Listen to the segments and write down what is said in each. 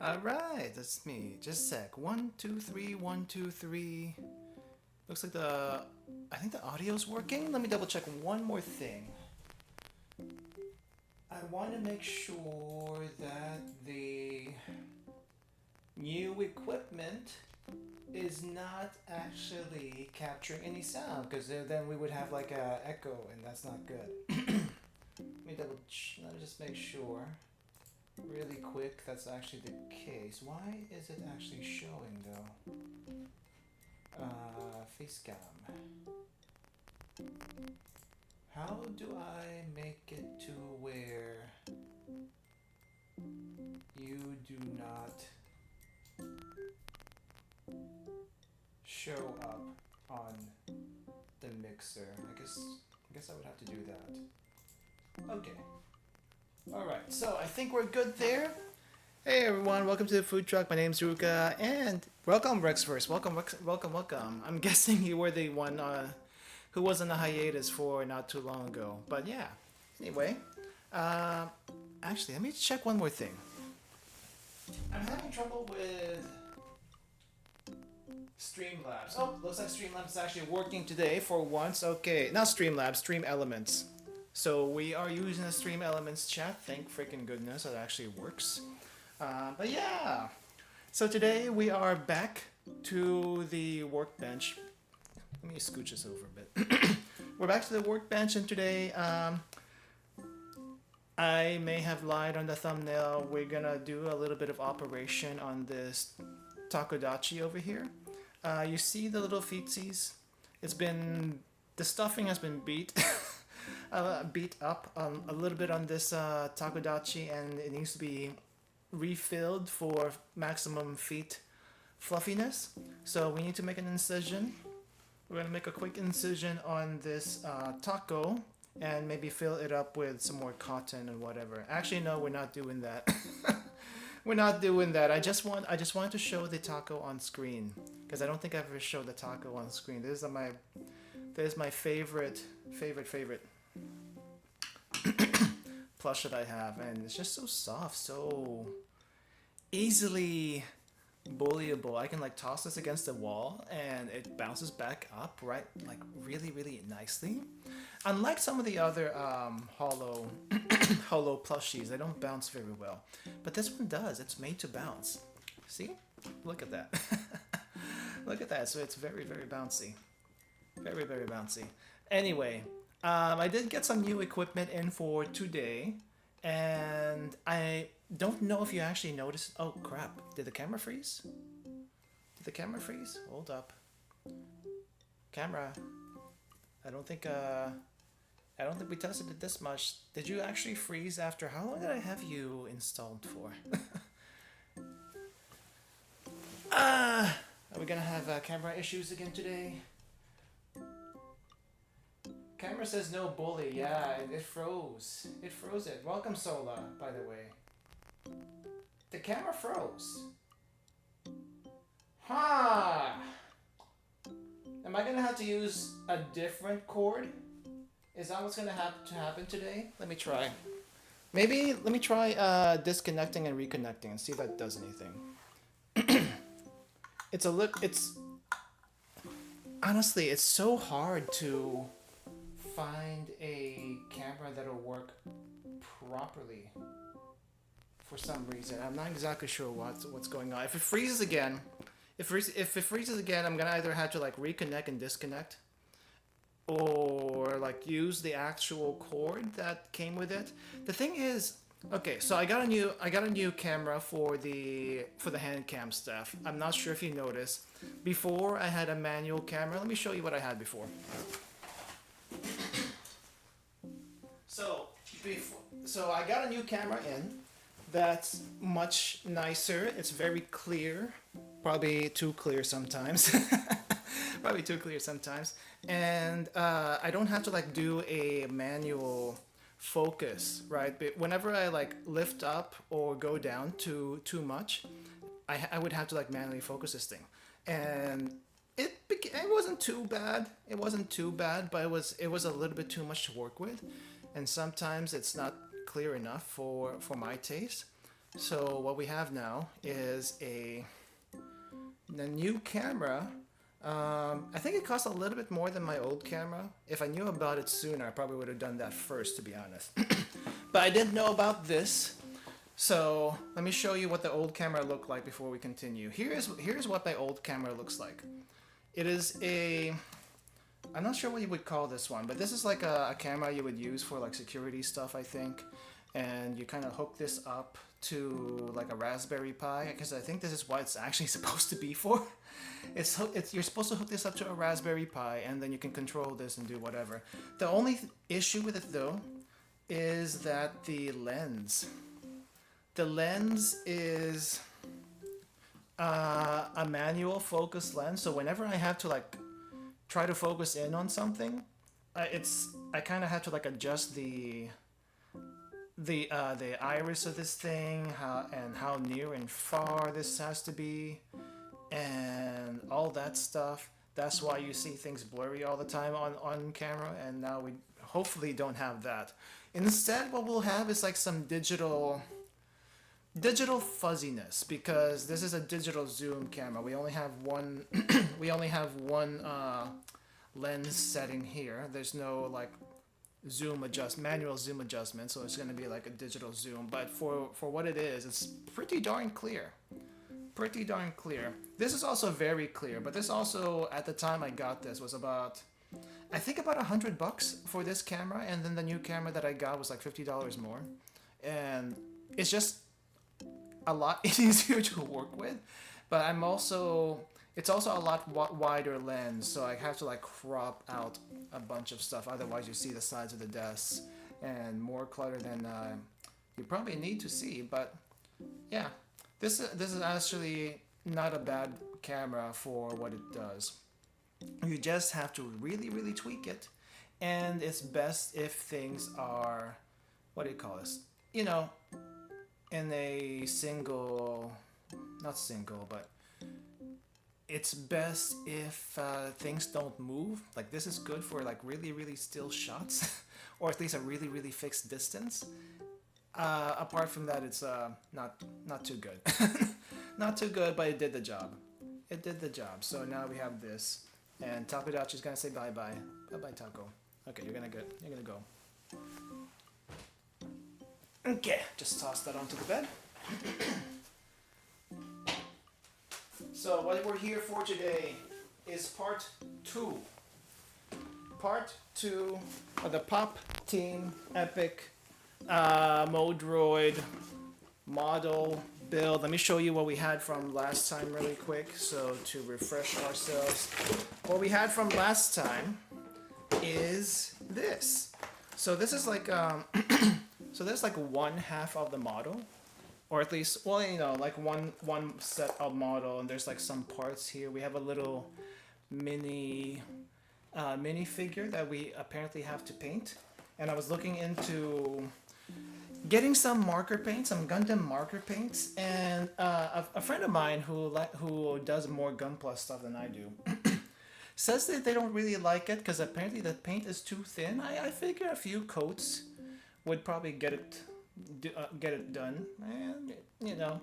Alright, that's me. Just a sec. 1, 2, 3, 1, 2, 3. Looks like I think the audio's working. Let me double check one more thing. I want to make sure that the new equipment is not actually capturing any sound, because then we would have like a echo, and that's not good. Let me just make sure really quick that's actually the case. Why is it actually showing though? Face cam. How do I make it to where you do not show up on the mixer? I guess I would have to do that. Okay. Alright, so I think we're good there. Hey everyone, welcome to the food truck. My name's Ruka, and welcome Rex First. Welcome. I'm guessing you were the one who was on a hiatus for not too long ago. But yeah, anyway. Actually, let me check one more thing. I'm having trouble with Streamlabs. Oh, looks like Streamlabs is actually working today for once. Okay, not Streamlabs, Stream Elements. So we are using the Stream Elements chat. Thank freaking goodness that actually works. But yeah, so today we are back to the workbench. Let me scooch this over a bit. We're back to the workbench, and today I may have lied on the thumbnail. We're gonna do a little bit of operation on this takodachi over here. You see the little feetsies? The stuffing has been beat up a little bit on this takodachi, and it needs to be refilled for maximum feet fluffiness. So we need to make an incision. We're going to make a quick incision on this taco and maybe fill it up with some more cotton and whatever. Actually, no, we're not doing that. We're not doing that. I just wanted to show the taco on screen, because I don't think I've ever showed the taco on screen. This is my favorite plush that I have, and it's just so soft, so easily bullyable. I can like toss this against the wall and it bounces back up right, like really nicely. Unlike some of the other hollow plushies, they don't bounce very well, but this one does. It's made to bounce. See? Look at that. Look at that. So it's very bouncy, very bouncy. Anyway, I did get some new equipment in for today, and I don't know if you actually noticed. Oh crap, did the camera freeze? Did the camera freeze? Hold up. Camera. I don't think we tested it this much. Did you actually freeze after? How long did I have you installed for? Are we gonna have camera issues again today? Camera says no bully. Yeah, it froze. It froze it. Welcome, Sola, by the way. The camera froze. Ha! Am I gonna have to use a different cord? Is that what's gonna have to happen today? Let me try. Maybe let me try disconnecting and reconnecting and see if that does anything. It's honestly, it's so hard to find a camera that'll work properly for some reason. I'm not exactly sure what's going on. If it freezes again, if it freezes again, I'm gonna either have to like reconnect and disconnect, or like use the actual cord that came with it. The thing is, okay, so I got a new camera for the Handcam stuff. I'm not sure if you noticed. Before I had a manual camera. Let me show you what I had before. So I got a new camera in that's much nicer. It's very clear, probably too clear sometimes. Probably too clear sometimes. And I don't have to like do a manual focus, right? But whenever I like lift up or go down too much, I would have to like manually focus this thing. And it wasn't too bad. It wasn't too bad, but it was a little bit too much to work with. And sometimes it's not clear enough for my taste. So what we have now is a new camera. I think it costs a little bit more than my old camera. If I knew about it sooner, I probably would have done that first, to be honest. But I didn't know about this. So let me show you what the old camera looked like before we continue. Here's what my old camera looks like. It is a, I'm not sure what you would call this one, but this is like a camera you would use for like security stuff, I think. And you kind of hook this up to like a Raspberry Pi, because I think this is what it's actually supposed to be for. You're supposed to hook this up to a Raspberry Pi, and then you can control this and do whatever. The only issue with it though is that the lens is a manual focus lens, so whenever I have to like try to focus in on something, I kind of have to like adjust the iris of this thing, how near and far this has to be, and all that stuff. That's why you see things blurry all the time on camera, and now we hopefully don't have that. Instead, what we'll have is like some digital fuzziness, because this is a digital zoom camera. We only have one lens setting here. There's no like manual zoom adjustment, so it's going to be like a digital zoom. But for what it is, it's pretty darn clear. This is also very clear, but this also, at the time I got this, was about, I think about $100 for this camera, and then the new camera that I got was like $50 more, and it's just a lot easier to work with. But it's also a lot wider lens, so I have to like crop out a bunch of stuff, otherwise you see the sides of the desk and more clutter than you probably need to see. But yeah, this is actually not a bad camera for what it does. You just have to really tweak it, and it's best if things are, what do you call this, you know, in a not single, but it's best if things don't move. Like this is good for like really still shots, or at least a really fixed distance. Apart from that, it's not too good. Not too good, but it did the job. So now we have this, and Takodachi's gonna say bye bye Taco. Okay, you're gonna go. Okay, just toss that onto the bed. So what we're here for today is part 2. Part 2 of the Pop Team Epic MODEROID model build. Let me show you what we had from last time really quick, so to refresh ourselves. What we had from last time is this. So this is like so there's like one half of the model, or at least, well, you know, like one set of model, and there's like some parts here. We have a little mini figure that we apparently have to paint, and I was looking into getting some marker paint, some Gundam marker paints, and a friend of mine who does more Gunpla stuff than I do says that they don't really like it because apparently the paint is too thin. I figure a few coats would probably get it done, and you know,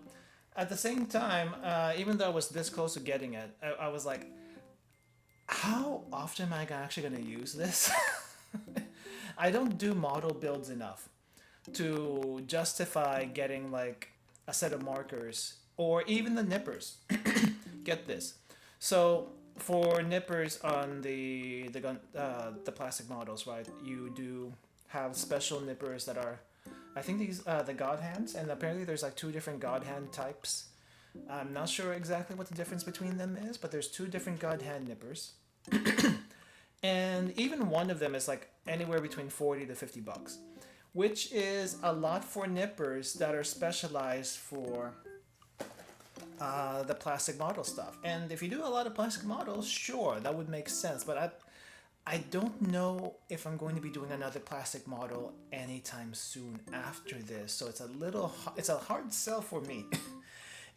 at the same time, even though I was this close to getting it, I was like, how often am I actually going to use this? I don't do model builds enough to justify getting like a set of markers or even the nippers. Get this. So for nippers on the plastic models, right? You do have special nippers that are, I think these the God hands, and apparently there's like 2 different God hand types. I'm not sure exactly what the difference between them is, but there's 2 different God hand nippers. And even one of them is like anywhere between $40 to $50, which is a lot for nippers that are specialized for the plastic model stuff. And if you do a lot of plastic models, sure, that would make sense. But I don't know if I'm going to be doing another plastic model anytime soon after this. So it's a hard sell for me.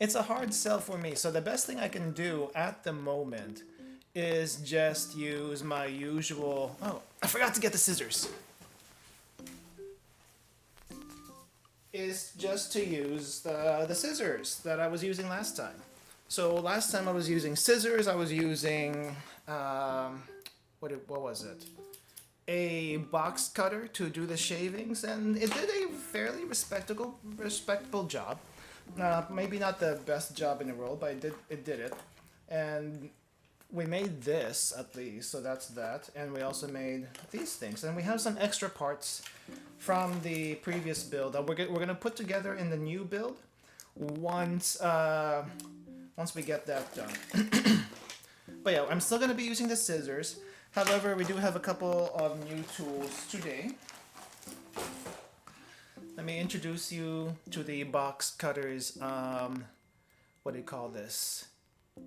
It's a hard sell for me. So the best thing I can do at the moment is just use my usual... Oh, I forgot to get the scissors. is just to use the scissors that I was using last time. So last time I was using scissors, I was using, what was it? A box cutter to do the shavings, and it did a fairly respectable job. Maybe not the best job in the world, but it did it. And we made this at least, so that's that. And we also made these things, and we have some extra parts from the previous build that we're gonna put together in the new build once we get that done. But yeah, I'm still gonna be using the scissors. However, we do have a couple of new tools today. Let me introduce you to the box cutters, what do you call this?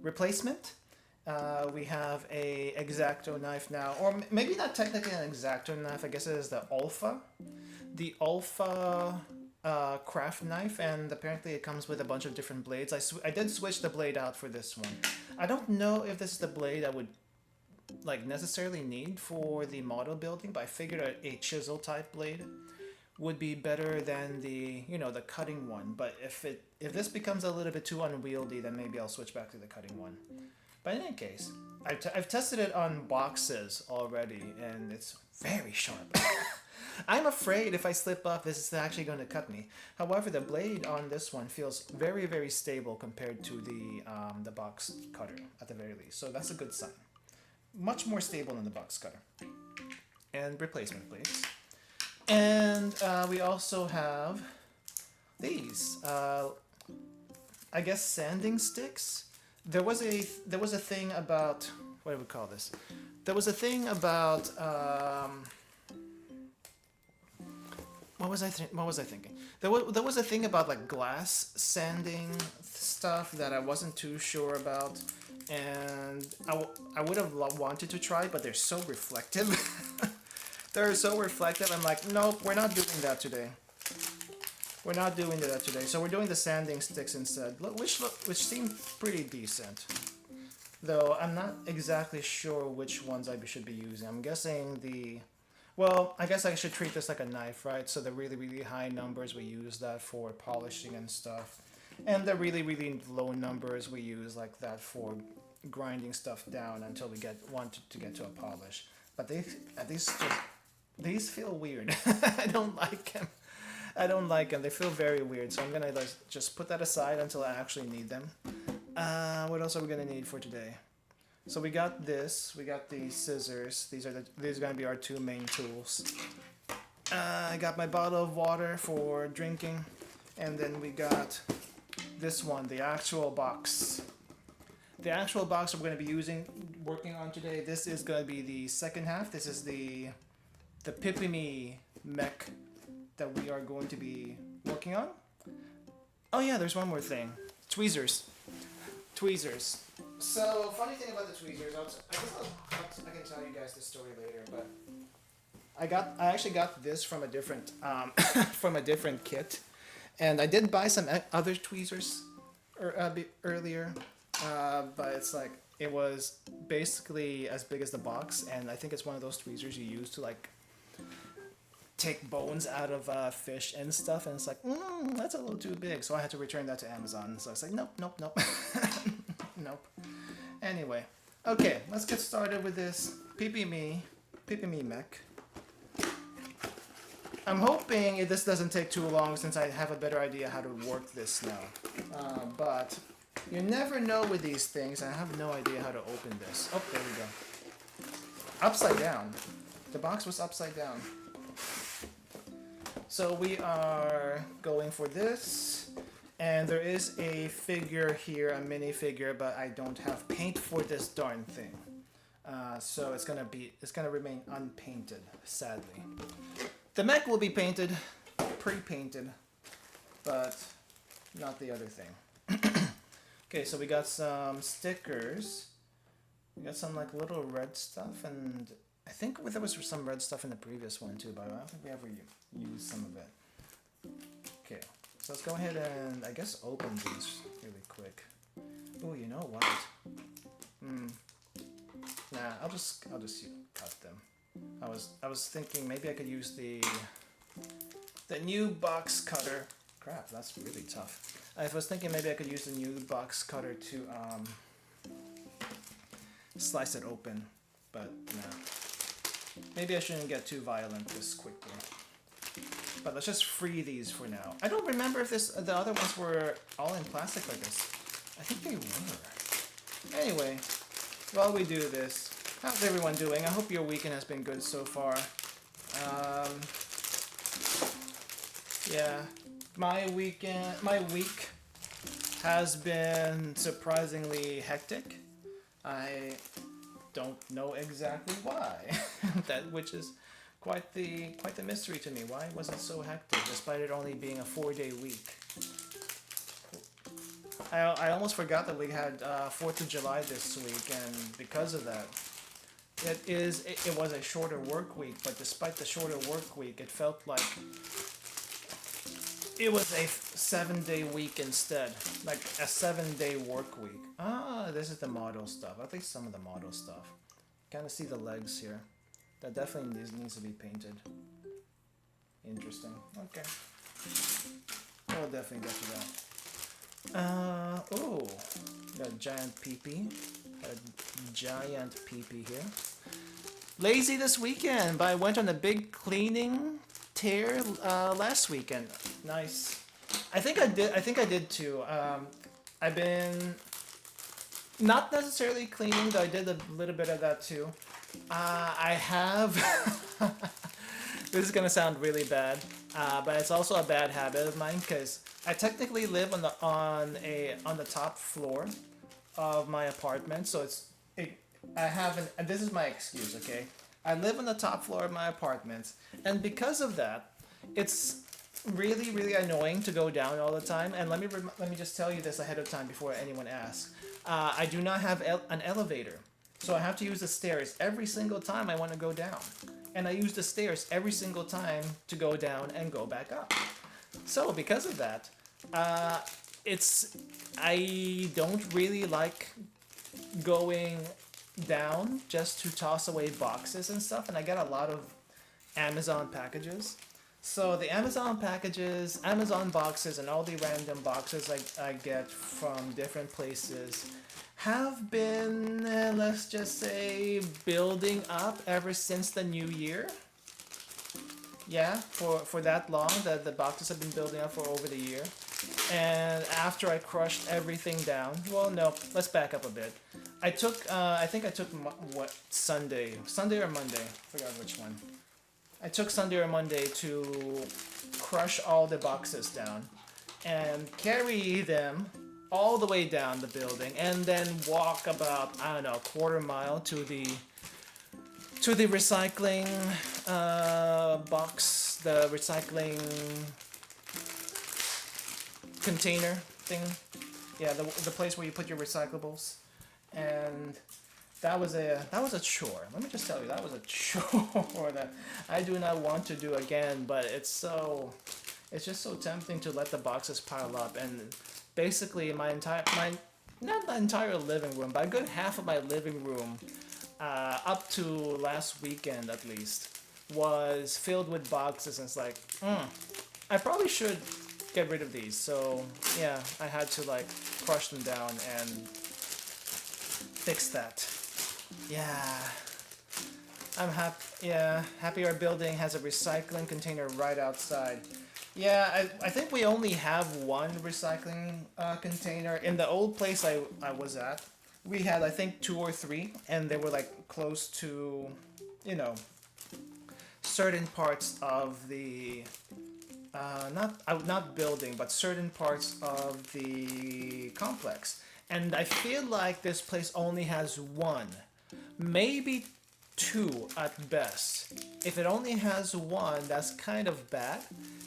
Replacement. We have a X-Acto knife now, or maybe not technically an X-Acto knife, I guess it is the Alpha. The Alpha craft knife, and apparently it comes with a bunch of different blades. I did switch the blade out for this one. I don't know if this is the blade I would like necessarily need for the model building, but I figured a chisel type blade would be better than the, you know, the cutting one. But if this becomes a little bit too unwieldy, then maybe I'll switch back to the cutting one. But in any case, I've tested it on boxes already, and it's very sharp. I'm afraid if I slip up, this is actually going to cut me. However, the blade on this one feels very, very stable compared to the box cutter at the very least. So that's a good sign. Much more stable than the box cutter. And replacement blades. And we also have these, I guess, sanding sticks. There was a thing about, what do we call this? There was a thing about what was I thinking? There was a thing about like glass sanding stuff that I wasn't too sure about, and I would have wanted to try, but they're so reflective. They're so reflective. I'm like, nope, we're not doing that today. We're not doing that today. So we're doing the sanding sticks instead, which seem pretty decent. Though I'm not exactly sure which ones I should be using. I'm guessing the... Well, I guess I should treat this like a knife, right? So the really, really high numbers, we use that for polishing and stuff. And the really, really low numbers, we use like that for grinding stuff down until we want to get to a polish. But these feel weird. I don't like them. I don't like them. They feel very weird. So I'm going to just put that aside until I actually need them. What else are we going to need for today? So we got this. We got the scissors. These are going to be our two main tools. I got my bottle of water for drinking. And then we got this one, the actual box. The actual box we're going to be working on today. This is going to be the second half. This is the Pipimi mech that we are going to be working on. Oh yeah, there's one more thing. Tweezers. Tweezers. So, funny thing about the tweezers, I can tell you guys the story later, but I actually got this from a different from a different kit, and I did buy some other tweezers earlier, but it's like it was basically as big as the box, and I think it's one of those tweezers you use to like take bones out of fish and stuff, and it's like, that's a little too big, so I had to return that to Amazon. So I was like, nope. Nope. Anyway, okay, let's get started with this Pipimi mech. I'm hoping this doesn't take too long since I have a better idea how to work this now. But you never know with these things. I have no idea how to open this. Oh, there we go. Upside down. The box was upside down. So we are going for this, and there is a figure here, a mini figure, but I don't have paint for this darn thing. So it's gonna remain unpainted, sadly. The mech will be painted, pre-painted, but not the other thing. Okay, so we got some stickers. We got some like little red stuff, and I think there was some red stuff in the previous one too, but I don't think we ever used some of it. Okay, so let's go ahead and I guess open these really quick. Oh, you know what? Nah, I'll just cut them. I was thinking maybe I could use the new box cutter Crap, that's really tough. I was thinking maybe I could use the new box cutter to slice it open, but no. Maybe I shouldn't get too violent this quickly. But let's just free these for now. I don't remember if the other ones were all in plastic like this. I think they were. Anyway, while we do this, how's everyone doing? I hope your weekend has been good so far. Yeah, my week has been surprisingly hectic. I don't know exactly why. Which is quite the mystery to me. Why was it so hectic, despite it only being a 4-day week? I almost forgot that we had 4th of July this week, and because of that, it was a shorter work week. But despite the shorter work week, it felt like it was a 7-day week instead, like a 7-day work week. Ah, this is the model stuff. At least some of the model stuff. Kind of see the legs here. That definitely needs to be painted. Interesting. Okay. We'll definitely get to that. Oh, got a giant peepee. Got a giant peepee here. Lazy this weekend, but I went on a big cleaning tear last weekend. Nice. I think I did too. I've been not necessarily cleaning, though I did a little bit of that too. I have. This is gonna sound really bad, but it's also a bad habit of mine because I technically live on the top floor of my apartment, so and this is my excuse, okay? I live on the top floor of my apartment, and because of that, it's really, really annoying to go down all the time. And let me just tell you this ahead of time before anyone asks. I do not have an elevator, so I have to use the stairs every single time I want to go down, and I use the stairs every single time to go down and go back up. So because of that, I don't really like going down just to toss away boxes and stuff, and I get a lot of Amazon packages. So the Amazon packages, Amazon boxes, and all the random boxes I get from different places have been, let's just say, building up ever since the new year. Yeah, for that long, the boxes have been building up for over the year. And after I crushed everything down, well, no, let's back up a bit. I think I took Sunday or Monday, I forgot which one. I took Sunday or Monday to crush all the boxes down and carry them all the way down the building, and then walk about, I don't know, a quarter mile to the recycling box, the recycling container thing. Yeah, the place where you put your recyclables. And that was a chore. Let me just tell you, that was a chore that I do not want to do again, but it's just so tempting to let the boxes pile up. And basically not the entire living room, but a good half of my living room, up to last weekend at least, was filled with boxes, and it's like, I probably should get rid of these. So yeah, I had to like crush them down and fix that. Yeah, I'm happy. Yeah, happy our building has a recycling container right outside. Yeah, I think we only have one recycling container. In the old place I was at, we had, I think, 2 or 3, and they were like close to, you know, certain parts of the not building, but certain parts of the complex. And I feel like this place only has 1, maybe 2 at best. If it only has 1, that's kind of bad,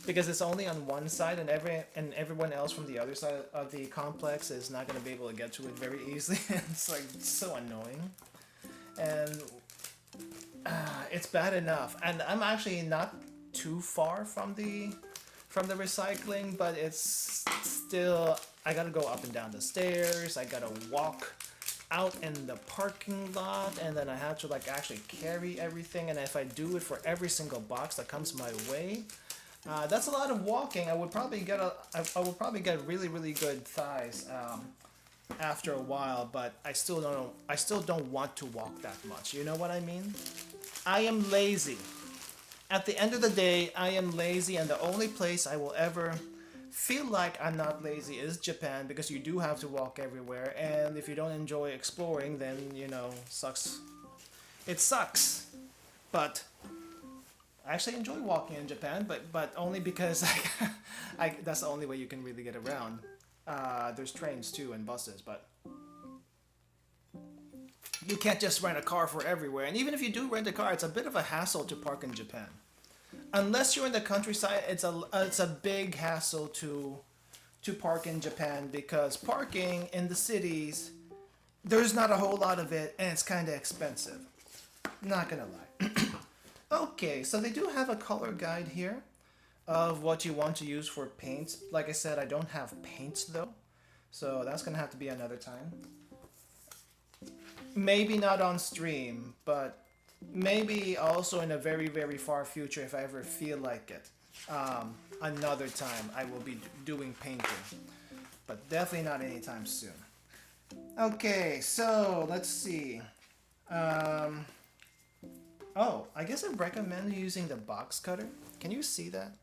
because it's only on one side, and everyone else from the other side of the complex is not going to be able to get to it very easily. It's like so annoying, and it's bad enough. And I'm actually not too far from the recycling, but it's still, I gotta go up and down the stairs, I gotta walk out in the parking lot, and then I have to like actually carry everything. And if I do it for every single box that comes my way, That's a lot of walking. I would probably get really good thighs after a while, but I still don't want to walk that much. You know what I mean? I am lazy. At the end of the day, I am lazy, and the only place I will ever feel like I'm not lazy is Japan, because you do have to walk everywhere, and if you don't enjoy exploring, then, you know, sucks. It sucks. But I actually enjoy walking in Japan, but only because that's the only way you can really get around. There's trains too and buses, but you can't just rent a car for everywhere. And even if you do rent a car, it's a bit of a hassle to park in Japan. Unless you're in the countryside, it's a big hassle to park in Japan, because parking in the cities, there's not a whole lot of it, and it's kind of expensive. Not gonna lie. Okay, so they do have a color guide here of what you want to use for paints. Like I said, I don't have paints though, so that's gonna have to be another time. Maybe not on stream, but maybe also in a very, very far future if I ever feel like it. Another time I will be doing painting, but definitely not anytime soon. Okay, so let's see. Oh, I guess I recommend using the box cutter. Can you see that?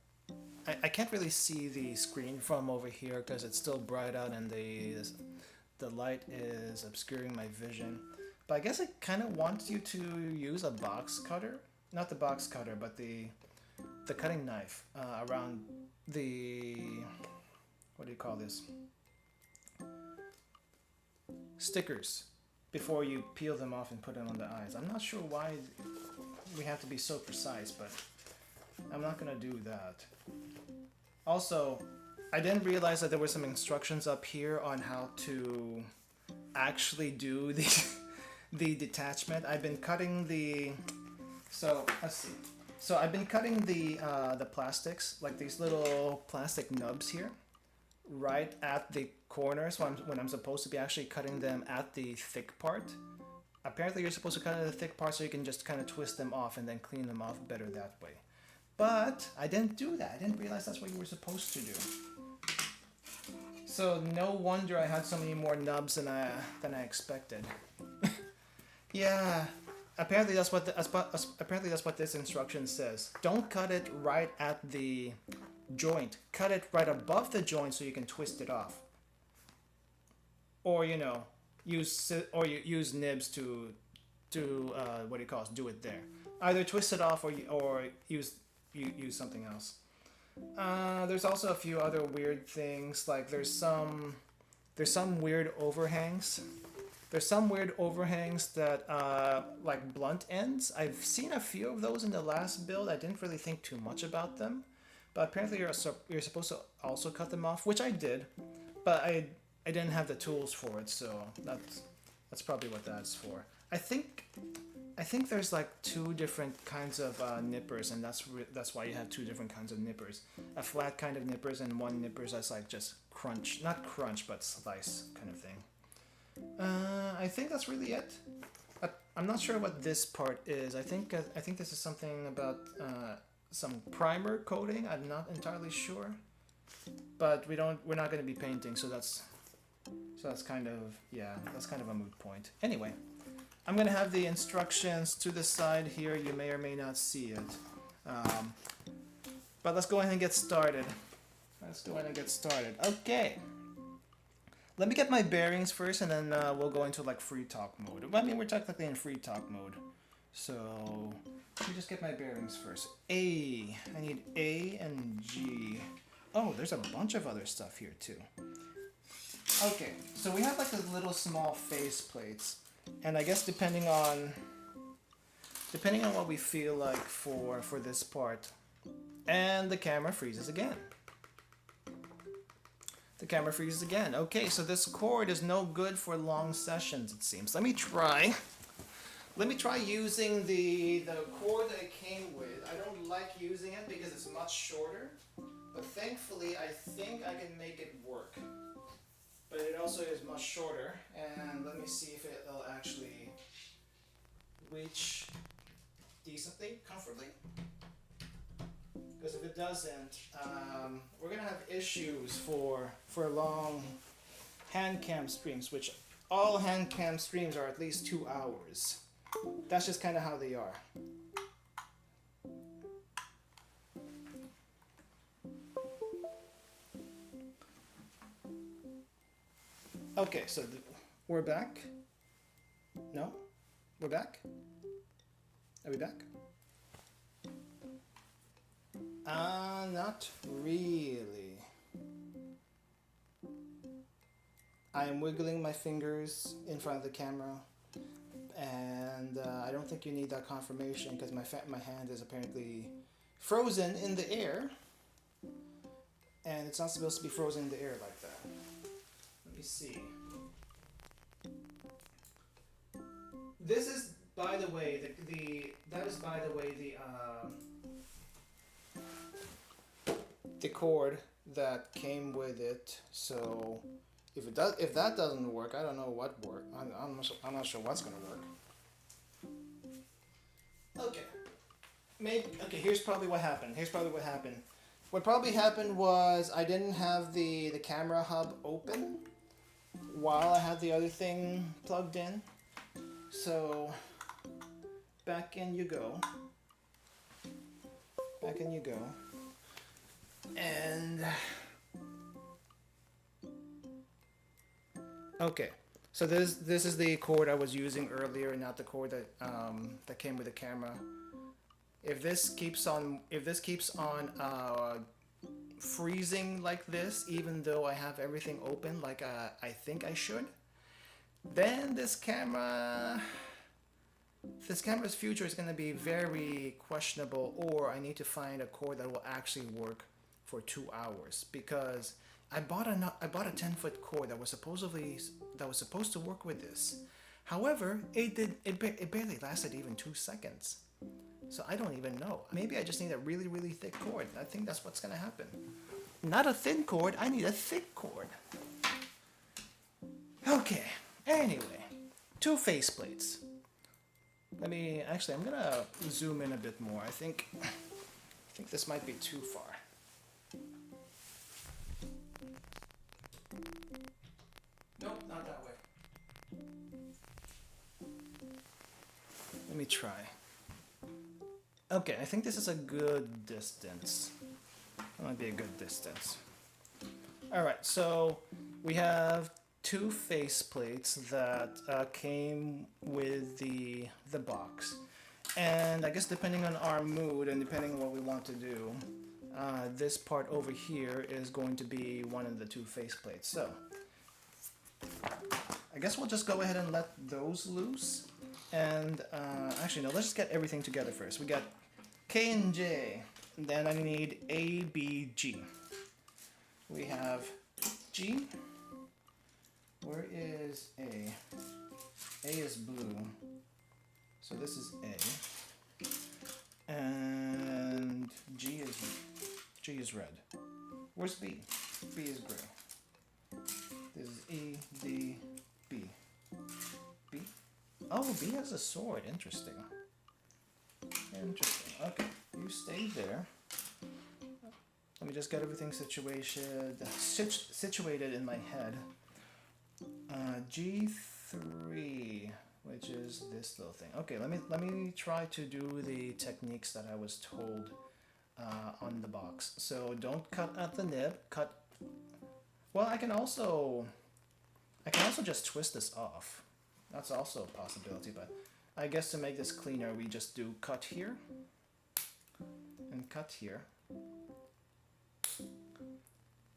I can't really see the screen from over here because it's still bright out and the light is obscuring my vision. But I guess it kind of wants you to use a box cutter. Not the box cutter, but the cutting knife around the... what do you call this? Stickers. Before you peel them off and put them on the eyes. I'm not sure why we have to be so precise, but I'm not gonna do that. Also, I didn't realize that there were some instructions up here on how to actually do the detachment. I've been cutting the... So, let's see. So I've been cutting the plastics, like these little plastic nubs here, right at the corners when I'm supposed to be actually cutting them at the thick part. Apparently you're supposed to cut at the thick part so you can just kind of twist them off and then clean them off better that way. But I didn't do that. I didn't realize that's what you were supposed to do. So no wonder I had so many more nubs than I expected. Yeah, apparently that's what this instruction says. Don't cut it right at the joint. Cut it right above the joint so you can twist it off. Or, you know, use nibs to what do you call it? Do it there. Either twist it off or use something else. There's also a few other weird things, like there's some weird overhangs. There's some weird overhangs that like blunt ends. I've seen a few of those in the last build. I didn't really think too much about them, but apparently you're supposed to also cut them off, which I did, but I didn't have the tools for it, so that's probably what that's for. I think there's like two different kinds of nippers, and that's why you have two different kinds of nippers. A flat kind of nippers and one nippers that's like just crunch, not crunch, but slice kind of thing. I think that's really it. I'm not sure what this part is. I think this is something about some primer coating. I'm not entirely sure, but we're not going to be painting, so that's kind of, yeah, that's kind of a moot point. Anyway, I'm going to have the instructions to the side here. You may or may not see it. But let's go ahead and get started. Okay. Let me get my bearings first, and then we'll go into like free talk mode. I mean, we're technically in free talk mode. So, let me just get my bearings first. A. I need A and G. Oh, there's a bunch of other stuff here too. Okay, so we have like the little small face plates, and I guess depending on what we feel like for this part, and the camera freezes again. Okay, so this cord is no good for long sessions, it seems. Let me try using the cord that it came with. I don't like using it because it's much shorter, but thankfully I think I can make it work. But it also is much shorter, and let me see if it'll actually reach decently, comfortably. Because if it doesn't, we're gonna have issues for long Handcam streams, which all Handcam streams are at least 2 hours. That's just kind of how they are. Okay, so we're back. No? We're back? Are we back? Not really. I am wiggling my fingers in front of the camera, and I don't think you need that confirmation because my hand is apparently frozen in the air, and it's not supposed to be frozen in the air like that. Let me see. This is, by the way, the cord that came with it. So if that doesn't work, I don't know what work. I'm not sure what's gonna work. Okay. Here's probably what happened. What probably happened was I didn't have the camera hub open while I had the other thing plugged in. So back in you go. And okay, so this is the cord I was using earlier, not the cord that came with the camera. If this keeps on freezing like this, even though I have everything open like I think I should, then this camera's future is going to be very questionable, or I need to find a cord that will actually work for 2 hours, because I bought a 10-foot cord that was supposed to work with this. However, it barely lasted even 2 seconds. So I don't even know. Maybe I just need a really, really thick cord. I think that's what's gonna happen. Not a thin cord, I need a thick cord. Okay, anyway, 2 faceplates. I'm gonna zoom in a bit more. I think this might be too far. Nope, not that way. Let me try. Okay, I think this is a good distance. That might be a good distance. Alright, so we have 2 faceplates that came with the box. And I guess depending on our mood and depending on what we want to do, this part over here is going to be one of the 2 faceplates. So I guess we'll just go ahead and let those loose. And actually no, let's just get everything together first. We got K and J, and then I need A, B, G. We have G. Where is A? A is blue, so this is A. And G is red. Where's B? B is gray. This is E, D, B. B? Oh, B has a sword. Interesting. Okay, you stay there. Let me just get everything situated in my head. G3, which is this little thing. Okay, let me try to do the techniques that I was told on the box. So don't cut at the nib. Well, I can also just twist this off. That's also a possibility, but I guess to make this cleaner, we just do cut here and cut here.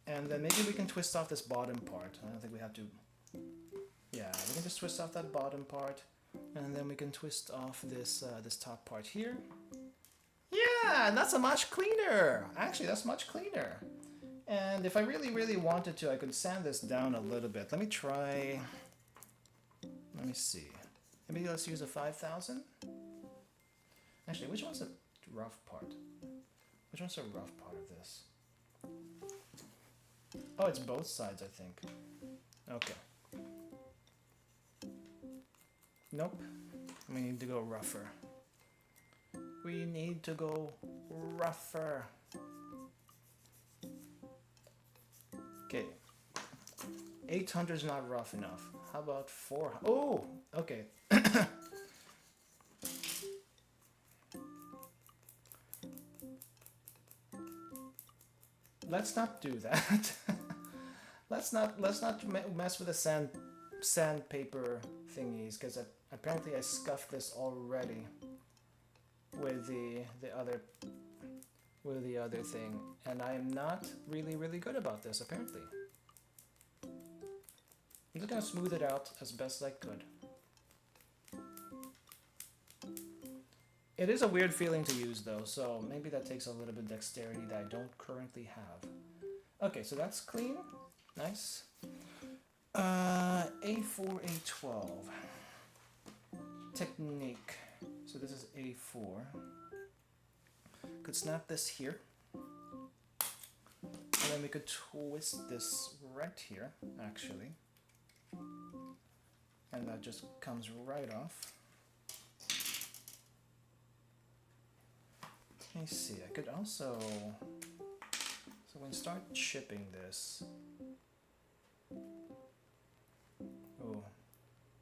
And then maybe we can twist off this bottom part. I don't think we have to. Yeah, we can just twist off that bottom part, and then we can twist off this this top part here. Yeah, and that's a much cleaner. Actually, that's much cleaner. And if I really, really wanted to, I could sand this down a little bit. Let me try. Let me see. Maybe let's use a 5000. Actually, which one's the rough part? Which one's the rough part of this? Oh, it's both sides, I think. Okay. Nope. We need to go rougher. We need to go rougher. Okay. 800 is not rough enough. How about 400? Oh, okay. Let's not do that. let's not mess with the sandpaper thingies, because apparently I scuffed this already with the other thing, and I am not really good about this apparently. I'm just gonna smooth it out as best I could. It is a weird feeling to use though, so maybe that takes a little bit of dexterity that I don't currently have. Okay, so that's clean. Nice. A4, A12. Technique. So this is A4. Could snap this here. And then we could twist this right here, actually. And that just comes right off. Let me see, I could also, so when you start chipping this, oh,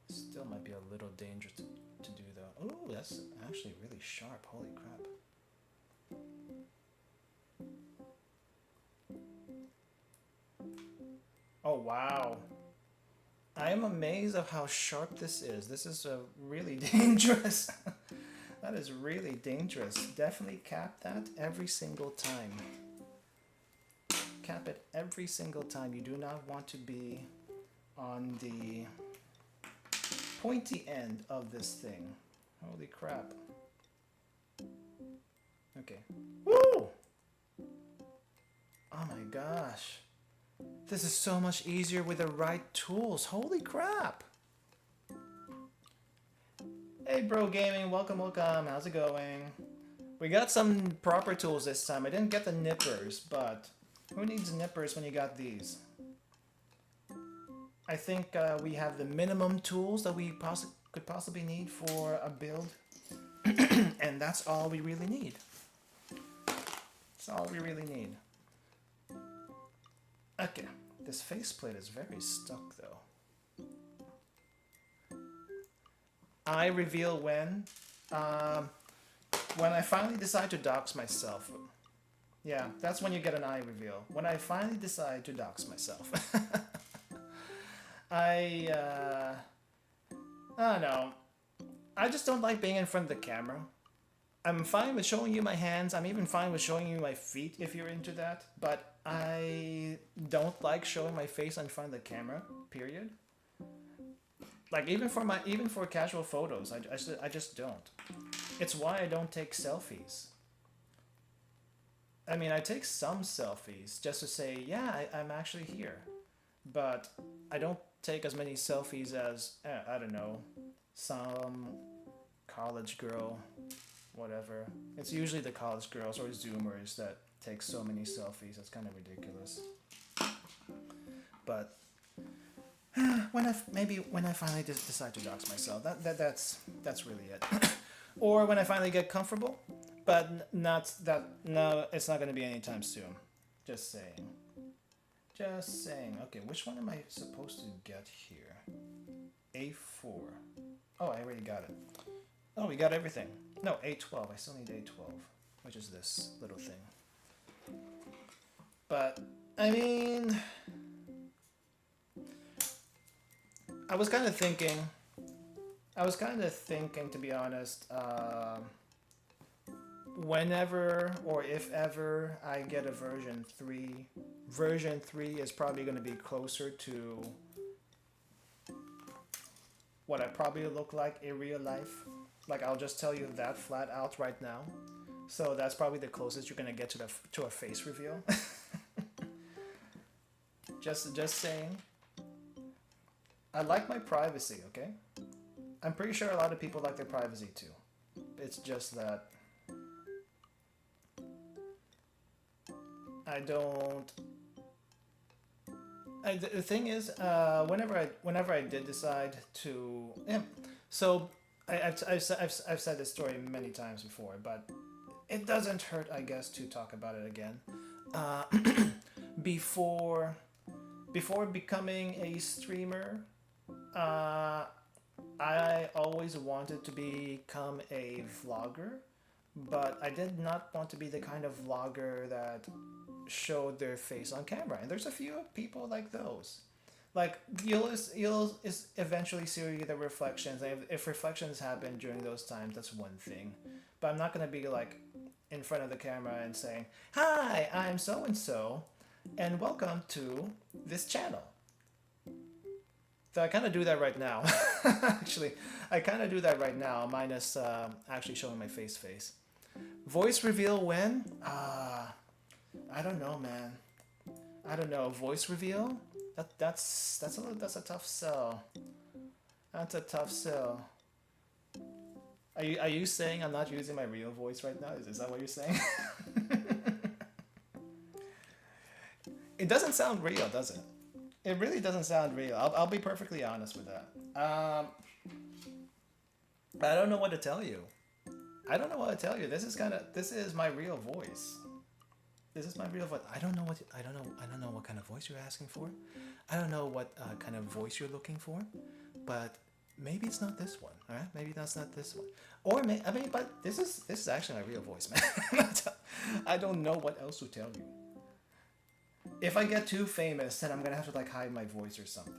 still might be a little dangerous to do though. Oh, that's actually really sharp, holy crap. Oh wow, I am amazed of how sharp this is. This is really dangerous. That is really dangerous. Definitely cap that every single time. Cap it every single time. You do not want to be on the pointy end of this thing. Holy crap. Okay. Woo! Oh my gosh. This is so much easier with the right tools. Holy crap. Hey Bro Gaming, welcome. How's it going? We got some proper tools this time. I didn't get the nippers, but who needs nippers when you got these? I think we have the minimum tools that we could possibly need for a build. And that's all we really need. That's all we really need. Okay, this faceplate is very stuck though. I reveal when I finally decide to dox myself. Yeah, that's when you get an eye reveal. When I finally decide to dox myself. I don't know. I just don't like being in front of the camera. I'm fine with showing you my hands. I'm even fine with showing you my feet if you're into that. But I don't like showing my face in front of the camera, period. Like even for casual photos, I just don't. It's why I don't take selfies. I mean, I take some selfies just to say, yeah, I'm actually here. But I don't take as many selfies as, I don't know, some college girl, whatever. It's usually the college girls or Zoomers that take so many selfies. It's kind of ridiculous. But when I finally decide to dox myself, that's really it. Or when I finally get comfortable, but not that. No, it's not going to be anytime soon. Just saying. Just saying. Okay, which one am I supposed to get here? A4. Oh, I already got it. Oh, we got everything. No, A12. I still need A12, which is this little thing. But I mean, I was kind of thinking, to be honest, whenever or if ever I get a version 3 is probably going to be closer to what I probably look like in real life. Like, I'll just tell you that flat out right now. So that's probably the closest you're going to get to a face reveal. Just saying. I like my privacy, okay? I'm pretty sure a lot of people like their privacy too. It's just that I don't. The thing is, whenever I did decide to, yeah. So I've said this story many times before, but it doesn't hurt, I guess, to talk about it again. Before before becoming a streamer, I always wanted to become a vlogger, but I did not want to be the kind of vlogger that showed their face on camera. And there's a few people like those. Like you'll eventually see the reflections. And if reflections happen during those times, that's one thing. But I'm not gonna be like in front of the camera and saying, "Hi, I'm so and so, and welcome to this channel." So I kind of do that right now. Actually, I kind of do that right now, minus actually showing my face. Voice reveal when? I don't know, man. I don't know. Voice reveal? That's a tough sell. That's a tough sell. Are you saying I'm not using my real voice right now? Is that what you're saying? It doesn't sound real, does it? It really doesn't sound real. I'll be perfectly honest with that. I don't know what to tell you. I don't know what to tell you. This is my real voice. This is my real voice. I don't know what kind of voice you're asking for. I don't know what kind of voice you're looking for, but maybe it's not this one. All right, maybe that's not this one. Or but this is actually my real voice, man. I don't know what else to tell you. If I get too famous, then I'm gonna have to like hide my voice or something.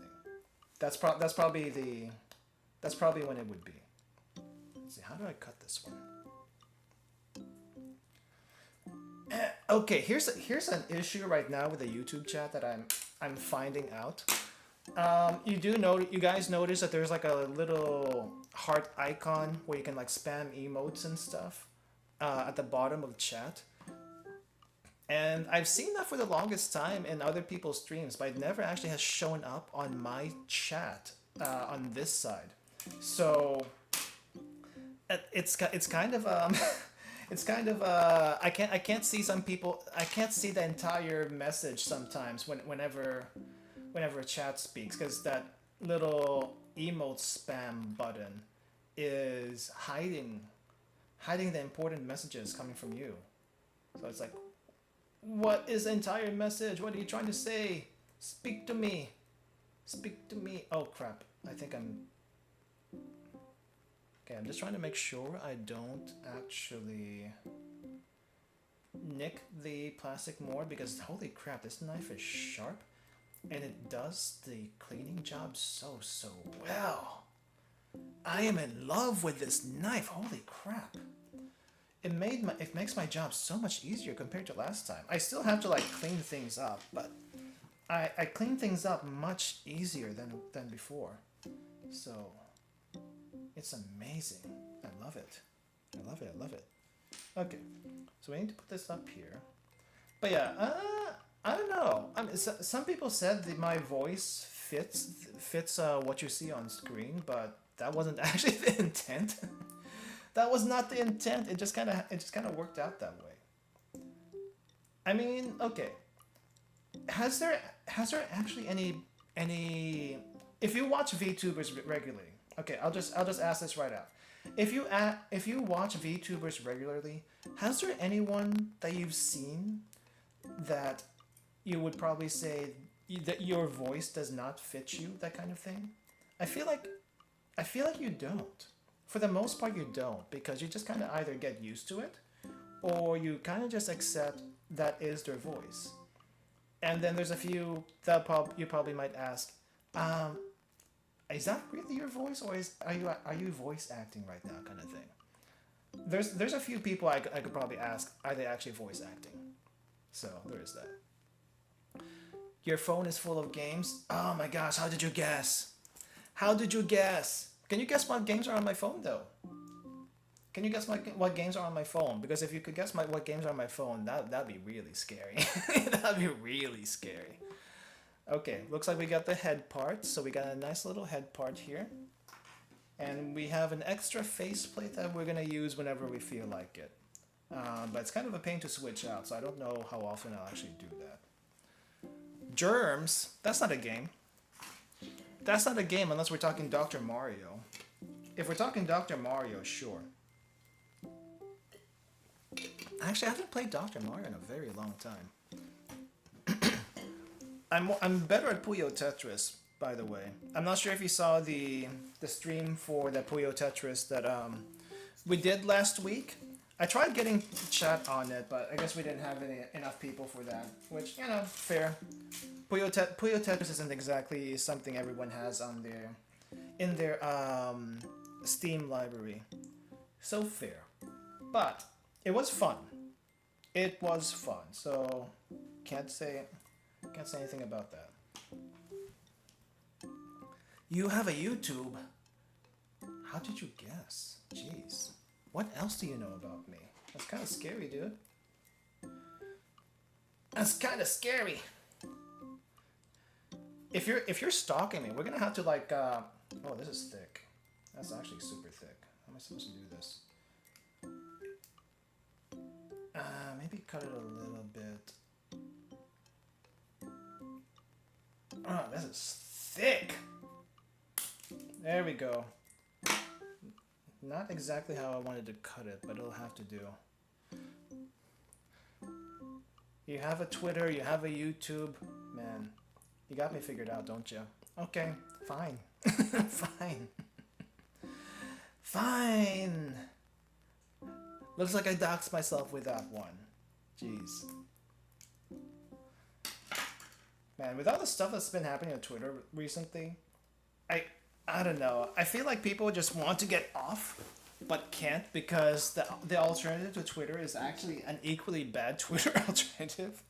That's probably when it would be. Let's see, how do I cut this one? Okay, here's an issue right now with the YouTube chat that I'm finding out. You guys notice that there's like a little heart icon where you can like spam emotes and stuff at the bottom of chat. And I've seen that for the longest time in other people's streams, but it never actually has shown up on my chat on this side. So it's kind of I can't see some people. I can't see the entire message sometimes whenever chat speaks, because that little emote spam button is hiding the important messages coming from you. So it's like, what is the entire message? What are you trying to say? Speak to me. Speak to me. Oh crap. I think I'm... Okay, I'm just trying to make sure I don't actually nick the plastic more, because holy crap, this knife is sharp and it does the cleaning job so well. I am in love with this knife. Holy crap. It makes my job so much easier compared to last time. I still have to like clean things up, but I clean things up much easier than before. So it's amazing. I love it. I love it. I love it. Okay, so we need to put this up here. But yeah, I don't know. Some people said that my voice fits what you see on screen, but that wasn't actually the intent. That was not the intent. It just kind of worked out that way. I mean, okay. Has there actually any if you watch VTubers regularly? Okay, I'll just ask this right out. If you watch VTubers regularly, has there anyone that you've seen that you would probably say that your voice does not fit you, that kind of thing? I feel like you don't. For the most part, you don't, because you just kind of either get used to it, or you kind of just accept that is their voice. And then there's a few that you probably might ask, is that really your voice, or are you voice acting right now, kind of thing? There's a few people I could probably ask, are they actually voice acting? So there is that. Your phone is full of games? Oh my gosh, how did you guess? How did you guess? Can you guess what games are on my phone, though? Can you guess what games are on my phone? Because if you could guess what games are on my phone, that'd be really scary. That'd be really scary. Okay, looks like we got the head part. So we got a nice little head part here. And we have an extra faceplate that we're going to use whenever we feel like it. But it's kind of a pain to switch out, so I don't know how often I'll actually do that. Germs? That's not a game. That's not a game unless we're talking Dr. Mario. If we're talking Dr. Mario, sure. Actually, I haven't played Dr. Mario in a very long time. I'm better at Puyo Tetris, by the way. I'm not sure if you saw the stream for the Puyo Tetris that we did last week. I tried getting chat on it, but I guess we didn't have enough people for that, which, you know, fair. Puyo Tetris isn't exactly something everyone has on their in their Steam library, so fair. But it was fun. It was fun, so can't say anything about that. You have a YouTube? How did you guess? Jeez. What else do you know about me? That's kind of scary, dude. That's kind of scary. If you're stalking me, we're gonna have to like oh, this is thick. That's actually super thick. How am I supposed to do this? Maybe cut it a little bit. Oh, this is thick. There we go. Not exactly how I wanted to cut it, but it'll have to do. You have a Twitter, you have a YouTube. Man, you got me figured out, don't you? Okay, fine. Fine. Fine. Looks like I doxed myself with that one. Jeez. Man, with all the stuff that's been happening on Twitter recently, I don't know. I feel like people just want to get off, but can't because the alternative to Twitter is actually an equally bad Twitter alternative.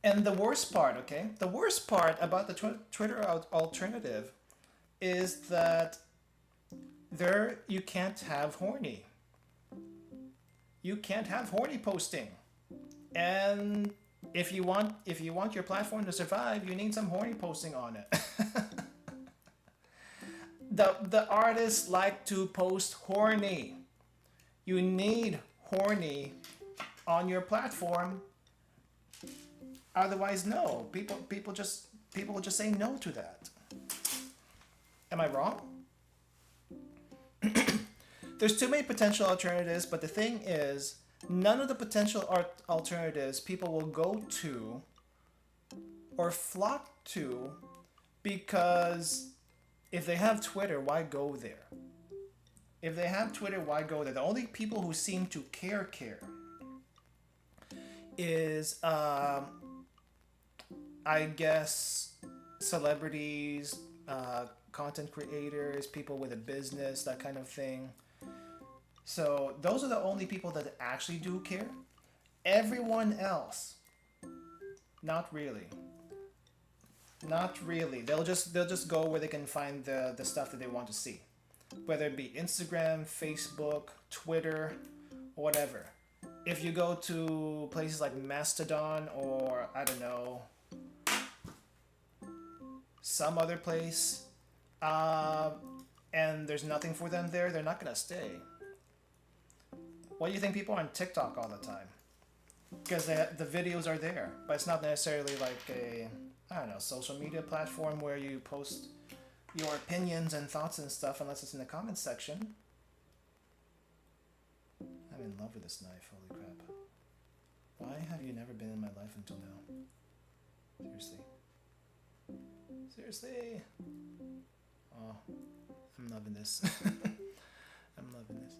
And the worst part, okay? The worst part about the Twitter alternative is that there you can't have horny. You can't have horny posting. And if you want your platform to survive, you need some horny posting on it. The artists like to post horny. You need horny on your platform. Otherwise, no. People will just say no to that. Am I wrong? There's too many potential alternatives, but the thing is, none of the potential alternatives people will go to or flock to because if they have Twitter, why go there? If they have Twitter, why go there? The only people who seem to care is, I guess, celebrities, content creators, people with a business, that kind of thing. So those are the only people that actually do care. Everyone else, not really. Not really. They'll just go where they can find the stuff that they want to see, whether it be Instagram, Facebook, Twitter, whatever. If you go to places like Mastodon or I don't know, some other place, and there's nothing for them there, they're not gonna stay. Why do you think people are on TikTok all the time? Because the videos are there, but it's not necessarily like a, I don't know, social media platform where you post your opinions and thoughts and stuff unless it's in the comments section. I'm in love with this knife, holy crap. Why have you never been in my life until now? Seriously. Seriously. Oh, I'm loving this. I'm loving this.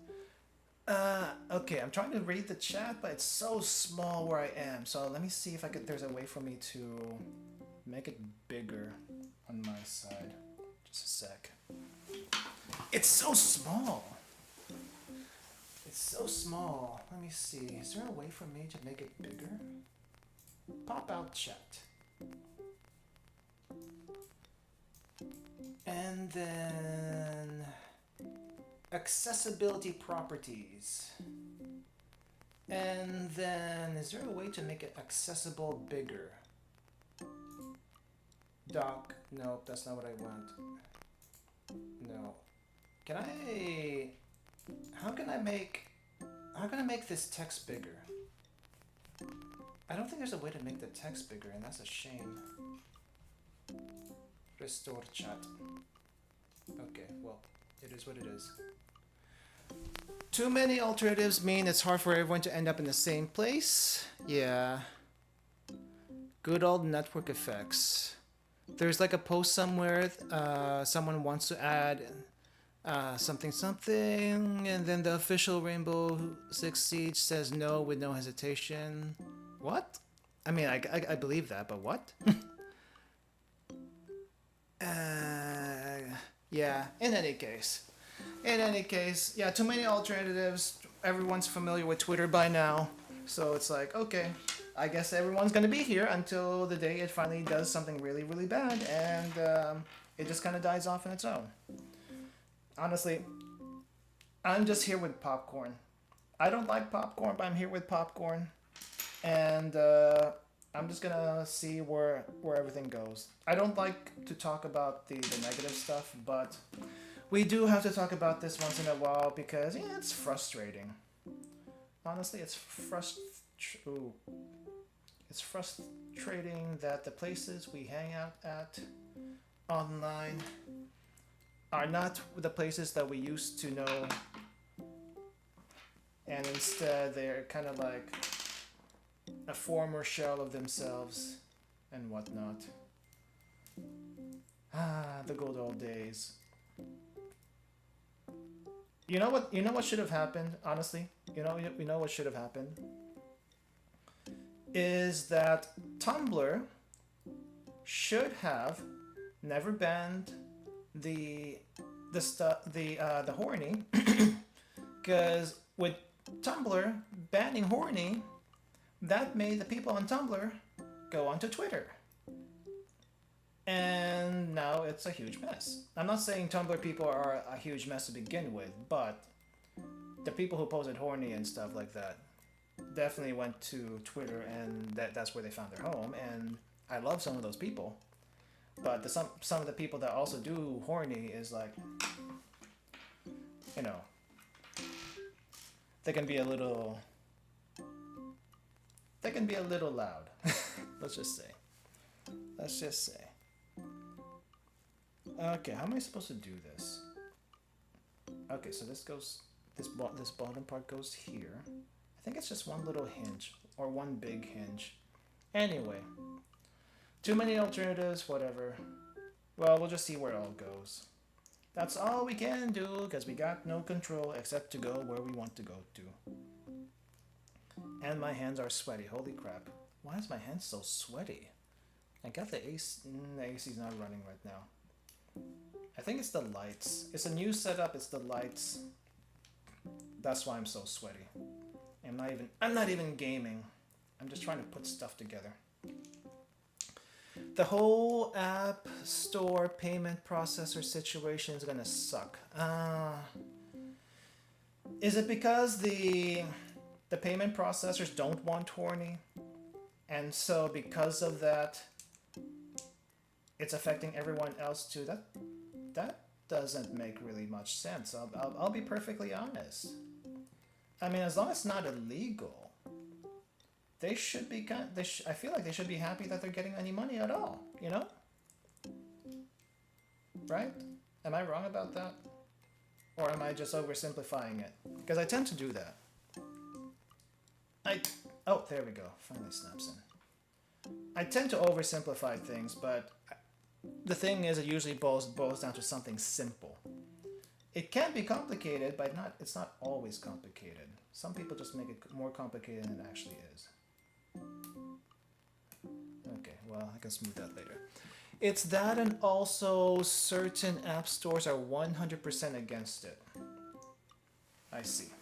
Okay, I'm trying to read the chat, but it's so small where I am. So let me see if there's a way for me to make it bigger on my side. Just a sec. It's so small. It's so small. Let me see. Is there a way for me to make it bigger? Pop out chat. And then accessibility properties. And then is there a way to make it accessible bigger? Doc, no, that's not what I want. No. How can I make this text bigger? I don't think there's a way to make the text bigger, and that's a shame. Restore chat. Okay, well, it is what it is. Too many alternatives mean it's hard for everyone to end up in the same place. Yeah. Good old network effects. There's like a post somewhere, someone wants to add something something, and then the official Rainbow Six Siege says no with no hesitation. What? I mean, I believe that, but what? Yeah, in any case, yeah, too many alternatives. Everyone's familiar with Twitter by now, so it's like, okay, I guess everyone's gonna be here until the day it finally does something really, really bad, and it just kind of dies off on its own. Honestly, I'm just here with popcorn. I don't like popcorn, but I'm here with popcorn, and I'm just gonna see where everything goes. I don't like to talk about the negative stuff, but we do have to talk about this once in a while because yeah, it's frustrating. Honestly, it's frustrating that the places we hang out at online are not the places that we used to know, and instead they're kind of like a former shell of themselves and whatnot. Ah, the good old days. You know what? You know what should have happened. Honestly, you know what should have happened is that Tumblr should have never banned the horny, because with Tumblr banning horny, that made the people on Tumblr go onto Twitter. And now it's a huge mess. I'm not saying Tumblr people are a huge mess to begin with, but the people who posted horny and stuff like that definitely went to Twitter, and that's where they found their home. And I love some of those people, but some of the people that also do horny is like, you know, they can be a little loud. Let's just say. Okay, how am I supposed to do this? Okay, so this bottom part goes here. I think it's just one little hinge or one big hinge. Anyway, too many alternatives, whatever. Well, we'll just see where it all goes. That's all we can do because we got no control except to go where we want to go to. And my hands are sweaty. Holy crap. Why is my hand so sweaty? I got the AC. The AC's not running right now. I think it's the lights. It's a new setup. It's the lights. That's why I'm so sweaty. I'm not even gaming. I'm just trying to put stuff together. The whole app store payment processor situation is gonna suck. Is it because the payment processors don't want horny, and so because of that, it's affecting everyone else too? That doesn't make really much sense. I'll be perfectly honest. I mean, as long as it's not illegal, they should be I feel like they should be happy that they're getting any money at all, you know? Right? Am I wrong about that? Or am I just oversimplifying it? Because I tend to do that. Oh, there we go. Finally snaps in. I tend to oversimplify things, but the thing is, it usually boils down to something simple. It can be complicated, but it's not always complicated. Some people just make it more complicated than it actually is. Okay, well, I can smooth that later. It's that, and also certain app stores are 100% against it. I see.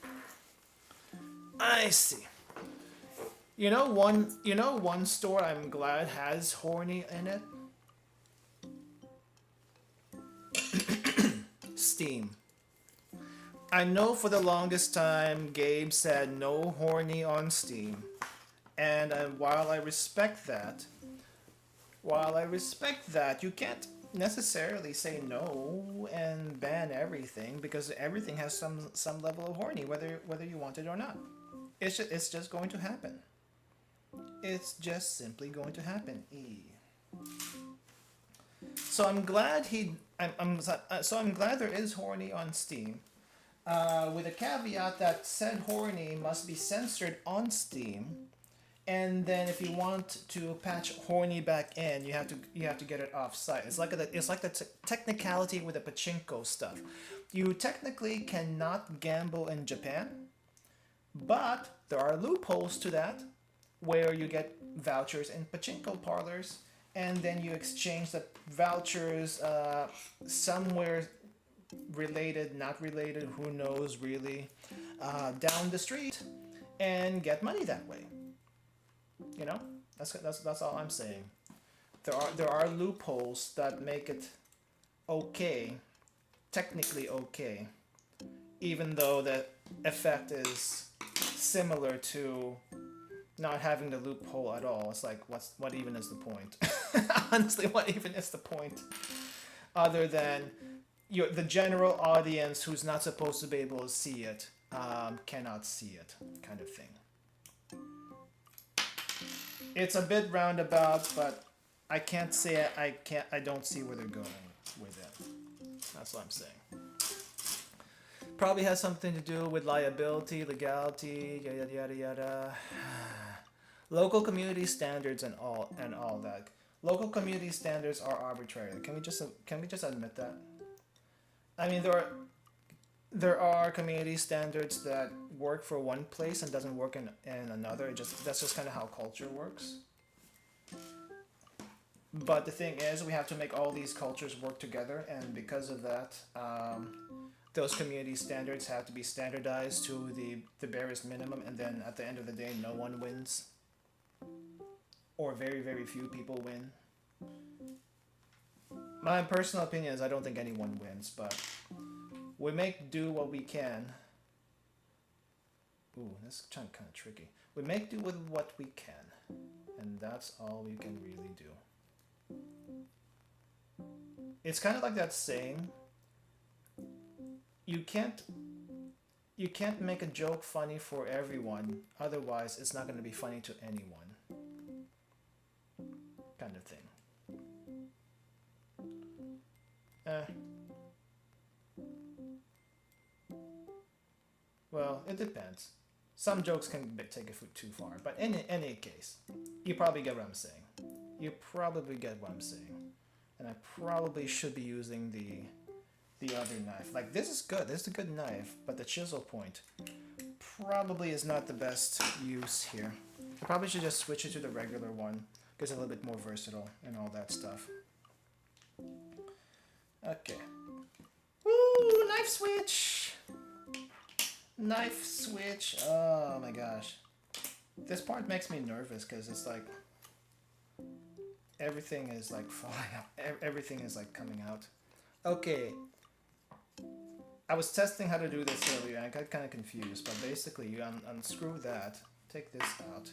You know one store I'm glad has horny in it? Steam. I know for the longest time Gabe said no horny on Steam, and while I respect that, you can't necessarily say no and ban everything, because everything has some level of horny, whether you want it or not. It's just going to happen. It's just simply going to happen. So I'm glad I'm glad there is horny on Steam, with a caveat that said horny must be censored on Steam And then if you want to patch horny back in, you have to get it off site. It's like the technicality with the pachinko stuff. You technically cannot gamble in Japan, but there are loopholes to that, where you get vouchers in pachinko parlors, and then you exchange the vouchers somewhere related, not related, who knows really, down the street, and get money that way. You know, that's all I'm saying. There are loopholes that make it okay, technically okay, even though the effect is similar to not having the loophole at all. It's like, what even is the point? Honestly, what even is the point? Other than the general audience who's not supposed to be able to see it cannot see it, kind of thing. It's a bit roundabout, but I can't say it. I don't see where they're going with it. That's what I'm saying. Probably has something to do with liability, legality, yada yada yada. Local community standards and all that. Local community standards are arbitrary. Can we just admit that? I mean, there are community standards that work for one place and doesn't work in another. That's just kind of how culture works. But the thing is, we have to make all these cultures work together, and because of that, those community standards have to be standardized to the barest minimum, and then at the end of the day, no one wins. Or very, very few people win. My personal opinion is I don't think anyone wins, but we make do what we can. Ooh, this is kind of tricky. We make do with what we can, and that's all we can really do. It's kind of like that saying, you can't make a joke funny for everyone, otherwise it's not going to be funny to anyone. Kind of thing. Well, it depends. Some jokes can take it too far, but in any case, you probably get what I'm saying. You probably get what I'm saying. And I probably should be using the other knife. Like, this is good. This is a good knife, but the chisel point probably is not the best use here. I probably should just switch it to the regular one, because it's a little bit more versatile and all that stuff. Okay. Woo! Knife switch! Knife switch. Oh my gosh. This part makes me nervous because it's like everything is like falling out. Everything is like coming out. Okay. I was testing how to do this earlier and I got kind of confused, but basically you unscrew that, take this out,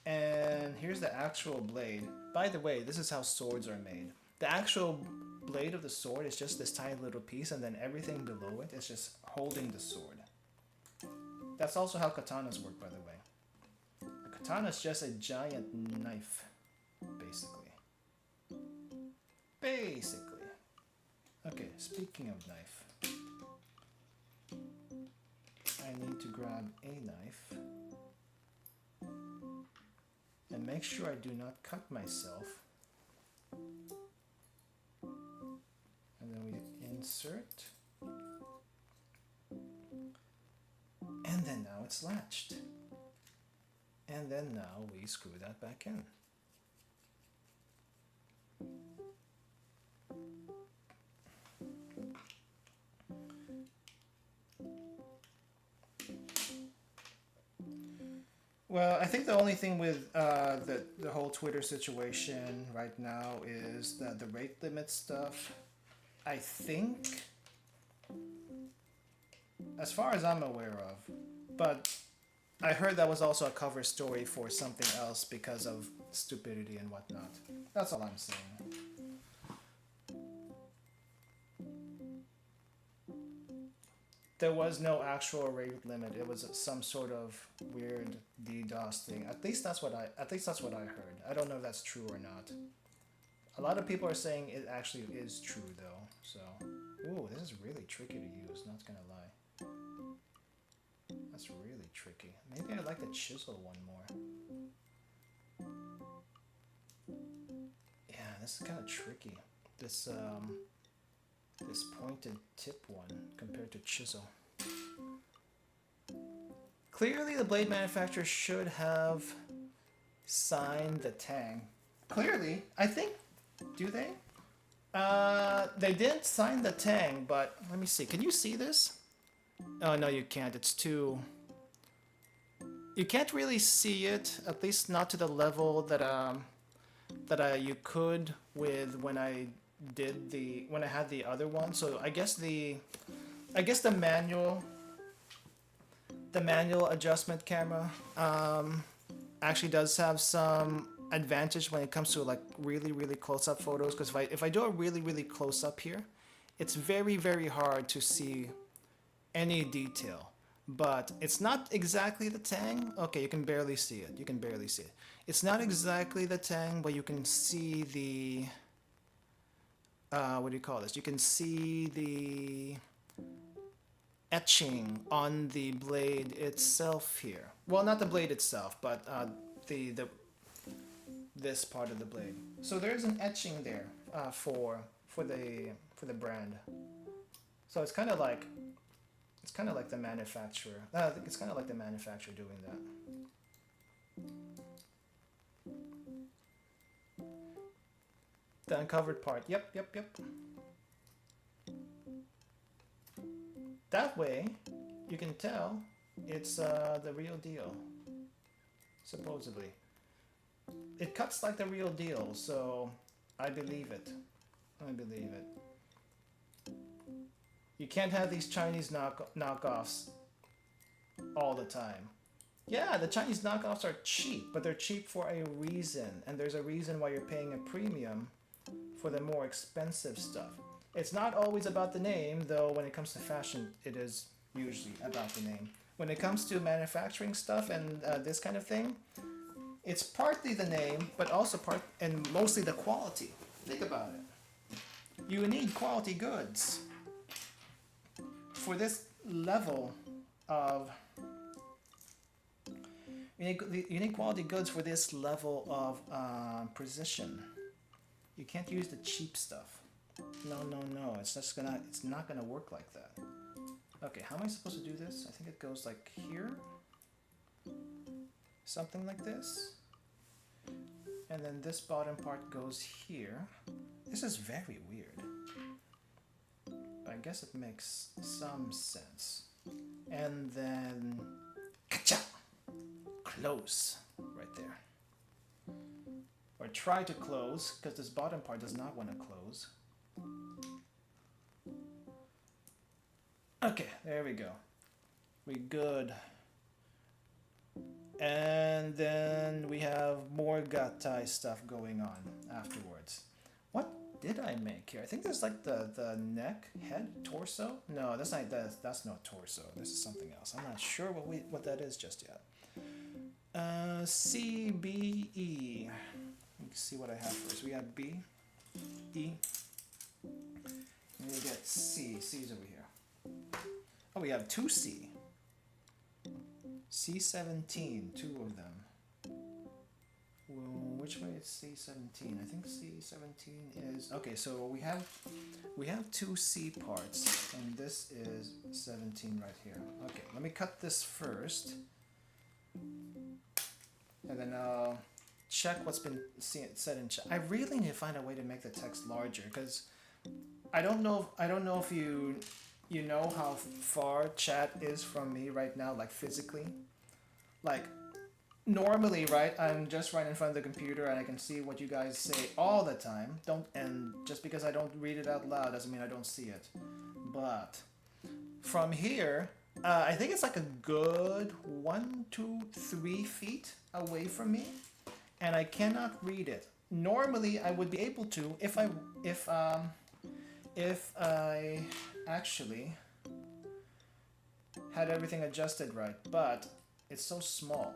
and here's the actual blade. By the way, this is how swords are made. The actual blade of the sword is just this tiny little piece, and then everything below it is just holding the sword. That's also how katanas work, by the way. A katana is just a giant knife, basically. Okay, speaking of knife, I need to grab a knife and make sure I do not cut myself. And then we insert, and then now it's latched. And then now we screw that back in. Well, I think the only thing with the whole Twitter situation right now is that the rate limit stuff, I think, as far as I'm aware of, but I heard that was also a cover story for something else because of stupidity and whatnot. That's all I'm saying. There was no actual rate limit. It was some sort of weird DDoS thing. At least that's what I heard. I don't know if that's true or not. A lot of people are saying it actually is true though. So, ooh, this is really tricky to use. Not gonna lie. That's really tricky. tricky. Maybe I like the chisel one more. Yeah, this is kind of tricky. This this pointed tip one compared to chisel. Clearly, the blade manufacturer should have signed the tang. Clearly, I think. Do they? They didn't sign the tang, but let me see. Can you see this? Oh no, you can't. It's too. You can't really see it, at least not to the level that you could with when I had the other one. So I guess the manual adjustment camera actually does have some advantage when it comes to like really close up photos, because if I do a really close up here, it's very hard to see any detail. But it's not exactly the tang. Okay, you can barely see it. You can barely see it. It's not exactly the tang, but you can see the what do you call this? You can see the etching on the blade itself here. Well, not the blade itself, but this part of the blade. So there's an etching there for the brand. So it's kind of like the manufacturer. It's kind of like the manufacturer doing that. The uncovered part. Yep. That way, you can tell it's the real deal. Supposedly. It cuts like the real deal, so I believe it. I believe it. You can't have these Chinese knockoffs all the time. Yeah, the Chinese knockoffs are cheap, but they're cheap for a reason. And there's a reason why you're paying a premium for the more expensive stuff. It's not always about the name, though when it comes to fashion, it is usually about the name. When it comes to manufacturing stuff and this kind of thing, it's partly the name, but also and mostly the quality. Think about it. You need quality goods. For this level of you need quality goods for this level of precision. You can't use the cheap stuff. No. It's not gonna work like that. Okay, how am I supposed to do this? I think it goes like here, something like this, and then this bottom part goes here. This is very weird. I guess it makes some sense. And then, ka-cha! Close, right there. Or try to close, because this bottom part does not want to close. Okay, there we go. We good. And then we have more gatai stuff going on afterwards. What did I make here? I think there's like the neck, head, torso. No, that's not torso. This is something else. I'm not sure what that is just yet. C, B, E. Let me see what I have first. We have B, E, and we get C. C's over here. Oh, we have 2C. C17, two of them. Well, which way is C17? I think C17 is okay. So we have 2C parts, and this is 17 right here. Okay, let me cut this first, and then I'll check what's been said in chat. I really need to find a way to make the text larger, because I don't know if you know how far chat is from me right now, like physically. Like normally, right, I'm just right in front of the computer and I can see what you guys say all the time. And just because I don't read it out loud doesn't mean I don't see it. But from here, I think it's like a good 1, 2, 3 feet away from me, and I cannot read it. Normally, I would be able to if I actually had everything adjusted right, but it's so small.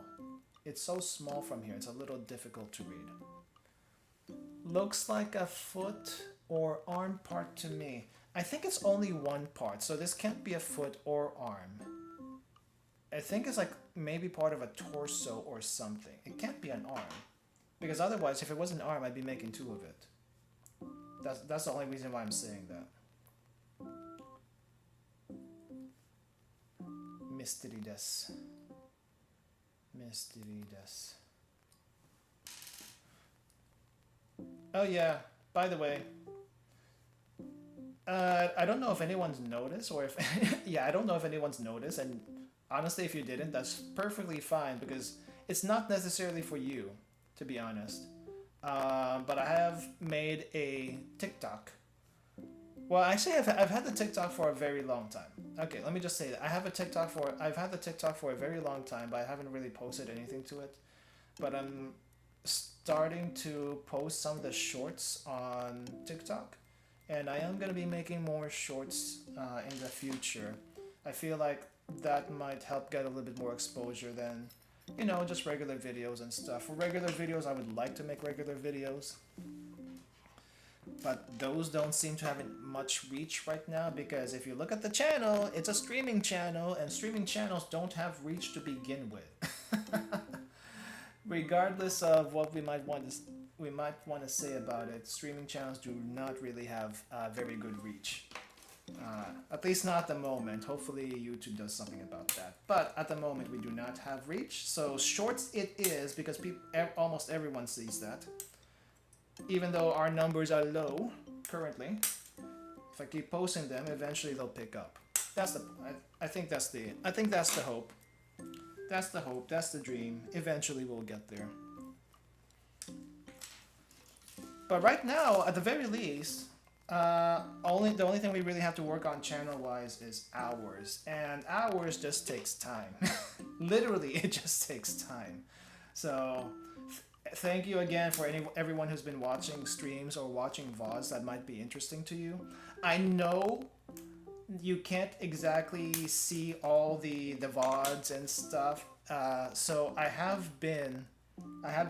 It's so small from here. It's a little difficult to read. Looks like a foot or arm part to me. I think it's only one part, so this can't be a foot or arm. I think it's like maybe part of a torso or something. It can't be an arm. Because otherwise, if it was an arm, I'd be making 2 of it. That's the only reason why I'm saying that. Mystery des. Mystery des. Oh yeah, by the way, I don't know if anyone's noticed, or if yeah, I don't know if anyone's noticed, and honestly, if you didn't, that's perfectly fine, because it's not necessarily for you, to be honest. But I have made a TikTok. Well, actually, I've had the TikTok for a very long time. Okay, let me just say that I've had the TikTok for a very long time, but I haven't really posted anything to it. But I'm starting to post some of the shorts on TikTok, and I am going to be making more shorts in the future. I feel like that might help get a little bit more exposure than, you know, just regular videos and stuff. For regular videos, I would like to make regular videos, but those don't seem to have much reach right now, because if you look at the channel, it's a streaming channel, and streaming channels don't have reach to begin with. Regardless of what we might want to say about it, streaming channels do not really have very good reach. At least not at the moment. Hopefully YouTube does something about that. But at the moment we do not have reach. So shorts it is, because almost everyone sees that. Even though our numbers are low currently, if I keep posting them, eventually they'll pick up. I think that's the hope. That's the hope, that's the dream. Eventually we'll get there. But right now, at the very least, the only thing we really have to work on channel-wise is hours. And hours just takes time. Literally, it just takes time. So, thank you again for everyone who's been watching streams or watching VODs that might be interesting to you. I know you can't exactly see all the VODs and stuff, so I have been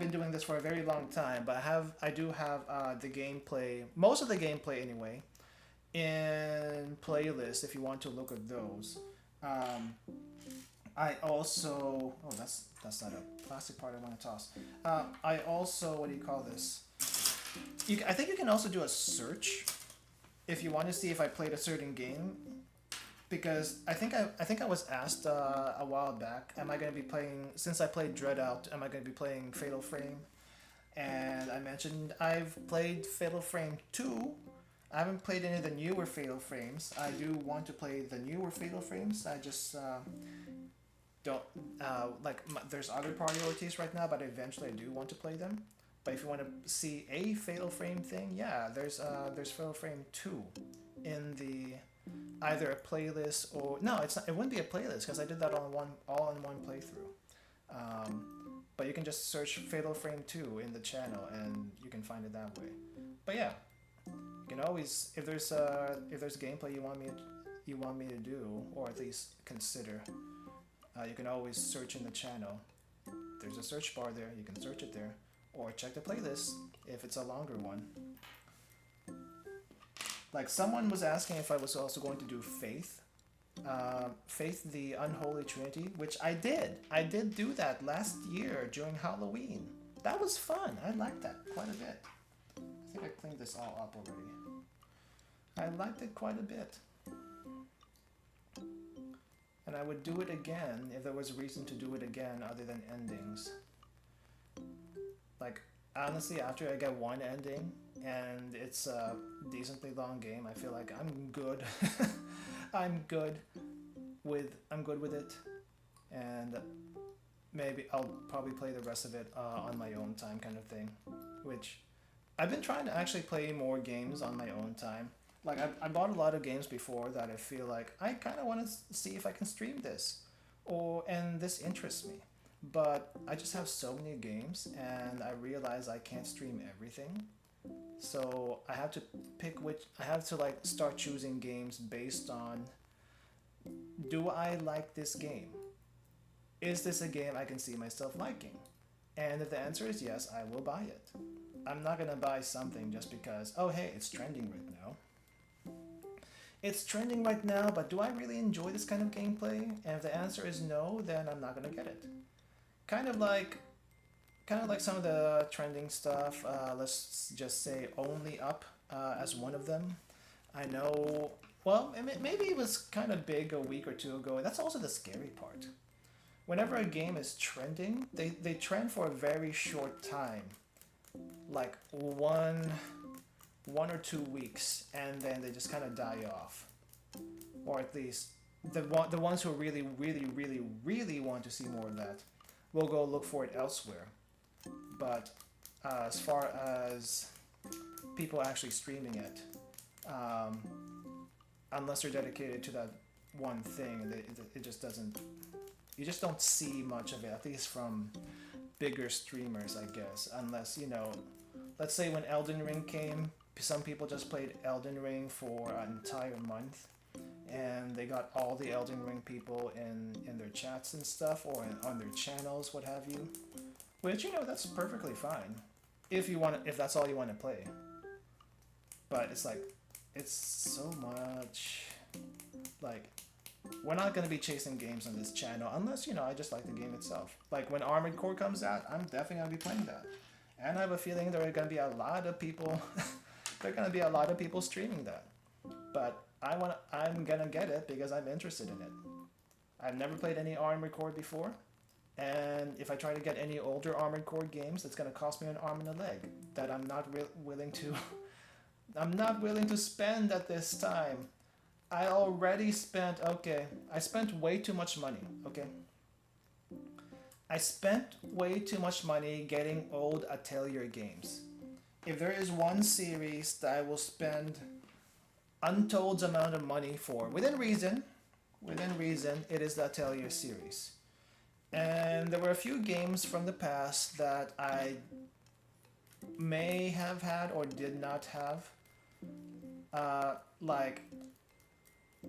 doing this for a very long time, but I do have the gameplay, most of the gameplay anyway, in playlists if you want to look at those. I also, oh, that's not a plastic part I want to toss. I also, what do you call this? I think you can also do a search if you want to see if I played a certain game, because I think I was asked a while back, am I going to be playing, since I played Dread Out, am I going to be playing Fatal Frame? And I mentioned I've played Fatal Frame 2. I haven't played any of the newer Fatal Frames. I do want to play the newer Fatal Frames. I just don't there's other priorities right now, but eventually I do want to play them. But if you want to see a Fatal Frame thing, yeah, there's Fatal Frame 2 in the either a playlist or no, it's not. It wouldn't be a playlist because I did that all in one playthrough. But you can just search Fatal Frame 2 in the channel and you can find it that way. But yeah, you can always, if there's gameplay you want me to do, or at least consider, you can always search in the channel. There's a search bar there. You can search it there. Or check the playlist if it's a longer one. Like someone was asking if I was also going to do Faith. Faith the Unholy Trinity, which I did. I did do that last year during Halloween. That was fun. I liked that quite a bit. I think I cleaned this all up already. I liked it quite a bit. And I would do it again if there was a reason to do it again other than endings. Like, honestly, after I get one ending and it's a decently long game, I feel like I'm good. I'm good with it, and maybe I'll probably play the rest of it on my own time, kind of thing. Which I've been trying to actually play more games on my own time. Like I bought a lot of games before that I feel like I kind of want to see if I can stream this, and this interests me. But I just have so many games, and I realize I can't stream everything. So I have to pick I have to like start choosing games based on, do I like this game? Is this a game I can see myself liking? And if the answer is yes, I will buy it. I'm not gonna buy something just because, oh hey, it's trending right now. it's trending right now, but do I really enjoy this kind of gameplay? And if the answer is no, then I'm not gonna get it. Kind of like some of the trending stuff. Let's just say Only Up as one of them. I know. Well, maybe it was kind of big a week or two ago. That's also the scary part. Whenever a game is trending, they trend for a very short time, like one or 2 weeks, and then they just kind of die off. Or at least the ones who really want to see more of that will go look for it elsewhere. But as far as people actually streaming it, unless they're dedicated to that one thing, it just doesn't. You just don't see much of it, at least from bigger streamers, I guess. Unless, let's say when Elden Ring came, some people just played Elden Ring for an entire month, and they got all the Elden Ring people in their chats and stuff, or on their channels, what have you. Which, that's perfectly fine if that's all you want to play. But it's like, it's so much, like, we're not going to be chasing games on this channel unless, I just like the game itself. Like when Armored Core comes out, I'm definitely going to be playing that. And I have a feeling there are going to be a lot of people, streaming that. But I'm going to get it because I'm interested in it. I've never played any Armored Core before. And if I try to get any older Armored Core games, it's going to cost me an arm and a leg that I'm not willing to I'm not willing to spend at this time. I already spent, I spent way too much money, I spent way too much money getting old Atelier games. If there is one series that I will spend untold amount of money for, within reason, it is the Atelier series. And there were a few games from the past that I may have had or did not have. Like,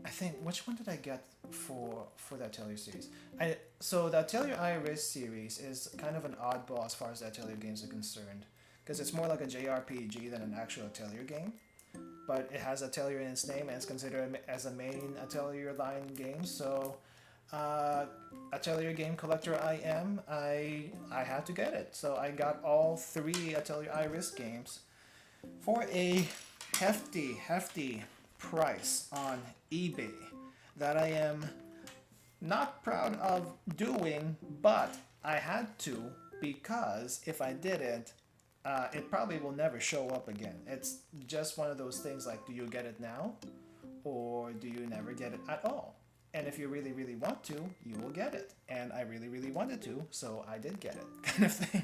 I think, which one did I get for the Atelier series? So the Atelier Iris series is kind of an oddball as far as the Atelier games are concerned, because it's more like a JRPG than an actual Atelier game. But it has Atelier in its name and it's considered as a main Atelier line game. So Atelier game collector I am, I had to get it. So I got all 3 Atelier Iris games for a hefty price on eBay that I am not proud of doing, but I had to, because if I didn't, it probably will never show up again. It's just one of those things like, do you get it now or do you never get it at all? And if you really want to, you will get it. And I really wanted to, so I did get it, kind of thing.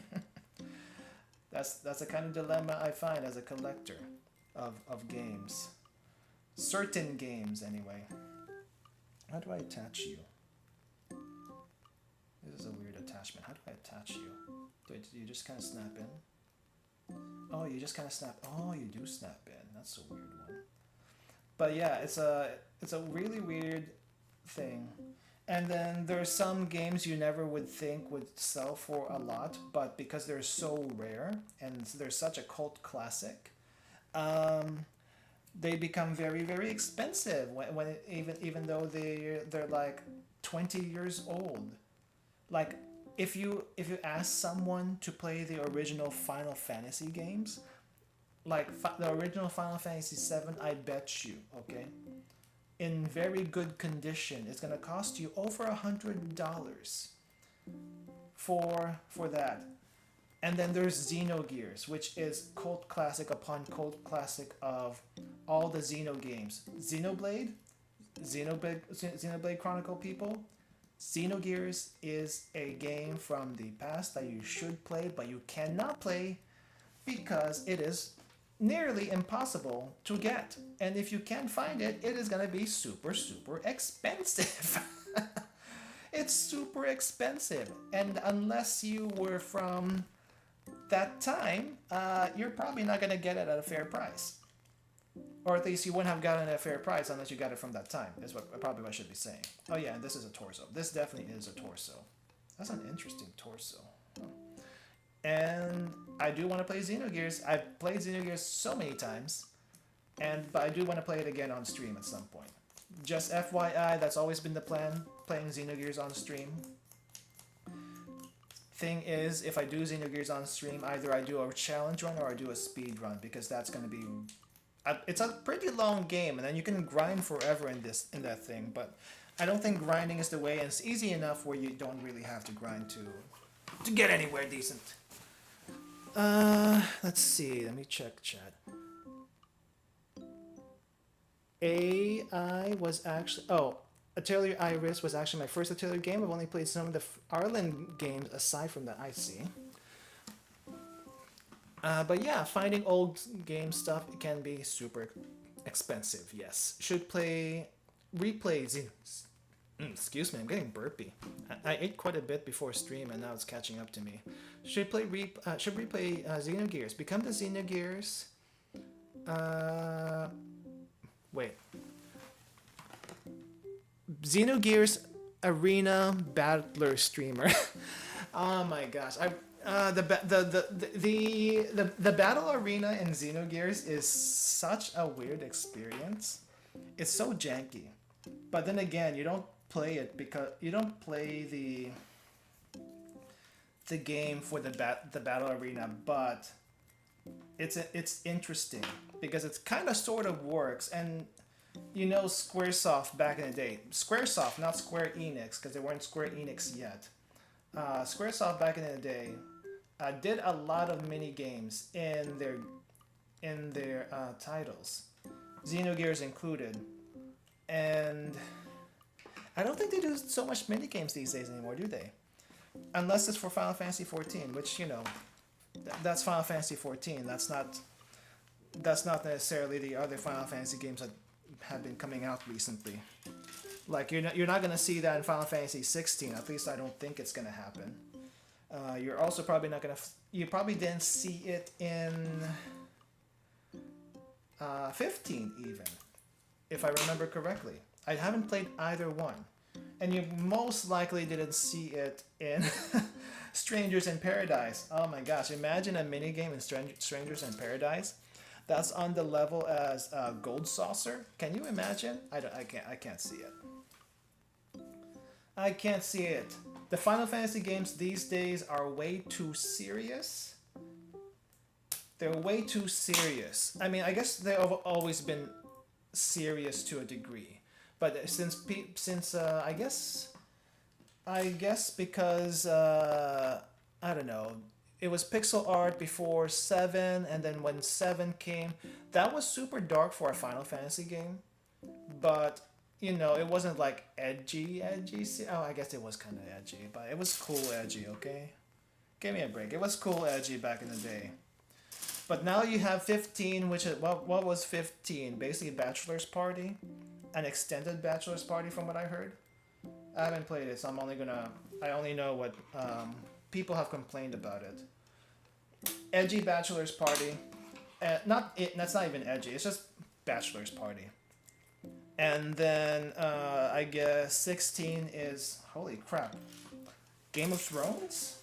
That's the kind of dilemma I find as a collector of games. Certain games, anyway. How do I attach you? This is a weird attachment. How do I attach you? Do you just kind of snap in? Oh, you just kind of snap. Oh, you do snap in. That's a weird one. But yeah, it's a really weird thing. And then there's some games you never would think would sell for a lot, but because they're so rare and they're such a cult classic, they become very expensive when even though they're like 20 years old. Like if you ask someone to play the original Final Fantasy games, like the original Final Fantasy 7, I bet you, in very good condition, it's gonna cost you over $100 for that. And then there's Xenogears, which is cult classic upon cult classic of all the Xeno games. Xenoblade Chronicle people. Xenogears is a game from the past that you should play, but you cannot play because it is nearly impossible to get. And if you can find it, it is gonna be super expensive. It's super expensive. And unless you were from that time, you're probably not gonna get it at a fair price. Or at least you wouldn't have gotten it at a fair price unless you got it from that time, is probably what I should be saying. Oh yeah, and this is a torso. This definitely is a torso. That's an interesting torso. And I do want to play Xenogears. I've played Xenogears so many times, But I do want to play it again on stream at some point. Just FYI, that's always been the plan, playing Xenogears on stream. Thing is, if I do Xenogears on stream, either I do a challenge run or I do a speed run, because that's going to be... it's a pretty long game, and then you can grind forever in that thing, but I don't think grinding is the way, and it's easy enough where you don't really have to grind to get anywhere decent. Let's see, let me check chat. AI was actually... Oh, Atelier Iris was actually my first Atelier game. I've only played some of the Arlen games aside from that, I see. But yeah, finding old game stuff can be super expensive, yes. Should replay excuse me, I'm getting burpy. I ate quite a bit before stream and now it's catching up to me. Should replay Xenogears. Become the Xenogears. Wait. Xenogears Arena Battler streamer. Oh my gosh! The battle arena in Xenogears is such a weird experience. It's so janky, but then again, you don't play it because you don't play the game for the battle arena, but it's interesting because it's kind of sort of works. And you know, Squaresoft back in the day, Squaresoft, not Square Enix, because they weren't Square Enix yet. Squaresoft back in the day did a lot of mini games in their titles, Xenogears included, and I don't think they do so much mini games these days anymore, do they? Unless it's for Final Fantasy 14, which, you know, that's Final Fantasy 14. That's not necessarily the other Final Fantasy games that have been coming out recently. Like you're not gonna see that in Final Fantasy 16. At least I don't think it's gonna happen. You're also probably not gonna. You probably didn't see it in 15 even, if I remember correctly. I haven't played either one, and you most likely didn't see it in Strangers in Paradise. Oh my gosh! Imagine a mini game in Strangers in Paradise. That's on the level as Gold Saucer. Can you imagine? I can't see it. I can't see it. The Final Fantasy games these days are way too serious. They're way too serious. I mean, I guess they've always been serious to a degree, but since I guess because I don't know. It was pixel art before 7, and then when 7 came, that was super dark for a Final Fantasy game. But, you know, it wasn't like edgy. Oh, I guess it was kind of edgy, but it was cool edgy, okay? Give me a break. It was cool edgy back in the day. But now you have 15, which is, what was 15? Basically Bachelor's Party. An extended Bachelor's Party from what I heard. I haven't played it, so I only know what people have complained about it. Edgy Bachelor's Party. That's not even edgy, it's just Bachelor's Party. And then I guess 16 is, holy crap, Game of Thrones?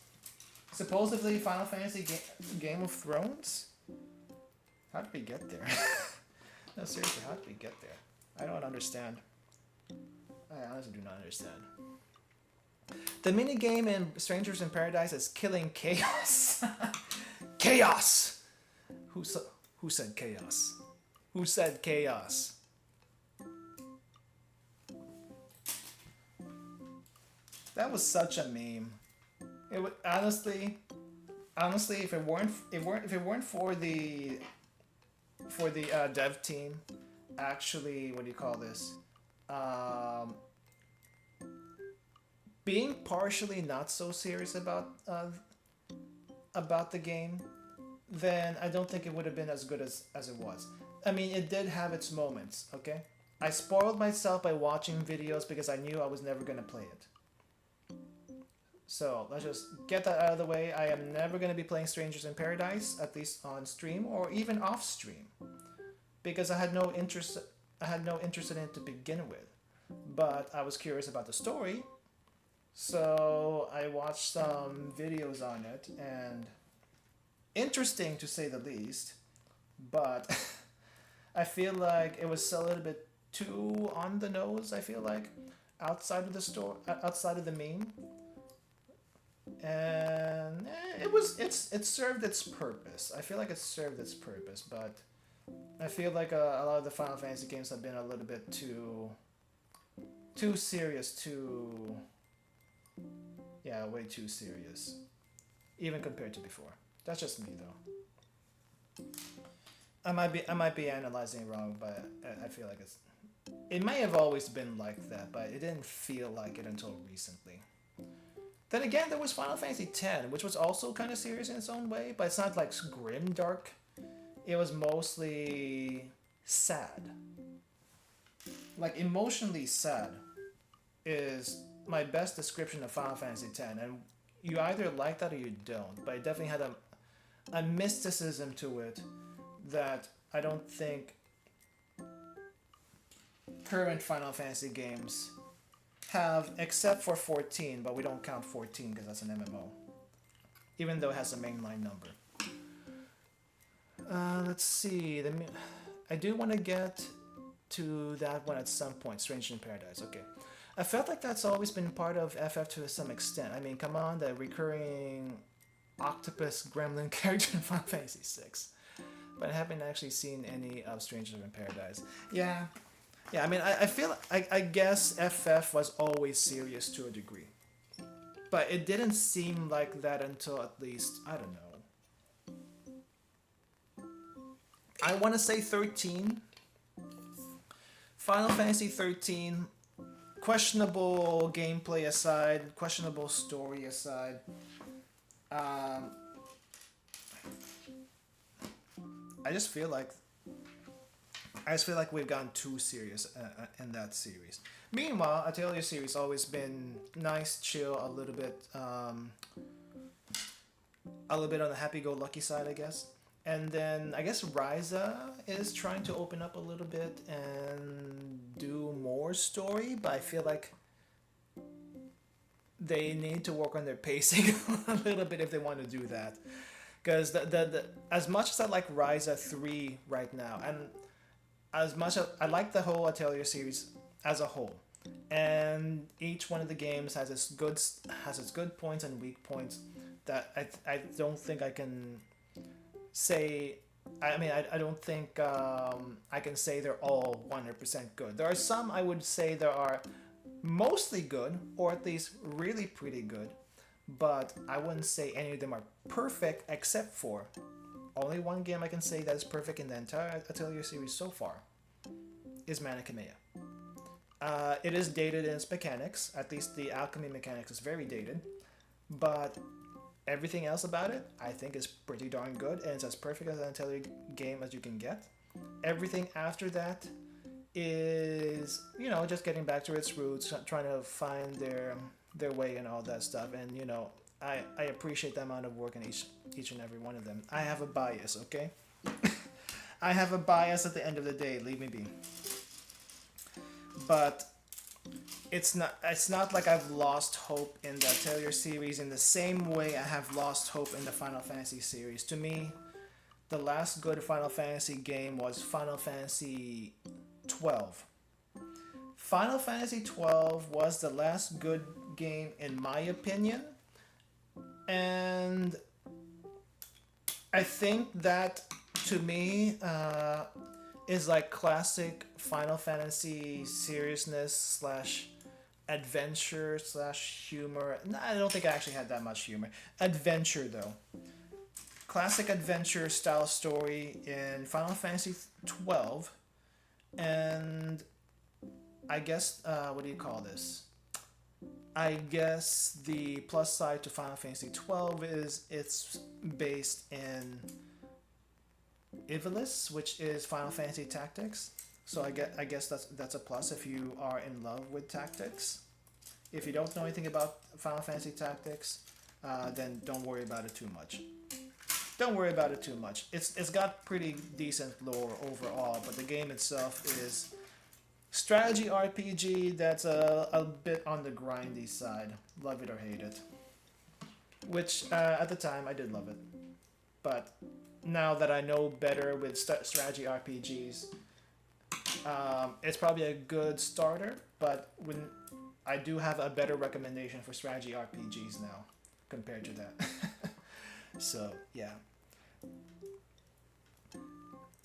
Supposedly Final Fantasy Game of Thrones? How did we get there? No, seriously, how did we get there? I don't understand. I honestly do not understand. The minigame in Strangers in Paradise is killing chaos. Chaos! Who said chaos? Who said chaos? That was such a meme. It would honestly, if it weren't for the dev team, actually, what do you call this? Being partially not so serious about the game, then I don't think it would have been as good as it was. I mean, it did have its moments, okay? I spoiled myself by watching videos because I knew I was never going to play it. So let's just get that out of the way. I am never going to be playing Strangers in Paradise, at least on stream or even off stream, because I had no interest in it to begin with. But I was curious about the story, so I watched some videos on it, and interesting to say the least. But I feel like it was a little bit too on the nose. I feel like outside of the store, outside of the meme, and it served its purpose. I feel like it served its purpose, but I feel like a lot of the Final Fantasy games have been a little bit too serious, way too serious, even compared to before. That's just me though. I might be analyzing it wrong, but I feel like it may have always been like that, but it didn't feel like it until recently. Then again, there was Final Fantasy X, which was also kind of serious in its own way, but it's not like grim dark. It was mostly sad. Like emotionally sad is my best description of Final Fantasy X, and you either like that or you don't, but it definitely had a mysticism to it that I don't think current Final Fantasy games have, except for 14, but we don't count 14 because that's an MMO, even though it has a mainline number. Let's see. I do want to get to that one at some point. Strange in Paradise. Okay. I felt like that's always been part of FF to some extent. I mean, come on, the recurring octopus gremlin character in Final Fantasy VI. But I haven't actually seen any of Stranger in Paradise. Yeah. I mean, I feel, I guess FF was always serious to a degree. But it didn't seem like that until at least, I don't know. I want to say 13. Final Fantasy 13, questionable gameplay aside, questionable story aside, I just feel like we've gotten too serious in that series. Meanwhile, Atelier series always been nice, chill, a little bit on the happy-go-lucky side, I guess. And then I guess Ryza is trying to open up a little bit and do more story, but I feel like they need to work on their pacing a little bit if they want to do that. Because the as much as I like Ryza 3 right now, and as much as I like the whole Atelier series as a whole, and each one of the games has its good points and weak points that I don't think I can say. I mean, I don't think I can say they're all 100% good. There are some I would say that are mostly good, or at least really pretty good, but I wouldn't say any of them are perfect, except for only one game I can say that is perfect in the entire Atelier series so far is Manikamea. It is dated in its mechanics, at least the alchemy mechanics is very dated, but everything else about it I think is pretty darn good, and it's as perfect as an Atelier game as you can get. Everything after that is, you know, just getting back to its roots, trying to find their way and all that stuff, and you know, I appreciate the amount of work in each and every one of them. I have a bias, okay? I have a bias at the end of the day, leave me be. But it's not like I've lost hope in the Atelier series in the same way I have lost hope in the Final Fantasy series. To me, the last good Final Fantasy game was Final Fantasy 12. Final Fantasy 12 was the last good game in my opinion, and I think that to me is like classic Final Fantasy seriousness slash adventure slash humor. No, I don't think I actually had that much humor. Adventure though. Classic adventure style story in Final Fantasy 12, and I guess, what do you call this? I guess the plus side to Final Fantasy 12 is it's based in Ivalice, which is Final Fantasy Tactics. So I guess that's a plus if you are in love with tactics. If you don't know anything about Final Fantasy Tactics, then don't worry about it too much. Don't worry about it too much. It's got pretty decent lore overall, but the game itself is strategy RPG that's a bit on the grindy side. Love it or hate it. Which, at the time, I did love it. But now that I know better with strategy RPGs, it's probably a good starter, but when I do have a better recommendation for strategy RPGs now compared to that. So yeah,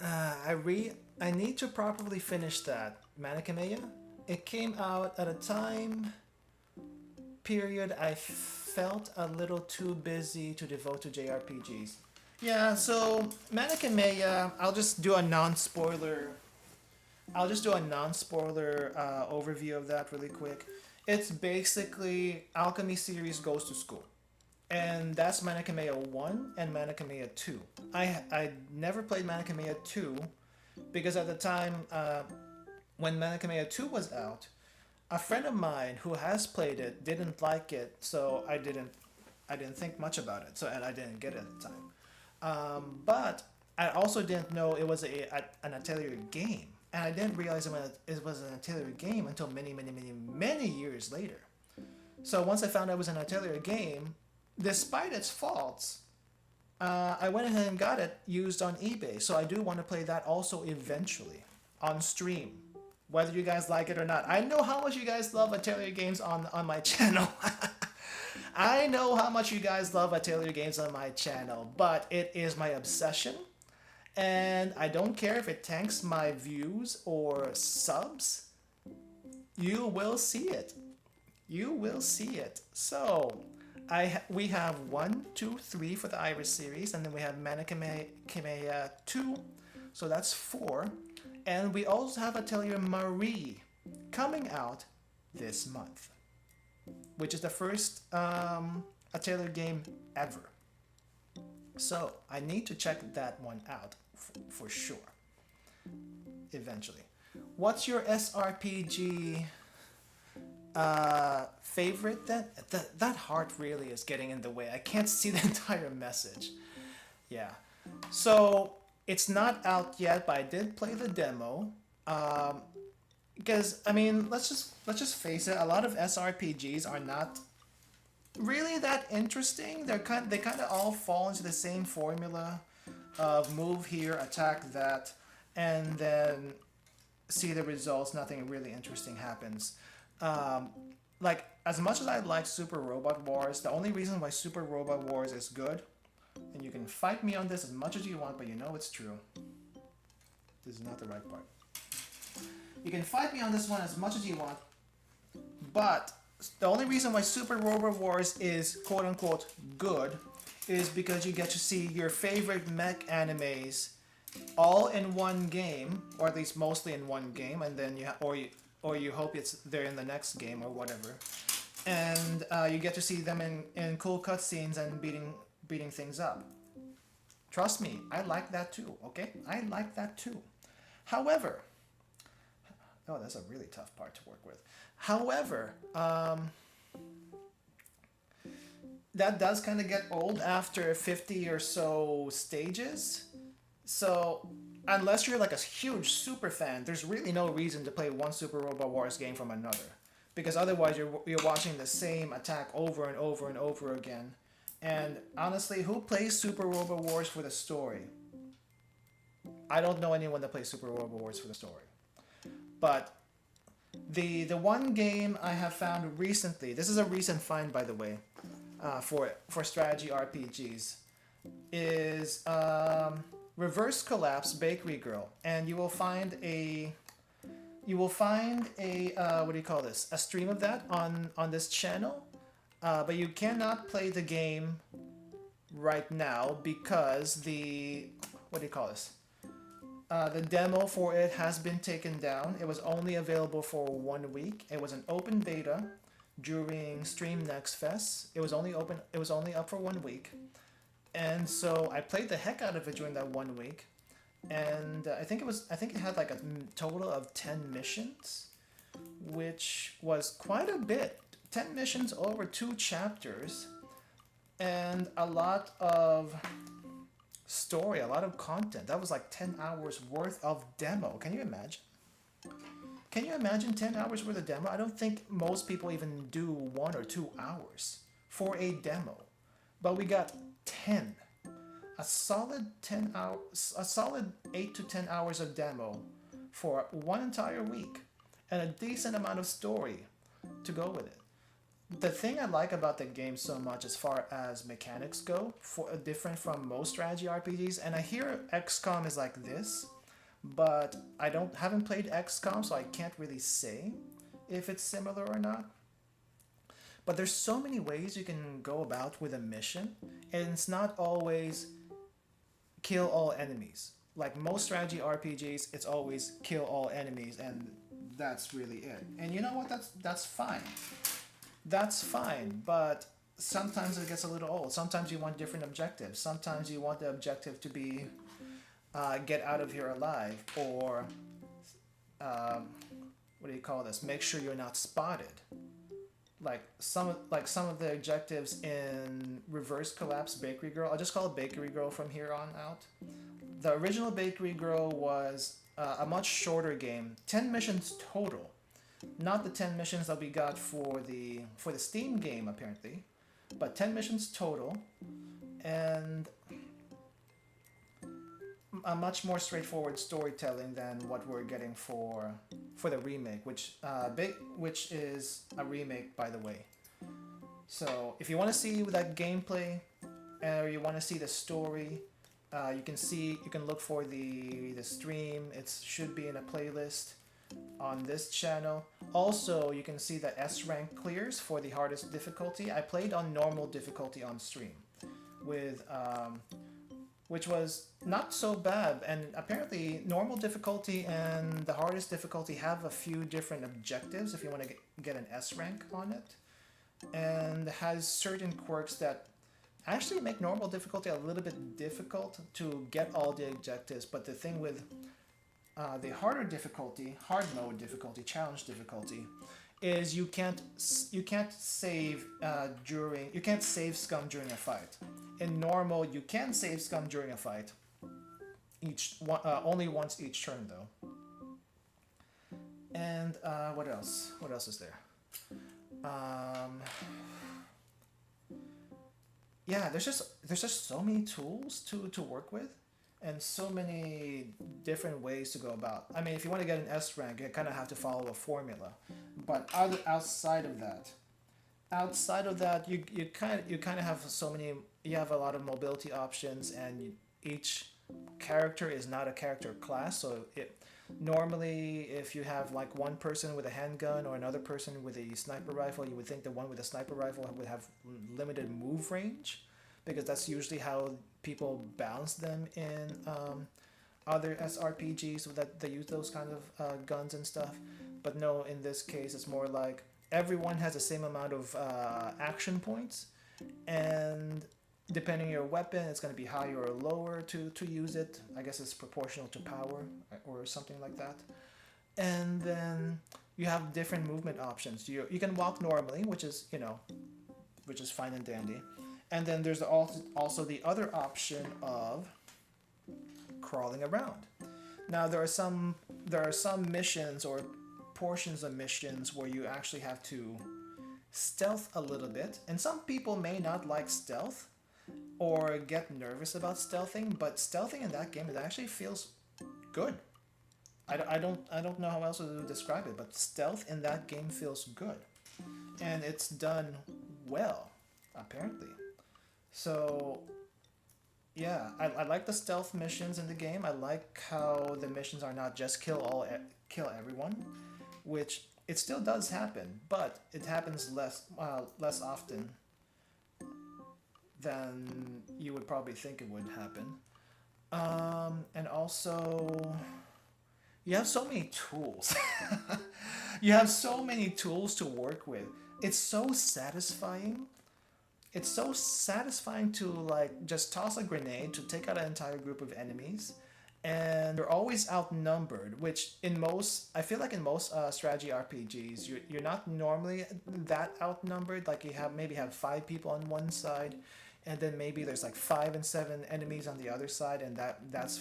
I need to properly finish that Manichameya. It came out at a time period I felt a little too busy to devote to JRPGs. Yeah, so Manichameya, I'll just do a non-spoiler overview of that really quick. It's basically Alchemy series goes to school. And that's Manichameya 1 and Manichameya 2. I never played Manichameya 2 because at the time when Manichameya 2 was out, a friend of mine who has played it didn't like it, so I didn't think much about it. So and I didn't get it at the time. But I also didn't know it was an Atelier game. And I didn't realize it was an Atelier game until many years later. So once I found out it was an Atelier game, despite its faults, I went ahead and got it used on eBay. So I do want to play that also eventually on stream, whether you guys like it or not. I know how much you guys love Atelier games on my channel. I know how much you guys love Atelier games on my channel, but it is my obsession. And I don't care if it tanks my views or subs. You will see it. You will see it. So we have 1, 2, 3 for the Iris series, and then we have Manichameya 2, so that's 4. And we also have Atelier Marie coming out this month, which is the first Atelier game ever. So I need to check that one out for sure, eventually. What's your SRPG favorite then? That heart really is getting in the way. I can't see the entire message. Yeah. So it's not out yet, but I did play the demo. Because I mean, let's just face it. A lot of SRPGs are not really that interesting. They kind of all fall into the same formula of move here, attack that, and then see the results. Nothing really interesting happens. Like, as much as I like Super Robot Wars, the only reason why Super Robot Wars is good, and you can fight me on this as much as you want, but you know it's true. This is not the right part. You can fight me on this one as much as you want, but the only reason why Super Robot Wars is quote-unquote good is because you get to see your favorite mech animes all in one game, or at least mostly in one game, and then or you hope they're in the next game or whatever, and you get to see them in cool cutscenes and beating things up. Trust me, I like that too. Okay, I like that too. However, oh, that's a really tough part to work with. However, that does kind of get old after 50 or so stages. So unless you're like a huge super fan, there's really no reason to play one Super Robot Wars game from another, because otherwise you're watching the same attack over and over and over again. And honestly, who plays Super Robot Wars for the story? I don't know anyone that plays Super Robot Wars for the story. But the one game I have found recently, this is a recent find by the way, for strategy RPGs, is Reverse Collapse Bakery Girl, and you will find a what do you call this? A stream of that on this channel, but you cannot play the game right now because the what do you call this? The demo for it has been taken down. It was only available for 1 week. It was an open beta during Stream Next Fest. It was only up for 1 week. And so I played the heck out of it during that 1 week. And I think it had like a total of 10 missions, which was quite a bit. 10 missions over 2 chapters and a lot of story, a lot of content. That was like 10 hours worth of demo. Can you imagine? Can you imagine 10 hours worth of demo? I don't think most people even do 1 or 2 hours for a demo. But we got 10. a solid 8 to 10 hours of demo for one entire week, and a decent amount of story to go with it. The thing I like about the game so much as far as mechanics go, different from most strategy RPGs, and I hear XCOM is like this, but haven't played XCOM, so I can't really say if it's similar or not. But there's so many ways you can go about with a mission, and it's not always kill all enemies. Like most strategy RPGs, it's always kill all enemies, and that's really it. And you know what? That's fine. That's fine, but sometimes it gets a little old. Sometimes you want different objectives. Sometimes you want the objective to be get out of here alive, or what do you call this? Make sure you're not spotted. Like some of the objectives in Reverse Collapse Bakery Girl. I'll just call it Bakery Girl from here on out. The original Bakery Girl was a much shorter game, 10 missions total. Not the 10 missions that we got for the Steam game apparently, but 10 missions total, and a much more straightforward storytelling than what we're getting for the remake, which is a remake, by the way. So if you want to see that gameplay, or you want to see the story, you can look for the stream. It should be in a playlist on this channel. Also, you can see the S rank clears for the hardest difficulty. I played on normal difficulty on stream with which was not so bad, and apparently normal difficulty and the hardest difficulty have a few different objectives if you want to get an S rank on it, and has certain quirks that actually make normal difficulty a little bit difficult to get all the objectives. But the thing with the harder difficulty, hard mode difficulty, challenge difficulty, is you can't save scum during a fight. In normal, you can save scum during a fight. Only once each turn though. And what else? What else is there? Yeah, there's just so many tools to work with, and so many different ways to go about. I mean, if you want to get an S rank, you kind of have to follow a formula. But outside of that, you kind of have so many. You have a lot of mobility options, and each character is not a character class. So normally, if you have like one person with a handgun or another person with a sniper rifle, you would think the one with a sniper rifle would have limited move range, because that's usually how people balance them in other SRPGs that they use those kind of guns and stuff. But no, in this case, it's more like everyone has the same amount of action points, and depending on your weapon, it's going to be higher or lower to use it. I guess it's proportional to power or something like that. And then you have different movement options. You can walk normally, which is fine and dandy. And then there's also the other option of crawling around. Now there are some missions or portions of missions where you actually have to stealth a little bit, and some people may not like stealth or get nervous about stealthing, but stealthing in that game, it actually feels good. I don't know how else to describe it, but stealth in that game feels good, and it's done well apparently. So yeah, I like the stealth missions in the game. I like how the missions are not just kill everyone, which it still does happen, but it happens less often than you would probably think it would happen. And also, you have so many tools. You have so many tools to work with. It's so satisfying. It's so satisfying to like just toss a grenade to take out an entire group of enemies, and you're always outnumbered, which I feel like in most strategy RPGs, you're not normally that outnumbered. Like you maybe have 5 people on one side, and then maybe there's like 5 and 7 enemies on the other side, and that's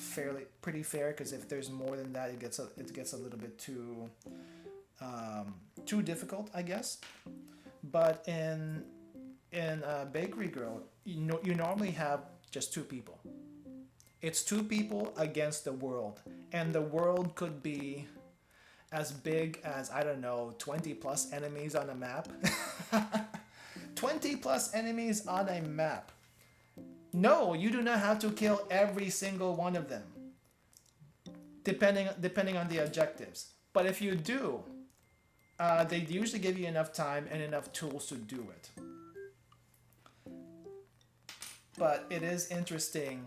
pretty fair, because if there's more than that, it gets a little bit too difficult, I guess. But in Bakery Girl, you normally have just 2 people. It's 2 people against the world, and the world could be as big as, I don't know, 20 plus enemies on a map. 20 plus enemies on a map. No, you do not have to kill every single one of them, depending on the objectives. But if you do, they usually give you enough time and enough tools to do it. But it is interesting,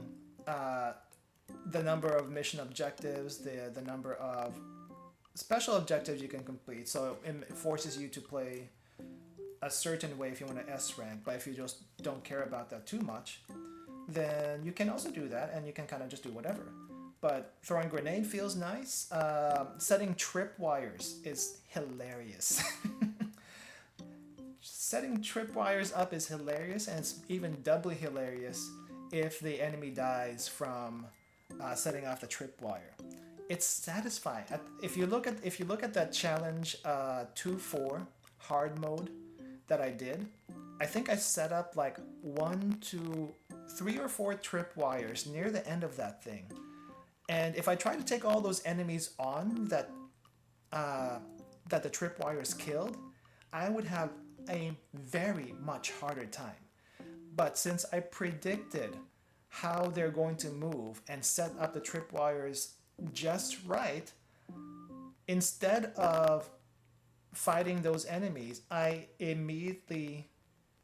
the number of mission objectives, the number of special objectives you can complete. So it forces you to play a certain way if you want to S rank, but if you just don't care about that too much, then you can also do that and you can kind of just do whatever. But throwing grenade feels nice. Setting tripwires is hilarious. Setting tripwires up is hilarious, and it's even doubly hilarious if the enemy dies from setting off the tripwire. It's satisfying. If you look at that challenge 2-4 hard mode that I did, I think I set up like 1, 2, 3 or 4 tripwires near the end of that thing. And if I try to take all those enemies on that the tripwires killed, I would have a very much harder time. But since I predicted how they're going to move and set up the tripwires just right, instead of fighting those enemies, I immediately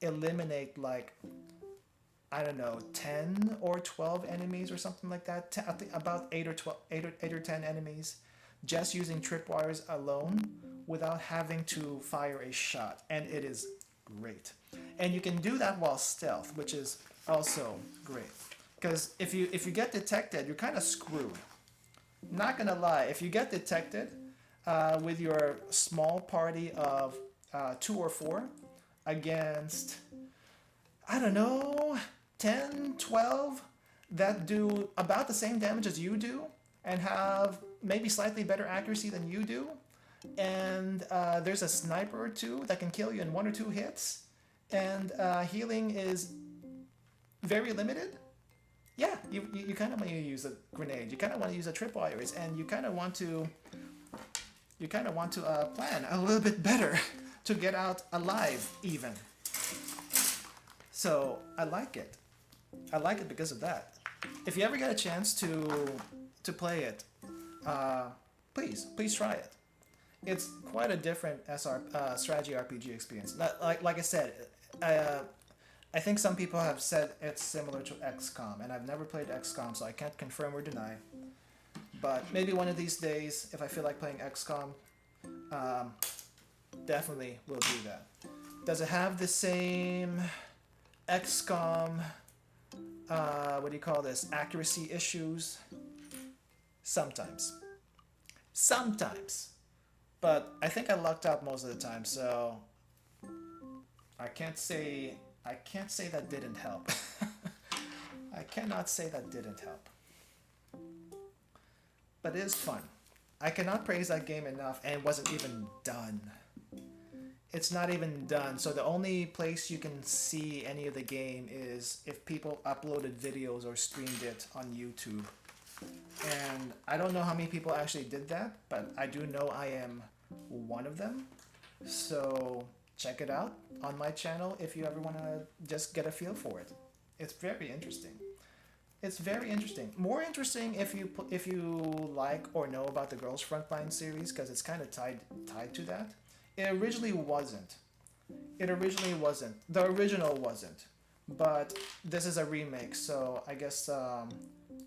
eliminate like, I don't know, 10 or 12 enemies or something like that. I think about 8 or 10 enemies, just using tripwires alone without having to fire a shot, and it is great. And you can do that while stealth, which is also great. Because if you get detected, you're kind of screwed. Not gonna lie, if you get detected with your small party of 2 or 4 against, I don't know, 10, 12 that do about the same damage as you do and have maybe slightly better accuracy than you do, and there's a sniper or 2 that can kill you in 1 or 2 hits, and healing is very limited, yeah, you kind of want to use a grenade, you kind of want to use a tripwires, and you kind of want to plan a little bit better to get out alive even. So I like it. I like it because of that. If you ever get a chance to play it, please try it. It's quite a different strategy RPG experience. Like I said, I think some people have said it's similar to XCOM, and I've never played XCOM, so I can't confirm or deny. But maybe one of these days, if I feel like playing XCOM, definitely will do that. Does it have the same XCOM, what do you call this, accuracy issues? Sometimes. But I think I lucked out most of the time, so I can't say that didn't help. I cannot say that didn't help. But it is fun. I cannot praise that game enough, and it wasn't even done. It's not even done, so the only place you can see any of the game is if people uploaded videos or streamed it on YouTube. And I don't know how many people actually did that, but I do know I am one of them. So check it out on my channel if you ever want to just get a feel for it. It's very interesting. It's very interesting. More interesting if you like or know about the Girls Frontline series, because it's kind of tied to that. It originally wasn't. The original wasn't. But this is a remake, so I guess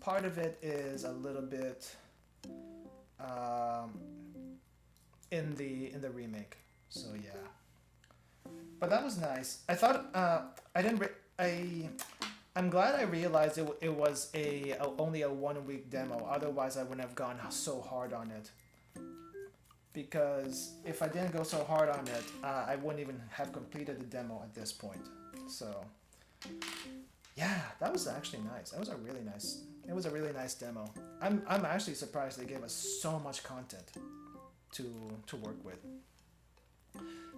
part of it is a little bit in the remake. So yeah. But that was nice. I thought I'm glad I realized it was only a 1-week demo. Otherwise, I wouldn't have gone so hard on it. Because if I didn't go so hard on it, I wouldn't even have completed the demo at this point. So yeah, that was actually nice. It was a really nice demo. I'm actually surprised they gave us so much content to work with.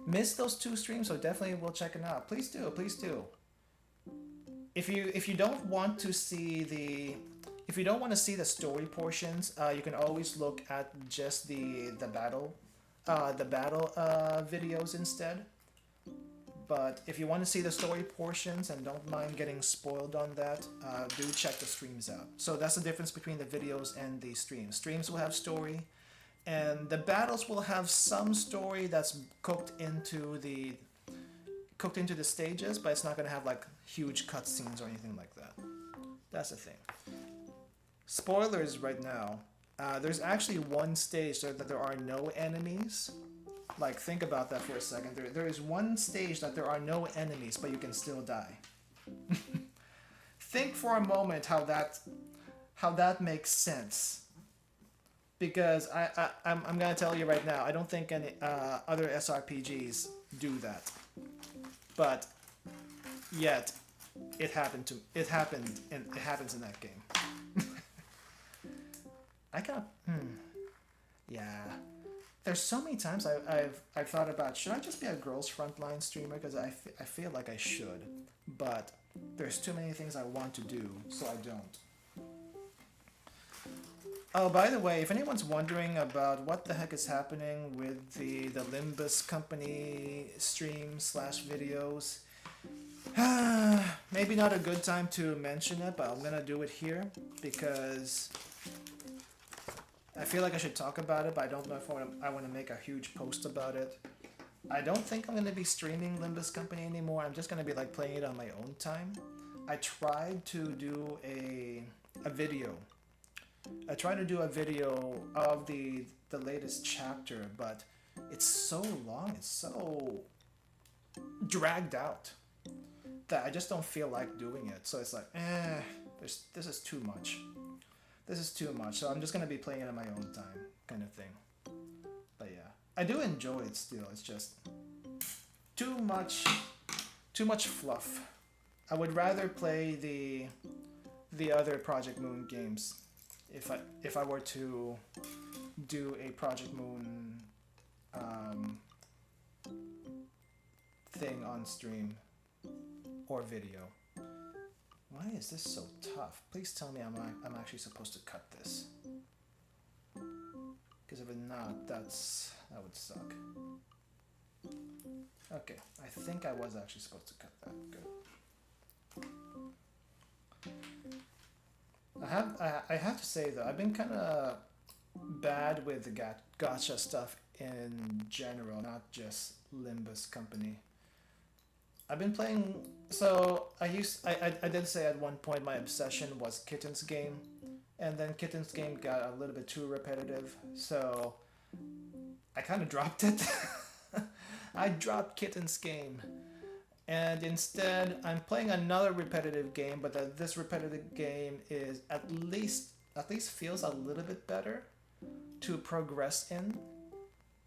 Missed those 2 streams, so definitely will check it out. Please do. If you don't want to see if you don't want to see the story portions, you can always look at just the battle videos instead. But if you want to see the story portions and don't mind getting spoiled on that, do check the streams out. So that's the difference between the videos and the streams. Streams will have story, and the battles will have some story that's cooked into the stages, but it's not going to have like huge cutscenes or anything like that. That's the thing. Spoilers right now. There's actually one stage that there are no enemies. Like, think about that for a second. There is one stage that there are no enemies, but you can still die. Think for a moment how that makes sense. Because I'm gonna tell you right now, I don't think any other SRPGs do that. But yet, it happens in that game. Yeah. There's so many times I've thought about, should I just be a girls frontline streamer, because I feel like I should, but there's too many things I want to do, so I don't. Oh, by the way, if anyone's wondering about what the heck is happening with the Limbus company streams / videos, maybe not a good time to mention it, but I'm gonna do it here because I feel like I should talk about it, but I don't know if I want to make a huge post about it. I don't think I'm going to be streaming Limbus Company anymore. I'm just going to be like playing it on my own time. I tried to do a video. I tried to do a video of the latest chapter, but it's so long, it's so dragged out that I just don't feel like doing it. So it's like, this is too much. This is too much, so I'm just gonna be playing it on my own time, kind of thing. But yeah, I do enjoy it still. It's just too much fluff. I would rather play the other Project Moon games if I were to do a Project Moon thing on stream or video. Why is this so tough? Please tell me I'm actually supposed to cut this. Because if it's not, that would suck. Okay, I think I was actually supposed to cut that. Good. I have to say though, I've been kind of bad with the gacha stuff in general, not just Limbus Company. I've been playing, so I did say at one point my obsession was Kitten's Game, and then Kitten's Game got a little bit too repetitive, so I kind of dropped it. I dropped Kitten's Game, and instead I'm playing another repetitive game, but this repetitive game is at least feels a little bit better to progress in.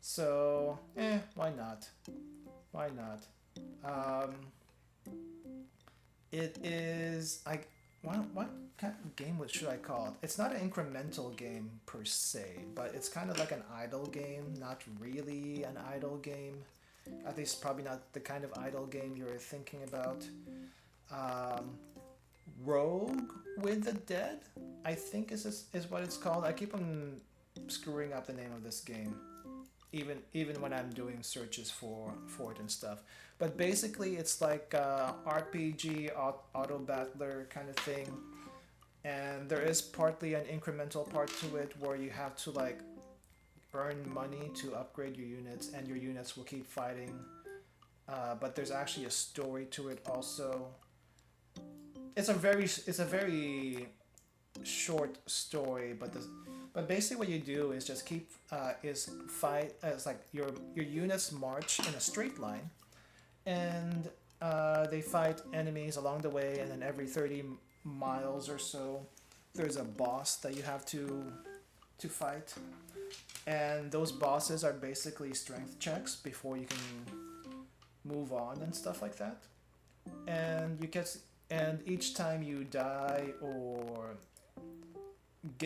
So, why not? Why not? It is what kind of game should I call it? It's not an incremental game per se, but it's kind of like an idle game, not really an idle game. At least probably not the kind of idle game you're thinking about. Rogue with the Dead, I think is what it's called. I keep on screwing up the name of this game, even when I'm doing searches for it and stuff. But basically, it's like a RPG auto battler kind of thing, and there is partly an incremental part to it where you have to like earn money to upgrade your units, and your units will keep fighting. But there's actually a story to it also. It's a very short story, but basically what you do is just keep fight. It's like your units march in a straight line, and they fight enemies along the way, and then every 30 miles or so there's a boss that you have to fight, and those bosses are basically strength checks before you can move on and stuff like that. And each time you die or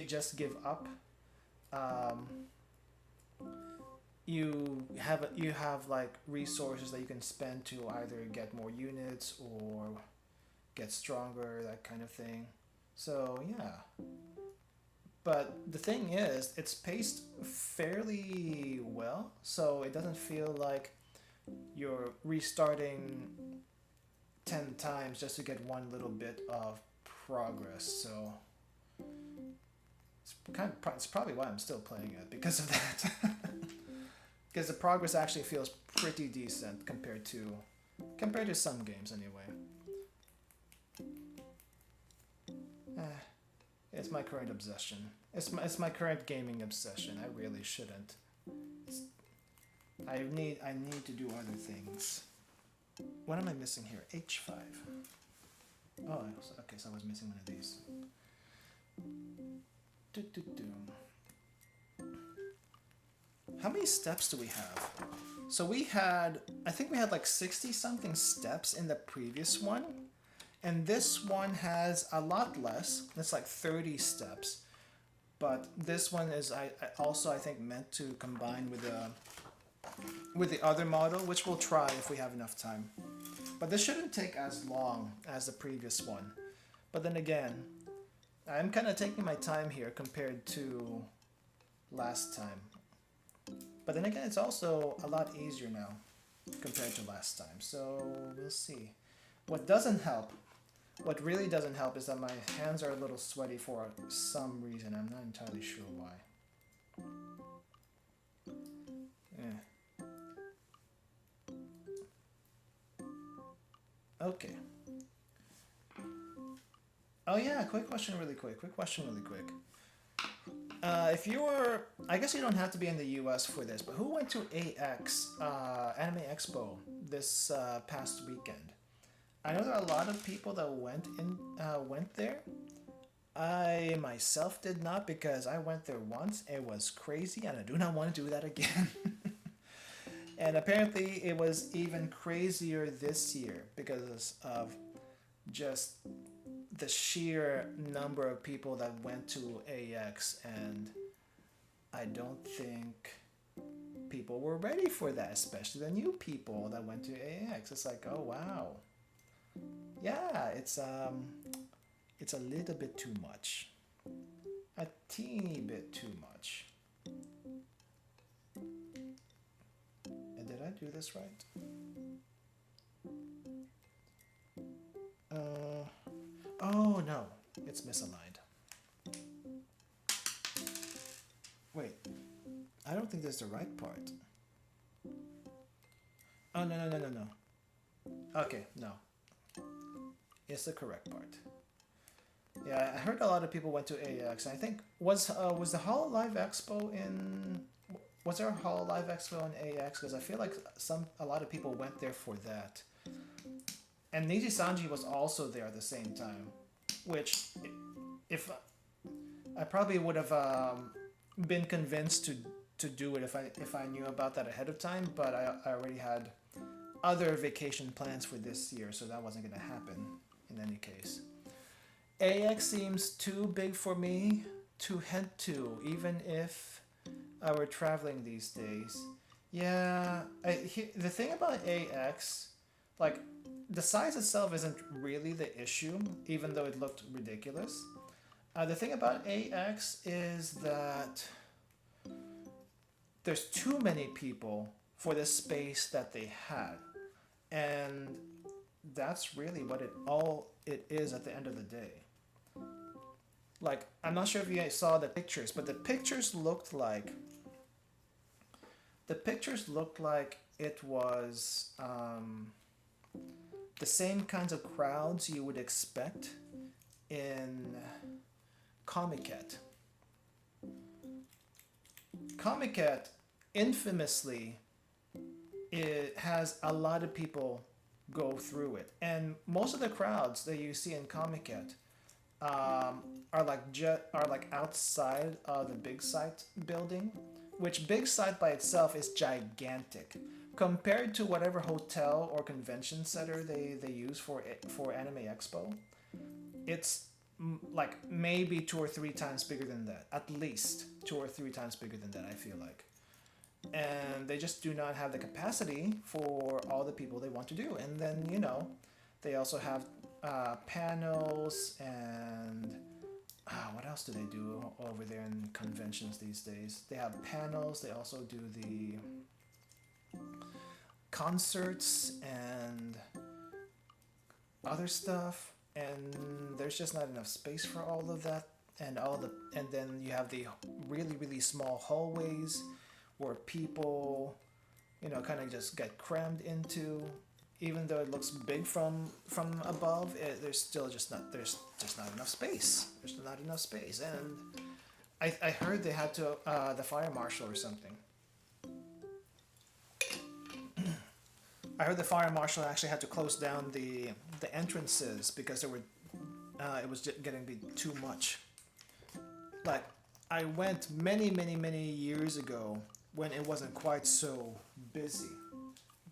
just give up, you have like resources that you can spend to either get more units or get stronger, that kind of thing. So yeah. But the thing is, it's paced fairly well, so it doesn't feel like you're restarting 10 times just to get one little bit of progress. So it's probably why I'm still playing it, because of that. Because the progress actually feels pretty decent compared to some games anyway. It's my current obsession. It's my current gaming obsession. I really shouldn't. I need to do other things. What am I missing here? H5. Oh, okay, so I was missing one of these. How many steps do we have? So I think we had like 60 something steps in the previous one. And this one has a lot less. It's like 30 steps. But this one is I think meant to combine with the other model, which we'll try if we have enough time. But this shouldn't take as long as the previous one. But then again, I'm kind of taking my time here compared to last time. But then again, it's also a lot easier now compared to last time. So we'll see. What doesn't help, what really doesn't help, is that my hands are a little sweaty for some reason. I'm not entirely sure why. Yeah. Okay. Oh yeah, quick question really quick. If you were, I guess you don't have to be in the US for this, but who went to AX, Anime Expo, this past weekend? I know there are a lot of people that went there. I myself did not, because I went there once. It was crazy and I do not want to do that again. And apparently it was even crazier this year because of just the sheer number of people that went to AX, and I don't think people were ready for that, especially the new people that went to AX. It's like, oh wow. Yeah, it's a little bit too much. A teeny bit too much. And did I do this right? Oh no, it's misaligned. Wait, I don't think that's the right part. Oh no. Okay, no. It's the correct part. Yeah, I heard a lot of people went to AX. I think was the LULdog Expo in? Was there a LULdog Expo in AX? Because I feel like a lot of people went there for that. And Niji Sanji was also there at the same time, which, if I probably would have been convinced to do it if I knew about that ahead of time. But I already had other vacation plans for this year, so that wasn't going to happen in any case. AX seems too big for me to head to, even if I were traveling these days. Yeah, the thing about AX, like, the size itself isn't really the issue, even though it looked ridiculous. The thing about AX is that there's too many people for the space that they had. And that's really what it is at the end of the day. Like, I'm not sure if you guys saw the pictures, but the pictures looked like it was the same kinds of crowds you would expect in Comiket. Comiket, infamously, it has a lot of people go through it, and most of the crowds that you see in Comiket are like outside of the Big Sight building, which Big Sight by itself is gigantic compared to whatever hotel or convention center they use for Anime Expo. It's like maybe 2 or 3 times bigger than that, at least 2 or 3 times bigger than that, I feel like. And they just do not have the capacity for all the people they want to do. And then, They also have panels and what else do they do over there in conventions these days? They have panels. They also do the concerts and other stuff. And there's just not enough space for all of that. And then you have the really small hallways where people, you know, kind of just get crammed into. Even though it looks big from above, there's just not enough space. There's not enough space, and I heard they had to the fire marshal or something. I heard the fire marshal actually had to close down the entrances because there were it was getting to be too much. Like, I went many years ago when it wasn't quite so busy.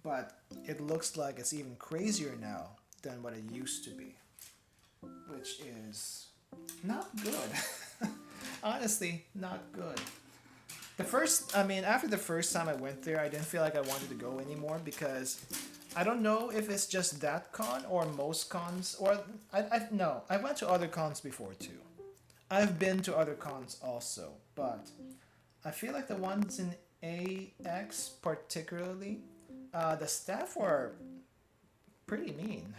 But it looks like it's even crazier now than what it used to be, which is not good. Honestly, not good. After the first time I went there, I didn't feel like I wanted to go anymore because I don't know if it's just that con or most cons, or I went to other cons before too. I've been to other cons also, but I feel like the ones in AX particularly, the staff were pretty mean.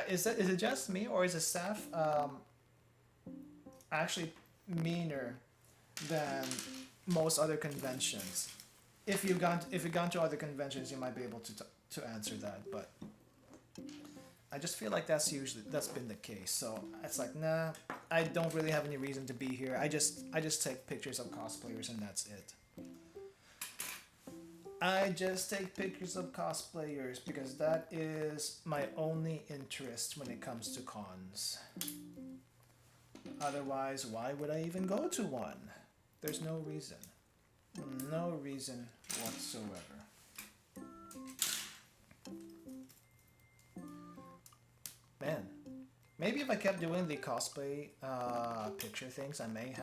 Is it just me, or is the staff actually meaner than most other conventions? If you've gone to other conventions, you might be able to answer that. But I just feel like that's been the case. So it's like, nah, I don't really have any reason to be here. I just take pictures of cosplayers and that's it. I just take pictures of cosplayers because that is my only interest when it comes to cons. Otherwise, why would I even go to one? There's no reason. No reason whatsoever. Man, maybe if I kept doing the cosplay picture things, I may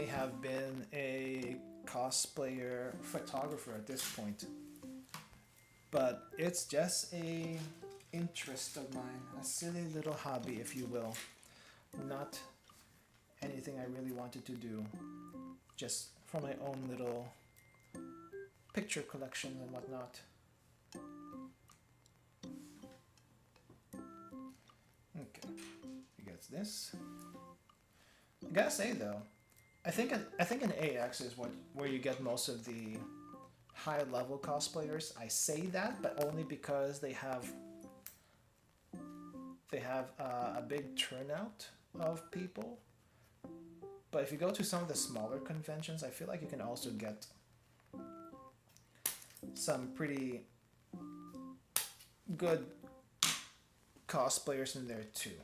have been a cosplayer photographer at this point. But it's just a interest of mine, a silly little hobby, if you will. Not anything I really wanted to do, just for my own little picture collection and whatnot. Okay, you got this. I gotta say though, I think an AX is where you get most of the high level cosplayers. I say that, but only because they have a big turnout of people. But if you go to some of the smaller conventions, I feel like you can also get some pretty good cosplayers in there too.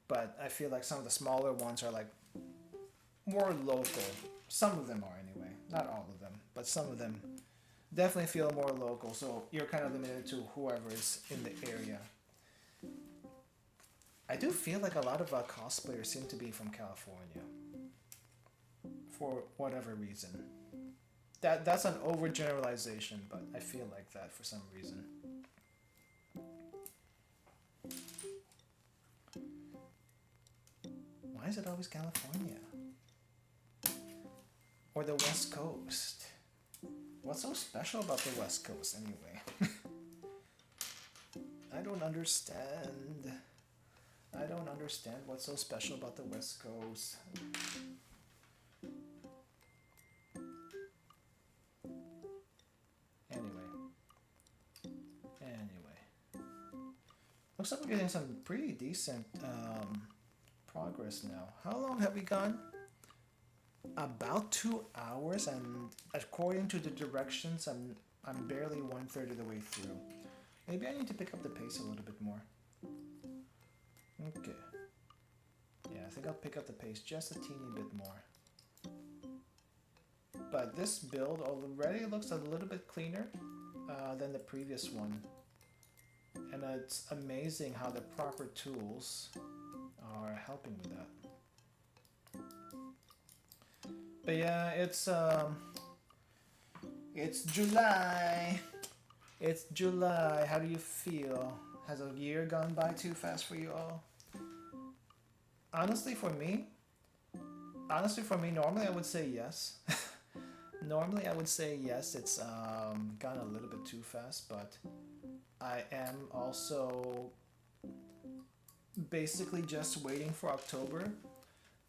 But I feel like some of the smaller ones are like more local. Some of them are anyway, not all of them, but some of them definitely feel more local, so you're kind of limited to whoever is in the area. I do feel like a lot of cosplayers seem to be from California for whatever reason. That's an overgeneralization, but I feel like that for some reason. Why is it always California? Or the West Coast? What's so special about the West Coast anyway? I don't understand. I don't understand what's so special about the West Coast. Anyway. Looks like we're getting some pretty decent progress now. How long have we gone? About 2 hours, and according to the directions, I'm barely 1/3 of the way through. Maybe I need to pick up the pace a little bit more. Okay. Yeah, I think I'll pick up the pace just a teeny bit more. But this build already looks a little bit cleaner than the previous one. And it's amazing how the proper tools are helping with that. But yeah, it's July. It's July. How do you feel? Has a year gone by too fast for you all? Honestly, for me, normally I would say yes. Normally I would say yes. It's gone a little bit too fast, but I am also basically just waiting for October,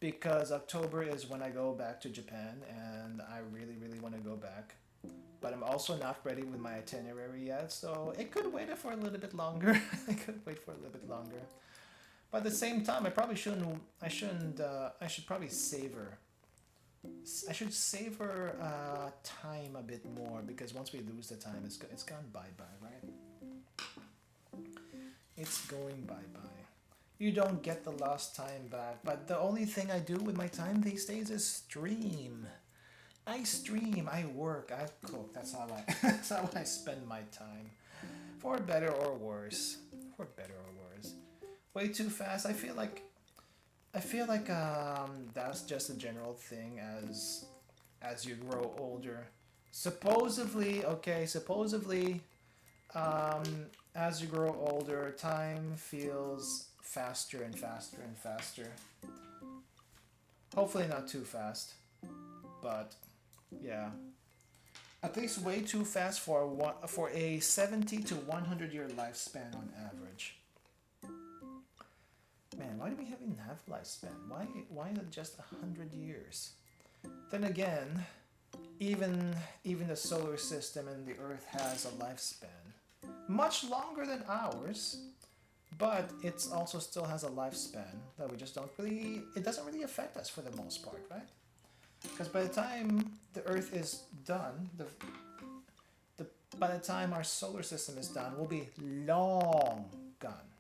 because October is when I go back to Japan and I really, really want to go back. But I'm also not ready with my itinerary yet, so it could wait for a little bit longer. I could wait for a little bit longer. But at the same time, I should probably savor. I should savor time a bit more, because once we lose the time, it's gone bye-bye, right? It's going bye-bye. You don't get the lost time back, but the only thing I do with my time these days is stream. I stream, I work, I cook. That's how I spend my time. For better or worse. For better or worse. Way too fast. I feel like that's just a general thing as you grow older. Supposedly, as you grow older, time feels faster and faster and faster. Hopefully not too fast, but yeah, at least way too fast for a 70 to 100 year lifespan on average. Man, why do we even have lifespan? Why is it just 100 years? Then again, even the solar system and the Earth has a lifespan much longer than ours, but it also still has a lifespan that we just it doesn't really affect us for the most part, right? Because by the time the Earth is done, by the time our solar system is done, we'll be long gone.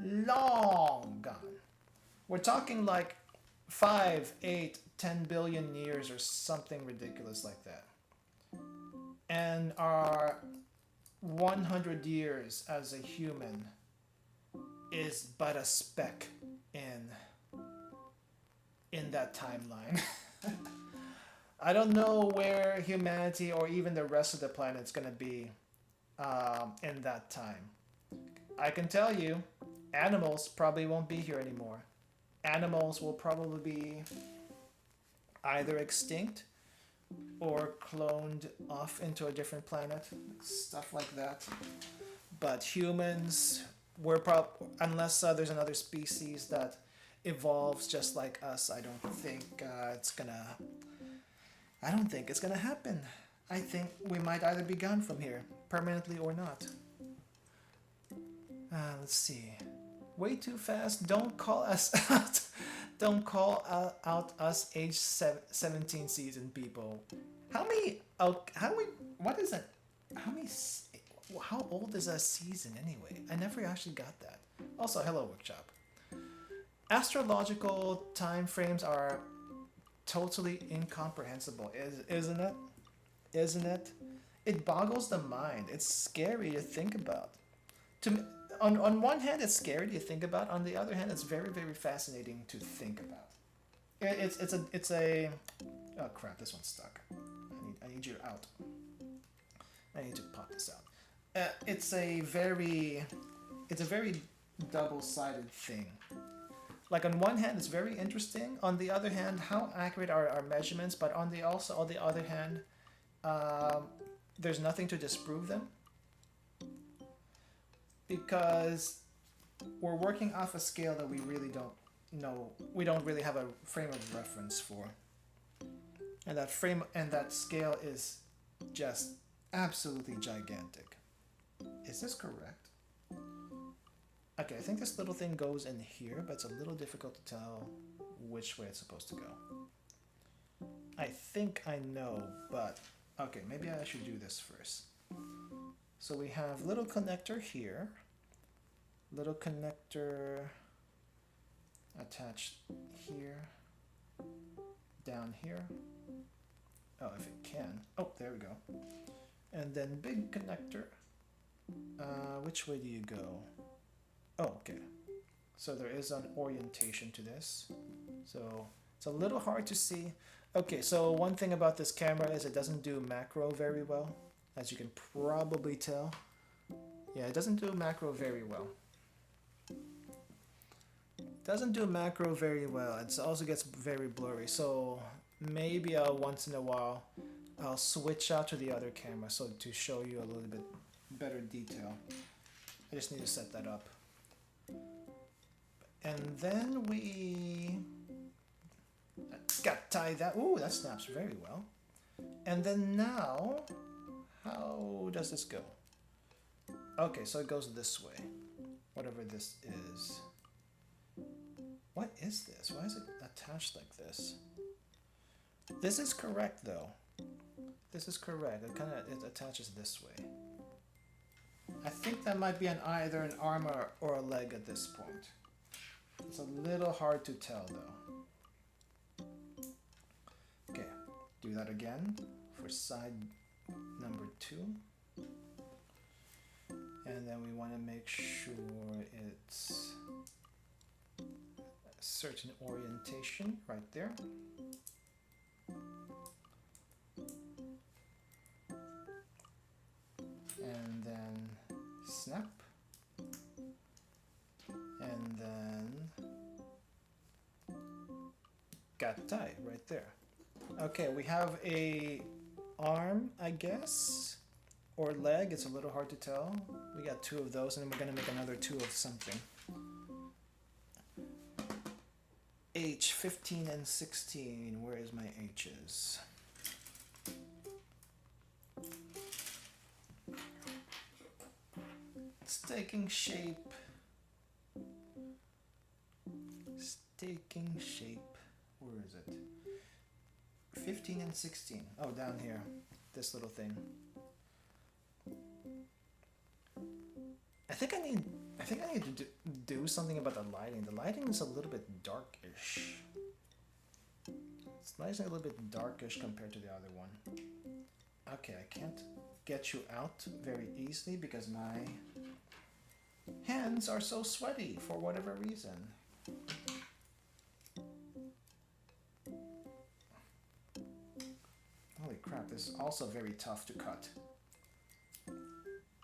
Long gone. We're talking like 5, 8, 10 billion years or something ridiculous like that. And our 100 years as a human is but a speck in that timeline. I don't know where humanity or even the rest of the planet's gonna be in that time. I can tell you, animals probably won't be here anymore. Animals will probably be either extinct or cloned off into a different planet, stuff like that. But humans, unless there's another species that evolves just like us, I don't think it's gonna happen. I think we might either be gone from here, permanently or not. Let's see. Way too fast. Don't call us out. Don't call out us age 17 season people. How old is a season anyway? I never actually got that. Also, hello workshop. Astrological time frames are totally incomprehensible, isn't it? Isn't it? It boggles the mind. It's scary to think about. On one hand, it's scary to think about. On the other hand, it's very, very fascinating to think about. It's a oh crap! This one's stuck. I need you out. I need to pop this out. It's a very double-sided thing. Like on one hand, it's very interesting. On the other hand, how accurate are our measurements? But on the other hand, there's nothing to disprove them, because we're working off a scale that we really don't know. We don't really have a frame of reference for, and that scale is just absolutely gigantic. Is this correct? Okay, I think this little thing goes in here, but it's a little difficult to tell which way it's supposed to go. I think I know, but okay, maybe I should do this first. So we have little connector here, little connector attached here, down here. Oh, if it can. Oh, there we go. And then big connector. Which way do you go? Oh, okay. So there is an orientation to this. So it's a little hard to see. Okay, so one thing about this camera is it doesn't do macro very well. as you can probably tell. Yeah, it doesn't do macro very well. Doesn't do macro very well. It also gets very blurry. So maybe once in a while I'll switch out to the other camera so to show you a little bit better detail. I just need to set that up. And then we got tie that. Ooh, that snaps very well. And then now, how does this go? Okay, so it goes this way. Whatever this is. What is this? Why is it attached like this? This is correct though. This is correct. It attaches this way. I think that might be either an arm or a leg at this point. It's a little hard to tell though. Okay, do that again for side number 2. And then we want to make sure it's a certain orientation right there. And then snap. And then got tie right there. Okay, we have a arm, I guess, or leg. It's a little hard to tell. We got 2 of those, and then we're gonna make another 2 of something. H, 15 and 16. Where is my H's? It's taking shape. It's taking shape. Where is it? 15 and 16. Oh, down here. This little thing. I think I need to do something about the lighting. The lighting is a little bit darkish. It's nice and a little bit darkish compared to the other one. Okay, I can't get you out very easily because my hands are so sweaty for whatever reason. Holy crap, this is also very tough to cut.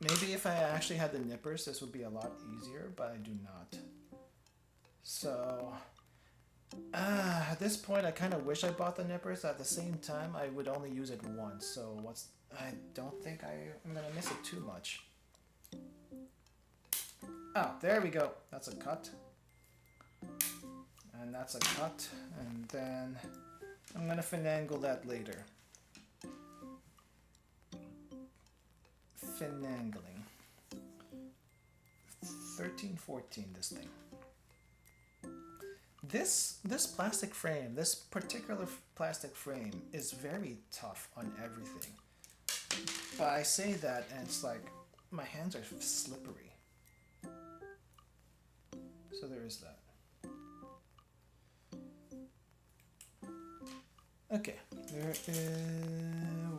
Maybe if I actually had the nippers, this would be a lot easier, but I do not. So, at this point, I kind of wish I bought the nippers. At the same time, I would only use it once. So I don't think I'm gonna miss it too much. Oh, there we go. That's a cut. And that's a cut. And then I'm gonna finagle that later. Finagling. 1314, this thing. This plastic frame, this particular plastic frame is very tough on everything. But I say that and it's like my hands are slippery. So there is that. Okay,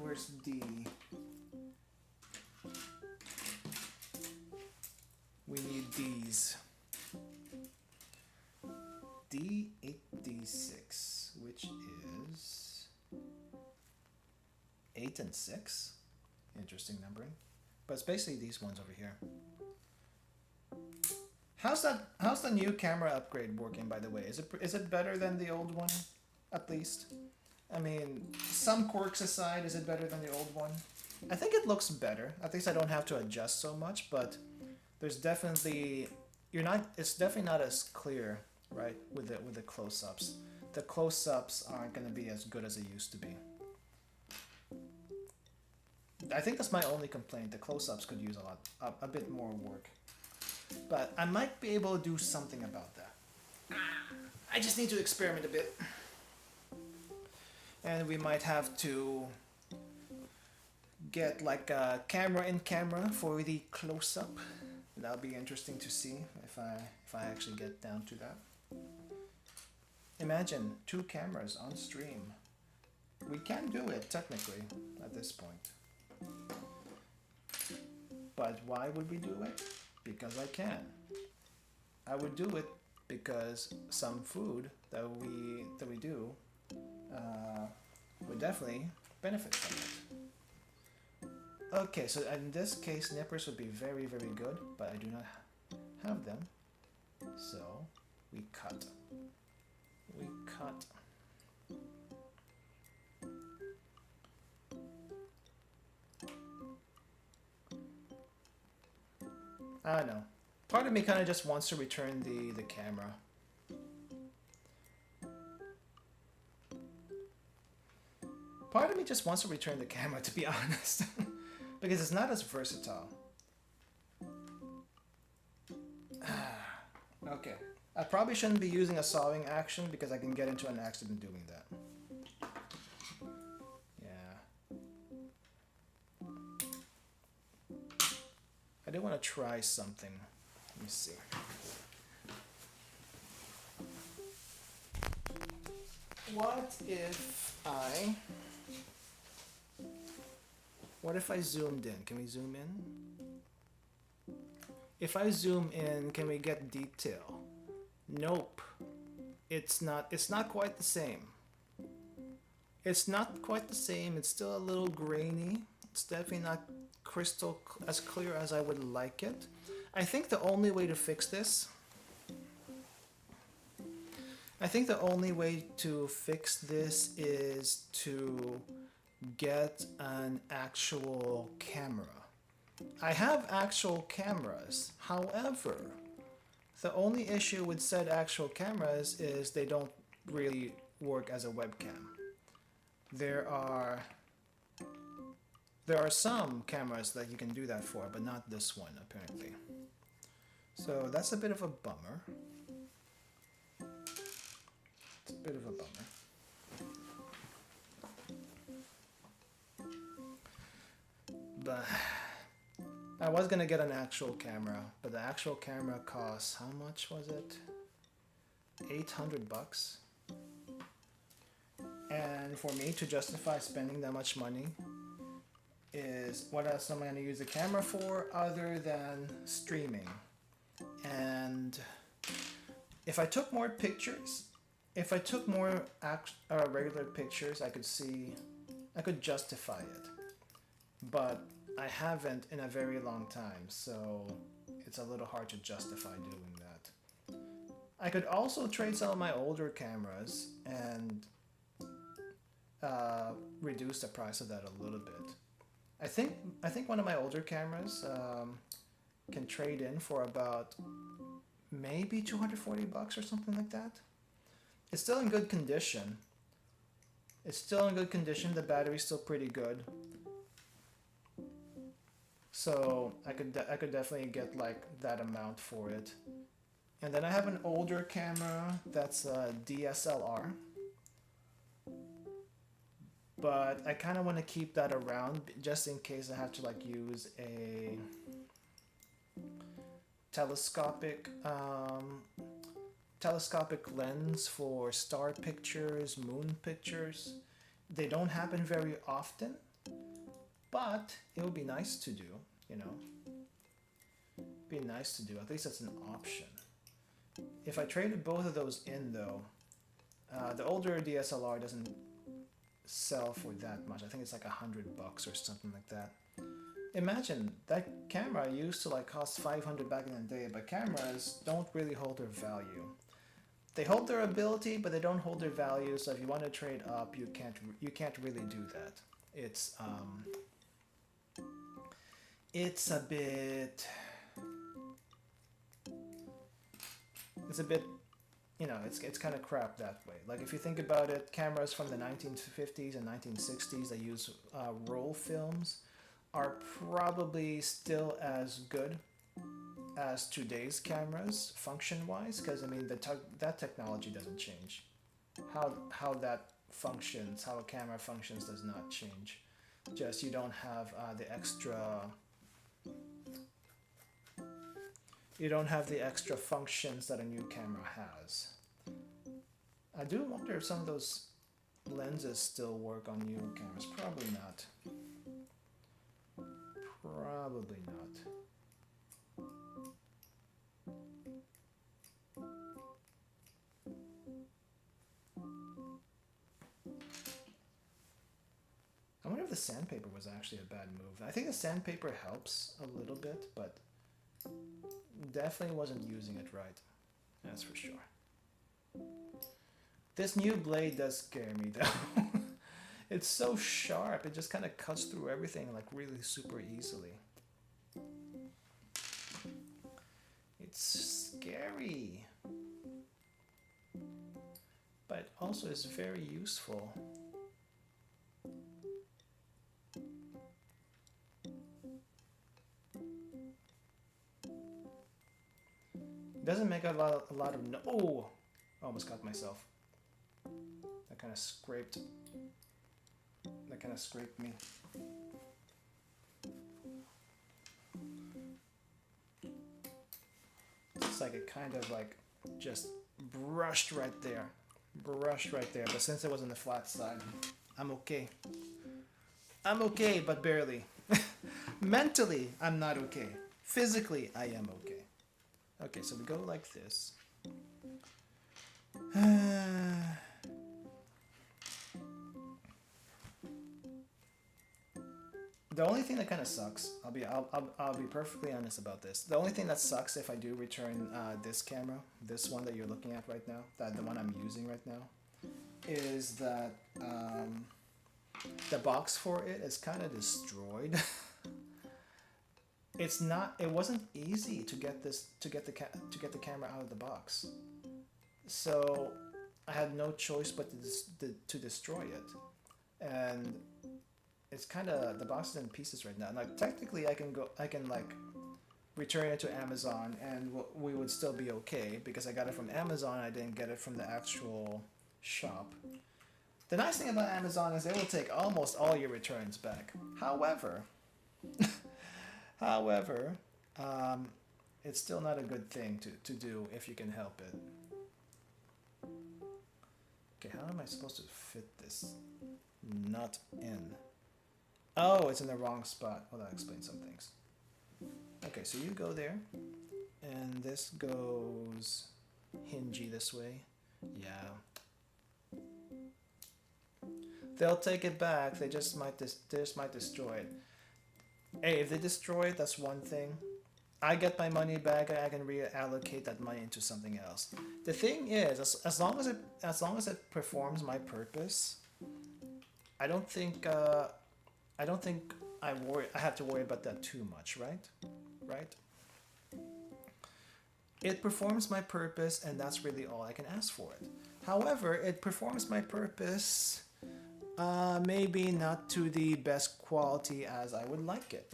where's D? We need D's. D8, D6, which is 8 and 6. Interesting numbering. But it's basically these ones over here. How's the new camera upgrade working, by the way? Is it better than the old one, at least? I mean, some quirks aside, is it better than the old one? I think it looks better. At least I don't have to adjust so much, but there's definitely it's definitely not as clear, right, with the close-ups. The close-ups aren't going to be as good as they used to be. I think that's my only complaint. The close-ups could use a bit more work. But I might be able to do something about that. I just need to experiment a bit. And we might have to get like a camera in camera for the close-up. That'll be interesting to see if I actually get down to that. Imagine 2 cameras on stream. We can do it technically at this point. But why would we do it? Because I can. I would do it because some food that we do would definitely benefit from it. Okay, so in this case, nippers would be very, very good, but I do not have them. So we cut. We cut. I don't know. Part of me kind of just wants to return the camera. Part of me just wants to return the camera, to be honest. Because it's not as versatile. Okay. I probably shouldn't be using a sawing action because I can get into an accident doing that. Yeah. I do want to try something. Let me see. What if I zoomed in? Can we zoom in? If I zoom in, can we get detail? Nope. It's not quite the same. It's not quite the same. It's still a little grainy. It's definitely not crystal as clear as I would like it. I think the only way to fix this is to get an actual camera. I have actual cameras. However, the only issue with said actual cameras is they don't really work as a webcam. There are some cameras that you can do that for, but not this one apparently. So that's a bit of a bummer. It's a bit of a bummer. But I was gonna get an actual camera, but the actual camera costs, how much was it? 800 bucks. And for me to justify spending that much money is, what else am I gonna use the camera for other than streaming? And if I took more pictures, if I took more regular pictures, I could justify it. But I haven't in a very long time, so it's a little hard to justify doing that. I could also trade some of my older cameras and reduce the price of that a little bit. I think one of my older cameras can trade in for about maybe 240 bucks or something like that. It's still in good condition. The battery's still pretty good. So I could definitely get like that amount for it. And then I have an older camera that's a DSLR. But I kind of want to keep that around just in case I have to like use a telescopic lens for star pictures, moon pictures. They don't happen very often, but it would be nice to do, you know. Be nice to do. At least that's an option. If I traded both of those in though, the older DSLR doesn't sell for that much. I think it's like $100 or something like that. Imagine that camera used to like cost 500 back in the day, but cameras don't really hold their value. They hold their ability, but they don't hold their value. So if you want to trade up, you can't really do that. It's a bit, you know, it's kind of crap that way. Like if you think about it, cameras from the 1950s and 1960s that use roll films are probably still as good as today's cameras function-wise, because I mean that technology doesn't change. How that functions, how a camera functions does not change. Just you don't have the extra functions that a new camera has. I do wonder if some of those lenses still work on new cameras. Probably not. Probably not. I wonder if the sandpaper was actually a bad move. I think the sandpaper helps a little bit, but definitely wasn't using it right. That's for sure. This new blade does scare me though. It's so sharp, it just kind of cuts through everything like really super easily. It's scary. But also it's very useful. Doesn't make a lot of no. Oh, almost got myself. That kind of scraped. That kind of scraped me. It's like it kind of like just brushed right there. Brushed right there. But since it was on the flat side, I'm okay. I'm okay, but barely. Mentally, I'm not okay. Physically, I am okay. Okay, so we go like this. The only thing that kind of sucks, I'll be perfectly honest about this. The only thing that sucks if I do return this camera, this one that you're looking at right now, the one I'm using right now, is that the box for it is kind of destroyed. It wasn't easy to get the camera out of the box, so I had no choice but to destroy it, and it's kind of, the box is in pieces right now. Like technically I can like return it to Amazon and we would still be okay because I got it from Amazon. I didn't get it from the actual shop. The nice thing about Amazon is they will take almost all your returns back. However, it's still not a good thing to do if you can help it. Okay, how am I supposed to fit this nut in? Oh, it's in the wrong spot. Well, that explains some things. Okay, so you go there, and this goes hingey this way. Yeah. They'll take it back. They just might destroy it. Hey, if they destroy it, that's one thing. I get my money back, and I can reallocate that money into something else. The thing is, as long as it performs my purpose, I don't think I have to worry about that too much, right? Right? It performs my purpose, and that's really all I can ask for it. However, it performs my purpose, maybe not to the best quality as I would like it.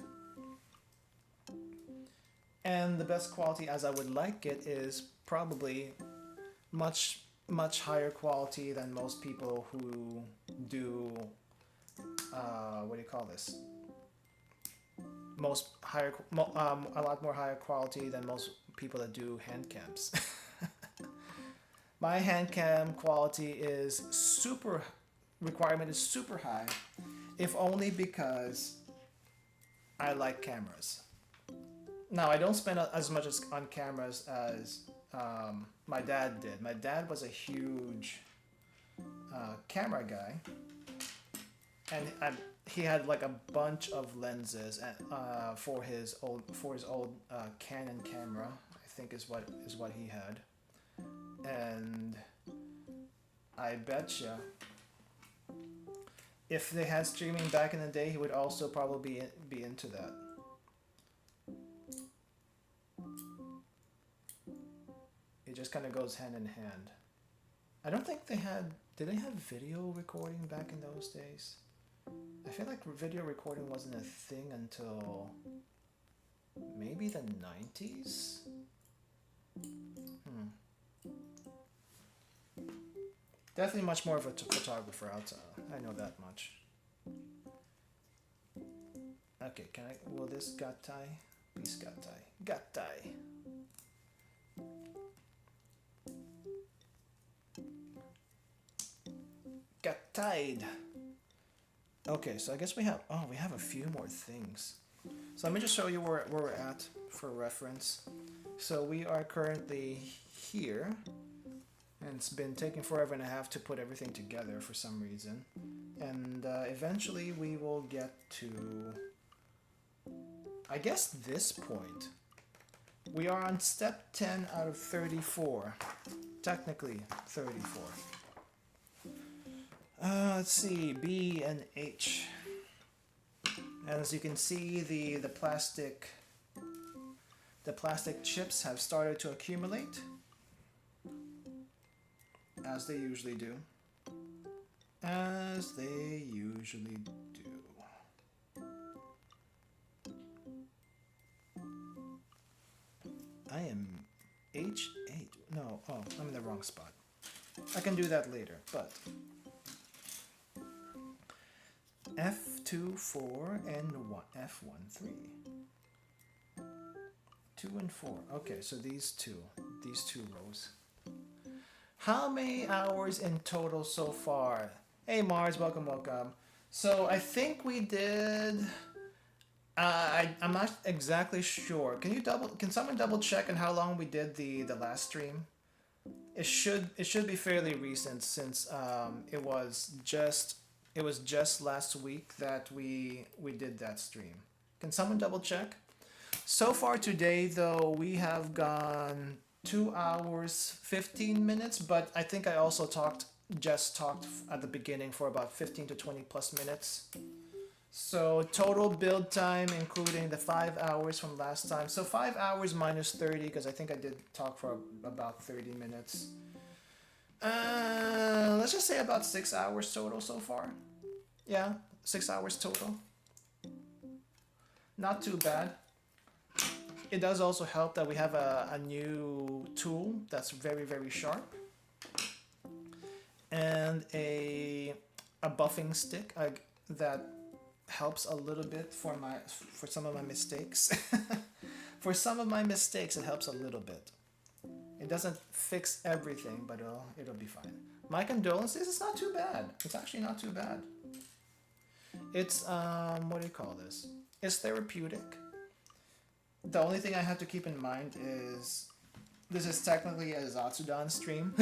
And the best quality as I would like it is probably much higher quality than most people who do what do you call this? A lot more higher quality than most people that do hand cams. My hand cam quality is requirement is super high, if only because I like cameras. Now, I don't spend as much on cameras as my dad did. My dad was a huge camera guy, and he had like a bunch of lenses for his old Canon camera, I think is what he had, and I betcha if they had streaming back in the day, he would also probably be into that. It just kind of goes hand in hand. I don't think did they have video recording back in those days? I feel like video recording wasn't a thing until maybe the 90s? Definitely much more of a photographer, I know that much. Okay, will this gattai? Please gattai. Gattai. Gattai'd. Okay, so I guess we have a few more things. So let me just show you where we're at for reference. So we are currently here, and it's been taking forever and a half to put everything together for some reason. And eventually we will get to, I guess, this point. We are on step 10 out of 34. Technically 34. Let's see, B and H. As you can see, the plastic chips have started to accumulate, as they usually do. As they usually do. I am H8. No, oh, I'm in the wrong spot. I can do that later, but F2, 4, and 1, F1, 3. 2 and 4. Okay, so these two rows. How many hours in total so far? Hey Mars, welcome, welcome. So I think we did. I'm not exactly sure. Can someone double check on how long we did the last stream? It should be fairly recent, since it was just last week that we did that stream. Can someone double check? So far today though, we have gone 2 hours 15 minutes, but I think I also talked at the beginning for about 15 to 20 plus minutes. So total build time, including the 5 hours from last time. So 5 hours minus 30, because I think I did talk for about 30 minutes. Let's just say about 6 hours total so far. Yeah, 6 hours total. Not too bad. It does also help that we have a new tool that's very, very sharp. And a buffing stick that helps a little bit for some of my mistakes. For some of my mistakes, it helps a little bit. It doesn't fix everything, but it'll be fine. My condolences. It's not too bad. It's actually not too bad. It's what do you call this? It's therapeutic. The only thing I have to keep in mind is this is technically a Zatsudan stream.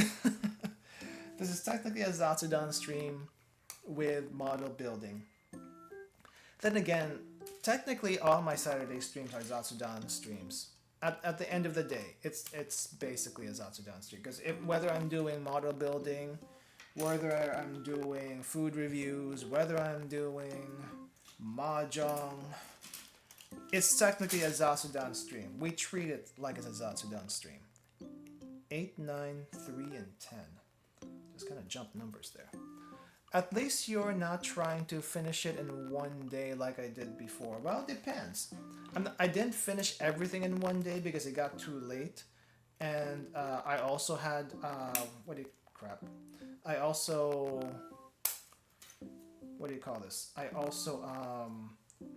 This is technically a Zatsudan stream with model building. Then again, technically all my Saturday streams are Zatsudan streams. At the end of the day, it's basically a Zatsudan stream, because whether I'm doing model building, whether I'm doing food reviews, whether I'm doing mahjong, it's technically a Zatsudan stream. We treat it like it's a Zatsudan stream. 8, 9, 3, and 10. Just kind of jump numbers there. At least you're not trying to finish it in one day like I did before. Well, it depends. I didn't finish everything in one day because it got too late. And I also had, I also, I also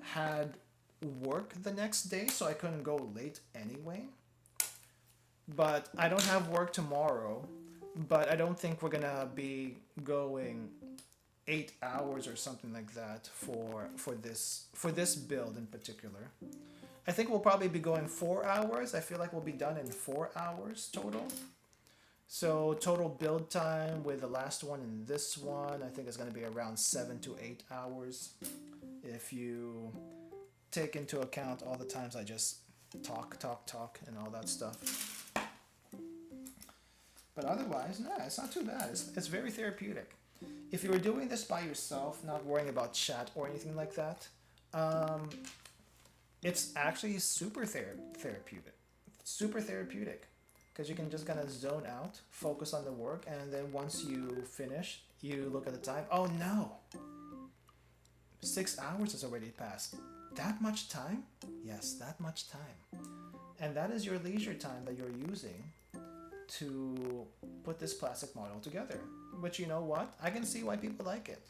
had work the next day, so I couldn't go late anyway. But I don't have work tomorrow, but I don't think we're gonna be going 8 hours or something like that for this build in particular. I think we'll probably be going 4 hours. I feel like we'll be done in 4 hours total. So total build time with the last one and this one, I think it's going to be around 7 to 8 hours. If you take into account all the times I just talk, and all that stuff. But otherwise, nah, it's not too bad. It's very therapeutic. If you were doing this by yourself, not worrying about chat or anything like that, it's actually super therapeutic. Super therapeutic. Because you can just kind of zone out, focus on the work, and then once you finish, you look at the time. Oh no! 6 hours has already passed. That much time? Yes, that much time. And that is your leisure time that you're using to put this plastic model together. But you know what? I can see why people like it.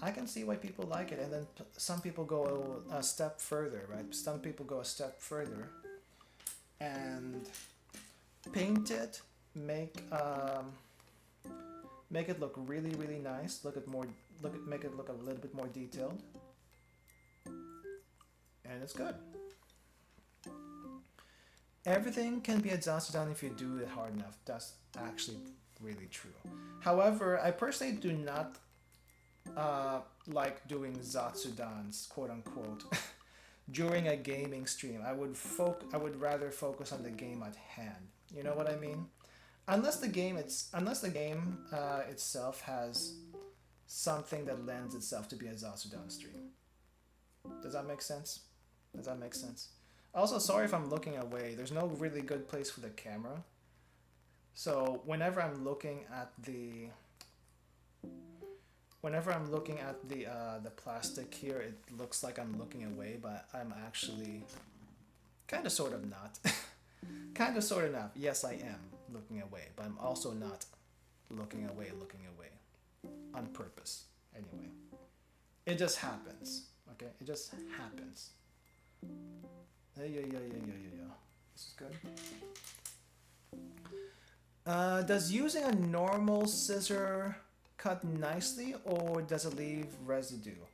I can see why people like it, and then some people go a step further, right? Some people go a step further and paint it, make it look really, really nice. Make it look a little bit more detailed, and it's good. Everything can be adjusted down if you do it hard enough. That's actually really true. However, I personally do not like doing Zatsudans, quote unquote, during a gaming stream. I would rather focus on the game at hand. You know what I mean? Unless the game itself has something that lends itself to be a Zatsudan stream. Does that make sense? Does that make sense? Also, sorry if I'm looking away. There's no really good place for the camera. So whenever I'm looking at the plastic here, it looks like I'm looking away, but I'm actually kind of sort of not. Kind of sort of not. Yes, I am looking away, but I'm also not looking away on purpose. Anyway, it just happens. Okay, it just happens. Yeah. This is good. Does using a normal scissor cut nicely, or does it leave residue?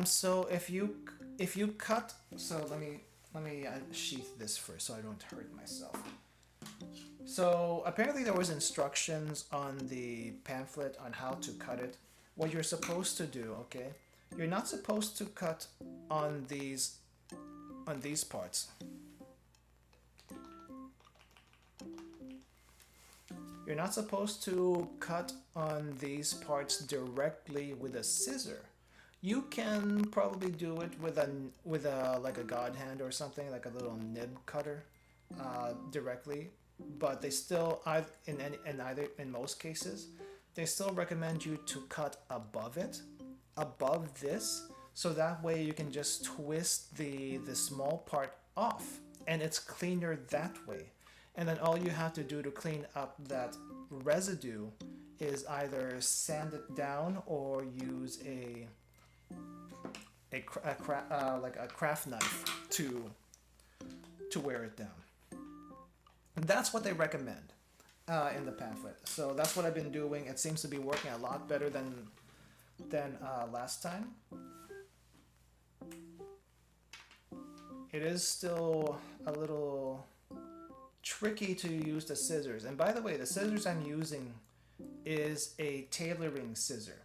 So if you cut, so let me sheath this first so I don't hurt myself. So apparently there was instructions on the pamphlet on how to cut it. What you're supposed to do, okay? You're not supposed to cut on these parts. You're not supposed to cut on these parts directly with a scissor. You can probably do it with a like a god hand or something, like a little nib cutter, directly. But they still, in most cases, they still recommend you to cut above it, above this, so that way you can just twist the small part off, and it's cleaner that way. And then all you have to do to clean up that residue is either sand it down or use like a craft knife to wear it down. And that's what they recommend in the pamphlet. So that's what I've been doing. It seems to be working a lot better than last time. It is still a little tricky to use the scissors. And by the way, the scissors I'm using is a tailoring scissor.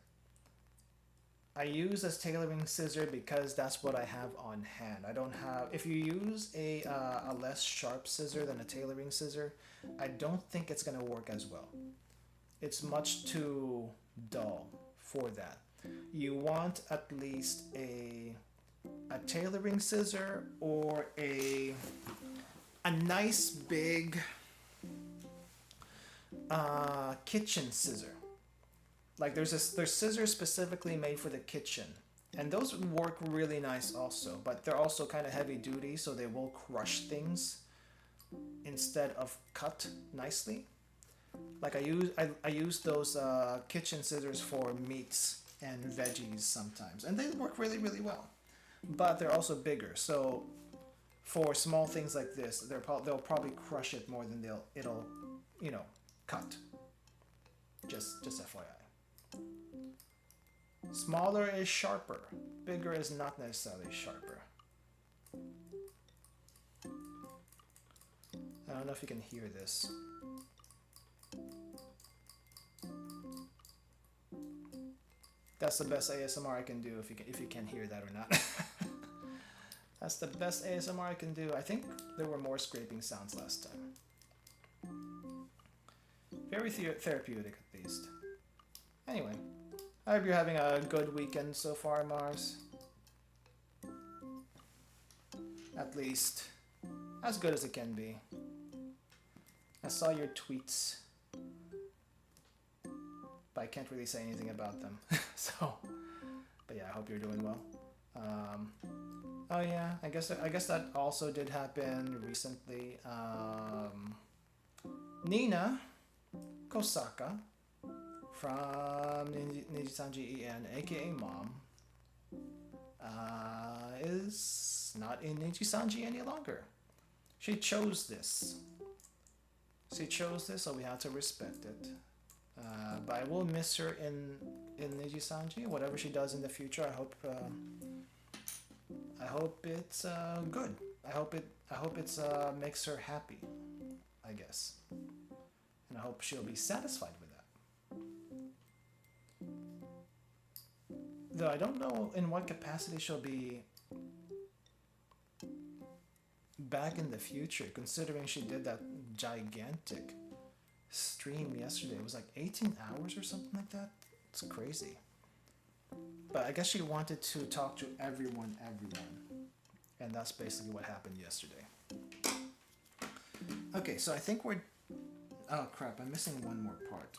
I use this tailoring scissor because that's what I have on hand. I don't have, if you use a less sharp scissor than a tailoring scissor, I don't think it's gonna work as well. It's much too dull for that. You want at least a tailoring scissor or a nice big kitchen scissor. Like there's scissors specifically made for the kitchen, and those work really nice also, but they're also kind of heavy duty, so they will crush things instead of cut nicely. Like I use those kitchen scissors for meats and veggies sometimes, and they work really well, but they're also bigger, so for small things like this, they'll probably crush it more than it'll cut. Just FYI. Smaller is sharper. Bigger is not necessarily sharper. I don't know if you can hear this. That's the best ASMR I can do, if you can hear that or not. That's the best ASMR I can do. I think there were more scraping sounds last time. Very therapeutic, at least. Anyway, I hope you're having a good weekend so far, Mars. At least, as good as it can be. I saw your tweets, but I can't really say anything about them. But yeah, I hope you're doing well. Oh yeah, I guess that also did happen recently. Nina Kosaka from Nijisanji En, aka Mom, is not in Nijisanji any longer. She chose this. So we have to respect it. But I will miss her in Nijisanji. Whatever she does in the future, I hope it's good. I hope it's makes her happy, I guess. And I hope she'll be satisfied with that. Though I don't know in what capacity she'll be back in the future, considering she did that gigantic stream yesterday. It was like 18 hours or something like that. It's crazy. But I guess she wanted to talk to everyone. And that's basically what happened yesterday. Okay, so I think we're... Oh crap, I'm missing one more part.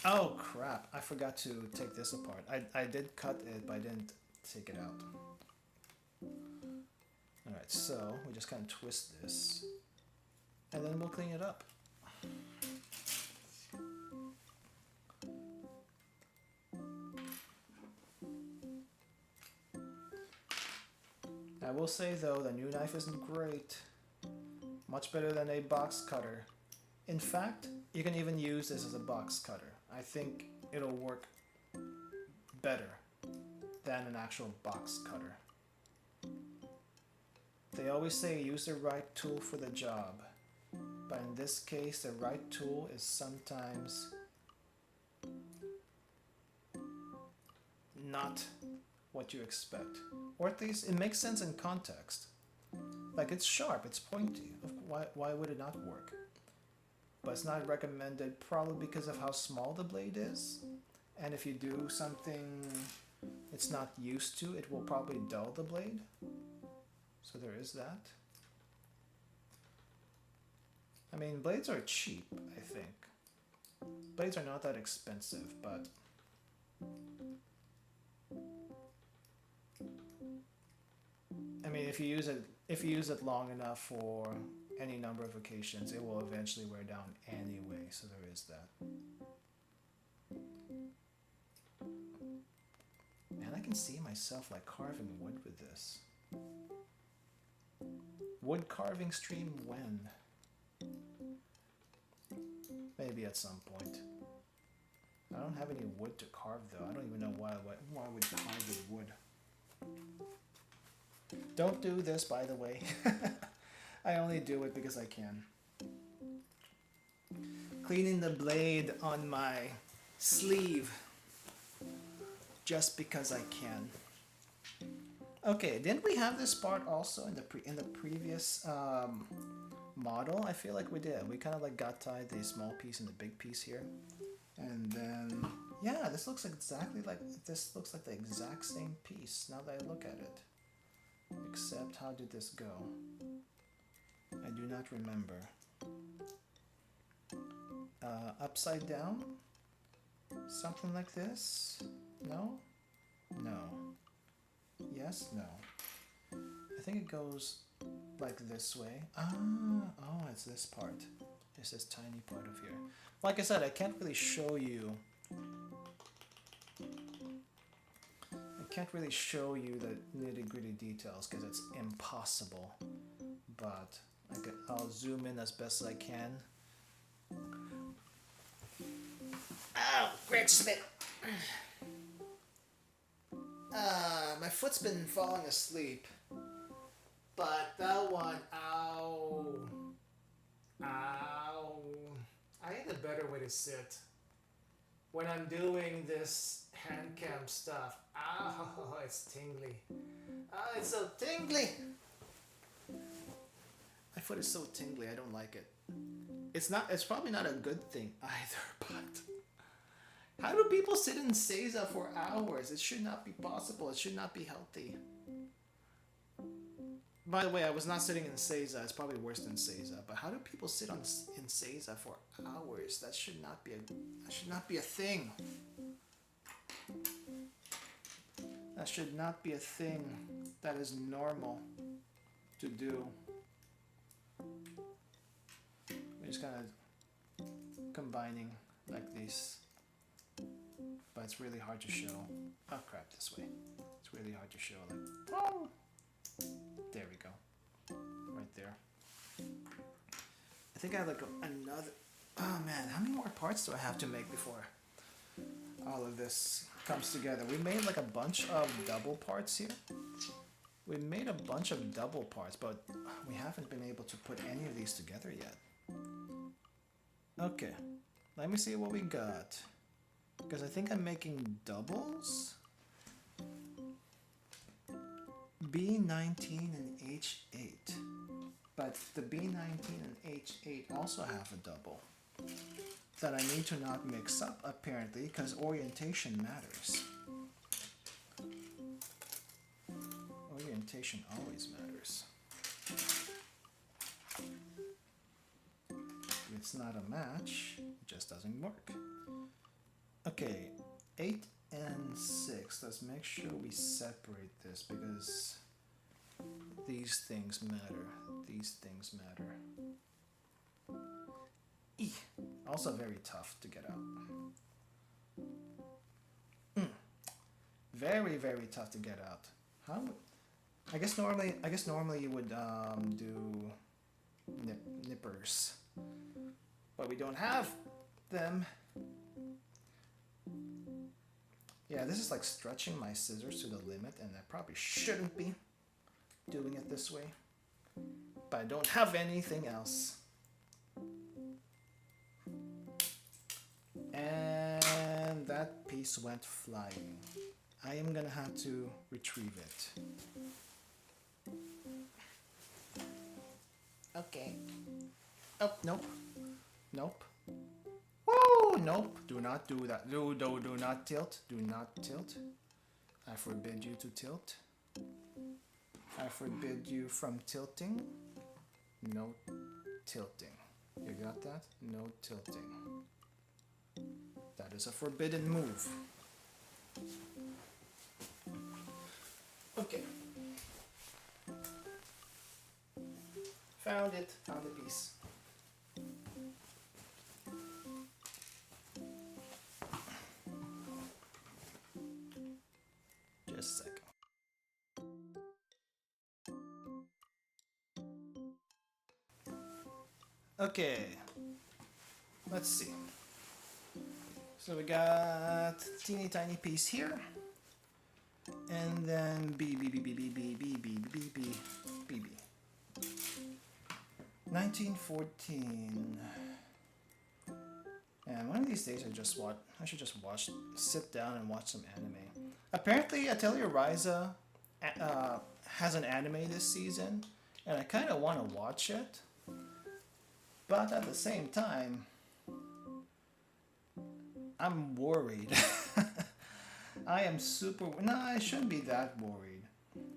Oh crap, I forgot to take this apart. I did cut it, but I didn't take it out. Alright, so we just kind of twist this. And then we'll clean it up. I will say though, the new knife isn't great. Much better than a box cutter. In fact, you can even use this as a box cutter. I think it'll work better than an actual box cutter. They always say use the right tool for the job. But in this case, the right tool is sometimes not what you expect. Or at least it makes sense in context. Like it's sharp, it's pointy. Why would it not work? But it's not recommended probably because of how small the blade is. And if you do something it's not used to, it will probably dull the blade. So there is that. I mean, blades are cheap, I think. Blades are not that expensive, but I mean, if you use it long enough for any number of occasions, it will eventually wear down anyway, so there is that. Man, I can see myself like carving wood with this. Wood carving stream when? Maybe at some point. I don't have any wood to carve though. I don't even know why I would carve with wood. Don't do this, by the way. I only do it because I can. Cleaning the blade on my sleeve just because I can. Okay, didn't we have this part also in the previous model? I feel like we did. We kind of like got tied the small piece and the big piece here, and then yeah, this looks exactly like the exact same piece. Now that I look at it, except how did this go? I do not remember. Upside down, something like this. No, no. Yes, no. I think it goes like this way. Oh, it's this part. It's this tiny part of here. Like I said, I can't really show you. I can't really show you the nitty-gritty details because it's impossible. But I'll zoom in as best as I can. Ow, Greg Smith. My foot's been falling asleep, but that one, ow, ow. I need a better way to sit. When I'm doing this handcam stuff, ow, it's tingly. Oh, it's so tingly. My foot is so tingly, I don't like it. It's probably not a good thing either, but how do people sit in Seiza for hours? It should not be possible. It should not be healthy. By the way, I was not sitting in Seiza. It's probably worse than Seiza. But how do people sit in Seiza for hours? That should not be a thing. That should not be a thing that is normal to do. We're just kind of combining like this. But it's really hard to show. Oh crap, this way. It's really hard to show. Like, oh! There we go. Right there. I think I have like another. Oh man, how many more parts do I have to make before all of this comes together? We made like a bunch of double parts here. We made a bunch of double parts, but we haven't been able to put any of these together yet. Okay, let me see what we got. because I think I'm making doubles. B19 and H8. But the B19 and H8 also have a double that I need to not mix up apparently because orientation matters. Orientation always matters. If it's not a match, it just doesn't work. Okay, 8 and 6. Let's make sure we separate this because these things matter. These things matter. Eeh. Also very tough to get out. Very, very tough to get out. How? I guess normally you would do nippers, but we don't have them. Yeah, this is like stretching my scissors to the limit, and I probably shouldn't be doing it this way. But I don't have anything else. And that piece went flying. I am gonna have to retrieve it. Okay. Oh, nope. Nope. Woo! Nope. Do not do that. Do not tilt. Do not tilt. I forbid you to tilt. I forbid you from tilting. No tilting. You got that? No tilting. That is a forbidden move. Okay. Found it. Found the piece. Just a second. Okay. Let's see. So we got teeny tiny piece here. And then B. 1914. And one of these days I should just sit down and watch some anime. Apparently Atelier Ryza has an anime this season, and I kind of want to watch it. But at the same time, I'm worried. I am super... No, I shouldn't be that worried.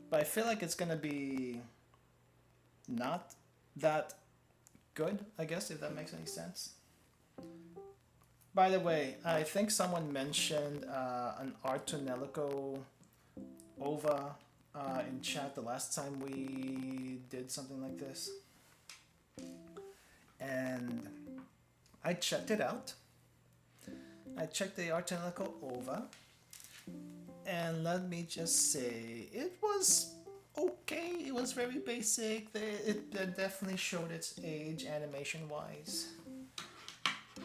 But I feel like it's going to be not that good, I guess, if that makes any sense. By the way, I think someone mentioned an Artonelico OVA in chat the last time we did something like this. And I checked it out. I checked the Artonelico OVA. And let me just say, it was okay. It was very basic. It definitely showed its age animation-wise.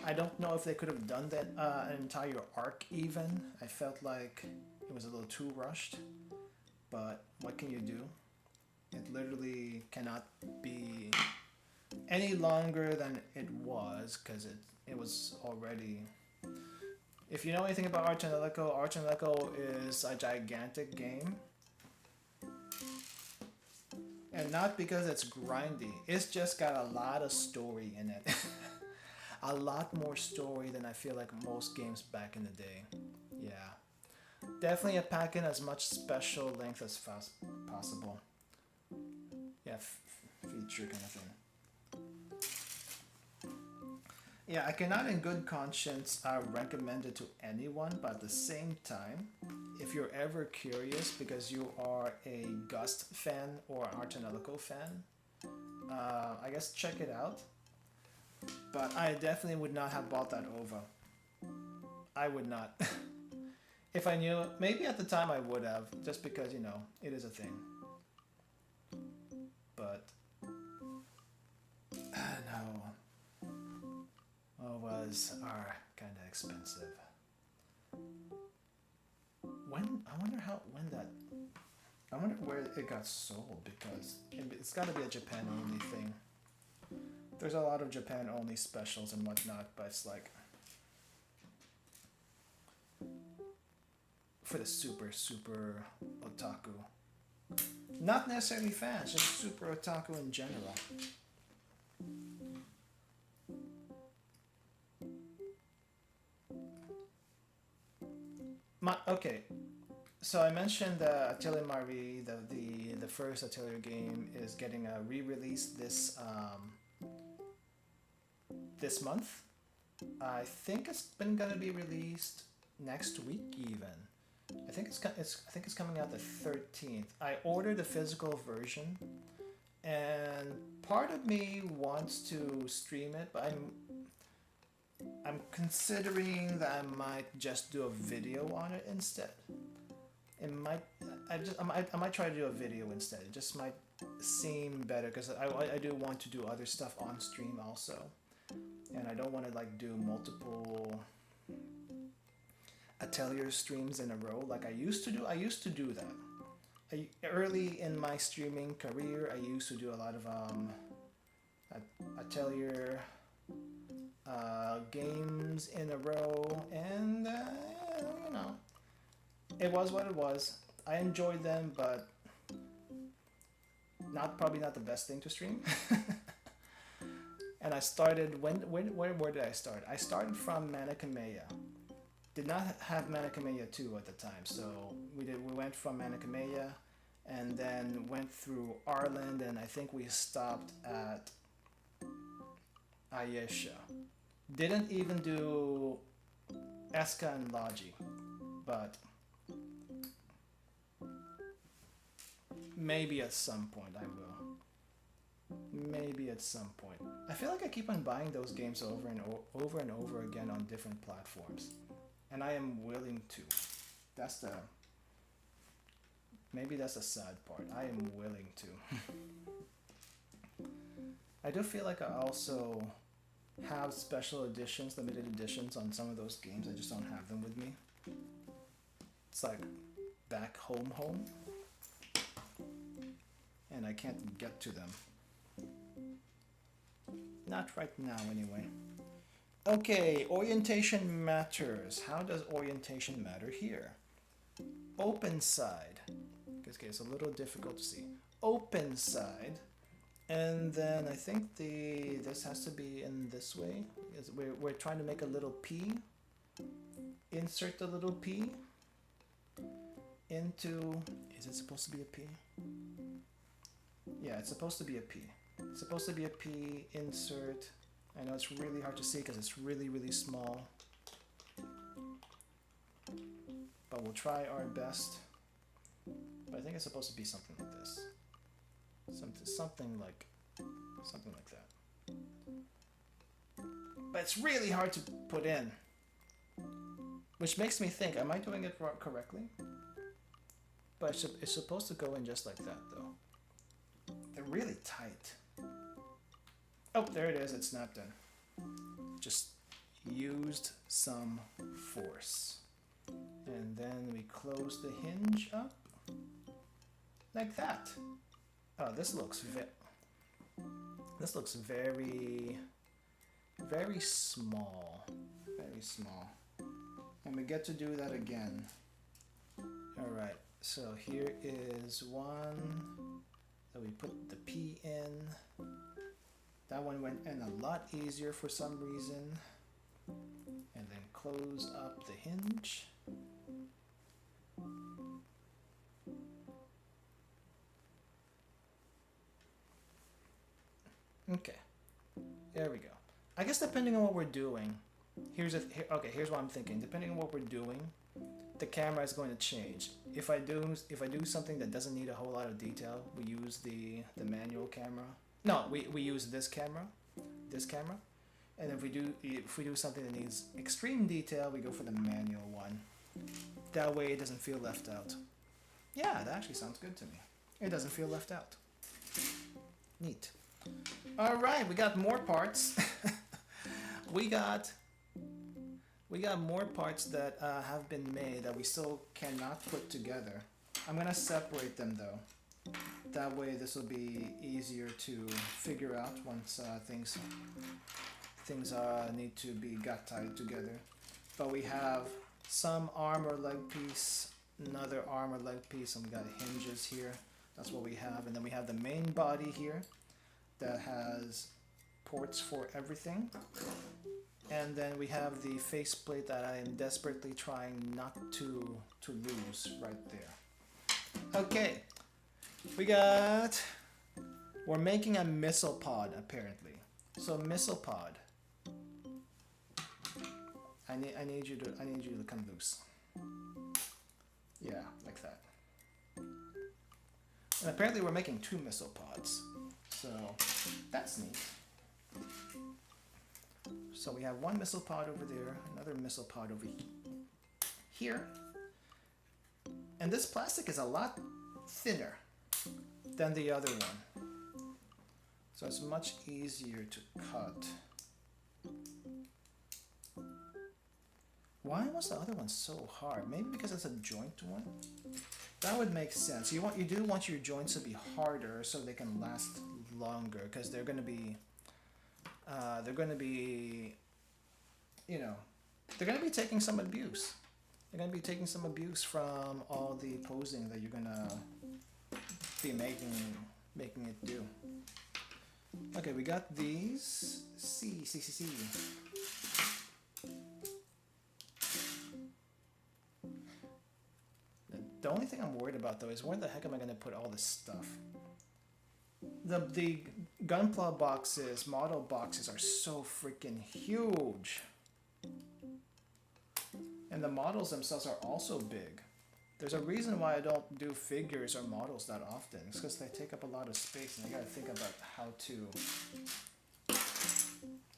I don't know if they could have done that an entire arc even. I felt like it was a little too rushed. But what can you do? It literally cannot be any longer than it was, because it was already... If you know anything about Artonelico is a gigantic game. And not because it's grindy, it's just got a lot of story in it. A lot more story than I feel like most games back in the day. Yeah. Definitely a pack in as much special length as possible. Yeah, feature kind of thing. Yeah, I cannot in good conscience recommend it to anyone, but at the same time, if you're ever curious because you are a Gust fan or an Artonelico fan, I guess check it out. But I definitely would not have bought that OVA. I would not. If I knew, maybe at the time I would have, just because, you know, it is a thing. But, no. OVAs are kind of expensive. I wonder where it got sold, because it's got to be a Japan only thing. There's a lot of Japan only specials and whatnot, but it's like, for the super otaku. Not necessarily fans, just super otaku in general. Okay, so I mentioned Atelier Marie, the first Atelier game, is getting a re-release this this month. I think it's gonna be released next week even. I think it's coming out the 13th. I ordered the physical version, and part of me wants to stream it, but I'm considering that I might just do a video on it instead. It might I might try to do a video instead. It just might seem better because I do want to do other stuff on stream also, and I don't want to like do multiple Atelier streams in a row like I used to do. I used to do that. Early in my streaming career, I used to do a lot of Atelier games in a row, and you know, it was what it was. I enjoyed them, but probably not the best thing to stream. And I started where did I start? I started from Manikamea. Did not have Manikamea 2 at the time, so we went from Manikamea and then went through Arland, and I think we stopped at Ayesha. Didn't even do Eska and Logi, but maybe at some point I will. Maybe at some point. I feel like I keep on buying those games over and over again on different platforms, and I am willing to. Maybe that's the sad part. I am willing to. I do feel like I also have special editions, limited editions on some of those games. I just don't have them with me. It's like back home, and I can't get to them. Not right now, anyway. Okay, orientation matters. How does orientation matter here? Open side. Okay, it's a little difficult to see. Open side. And then I think this has to be in this way. We're trying to make a little P. Insert the little P into. Is it supposed to be a P? Yeah, it's supposed to be a P. It's supposed to be a P. Insert. I know it's really hard to see because it's really small. But we'll try our best. But I think it's supposed to be something like this. Something like that. But it's really hard to put in. Which makes me think, am I doing it correctly? But it's supposed to go in just like that, though. They're really tight. Oh, there it is. It snapped in. Just used some force. And then we close the hinge up. Like that. Oh, this looks very small. Very small. And we get to do that again. Alright, so here is one. So we put the P in. That one went in a lot easier for some reason. And then close up the hinge. Okay, there we go. I guess depending on what we're doing, here's what I'm thinking. Depending on what we're doing, the camera is going to change. If I do something that doesn't need a whole lot of detail, we use the manual camera. No, we use this camera, and if we do something that needs extreme detail, we go for the manual one. That way, it doesn't feel left out. Yeah, that actually sounds good to me. It doesn't feel left out. Neat. All right, we got more parts. we got more parts that have been made that we still cannot put together. I'm gonna separate them though. That way, this will be easier to figure out once things need to be tied together. But we have some arm or leg piece another arm or leg piece, and we got hinges here. That's what we have. And then we have the main body here that has ports for everything. And then we have the faceplate that I am desperately trying not to lose right there. Okay, we're making a missile pod apparently. So missile pod, I need you to come loose. Yeah, like that. And apparently we're making 2 missile pods, so that's neat. So we have 1 missile pod over there, another missile pod over here. And this plastic is a lot thinner than the other one. So it's much easier to cut. Why was the other one so hard? Maybe because it's a joint one? That would make sense. You do want your joints to be harder so they can last longer, because they're gonna be you know, they're gonna be taking some abuse. They're gonna be taking some abuse from all the posing that you're gonna be making it do. Okay, we got these. C. The only thing I'm worried about though is where the heck am I gonna put all this stuff? The gunpla boxes, model boxes are so freaking huge. And the models themselves are also big. There's a reason why I don't do figures or models that often. It's because they take up a lot of space and I gotta think about how to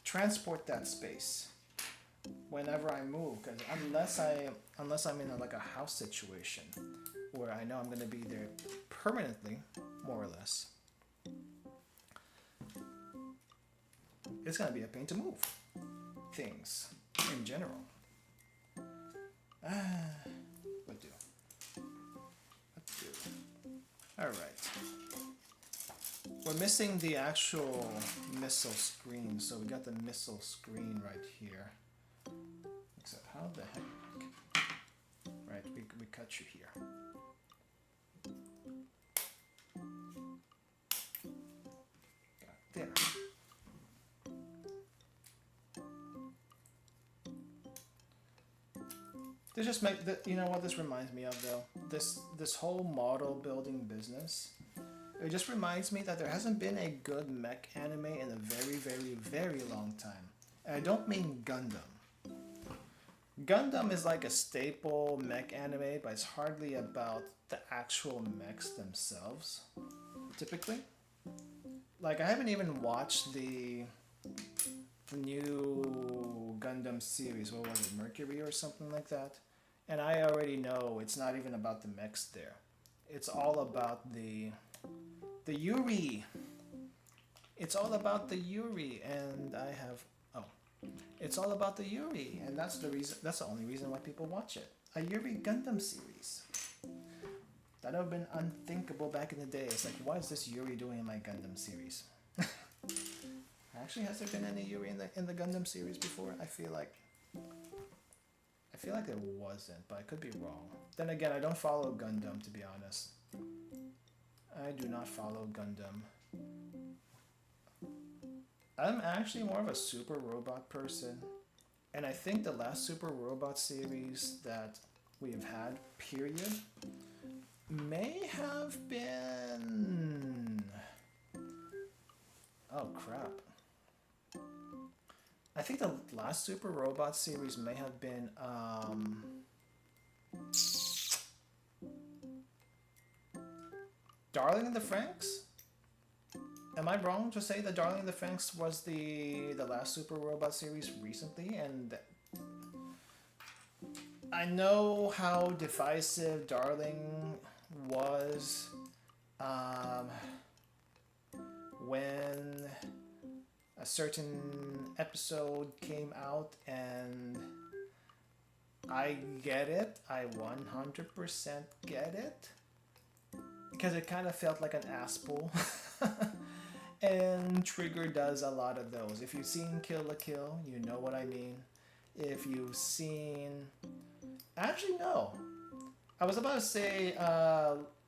transport that space whenever I move. Because unless I'm in like a house situation where I know I'm gonna be there permanently, more or less, it's gonna be a pain to move things in general. What do? Alright. We're missing the actual missile screen, so we got the missile screen right here. Except how the heck? Right, we cut you here. Got there. This just you know what this reminds me of though? This whole model building business. It just reminds me that there hasn't been a good mech anime in a very, very, very long time. And I don't mean Gundam. Gundam is like a staple mech anime, but it's hardly about the actual mechs themselves, typically. Like, I haven't even watched the new Gundam series, what was it, Mercury or something like that? And I already know it's not even about the mechs there. It's all about the Yuri. It's all about the Yuri, and I have it's all about the Yuri, and that's the reason. That's the only reason why people watch it. A Yuri Gundam series. That would have been unthinkable back in the day. It's like, what is this Yuri doing in my Gundam series? Actually, has there been any Yuri in the Gundam series before? I feel like there wasn't, but I could be wrong. Then again, I don't follow Gundam, to be honest. I do not follow Gundam. I'm actually more of a Super Robot person, and I think the last Super Robot series that we've had, period, may have been... Oh crap. I think the last Super Robot series may have been, Darling in the Franxx? Am I wrong to say that Darling in the Franxx was the last Super Robot series recently? And I know how divisive Darling was when a certain episode came out, and I get it. I 100% get it. Because it kind of felt like an ass pull. And Trigger does a lot of those. If you've seen Kill la Kill, you know what I mean. If you've seen... Actually, no. I was about to say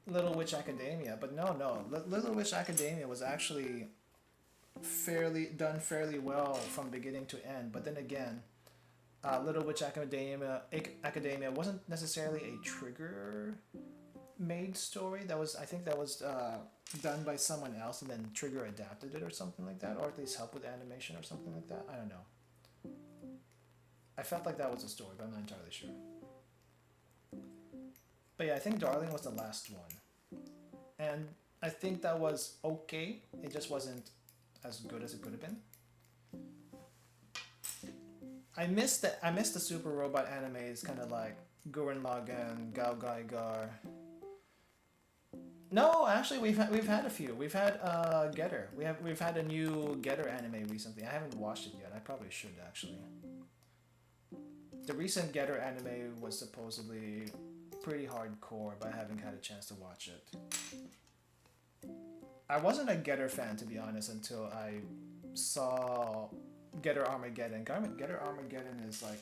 Little Witch Academia, but no. Little Witch Academia was actually fairly well from beginning to end. But then again, Little Witch Academia wasn't necessarily a Trigger made story. I think that was done by someone else, and then Trigger adapted it or something like that, or at least helped with animation or something like that. I don't know. I felt like that was a story, but I'm not entirely sure. But yeah, I think Darling was the last one, and I think that was okay. It just wasn't as good as it could have been. I missed the Super Robot animes, kind of like Gurren Lagann, GaoGaiGar. No, actually, we've had a few. We've had Getter. We've had a new Getter anime recently. I haven't watched it yet. I probably should actually. The recent Getter anime was supposedly pretty hardcore, but I haven't had a chance to watch it. I wasn't a Getter fan, to be honest, until I saw Getter Armageddon. Getter Armageddon is like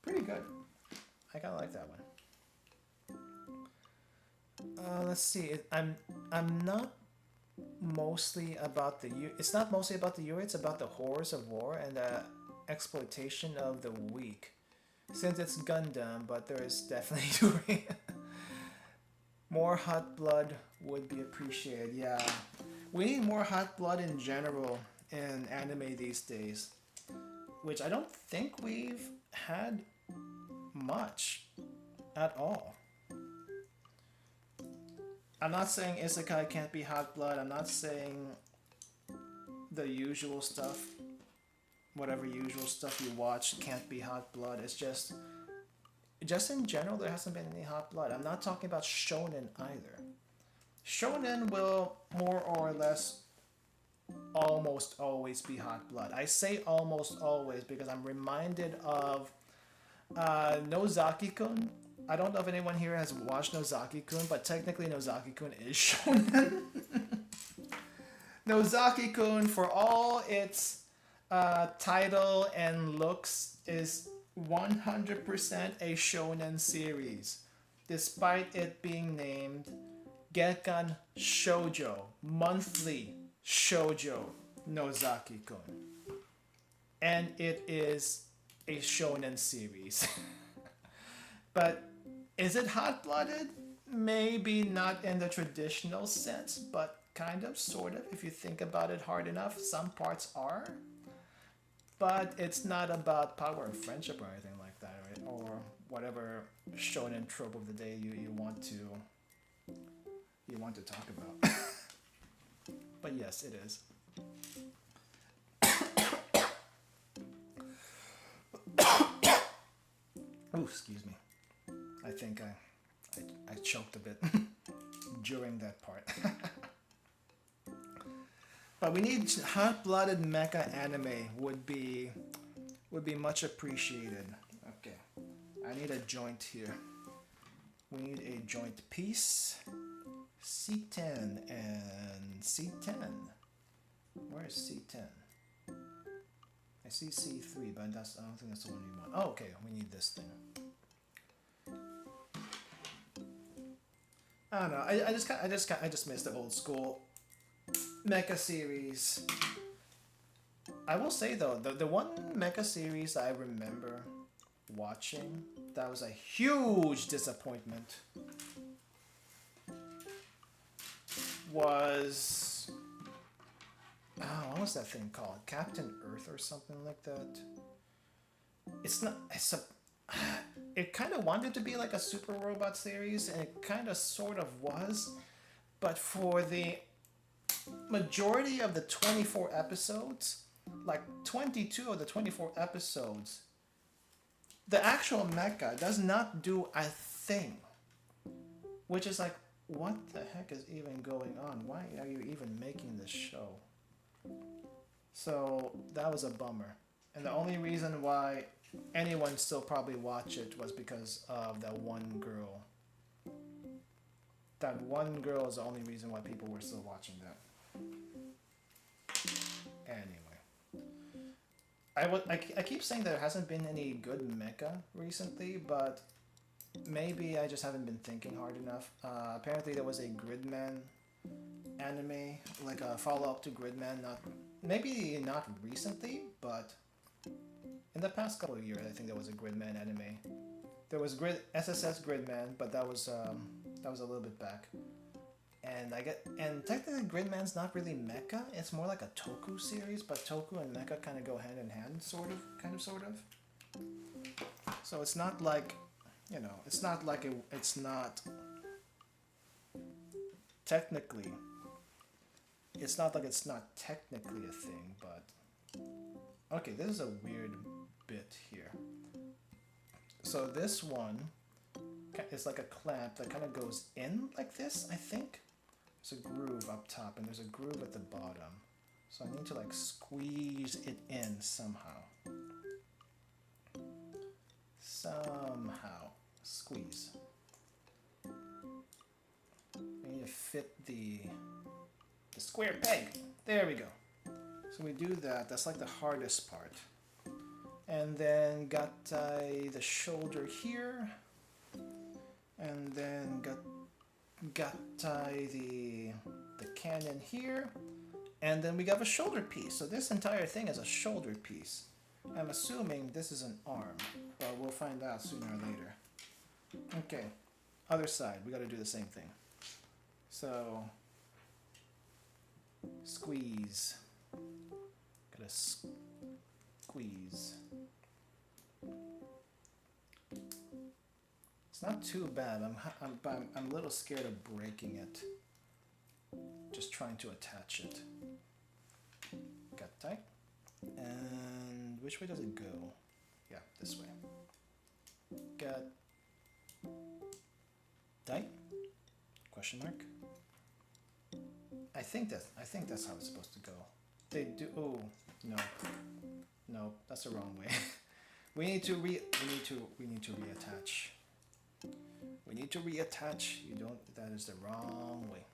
pretty good. I kind of like that one. Let's see. I'm not mostly about the it's not mostly about the Yuri. It's about the horrors of war and the exploitation of the weak. Since it's Gundam, but there is definitely Yuri. More hot blood would be appreciated. Yeah, we need more hot blood in general in anime these days, which I don't think we've had much at all. I'm not saying isekai can't be hot blood. I'm not saying the usual stuff, whatever usual stuff you watch can't be hot blood. It's just in general, there hasn't been any hot blood. I'm not talking about shonen either. Shonen will more or less almost always be hot blood. I say almost always because I'm reminded of Nozaki-kun. I don't know if anyone here has watched Nozaki-kun, but technically Nozaki-kun is shonen. Nozaki-kun, for all its title and looks, is 100% a shonen series, despite it being named Gekkan Shoujo, monthly shoujo Nozaki-kun. And it is a shonen series. But is it hot-blooded? Maybe not in the traditional sense, but kind of, sort of, if you think about it hard enough. Some parts are. But it's not about power and friendship or anything like that, right? Or whatever shonen trope of the day you want to talk about. But yes, it is. Oh, excuse me. I think I choked a bit during that part. But we need hot-blooded mecha anime would be much appreciated. Okay, I need a joint here. We need a joint piece. C10 and C10. Where is C10? I see C3, but I don't think that's the one you want. Oh, okay, we need this thing. I don't know. I just miss the old school mecha series. I will say though, the one mecha series I remember watching that was a huge disappointment was what was that thing called? Captain Earth or something like that. It kind of wanted to be like a super robot series, and it kind of sort of was, but for the majority of the 24 episodes, like 22 of the 24 episodes, the actual mecha does not do a thing, which is like, what the heck is even going on? Why are you even making this show? So that was a bummer, and the only reason why anyone still probably watch it was because of that one girl. That one girl is the only reason why people were still watching that. Anyway, I keep saying there hasn't been any good mecha recently, but maybe I just haven't been thinking hard enough. Apparently there was a Gridman anime, like a follow-up to Gridman, maybe not recently, but in the past couple of years, I think there was a Gridman anime. There was SSS Gridman, but that was a little bit back. And technically Gridman's not really mecha. It's more like a Toku series, but Toku and mecha kind of go hand in hand, sort of. So it's not like, you know, it's not technically a thing, but okay, this is a weird bit here. So this one is like a clamp that kind of goes in like this, I think. There's a groove up top and there's a groove at the bottom. So I need to like squeeze it in somehow. Squeeze. We need to fit the square peg. There we go. So we do that. That's like the hardest part. And then got the shoulder here. And then got the cannon here. And then we got a shoulder piece. So this entire thing is a shoulder piece. I'm assuming this is an arm, but we'll find out sooner or later. Okay, other side, we gotta do the same thing. So, squeeze. Gotta squeeze. It's not too bad. I'm a little scared of breaking it. Just trying to attach it. Got tight. And which way does it go? Yeah, this way. Got tight? Question mark. I think that's how it's supposed to go. They do. Oh no, that's the wrong way. we need to reattach. We need to reattach. You don't. That is the wrong way.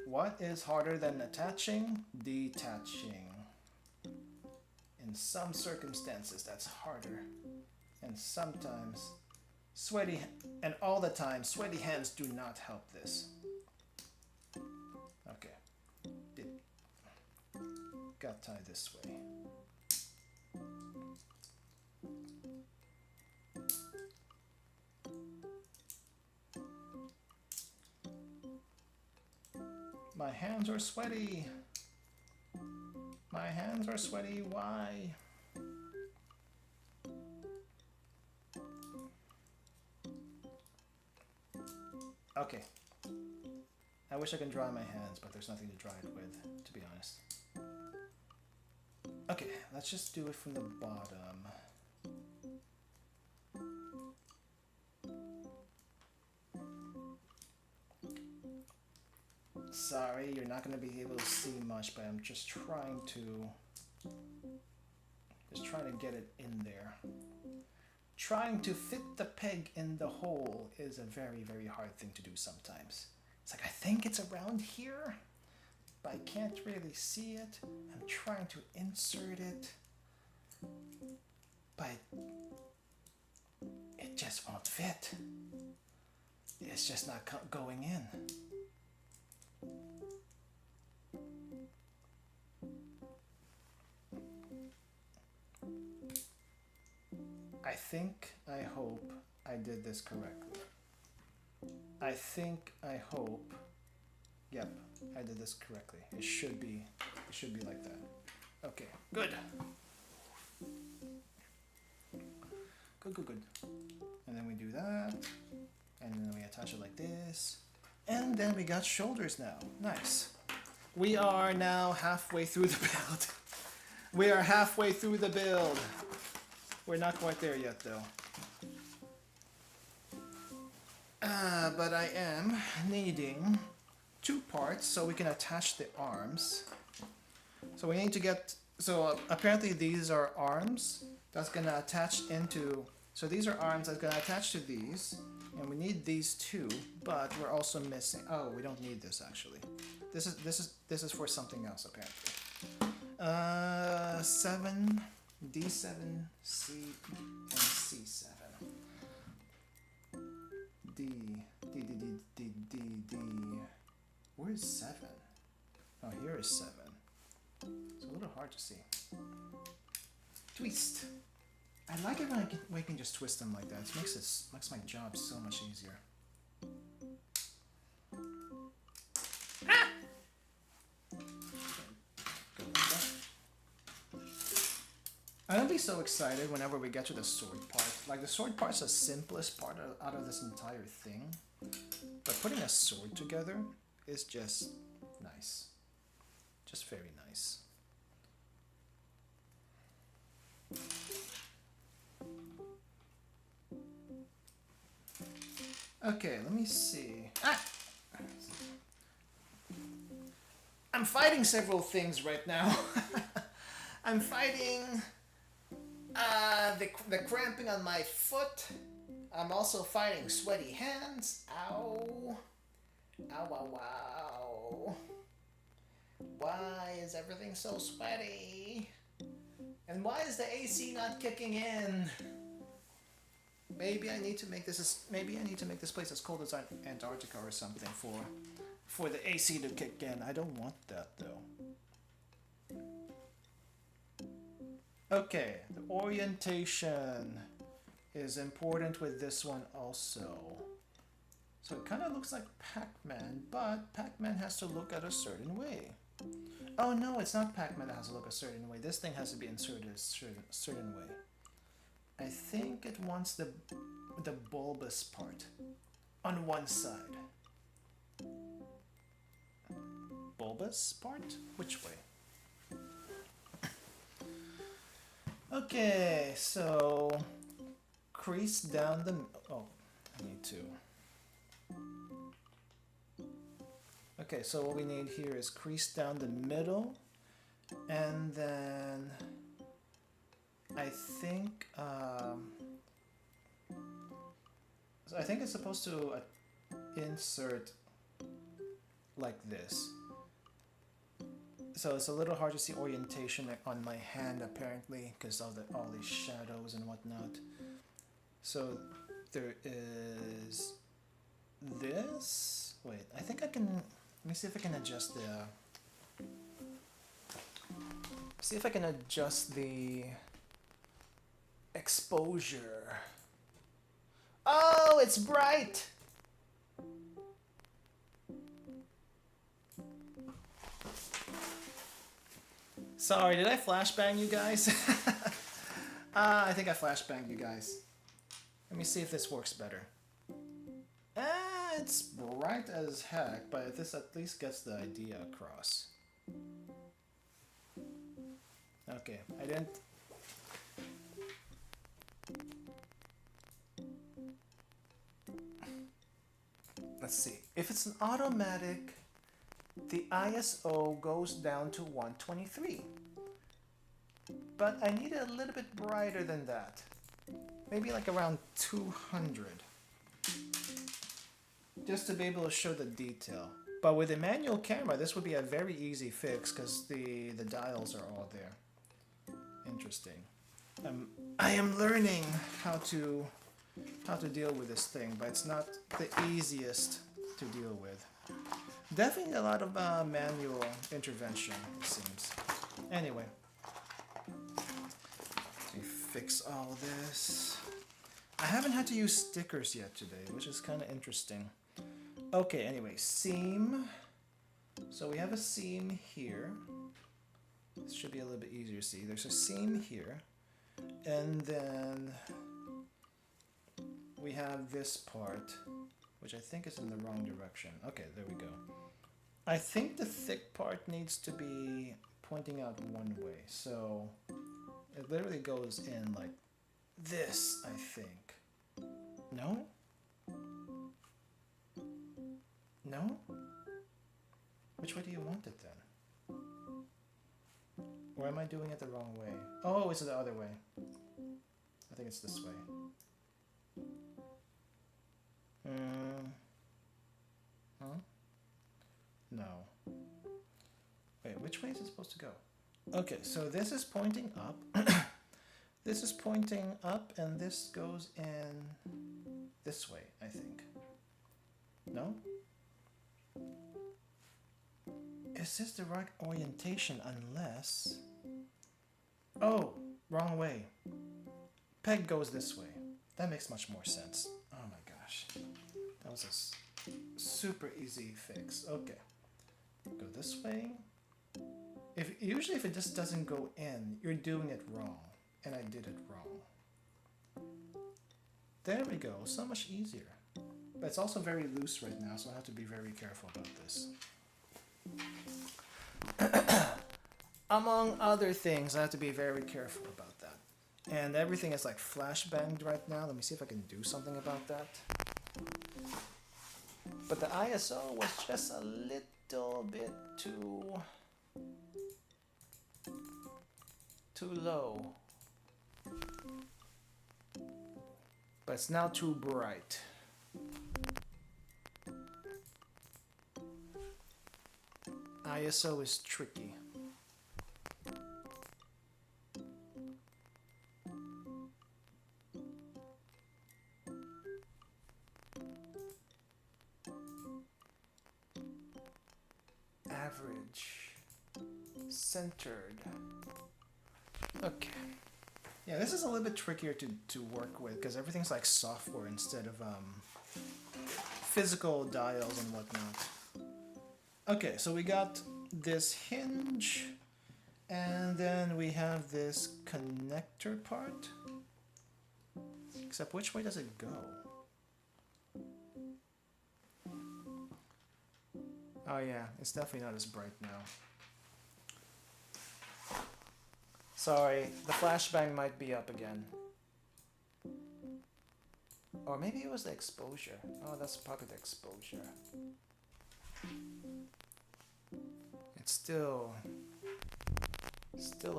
What is harder than attaching? Detaching. In some circumstances, that's harder. And sometimes, all the time, sweaty hands do not help this. Okay. Got tied this way. My hands are sweaty. My hands are sweaty. Why? Okay. I wish I could dry my hands, but there's nothing to dry it with, to be honest. Okay, let's just do it from the bottom. Sorry, you're not going to be able to see much, but I'm just trying to get it in there. Trying to fit the peg in the hole is a very, very hard thing to do sometimes. It's like, I think it's around here, but I can't really see it. I'm trying to insert it, but it just won't fit. It's just not going in. I hope I did this correctly. I hope, yep, I did this correctly. It should be like that. Okay, good. Good. And then we do that, and then we attach it like this, and then we got shoulders now. Nice. We are now halfway through the build. We are halfway through the build. We're not quite there yet, though. But I am needing 2 parts so we can attach the arms. So we need to get, apparently these are arms that's gonna attach into, so these are arms that's gonna attach to these, and we need these 2, but we're also missing, oh, we don't need this actually. This is for something else apparently. 7 D7, C, and C7. D, D, D, D, D, D, D. Where is 7? Oh, here is 7. It's a little hard to see. Twist. I like it when I can just twist them like that. It makes my job so much easier. Ah! I'll be so excited whenever we get to the sword part. Like, the sword part's the simplest part out of this entire thing. But putting a sword together is just nice. Just very nice. Okay, let me see. Ah! I'm fighting several things right now. I'm fighting the cramping on my foot. I'm also fighting sweaty hands. Ow. Ow, ow, ow. Why is everything so sweaty? And why is the AC not kicking in? Maybe I need to make this place as cold as Antarctica or something for the AC to kick in. I don't want that though. Okay, the orientation is important with this one also. So it kind of looks like Pac-Man, but Pac-Man has to look at a certain way. Oh no, it's not Pac-Man that has to look a certain way. This thing has to be inserted a certain way. I think it wants the bulbous part on one side. Bulbous part? Which way? Okay, so crease down the... Oh, I need to... Okay, so what we need here is crease down the middle, and then I think it's supposed to insert like this. So it's a little hard to see orientation on my hand apparently because of all these shadows and whatnot. So there is this. Wait, I think I can. Let me see if I can adjust the. See if I can adjust the exposure. Oh, it's bright. Sorry, did I flashbang you guys? I think I flashbanged you guys. Let me see if this works better. It's bright as heck, but this at least gets the idea across. Okay, I didn't... Let's see. If it's an automatic, the ISO goes down to 123. But I need it a little bit brighter than that. Maybe like around 200. Just to be able to show the detail. But with a manual camera, this would be a very easy fix because the dials are all there. Interesting. I am learning how to deal with this thing, but it's not the easiest to deal with. Definitely a lot of manual intervention, it seems. Anyway, let me fix all this. I haven't had to use stickers yet today, which is kind of interesting. Okay, anyway, seam. So we have a seam here. This should be a little bit easier to see. There's a seam here. And then we have this part, which I think is in the wrong direction. Okay, there we go. I think the thick part needs to be pointing out one way. So it literally goes in like this, I think. No? No? Which way do you want it then? Or am I doing it the wrong way? Oh, it's the other way. I think it's this way. Huh? No. Wait, which way is it supposed to go? Okay, so this is pointing up. This is pointing up and this goes in this way, I think. No? Is this the right orientation unless... Oh, wrong way. Peg goes this way. That makes much more sense. Oh my gosh. That was a super easy fix. Okay. Go this way. Usually if it just doesn't go in, you're doing it wrong. And I did it wrong. There we go. So much easier. But it's also very loose right now, so I have to be very careful about this. Among other things, I have to be very careful about that. And everything is like flashbanged right now. Let me see if I can do something about that. But the ISO was just a little bit too low. But it's now too bright. ISO is tricky. Average. Centered. Okay. Yeah, this is a little bit trickier to work with because everything's like software instead of physical dials and whatnot. Okay, so we got this hinge and then we have this connector part. Except which way does it go? Oh yeah, it's definitely not as bright now. Sorry, the flashbang might be up again. Or maybe it was the exposure. Oh, that's probably the exposure. It's still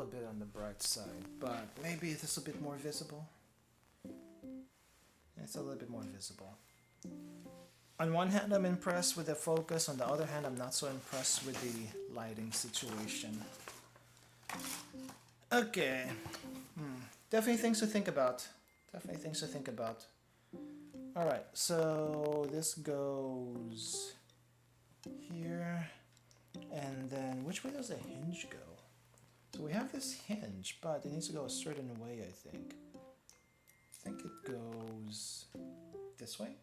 a bit on the bright side, but maybe it's a bit more visible. It's a little bit more visible. On one hand, I'm impressed with the focus. On the other hand, I'm not so impressed with the lighting situation. Okay. Definitely things to think about. Definitely things to think about. Alright, so this goes here. And then, which way does the hinge go? So we have this hinge, but it needs to go a certain way, I think. I think it goes this way?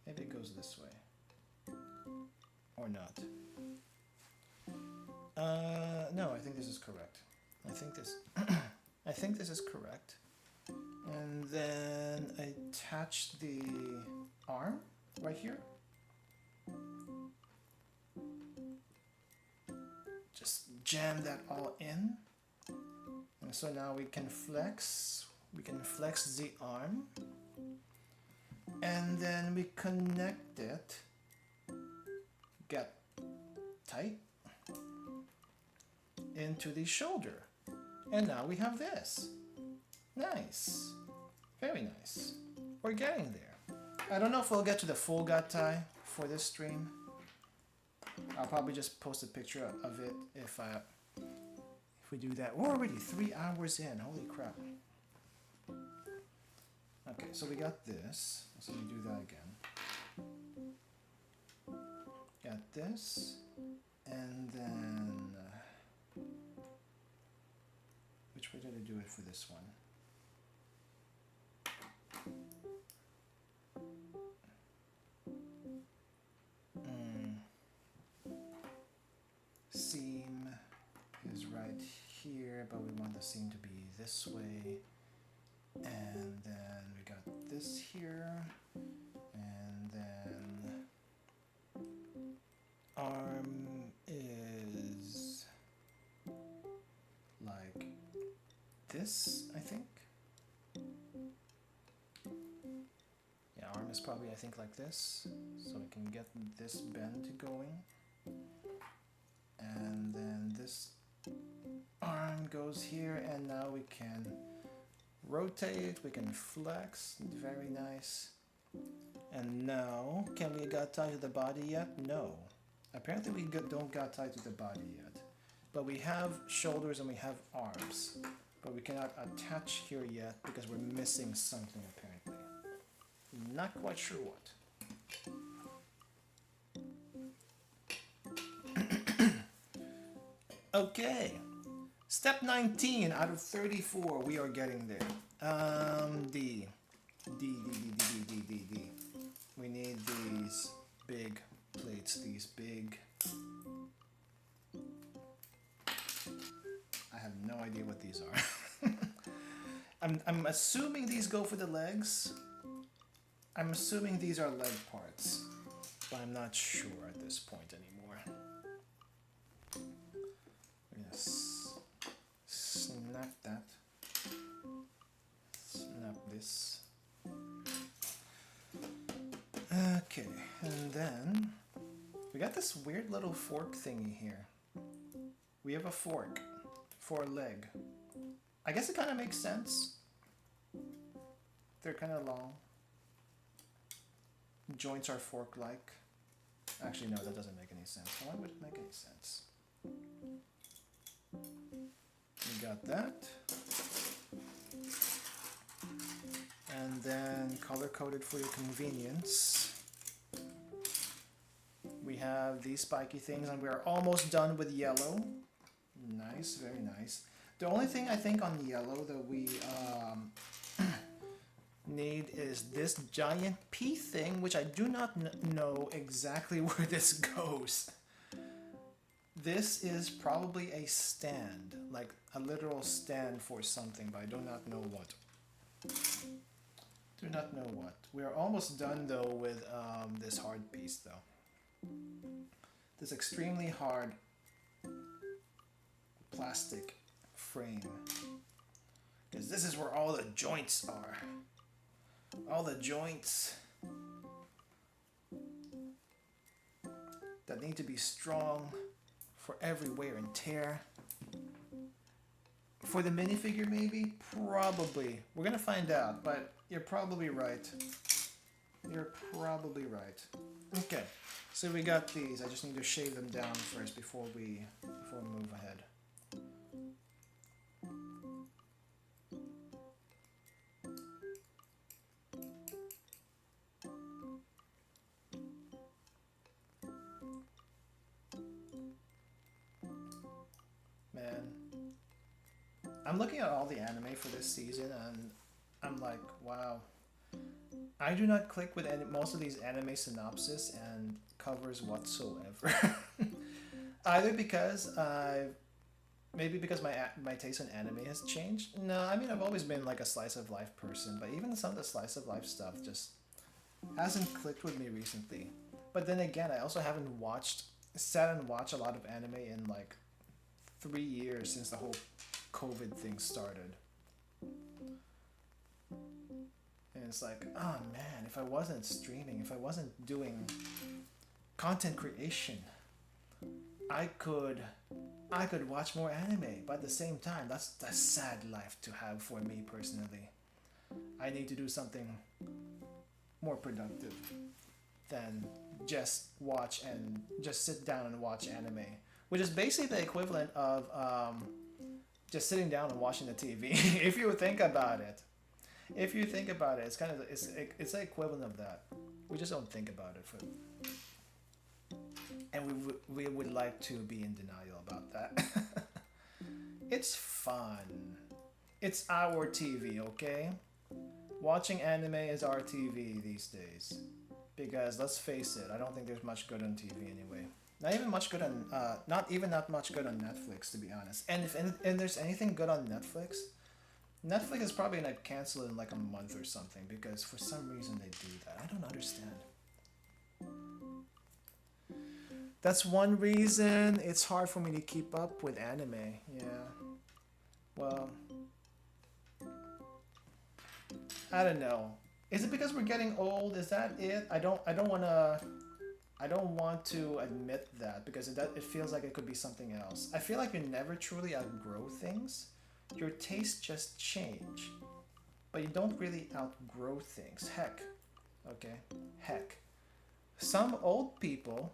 Maybe it goes this way. Or not. No, I think this is correct. I think this is correct. And then I attach the arm right here. Just jam that all in. And so now we can flex the arm. And then we connect it, get tight, into the shoulder. And now we have this. Nice. Very nice. We're getting there. I don't know if we'll get to the full gut tie for this stream. I'll probably just post a picture of it if we do that. We're already 3 hours in. Holy crap. Okay, so we got this. So we do that again. Got this. And then... which way did I do it for this one? Seam is right here, but we want the seam to be this way. And then we got this here, and then arm is like this, I think. Yeah, arm is probably, I think, like this, so we can get this bend going. And then this arm goes here, and now we can rotate, we can flex, very nice. And now, can we got tied to the body yet? No. Apparently we don't got tied to the body yet. But we have shoulders and we have arms. But we cannot attach here yet because we're missing something apparently. Not quite sure what. Okay. Step 19 out of 34, we are getting there. D. We need these big plates, these big... I have no idea what these are. I'm assuming these go for the legs. I'm assuming these are leg parts, but I'm not sure at this point anymore. I'm gonna snap that. Snap this. Okay, and then we got this weird little fork thingy here. We have a fork for a leg. I guess it kind of makes sense. They're kind of long. Joints are fork-like. Actually, no, that doesn't make any sense. Why would it make any sense? We got that. And then color-coded for your convenience. We have these spiky things, and we are almost done with yellow. Nice, very nice. The only thing I think on yellow that we need is this giant P thing, which I do not know exactly where this goes. This is probably a stand, like a literal stand for something, but I do not know what. Do not know what. We are almost done though with this hard piece though. This extremely hard plastic frame, because this is where all the joints are. All the joints that need to be strong for every wear and tear. For the minifigure maybe? Probably. We're gonna find out, but you're probably right. You're probably right. Okay, so we got these. I just need to shave them down first before we move ahead. I'm looking at all the anime for this season and I'm like, wow. I do not click with most of these anime synopsis and covers whatsoever. Either because maybe because my taste in anime has changed. No, I mean I've always been like a slice of life person, but even some of the slice of life stuff just hasn't clicked with me recently. But then again, I also haven't sat and watched a lot of anime in like 3 years since the whole COVID thing started. And it's like, oh man, if I wasn't streaming, if I wasn't doing content creation, I could watch more anime, but at the same time, that's a sad life to have for me personally. I need to do something more productive than just watch and just sit down and watch anime, which is basically the equivalent of just sitting down and watching the TV. If you think about it, it's kind of it's the equivalent of that. We just don't think about it and we would like to be in denial about that. It's fun. It's our TV, okay? Watching anime is our TV these days. Because let's face it, I don't think there's much good on TV anyway. Not even much good on, not much good on Netflix, to be honest. And if there's anything good on Netflix, Netflix is probably gonna cancel in like a month or something because for some reason they do that. I don't understand. That's one reason it's hard for me to keep up with anime. Yeah. Well, I don't know. Is it because we're getting old? Is that it? I don't want to admit that because it feels like it could be something else. I feel like you never truly outgrow things. Your tastes just change. But you don't really outgrow things. Heck. Okay? Heck. Some old people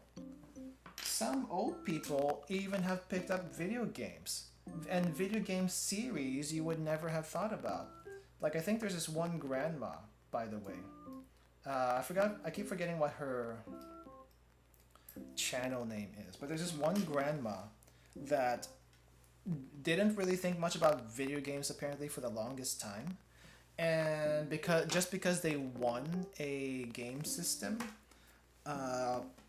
even have picked up video games. and video game series you would never have thought about. Like I think there's this one grandma, by the way. I keep forgetting what her channel name is, but there's this one grandma that didn't really think much about video games apparently for the longest time, and because they won a game system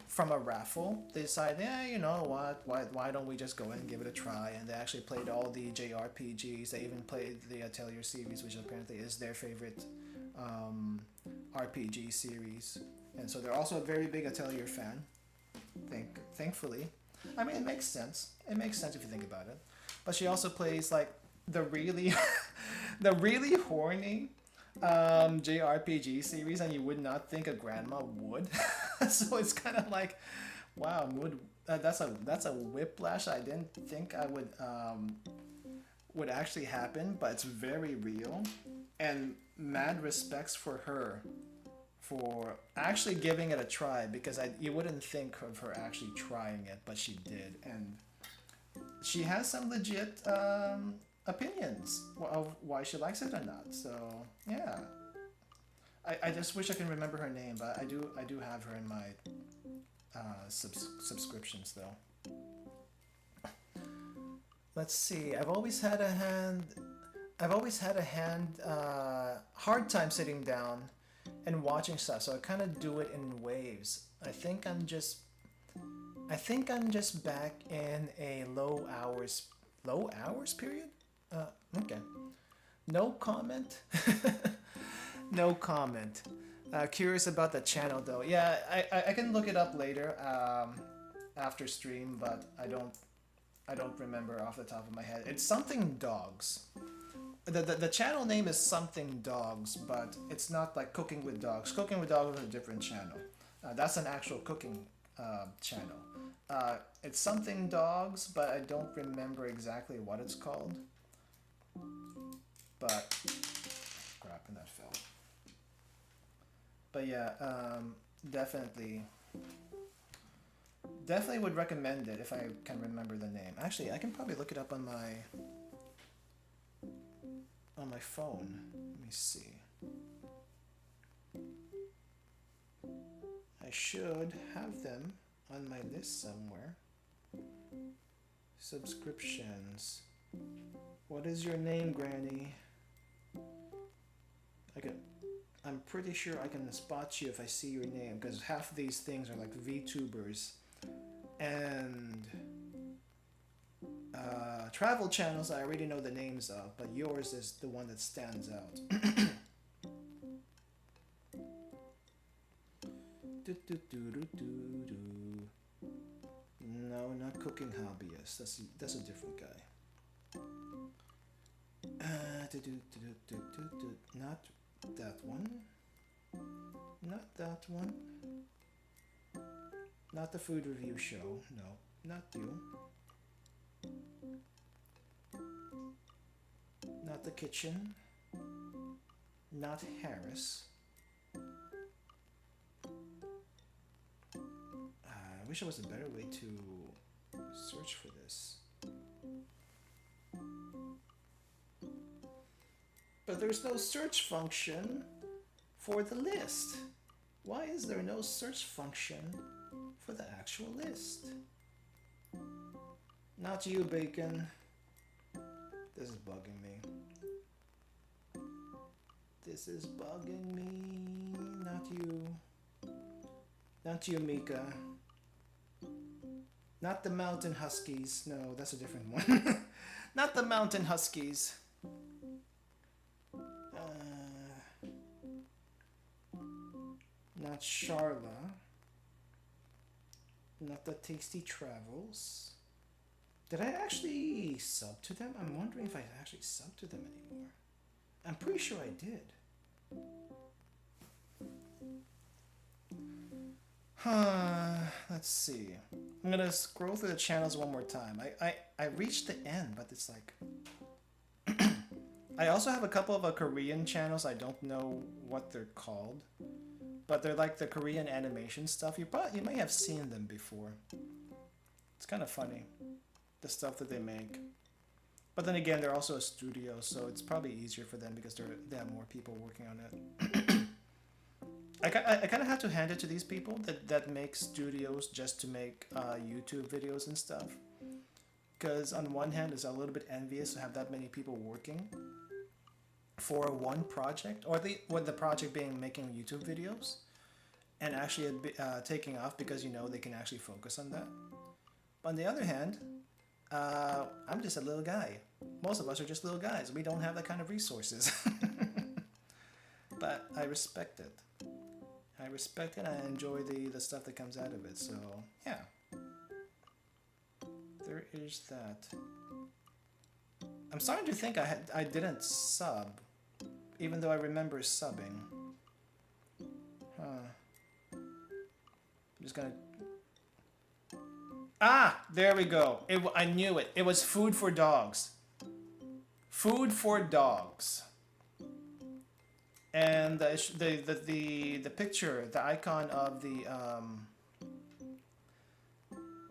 from a raffle, they decided, yeah, you know what, why don't we just go and give it a try? And they actually played all the JRPGs. They even played the Atelier series, which apparently is their favorite RPG series, and so they're also a very big Atelier fan. Thankfully, I mean, it makes sense. It makes sense if you think about it. But she also plays like the really, the really horny JRPG series, and you would not think a grandma would. So it's kind of like, wow, that's a whiplash I didn't think I would actually happen, but it's very real, and mad respects for her for actually giving it a try, because you wouldn't think of her actually trying it, but she did, and she has some legit opinions of why she likes it or not. So yeah, I just wish I can remember her name, but I do have her in my subscriptions though. Let's see. I've always had a hard time sitting down and watching stuff, so I kind of do it in waves. I think I'm just back in a low hours period. Okay. No comment. No comment. Curious about the channel though. Yeah, I can look it up later after stream, but I don't remember off the top of my head. It's something dogs. The channel name is something dogs, but it's not like cooking with dogs. Cooking with dogs is a different channel. That's an actual cooking channel. It's something dogs, but I don't remember exactly what it's called. But crap, and that fell. But yeah, definitely would recommend it if I can remember the name. Actually, I can probably look it up on my phone. Let me see. I should have them on my list somewhere. Subscriptions. What is your name, Granny? I'm pretty sure I can spot you if I see your name, because half of these things are like VTubers and travel channels I already know the names of, but yours is the one that stands out. No, not cooking hobbyist. That's a different guy. Not that one. Not that one. Not the food review show. No, not you. Not the kitchen. Not Harris. I wish there was a better way to search for this. But there's no search function for the list. Why is there no search function for the actual list? Not you, Bacon. This is bugging me. This is bugging me. Not you. Not you, Mika. Not the Mountain Huskies. No, that's a different one. Not the Mountain Huskies. Not Charla. Not the Tasty Travels. Did I actually sub to them? I'm wondering if I actually sub to them anymore. I'm pretty sure I did. Let's see. I'm gonna scroll through the channels one more time. I reached the end, but it's like... I also have a couple of Korean channels. I don't know what they're called, but they're like the Korean animation stuff. You may have seen them before. It's kind of funny, the stuff that they make. But then again, they're also a studio, so it's probably easier for them because they have more people working on it. I kind of have to hand it to these people that make studios just to make YouTube videos and stuff. Because on one hand, it's a little bit envious to have that many people working for one project, or the project being making YouTube videos, and actually taking off because they can actually focus on that. But on the other hand, I'm just a little guy. Most of us are just little guys. We don't have that kind of resources. But I respect it. I respect it. I enjoy the stuff that comes out of it. So yeah, there is that. I'm starting to think I didn't sub, even though I remember subbing. I'm just gonna. Ah, there we go. I knew it. It was food for dogs. Food for dogs. And the picture, the icon of the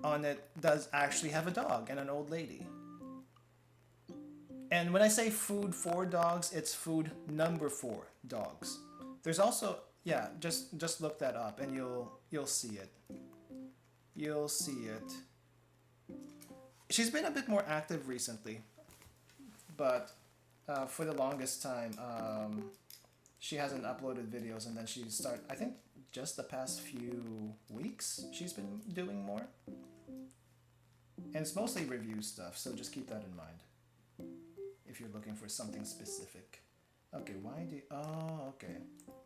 on it does actually have a dog and an old lady. And when I say food for dogs, it's food number 4 dogs. There's also, yeah, just look that up and you'll see it. You'll see it. She's been a bit more active recently, but for the longest time, she hasn't uploaded videos, and then she started, I think just the past few weeks, she's been doing more. And it's mostly review stuff, so just keep that in mind if you're looking for something specific. Okay, oh, okay.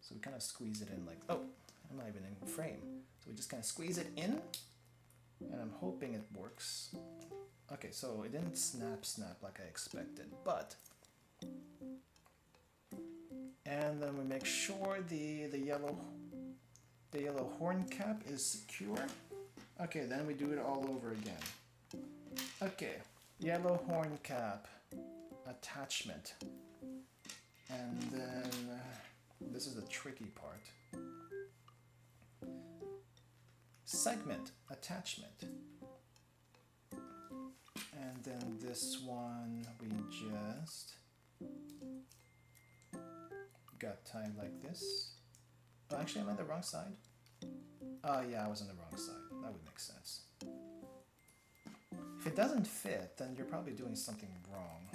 So we kind of squeeze it in like, oh, I'm not even in frame. So we just kind of squeeze it in, and I'm hoping it works. Okay, so it didn't snap like I expected, but... And then we make sure the yellow horn cap is secure. Okay, then we do it all over again. Okay, yellow horn cap attachment. And then this is the tricky part. Segment attachment. And then this one we just got tied like this. Oh, actually I'm on the wrong side. Oh yeah, I was on the wrong side. That would make sense. If it doesn't fit, then you're probably doing something wrong.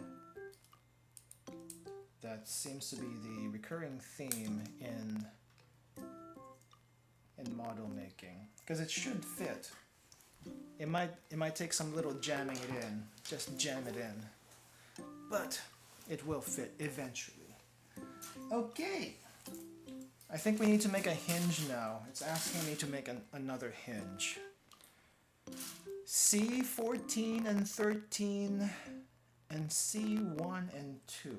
That seems to be the recurring theme in model making. Because it should fit. It might take some little jamming it in. Just jam it in. But it will fit eventually. Okay. I think we need to make a hinge now. It's asking me to make another hinge. C14 and 13 and C1 and 2.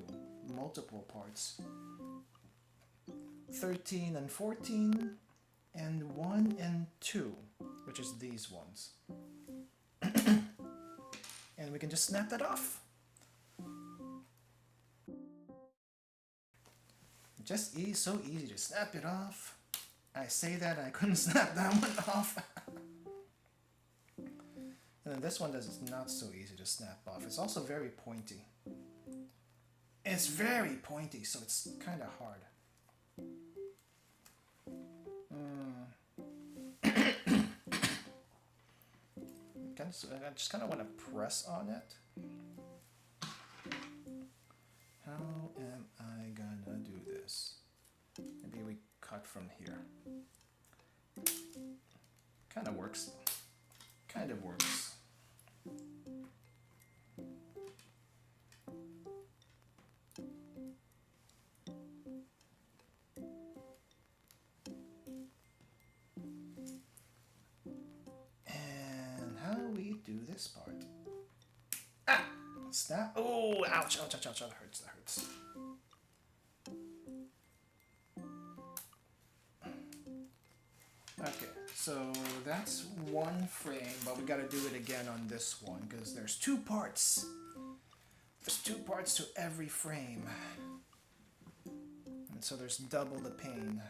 Multiple parts. 13 and 14 and 1 and 2, which is these ones. And we can just snap that off. Just so easy to snap it off. I say that and I couldn't snap that one off. And then this one is not so easy to snap off. It's also very pointy. It's very pointy, so it's kind of hard. I just kind of want to press on it. How am I gonna do this? Maybe we cut from here. Kind of works. Kind of works. And how we do this part? Ah! Snap. Oh, ouch, ouch, ouch, ouch, that hurts, that hurts. Okay, so that's one frame, but we gotta do it again on this one, because there's 2 parts. There's 2 parts to every frame. And so there's double the pain.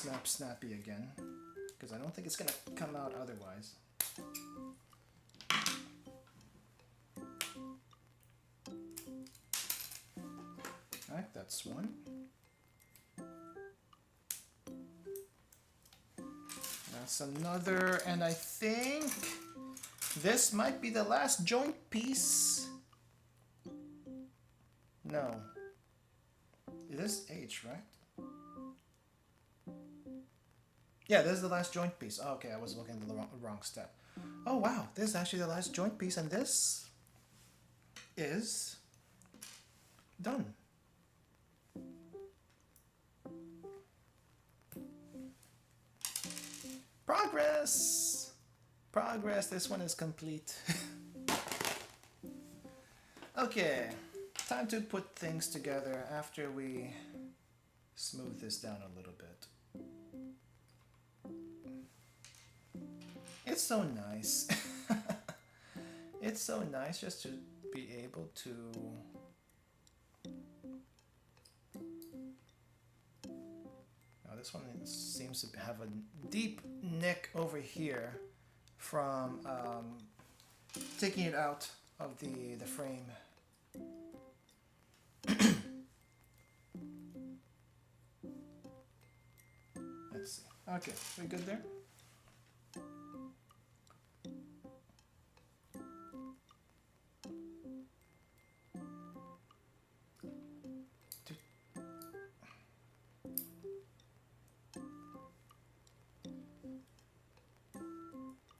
snap snappy again, because I don't think it's gonna come out otherwise. Alright, that's one. That's another, and I think this might be the last joint piece. No. It is H, right? Yeah, this is the last joint piece. Oh, okay, I was looking at the wrong step. Oh wow, this is actually the last joint piece, and this is done. Progress! Progress, this one is complete. Okay, time to put things together after we smooth this down a little bit. It's so nice. It's so nice just to be able to this one seems to have a deep nick over here from taking it out of the frame. Let's see. Okay, we good there?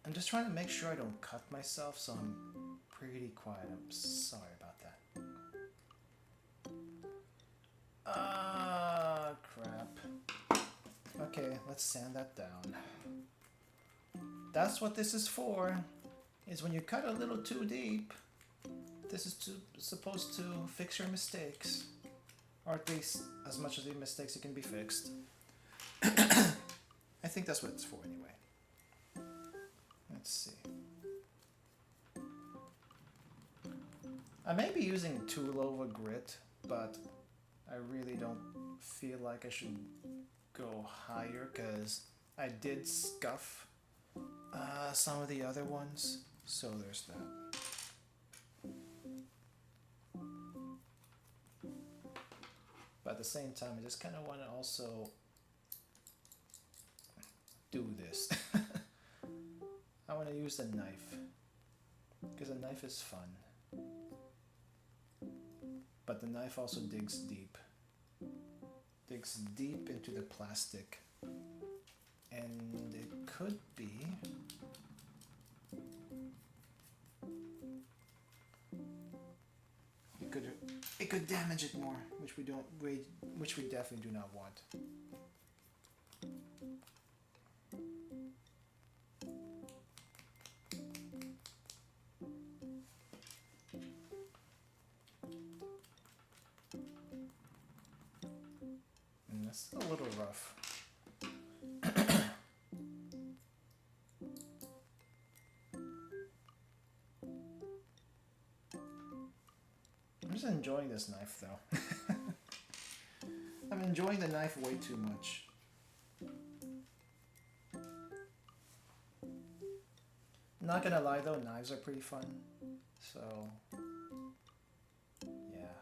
I'm just trying to make sure I don't cut myself, so I'm pretty quiet. I'm sorry about that. Ah, crap. Okay, let's sand that down. That's what this is for, is when you cut a little too deep, this is supposed to fix your mistakes. Or at least as much of the mistakes that can be fixed. I think that's what it's for anyway. Let's see. I may be using tool over grit, but I really don't feel like I should go higher because I did scuff some of the other ones, so there's that. But at the same time, I just kind of want to also do this. I want to use a knife, because a knife is fun. But the knife also digs deep. Digs deep into the plastic. And it could be... It could damage it more, which we definitely do not want. And that's a little rough. I'm just enjoying this knife though. I'm enjoying the knife way too much. Not gonna lie though, knives are pretty fun. So, yeah.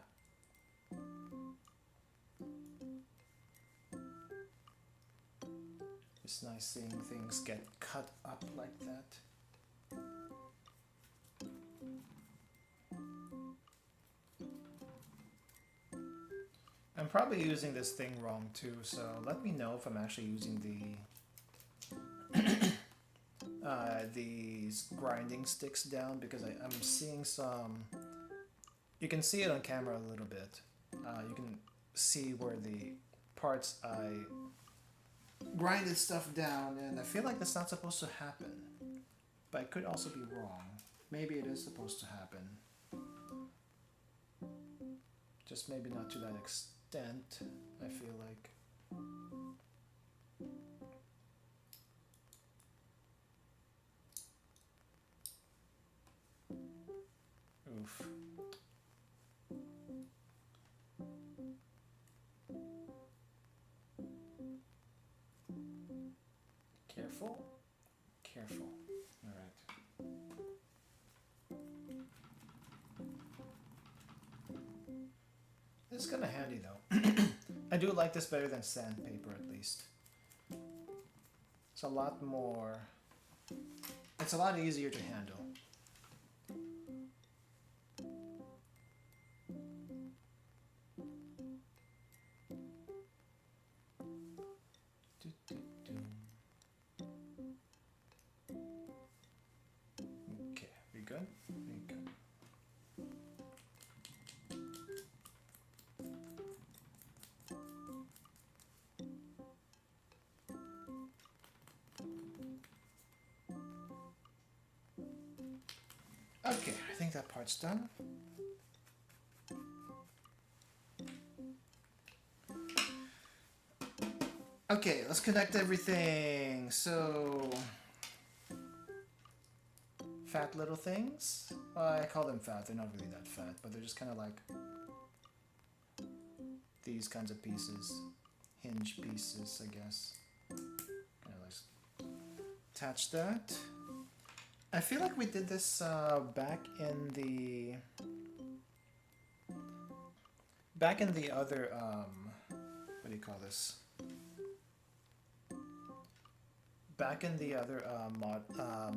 It's nice seeing things get cut up like that. I'm probably using this thing wrong too, so let me know if I'm actually using these grinding sticks down, because I'm seeing some... You can see it on camera a little bit. You can see where the parts I grinded stuff down, and I feel like that's not supposed to happen. But I could also be wrong. Maybe it is supposed to happen. Just maybe not to that extent, I feel like. Oof. careful. Alright. This is kind of handy though. I do like this better than sandpaper at least. It's a lot more... It's a lot easier to handle. Okay, we good? We good. Okay, I think that part's done. Okay, let's connect everything. So, fat little things. Well, I call them fat. They're not really that fat, but they're just kind of like these kinds of pieces, hinge pieces, I guess. Kind of like attach that. I feel like we did this back in the other what do you call this? Back in the other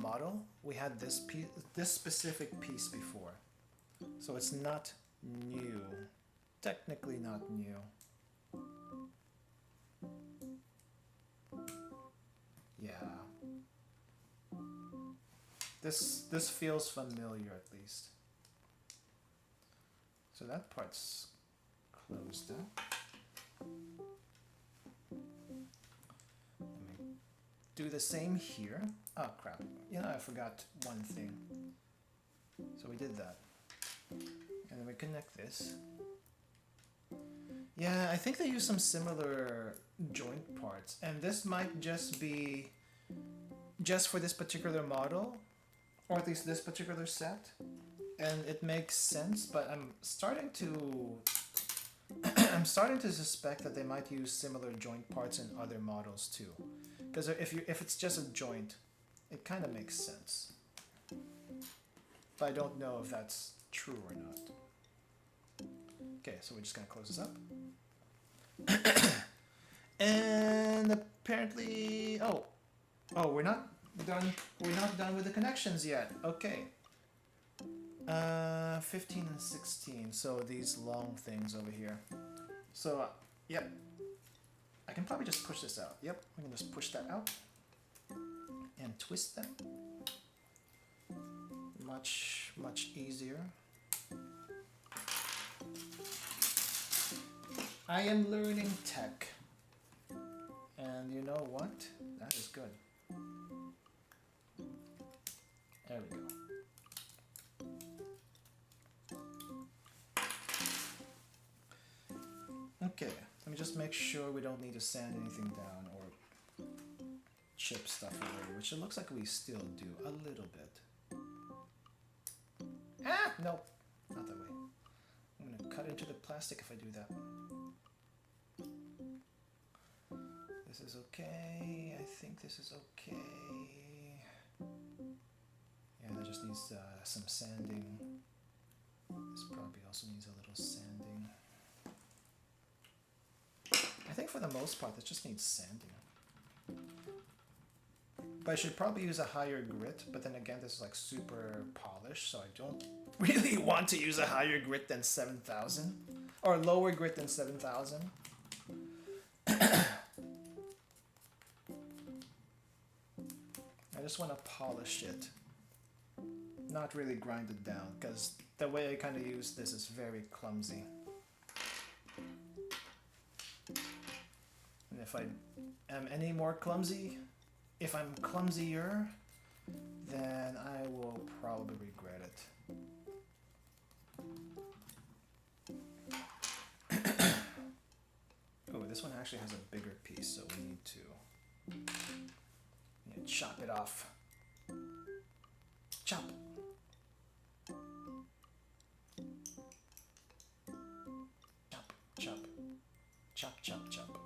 model, we had this piece, this specific piece before, so it's not new. Technically not new. Yeah. This feels familiar at least. So that part's closed up. Let me do the same here. Oh crap. You know, I forgot one thing. So we did that. And then we connect this. Yeah, I think they use some similar joint parts. And this might just be just for this particular model, or at least this particular set. And it makes sense, but I'm starting to I'm starting to suspect that they might use similar joint parts in other models too. Because if it's just a joint, it kind of makes sense. But I don't know if that's true or not. Okay, so we're just gonna close this up. And apparently, oh, we're not done. We're not done with the connections yet. Okay. 15 and 16. So these long things over here. So yep. I can probably just push this out. Yep, we can just push that out and twist them. Much easier. I am learning tech. And you know what? That is good. There we go. Okay, let me just make sure we don't need to sand anything down or chip stuff away, which it looks like we still do a little bit. Ah, nope, not that way. I'm gonna cut into the plastic if I do that. This is okay. I think this is okay. Yeah, that just needs some sanding. This probably also needs a little sanding. I think for the most part, this just needs sanding. But I should probably use a higher grit, but then again, this is like super polished, so I don't really want to use a higher grit than 7,000. Or lower grit than 7,000. I just want to polish it. Not really grind it down, because the way I kind of use this is very clumsy. And if I am any more clumsy, if I'm clumsier, then I will probably regret it. Oh, this one actually has a bigger piece, so we need to chop it off. Chop. Chop, chop, chop, chop, chop.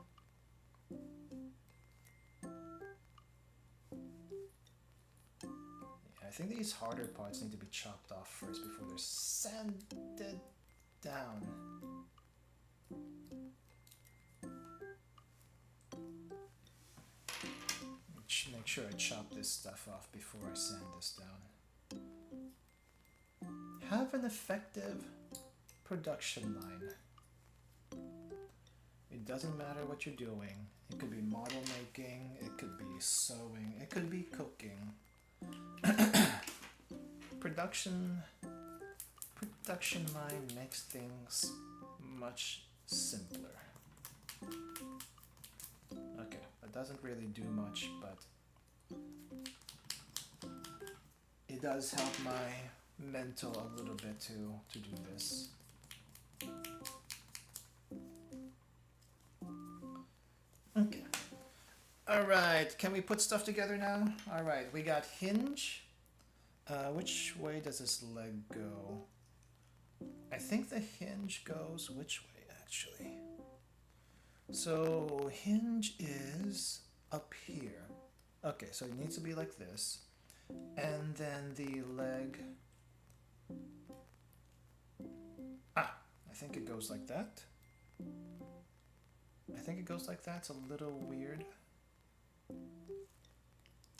think these harder parts need to be chopped off first before they're sanded down. Make sure I chop this stuff off before I sand this down. Have an effective production line. It doesn't matter what you're doing. It could be model making, it could be sewing, it could be cooking. Production line makes things much simpler. Okay, that doesn't really do much, but it does help my mental a little bit to do this. Okay. Alright, can we put stuff together now? Alright, we got hinge. Which way does this leg go? I think the hinge goes which way actually? So hinge is up here. Okay, so it needs to be like this. And then the leg... Ah, I think it goes like that. I think it goes like that. It's a little weird.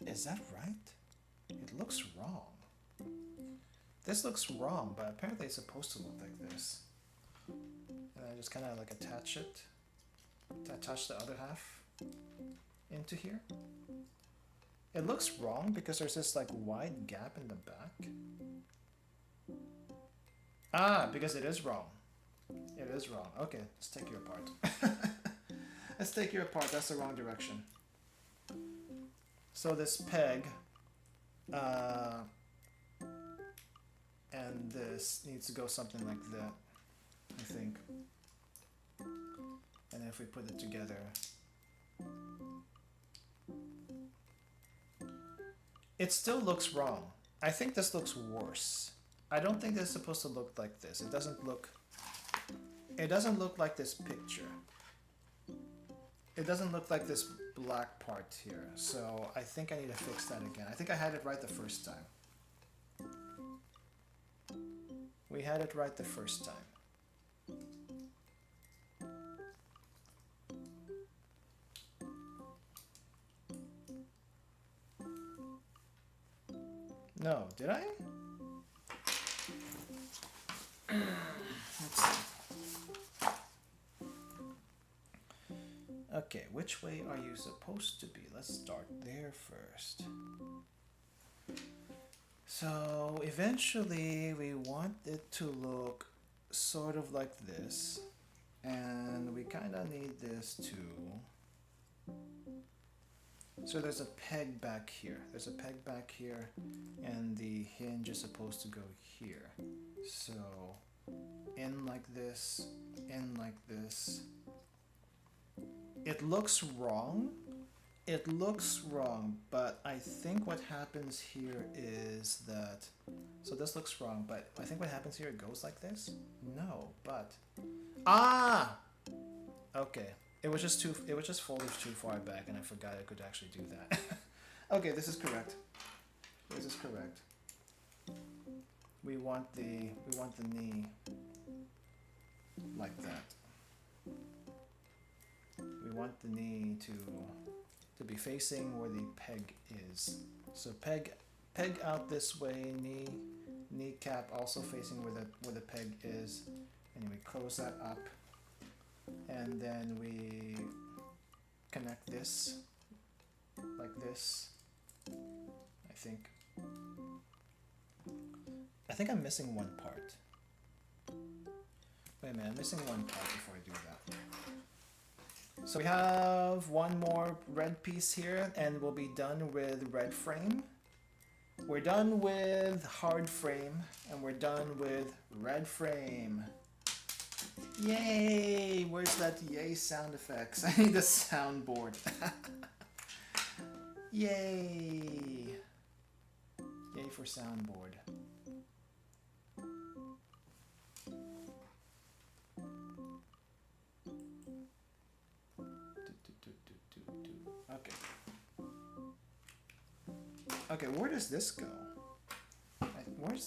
Is that right? It looks wrong. This looks wrong, but apparently it's supposed to look like this. And I just kind of like attach it. Attach the other half into here. It looks wrong because there's this like wide gap in the back. Ah, because it is wrong. It is wrong. Okay, let's take you apart. Let's take you apart. That's the wrong direction. So this peg and this needs to go something like that, I think. And if we put it together, it still looks wrong. I think this looks worse. I don't think this is supposed to look like this. It doesn't look like this picture. It doesn't look like this black part here. So I think I need to fix that again. I think I had it right the first time. We had it right the first time. No, did I? Let's see. Okay, which way are you supposed to be? Let's start there first. So eventually we want it to look sort of like this, and we kind of need this too. So there's a peg back here. There's a peg back here, and the hinge is supposed to go here. So in like this, in like this. It looks wrong. It looks wrong, but I think what happens here is that, so this looks wrong, but I think what happens here, it goes like this? No, but, ah! Okay, it was just folded too far back and I forgot I could actually do that. Okay, this is correct. This is correct. We want the knee like that. We want the knee to be facing where the peg is. So peg out this way, kneecap also facing where the peg is, and we close that up, and then we connect this like this. I think I'm missing one part. Wait a minute, I'm missing one part before I do that. So we have one more red piece here and we'll be done with red frame. We're done with hard frame and we're done with red frame. Yay! Where's that yay sound effects? I need a soundboard. Yay! Yay for soundboard. Okay, where does this go?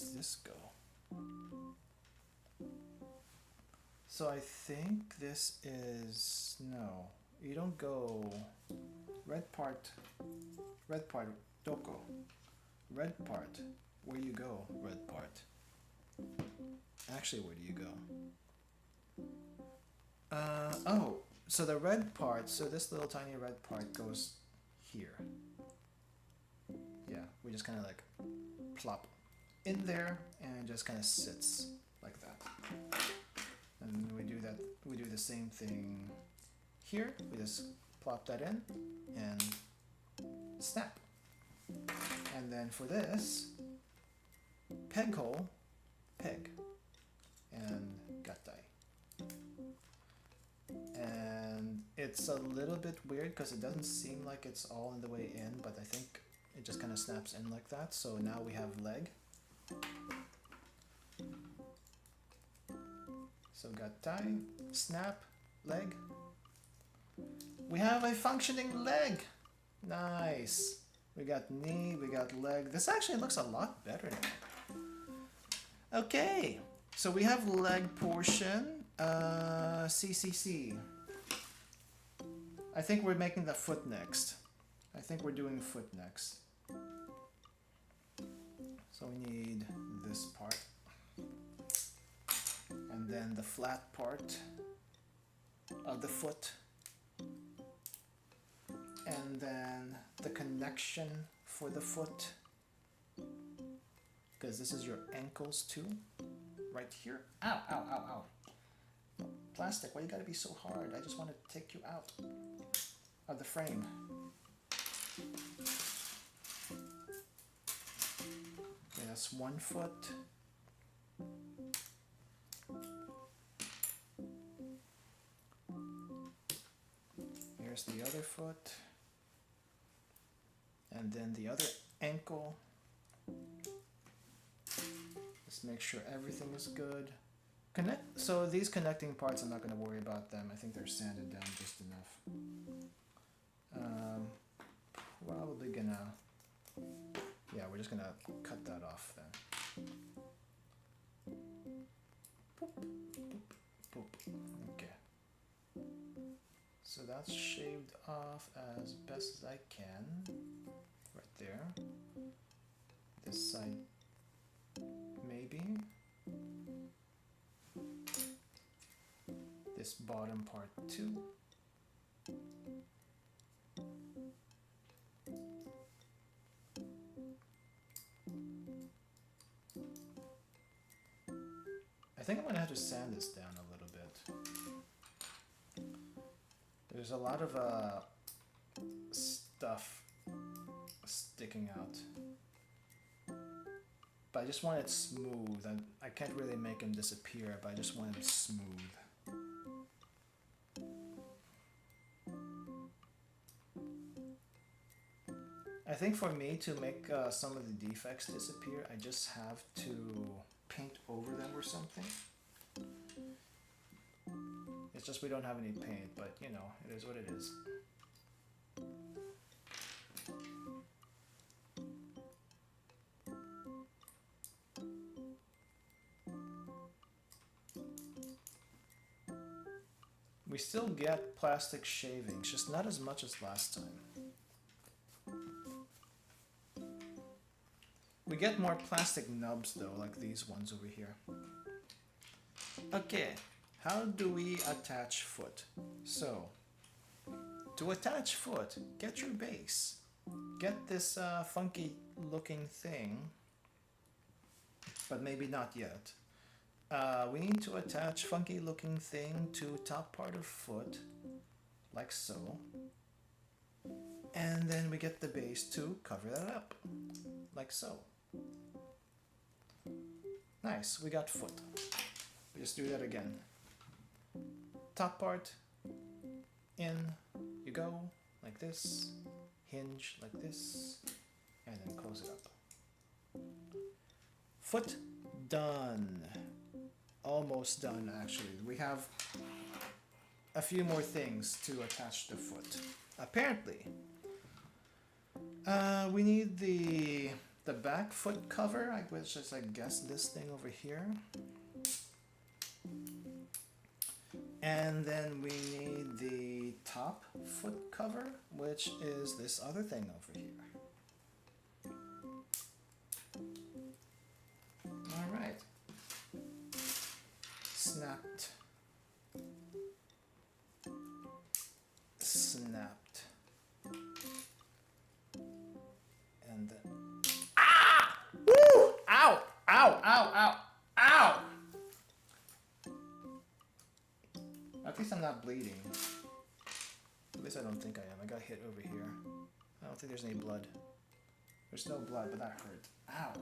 does this go? So I think this is, no, you don't go red part, doko. Red part, where you go, red part. Actually, where do you go? Oh, so the red part, so this little tiny red part goes here. Yeah, we just kind of like plop in there and it just kind of sits like that. And we do the same thing here. We just plop that in and snap. And then for this, peg hole, peg, and gattai. And it's a little bit weird because it doesn't seem like it's all in the way in, but I think it just kind of snaps in like that. So now we have leg. So gattai, snap, leg. We have a functioning leg. Nice. We got knee, we got leg. This actually looks a lot better now. Okay, so we have leg portion. CCC. I think we're making the foot next. I think we're doing foot next. So we need this part. And then the flat part of the foot. And then the connection for the foot. Because this is your ankles too. Right here. Ow, ow, ow, ow. Plastic, why you gotta be so hard? I just want to take you out of the frame. Okay, that's one foot. Here's the other foot. And then the other ankle. Let's make sure everything is good. So these connecting parts, I'm not going to worry about them. I think they're sanded down just enough. Probably gonna, yeah, we're just gonna cut that off then. Boop, boop, boop. Okay. So that's shaved off as best as I can. Right there. This side, maybe. This bottom part too. I think I'm gonna have to sand this down a little bit. There's a lot of stuff sticking out. But I just want it smooth. I can't really make him disappear, but I just want him smooth. I think for me to make some of the defects disappear, I just have to paint over them or something. It's just we don't have any paint, but you know, it is what it is. We still get plastic shavings, just not as much as last time. We get more plastic nubs though, like these ones over here. Okay, how do we attach foot? So, to attach foot, get your base. Get this funky looking thing, but maybe not yet. We need to attach funky looking thing to top part of foot, like so. And then we get the base to cover that up, like so. Nice, we got foot. We just do that again. Top part, in you go, like this, hinge like this, and then close it up. Foot done. Almost done actually. We have a few more things to attach the foot. Apparently, we need the the back foot cover, which is I guess this thing over here. And then we need the top foot cover, which is this other thing over here. Alright. Snapped. Snapped. And then... Ah! Woo! Ow! Ow! Ow! Ow! Ow! At least I'm not bleeding. At least I don't think I am. I got hit over here. I don't think there's any blood. There's no blood, but that hurt. Ow!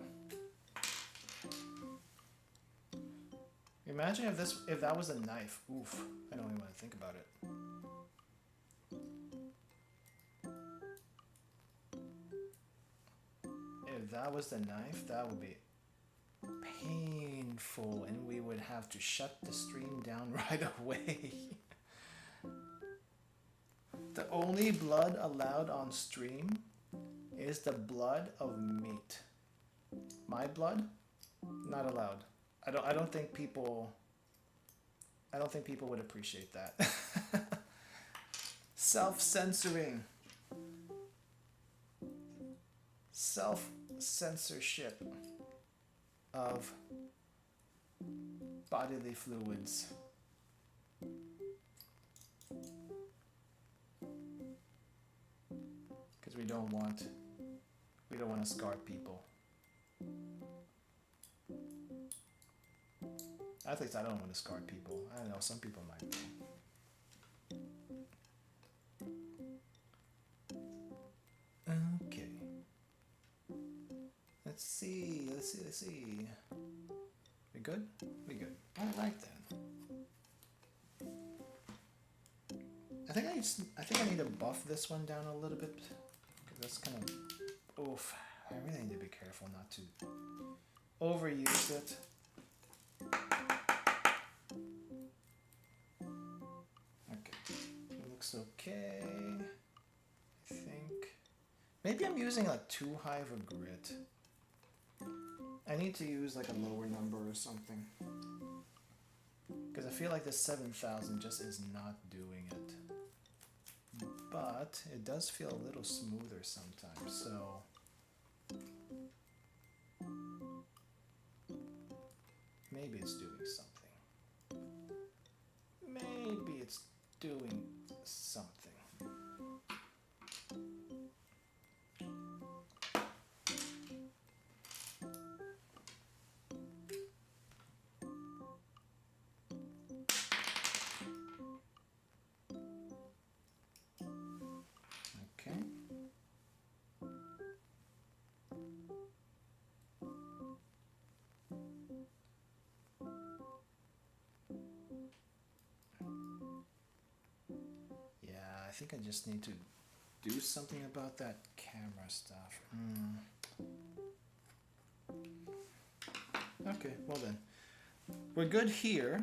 Imagine if that was a knife. Oof. I don't even want to think about it. If that was the knife, that would be painful, and we would have to shut the stream down right away. The only blood allowed on stream is the blood of meat. My blood, not allowed. I don't think people would appreciate that. Self-censoring. Self-censorship of bodily fluids. Because we don't want to scar people. At least I don't want to scar people. I don't know, some people might be. Okay. Let's see. We good? We good. Alright then. I think I need to buff this one down a little bit. Because that's kind of... Oof. I really need to be careful not to overuse it. Okay. It looks okay. I think. Maybe I'm using like too high of a grit. I need to use like a lower number or something. Because I feel like this 7,000 just is not doing it. But it does feel a little smoother sometimes, so... Maybe it's doing something. Maybe it's doing something. Okay. I think I just need to do something about that camera stuff. Okay, well then. We're good here.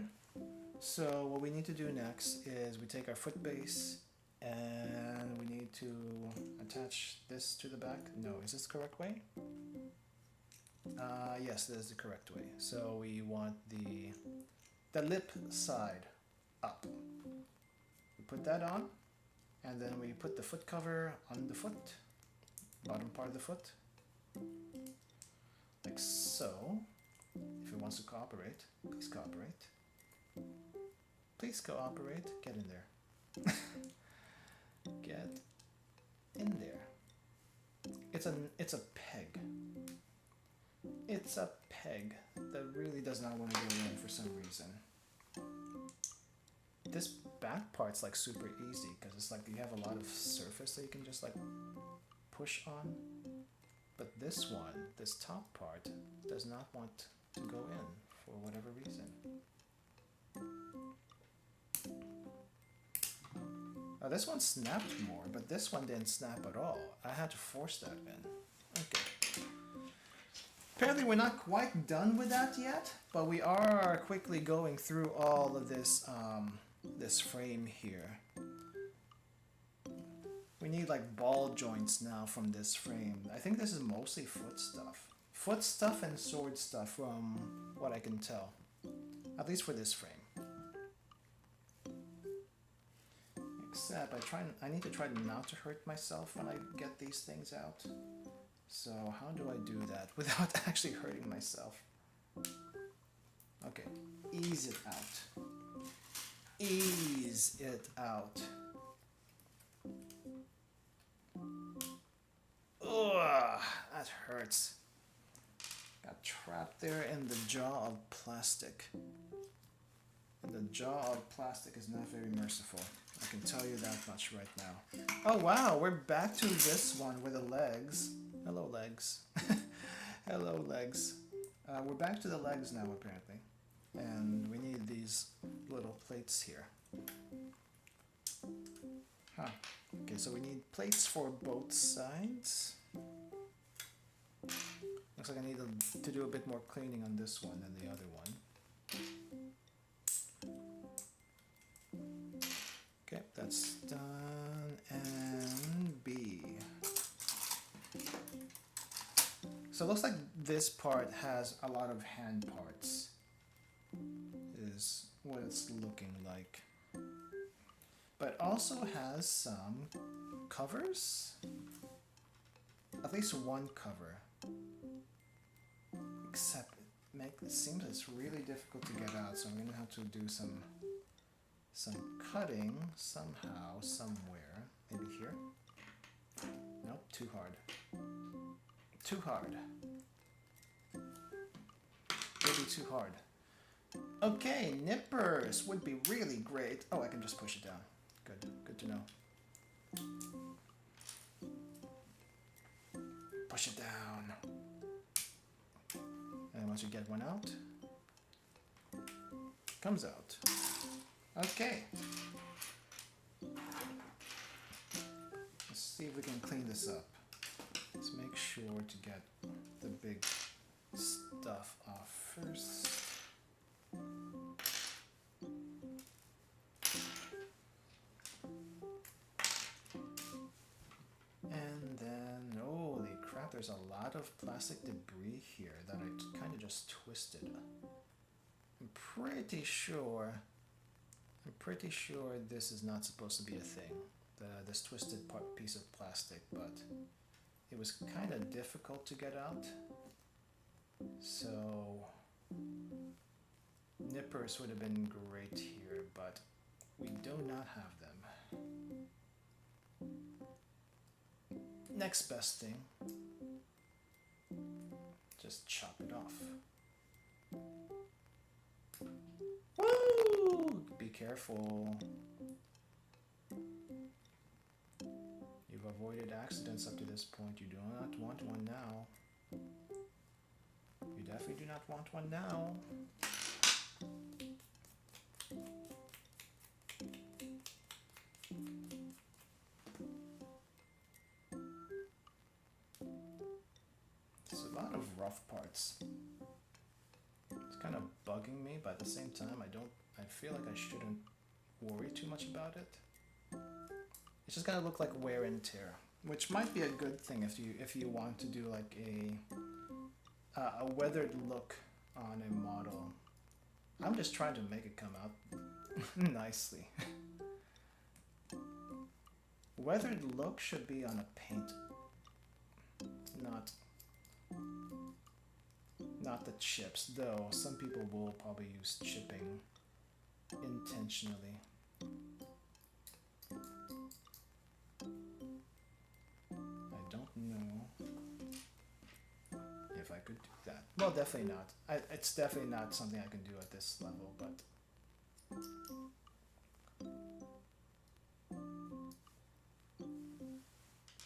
So what we need to do next is we take our foot base and we need to attach this to the back. No, is this the correct way? Yes, this is the correct way. So we want the lip side up. We put that on. And then we put the foot cover on the foot, bottom part of the foot, like so. If it wants to cooperate, please cooperate. Please cooperate. Get in there. Get in there. It's a peg. It's a peg that really does not want to go in for some reason. This back part's like super easy because it's like you have a lot of surface that you can just like push on. But this one, this top part, does not want to go in for whatever reason. Now this one snapped more, but this one didn't snap at all. I had to force that in. Okay. Apparently we're not quite done with that yet, but we are quickly going through all of this this frame here. We need like ball joints now from this frame. I think this is mostly foot stuff. Foot stuff and sword stuff from what I can tell. At least for this frame. Except I need to try not to hurt myself when I get these things out. So how do I do that without actually hurting myself? Okay, ease it out. Ease it out. Ugh, that hurts. Got trapped there in the jaw of plastic. And the jaw of plastic is not very merciful. I can tell you that much right now. Oh wow, we're back to this one with the legs. Hello legs. Hello legs. We're back to the legs now apparently. And we need these little plates here. Huh. Okay, so we need plates for both sides. Looks like I need to do a bit more cleaning on this one than the other one. Okay, that's done. And B. So it looks like this part has a lot of hand parts. Is what it's looking like. But also has some covers. At least one cover. Except it seems it's really difficult to get out, so I'm gonna have to do some cutting somehow, somewhere. Maybe here? Nope, too hard. Too hard. Maybe too hard. Okay, nippers would be really great. Oh, I can just push it down. Good to know. Push it down. And once you get one out, comes out. Okay. Let's see if we can clean this up. Let's make sure to get the big stuff off first. And then, holy crap, there's a lot of plastic debris here that I kind of just twisted. I'm pretty sure this is not supposed to be a thing, this twisted piece of plastic, but it was kind of difficult to get out. So nippers would have been great here, but we do not have them. Next best thing, just chop it off. Woo! Be careful. You've avoided accidents up to this point. You do not want one now. You definitely do not want one now. There's a lot of rough parts. It's kind of bugging me, but at the same time, I feel like I shouldn't worry too much about it. It's just gonna look like wear and tear, which might be a good thing if you want to do like a weathered look on a model. I'm just trying to make it come out nicely. Weathered look should be on a paint, not the chips, though some people will probably use chipping intentionally. I don't know if I could do that. Well, definitely not. It's definitely not something I can do at this level, but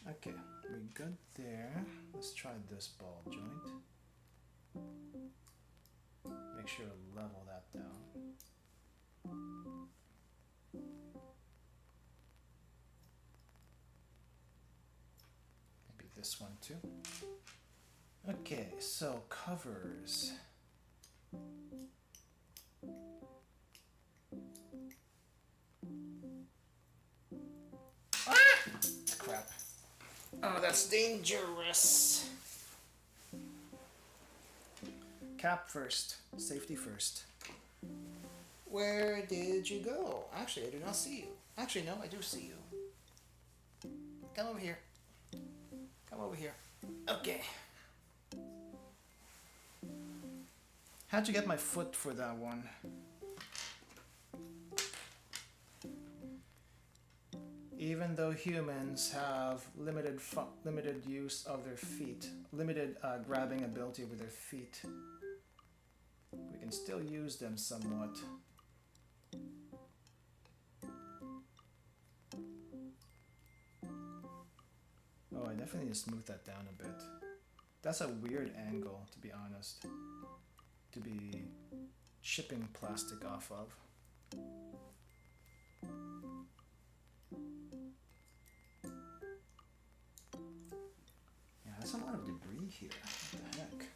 okay, we're good there. Let's try this ball joint. Make sure to level that down. Maybe this one too. Okay, so covers. Ah! Crap. Oh, that's dangerous. Cap first. Safety first. Where did you go? Actually, I do not see you. Actually, no, I do see you. Come over here. Come over here. Okay. How'd you get my foot for that one? Even though humans have limited use of their feet, limited grabbing ability with their feet, we can still use them somewhat. Oh, I definitely need to smooth that down a bit. That's a weird angle, to be honest, to be chipping plastic off of. Yeah, there's a lot of debris here. What the heck?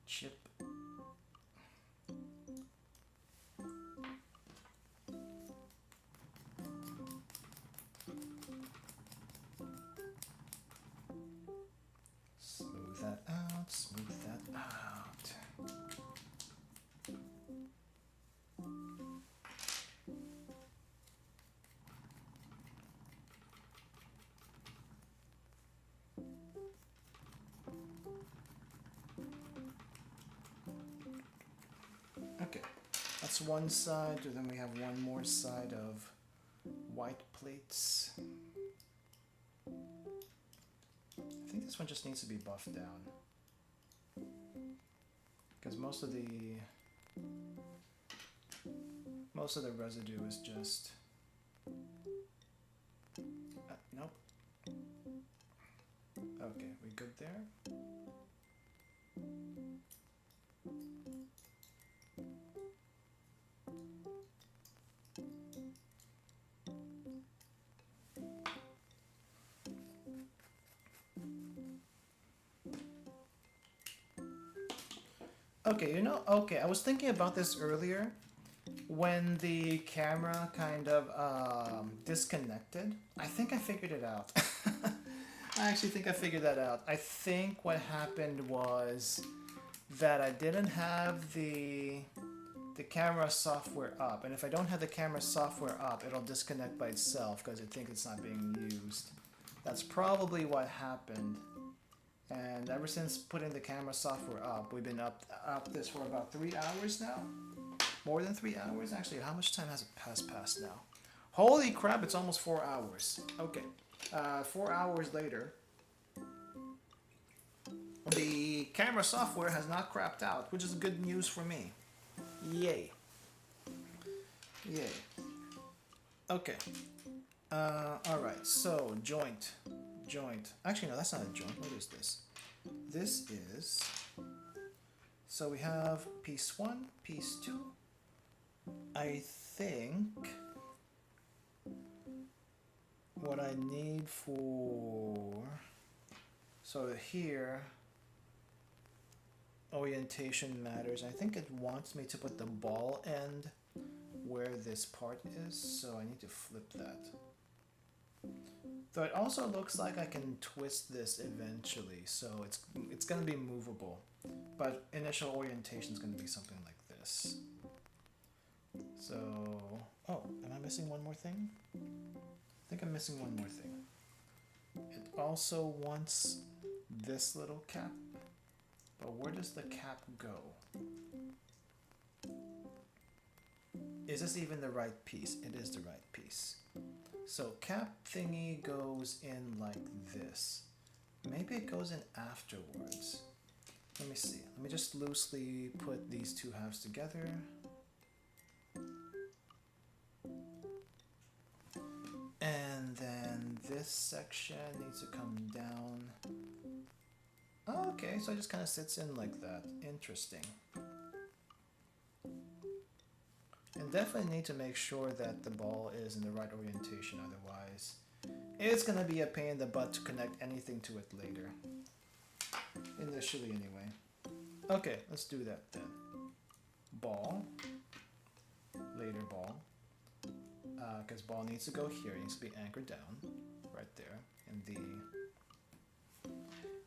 Chip. Smooth that out, smooth that out. Okay, that's one side, and then we have one more side of white plates. I think this one just needs to be buffed down, because most of the residue is just nope. Okay, we good there? Okay, you know, okay, I was thinking about this earlier when the camera kind of disconnected. I think I figured it out. I actually think I figured that out. I think what happened was that I didn't have the camera software up, and if I don't have the camera software up, it'll disconnect by itself because it thinks it's not being used. That's probably what happened. And ever since putting the camera software up, we've been up this for about 3 hours now. More than 3 hours, actually. How much time has passed now? Holy crap, it's almost 4 hours. Okay, 4 hours later, the camera software has not crapped out, which is good news for me. Yay. Yay. Okay. Alright, so joint. Actually, no, that's not a joint. What is this? This is... So we have piece 1, piece 2. I think what I need for... So here, orientation matters. I think it wants me to put the ball end where this part is, so I need to flip that. Though it also looks like I can twist this eventually, so it's going to be movable. But initial orientation is going to be something like this. So, oh, am I missing one more thing? I think I'm missing one more thing. It also wants this little cap, but where does the cap go? Is this even the right piece? It is the right piece. So cap thingy goes in like this. Maybe it goes in afterwards. Let me see. Let me just loosely put these two halves together. And then this section needs to come down. Oh, okay, so it just kind of sits in like that. Interesting. And definitely need to make sure that the ball is in the right orientation, otherwise it's gonna be a pain in the butt to connect anything to it later. Initially anyway. Okay, let's do that then. Ball. Later ball. Because ball needs to go here, it needs to be anchored down. Right there.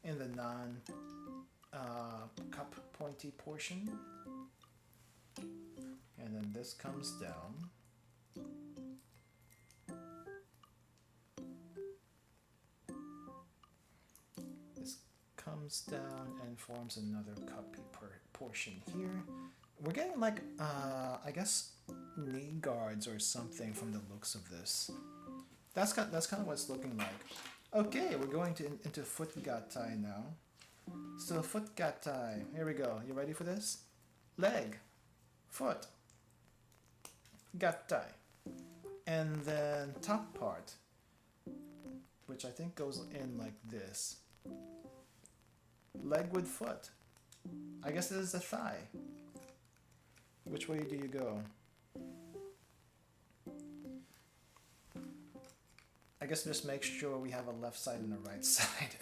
In the non cup pointy portion. And then this comes down. This comes down and forms another cuppy portion here. We're getting like, I guess, knee guards or something from the looks of this. That's kind of what it's looking like. Okay, we're going into foot gattai now. So foot gattai, here we go. You ready for this? Leg, foot, gattai, and then top part, which I think goes in like this. Leg with foot. I guess this is the thigh. Which way do you go? I guess just make sure we have a left side and a right side.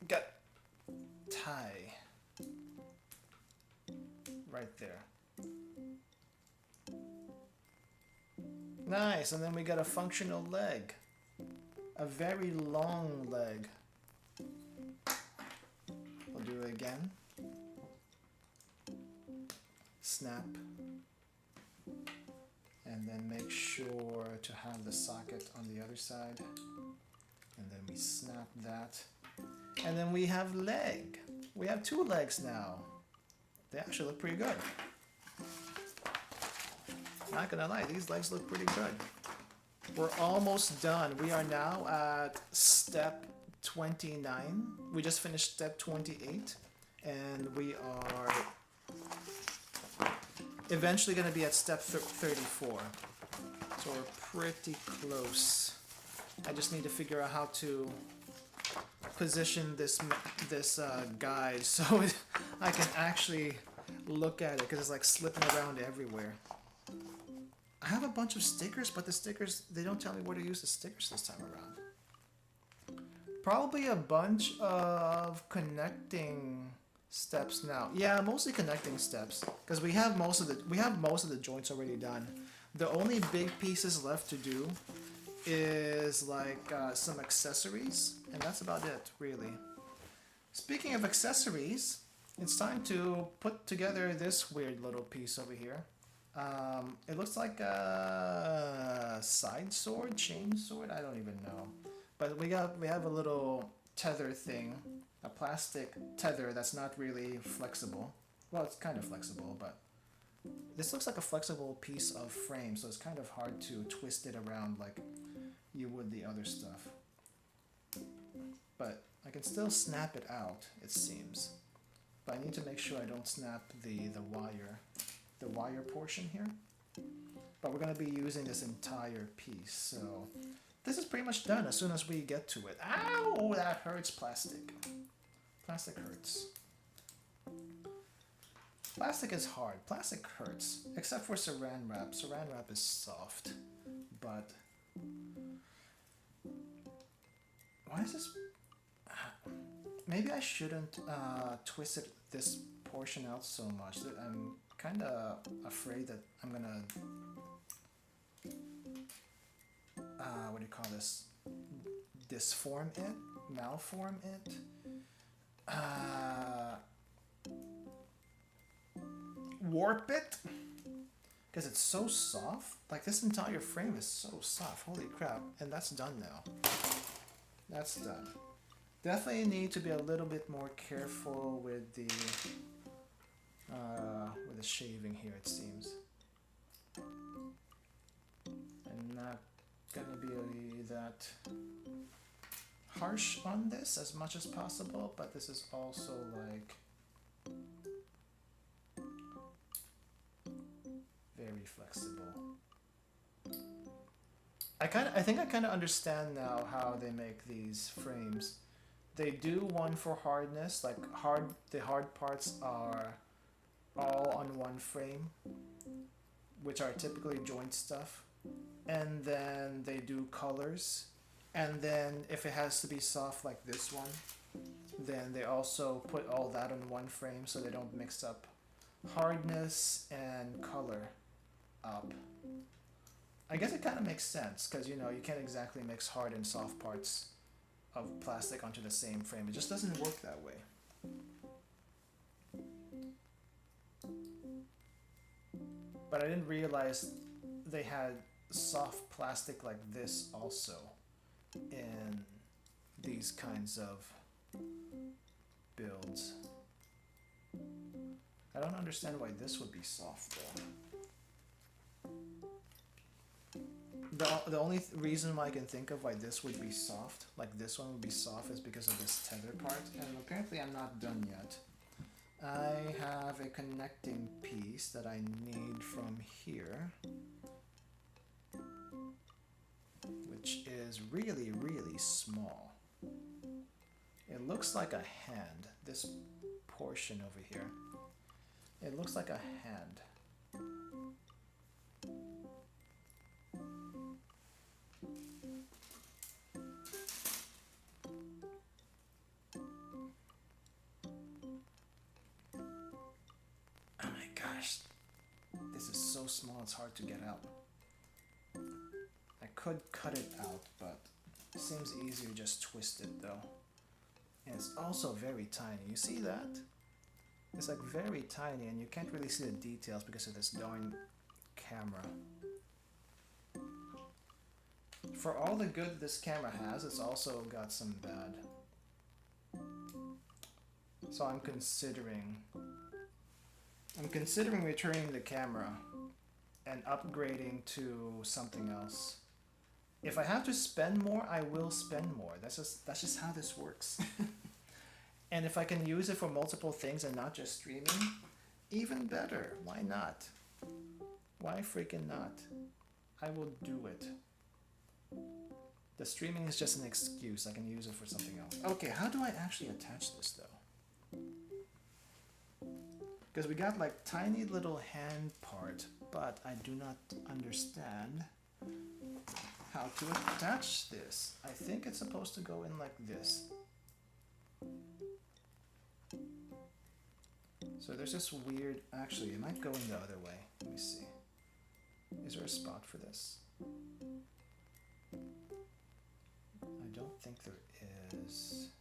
Got tie. Right there. Nice, and then we got a functional leg. A very long leg. We'll do it again. Snap. And then make sure to have the socket on the other side. And then we snap that. And then we have leg. We have two legs now. They actually look pretty good. Not gonna lie, these legs look pretty good. We're almost done. We are now at step 29. We just finished step 28. And we are eventually going to be at step 34. So we're pretty close. I just need to figure out how to position this guide so I can actually look at it, because it's like slipping around everywhere. I have a bunch of stickers, but the stickers, they don't tell me where to use the stickers this time around. Probably a bunch of connecting steps now. Yeah, mostly connecting steps, because we have most of the joints already done. The only big pieces left to do is like some accessories, and that's about it, really. Speaking of accessories, it's time to put together this weird little piece over here. It looks like a side sword, chain sword, I don't even know. But we have a little tether thing, a plastic tether that's not really flexible. Well, it's kind of flexible, but this looks like a flexible piece of frame, so it's kind of hard to twist it around like you would the other stuff. But I can still snap it out, it seems. But I need to make sure I don't snap the wire portion here. But we're going to be using this entire piece, so this is pretty much done as soon as we get to it. Ow! That hurts, plastic. Plastic hurts. Plastic is hard. Plastic hurts. Except for saran wrap. Saran wrap is soft. But why is this? Maybe I shouldn't twist this portion out so much. I'm kind of afraid that I'm gonna what do you call this? Disform it? Malform it? Warp it? Because it's so soft. Like, this entire frame is so soft. Holy crap. And that's done now. That's done. Definitely need to be a little bit more careful with the shaving here, it seems. I'm not gonna be that harsh on this as much as possible, but this is also like very flexible. I think I kind of understand now how they make these frames. They do one for hardness, like the hard parts are all on one frame, which are typically joint stuff, and then they do colors, and then if it has to be soft like this one, then they also put all that on one frame so they don't mix up hardness and color up. I guess it kind of makes sense because, you know, you can't exactly mix hard and soft parts of plastic onto the same frame. It just doesn't work that way. But I didn't realize they had soft plastic like this also in these kinds of builds. I don't understand why this would be soft though. The only reason why I can think of why this would be soft, like this one would be soft, is because of this tether part, and apparently I'm not done yet. I have a connecting piece that I need from here, which is really, really small. It looks like a hand, this portion over here. It looks like a hand. Oh my gosh, this is so small it's hard to get out. I could cut it out, but it seems easier to just twist it though. And it's also very tiny. You see that? It's like very tiny and you can't really see the details because of this darn camera. For all the good this camera has, it's also got some bad. So I'm considering returning the camera and upgrading to something else. If I have to spend more, I will spend more. That's just how this works. And if I can use it for multiple things and not just streaming, even better. Why not? Why freaking not? I will do it. The streaming is just an excuse. I can use it for something else. Okay, how do I actually attach this though? Because we got like tiny little hand part, but I do not understand how to attach this. I think it's supposed to go in like this. So there's this weird, actually it might go in the other way. Let me see. Is there a spot for this? I don't think there is.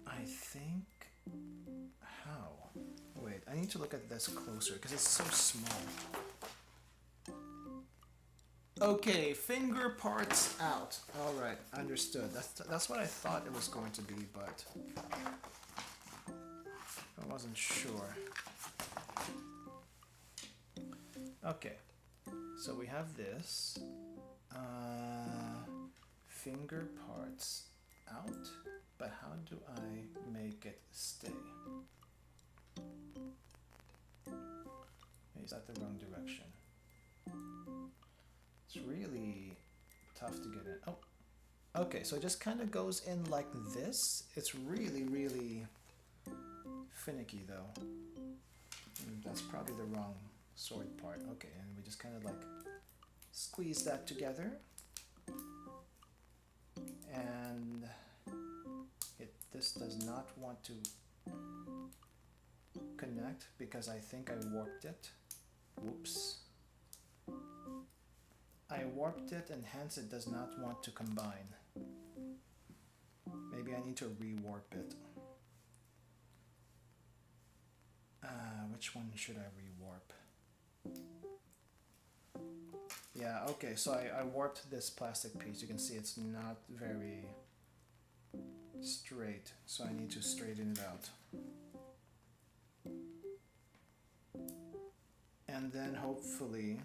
I think, how? Wait, I need to look at this closer because it's so small. Okay, finger parts out. All right, understood. That's what I thought it was going to be, but I wasn't sure. Okay, so we have this. Finger parts out, but how do I make it stay? Is that the wrong direction? It's really tough to get in. Oh, okay, so it just kind of goes in like this. It's really, really finicky though. That's probably the wrong sword part. Okay, and we just kind of like squeeze that together. And this does not want to connect because I think I warped it. Whoops. I warped it and hence it does not want to combine. Maybe I need to rewarp it. Which one should I rewarp? Yeah, okay, so I warped this plastic piece. You can see it's not very straight, so I need to straighten it out. And then hopefully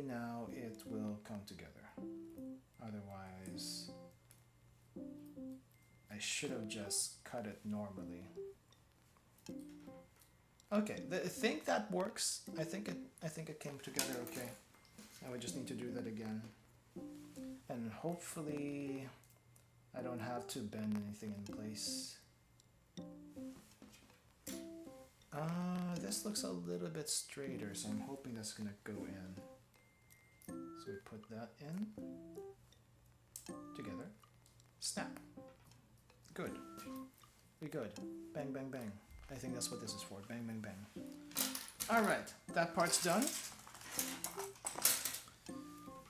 now it will come together. Otherwise, I should have just cut it normally. Okay, I think that works. I think it came together okay. And we just need to do that again. And hopefully I don't have to bend anything in place. This looks a little bit straighter, so I'm hoping that's gonna go in. So we put that in together. Snap. Good. We good. Bang, bang, bang. I think that's what this is for. Bang, bang, bang. Alright, that part's done.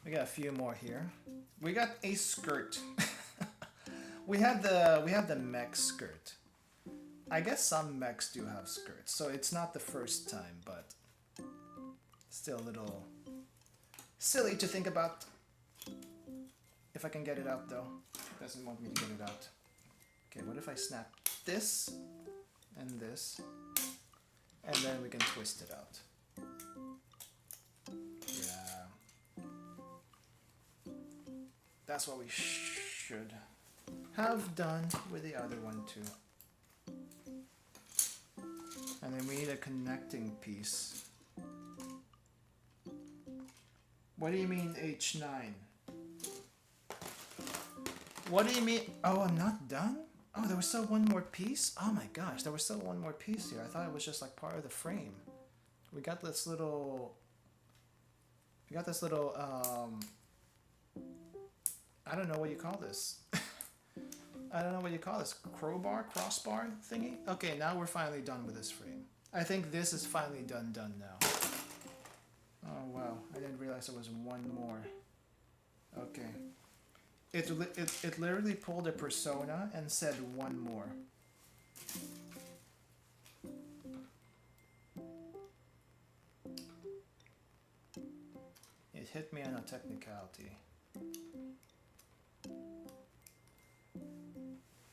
We got a few more here. We got a skirt. we have the mech skirt. I guess some mechs do have skirts, so it's not the first time, but still a little silly to think about. If I can get it out though. It doesn't want me to get it out. Okay, what if I snap this and this, and then we can twist it out. Yeah. That's what we should have done with the other one too. And then we need a connecting piece. What do you mean H9? What do you mean? Oh, I'm not done? Oh, there was still one more piece? Oh my gosh, there was still one more piece here. I thought it was just like part of the frame. We got this little... I don't know what you call this. I don't know what you call this. Crossbar thingy? Okay, now we're finally done with this frame. I think this is finally done now. Oh wow, I didn't realize there was one more. Okay. It literally pulled a persona and said one more. It hit me on a technicality.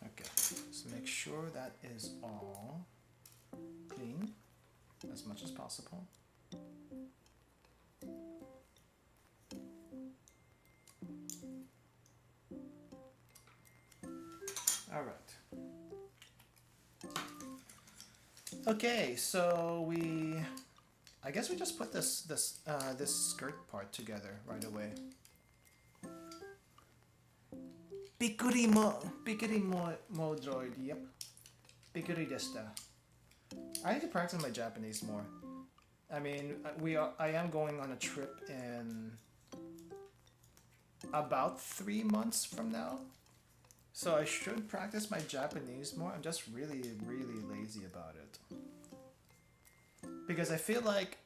Okay, so make sure that is all clean as much as possible. All right. Okay, so I guess we just put this skirt part together right away. Bikuri MODEROID, yep. Bikuri deshita. I need to practice my Japanese more. I mean, I am going on a trip in about 3 months from now. So I should practice my Japanese more. I'm just really lazy about it. Because I feel like,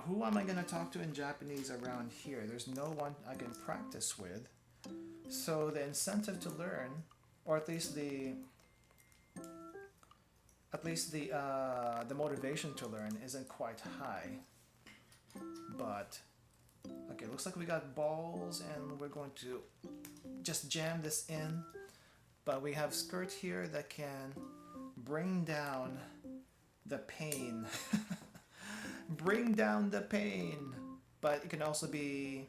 who am I going to talk to in Japanese around here? There's no one I can practice with. So the incentive to learn, or at least the motivation to learn isn't quite high. But okay, looks like we got balls and we're going to just jam this in. But we have skirt here that can bring down the pain. Bring down the pain. But it can also be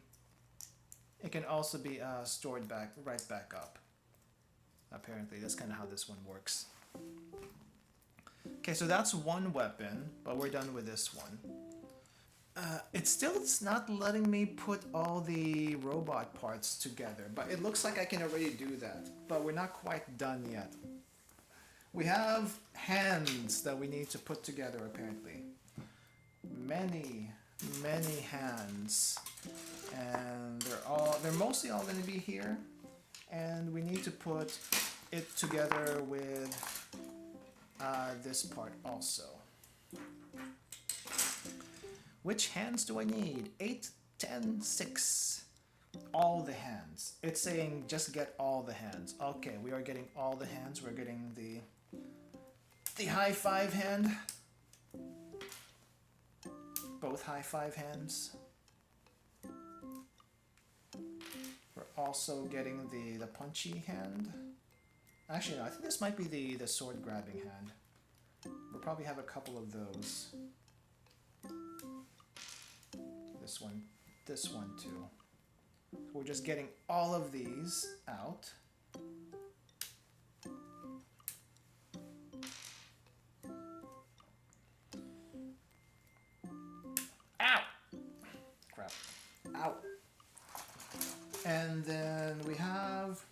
stored right back up. Apparently, that's kind of how this one works. Okay, so that's one weapon, but we're done with this one. It's not letting me put all the robot parts together, but it looks like I can already do that, but we're not quite done yet. We have hands that we need to put together, apparently. Many hands, and they're mostly all going to be here, and we need to put it together with this part also. Which hands do I need? 8, 10, 6. All the hands. It's saying just get all the hands. Okay, we are getting all the hands. We're getting the high five hand. Both high five hands. We're also getting the punchy hand. Actually, no, I think this might be the sword grabbing hand. We'll probably have a couple of those. This one too. So we're just getting all of these out. Ow! Crap. Ow. And then we have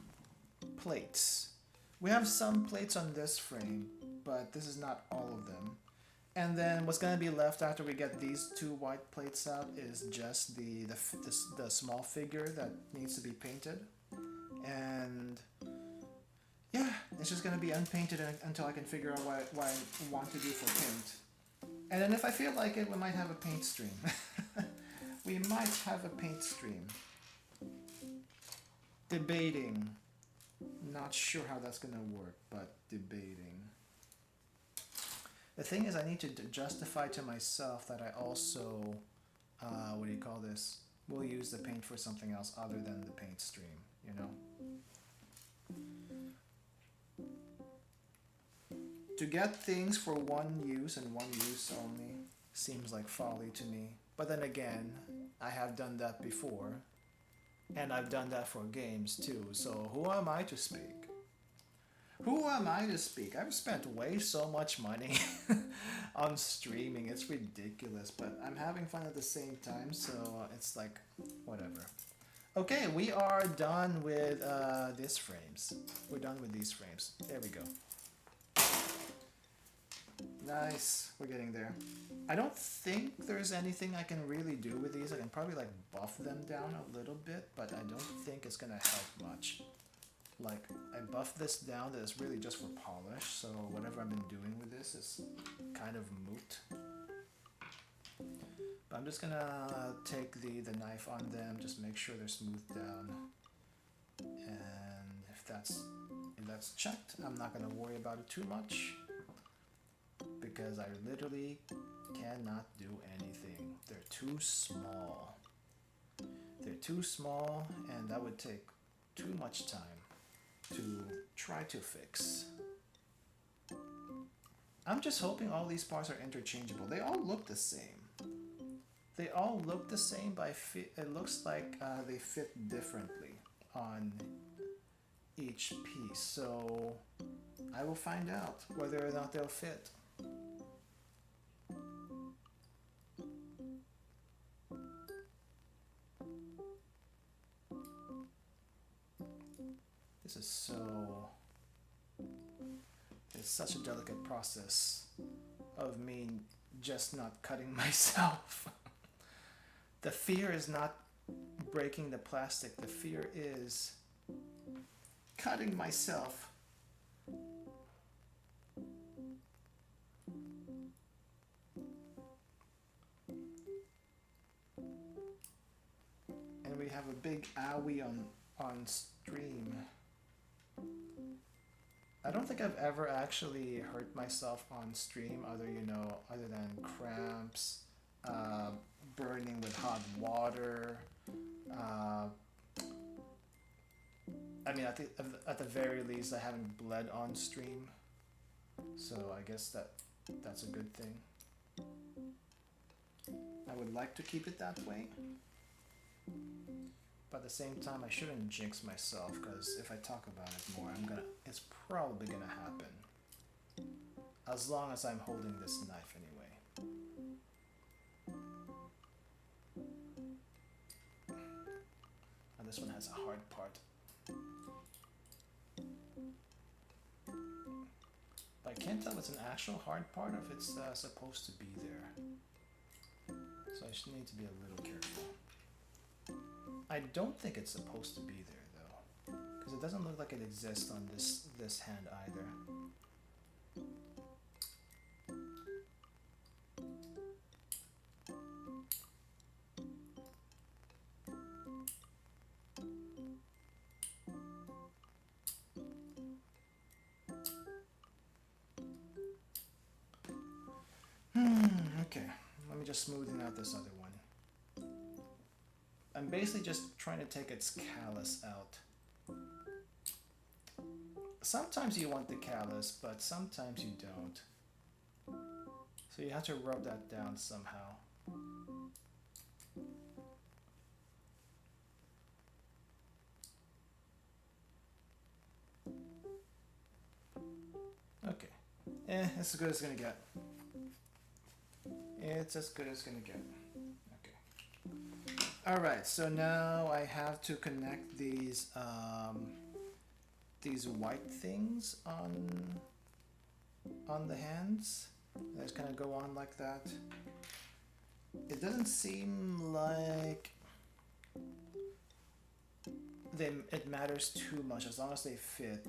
plates. We have some plates on this frame, but this is not all of them. And then what's gonna be left after we get these 2 white plates out is just the small figure that needs to be painted. And yeah, it's just gonna be unpainted until I can figure out what I want to do for paint. And then if I feel like it, we might have a paint stream. We might have a paint stream. Debating. Not sure how that's gonna work, but debating. The thing is, I need to justify to myself that I also, what do you call this? Will use the paint for something else other than the paint stream, you know? To get things for one use and one use only seems like folly to me. But then again, I have done that before. And I've done that for games too, so who am I to speak? Who am I to speak? I've spent way so much money on streaming, it's ridiculous, but I'm having fun at the same time, so it's like, whatever. Okay, we are done with these frames. We're done with these frames. There we go. Nice, we're getting there. I don't think there's anything I can really do with these. I can probably like buff them down a little bit, but I don't think it's gonna help much. Like, I buffed this down that is really just for polish, so whatever I've been doing with this is kind of moot. But I'm just gonna take the knife on them, just make sure they're smoothed down. And if that's checked, I'm not gonna worry about it too much, because I literally cannot do anything. They're too small. They're too small, and that would take too much time to try to fix. I'm just hoping all these parts are interchangeable. They all look the same. They all look the same, but it looks like they fit differently on each piece. So I will find out whether or not they'll fit. This is so... It's such a delicate process of me just not cutting myself. The fear is not breaking the plastic. The fear is cutting myself. And we have a big owie on stream. I don't think I've ever actually hurt myself on stream other than cramps, burning with hot water. I mean, at the very least, I haven't bled on stream, so I guess that's a good thing. I would like to keep it that way, but at the same time, I shouldn't jinx myself, because if I talk about it more, it's probably gonna happen. As long as I'm holding this knife anyway. And this one has a hard part. But I can't tell if it's an actual hard part or if it's supposed to be there. So I just need to be a little careful. I don't think it's supposed to be there though, because it doesn't look like it exists on this hand either. Okay, let me just smoothen out this other one. I'm basically just trying to take its callus out. Sometimes you want the callus, but sometimes you don't. So you have to rub that down somehow. Okay. It's as good as it's gonna get. It's as good as it's gonna get. Alright, so now I have to connect these white things on on the hands. They just kind of go on like that. It doesn't seem like it matters too much. As long as they fit,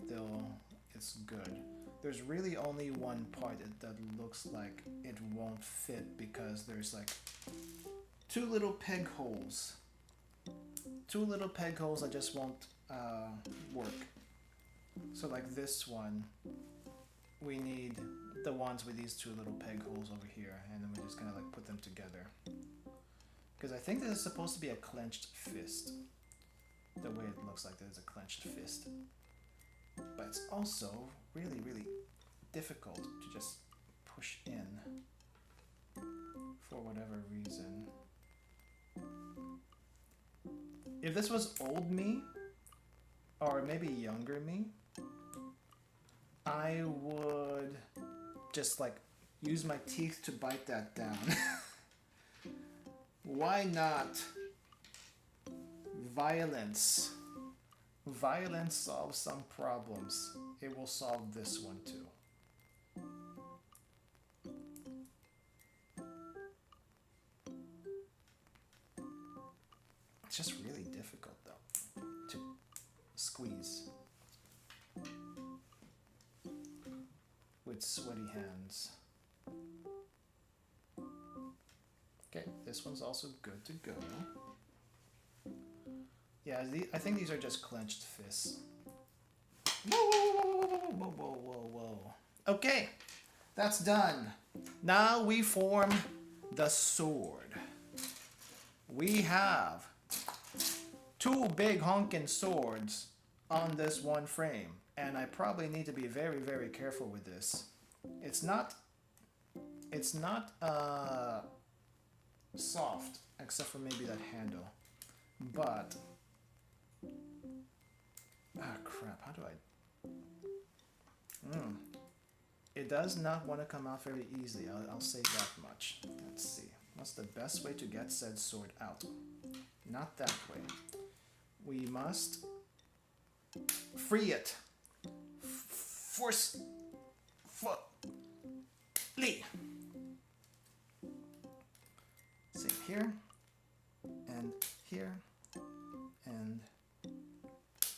it's good. There's really only one part that looks like it won't fit because there's like two little peg holes. Two little peg holes that just won't work. So like this one, we need the ones with these two little peg holes over here, and then we just kind of like put them together. Because I think this is supposed to be a clenched fist. The way it looks like there's a clenched fist. But it's also really, really difficult to just push in for whatever reason. If this was old me, or maybe younger me, I would just like use my teeth to bite that down. Why not? Violence. Violence solves some problems. It will solve this one too. It's just really difficult though to squeeze with sweaty hands. Okay, this one's also good to go. Yeah, I think these are just clenched fists. Whoa, whoa, whoa, whoa, whoa, whoa. Okay, that's done. Now we form the sword. We have two big honkin' swords on this one frame, and I probably need to be very, very careful with this. It's not soft, except for maybe that handle, but crap, how do I... It does not want to come out very easily, I'll say that much. Let's see, what's the best way to get said sword out? Not that way. We must free it. Forcefully. Same here, and here, and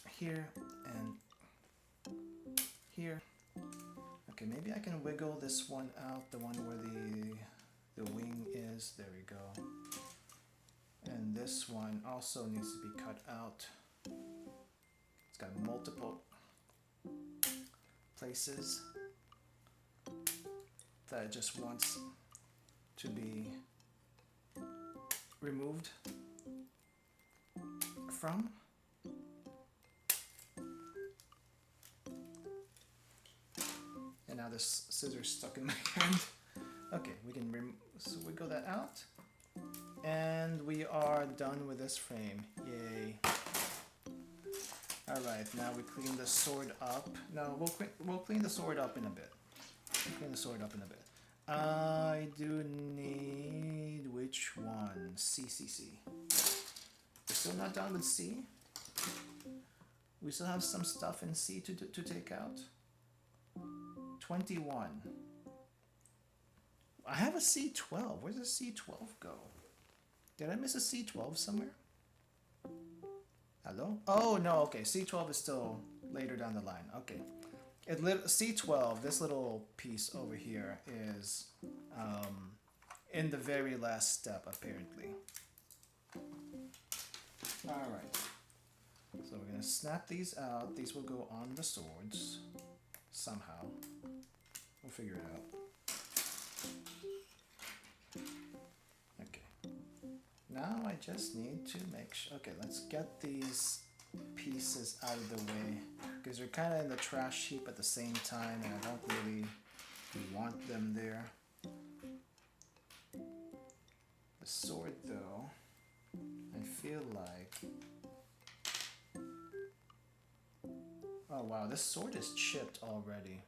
here, and here. Okay, maybe I can wiggle this one out, the one where the wing is. There we go. And this one also needs to be cut out. It's got multiple places that it just wants to be removed from. And now this scissor's stuck in my hand. Okay, we can wiggle that out. And we are done with this frame. Yay. Alright, now we clean the sword up. No, we'll clean the sword up in a bit. Clean the sword up in a bit. I do need... which one? C. We're still not done with C? We still have some stuff in C to take out. 21. I have a C12. Where does C12 go? Did I miss a C12 somewhere? Hello? Oh, no, okay. C12 is still later down the line. Okay. C12, this little piece over here, is in the very last step, apparently. Alright. So we're going to snap these out. These will go on the swords. Somehow. We'll figure it out. Okay. Now I just need to make sure... Okay, let's get these pieces out of the way, because they're kind of in the trash heap at the same time, and I don't really want them there. The sword, though, I feel like... Oh wow, this sword is chipped already.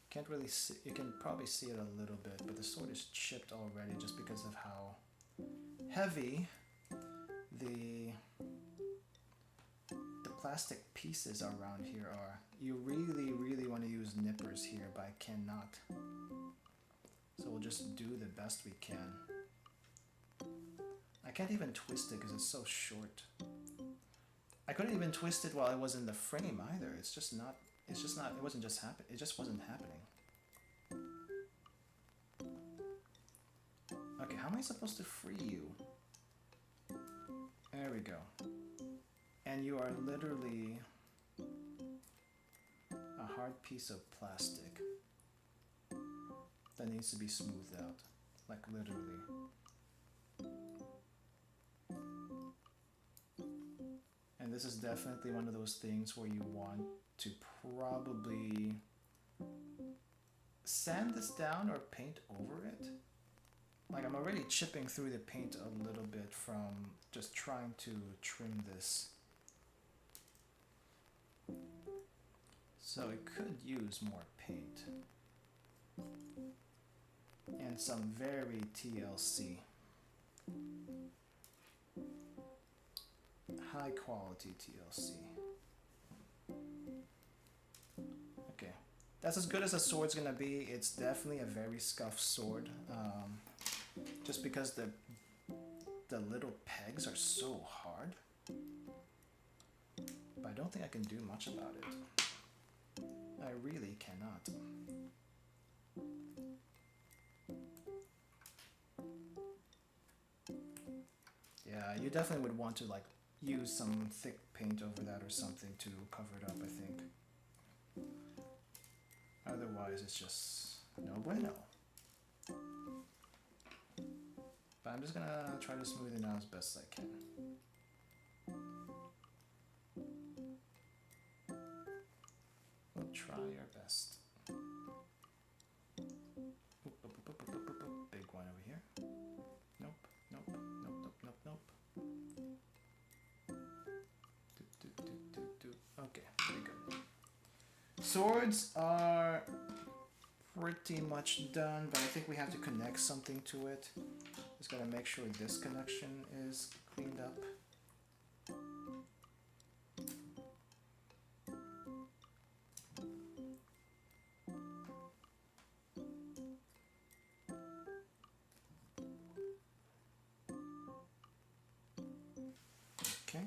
Can't really see, you can probably see it a little bit, but the sword is chipped already just because of how heavy the plastic pieces around here are. You really want to use nippers here, but I cannot. So we'll just do the best we can. I can't even twist it because it's so short. I couldn't even twist it while I was in the frame either. It wasn't just happen. It just wasn't happening. Okay, how am I supposed to free you? There we go. And you are literally a hard piece of plastic that needs to be smoothed out. Like literally. And this is definitely one of those things where you want to probably sand this down or paint over it. Like I'm already chipping through the paint a little bit from just trying to trim this. So it could use more paint. And some very TLC. High quality TLC. Okay. That's as good as a sword's gonna be. It's definitely a very scuffed sword. Just because the little pegs are so hard. But I don't think I can do much about it. I really cannot. Yeah, you definitely would want to like use some thick paint over that or something to cover it up, I think. Otherwise it's just no bueno. But I'm just gonna try to smooth it out as best I can. We'll try our best. Big one over here. Nope, nope, nope, nope, nope, nope. Okay, pretty good. Swords are pretty much done, but I think we have to connect something to it. Just gotta make sure this connection is cleaned up. Okay,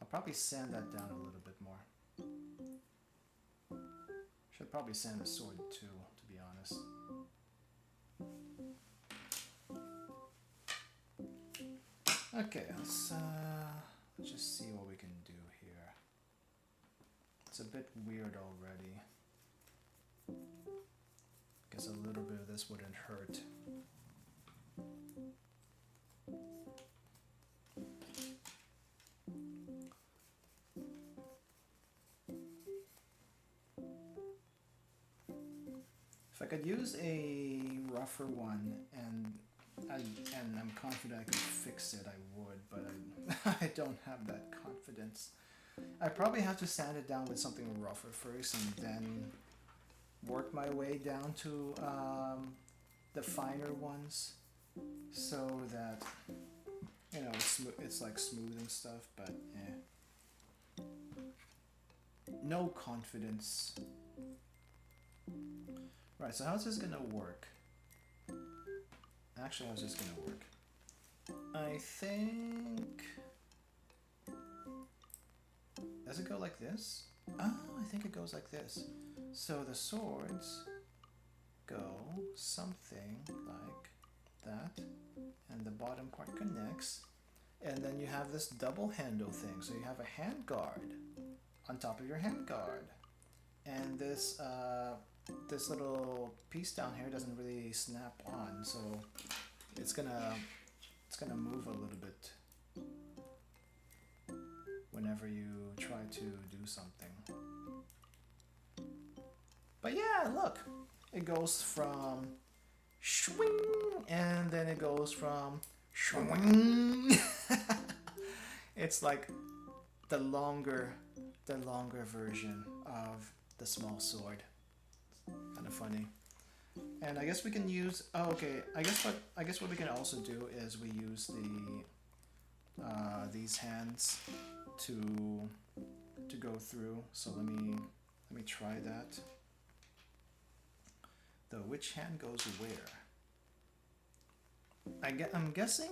I'll probably sand that down a little bit more. Should probably sand the sword too, to be honest. Okay, let's just see what we can do here. It's a bit weird already. Guess a little bit of this wouldn't hurt. If I could use a rougher one and I'm confident I could fix it, I would, but I don't have that confidence. I probably have to sand it down with something rougher first and then work my way down to the finer ones so that, you know, it's like smooth and stuff, but eh. No confidence. Right, so how's this gonna work? Actually, how's this gonna work? I think... Does it go like this? Oh, I think it goes like this. So the swords go something like that, and the bottom part connects, and then you have this double handle thing. So you have a hand guard on top of your hand guard, and this this little piece down here doesn't really snap on, so it's gonna move a little bit whenever you try to do something. But yeah, look, it goes from swing and then it goes from swing. It's like the longer version of the small sword. Kind of funny. And I guess we can use, oh, okay, I guess what we can also do is we use the these hands to go through. So let me try that. Though which hand goes where? I'm guessing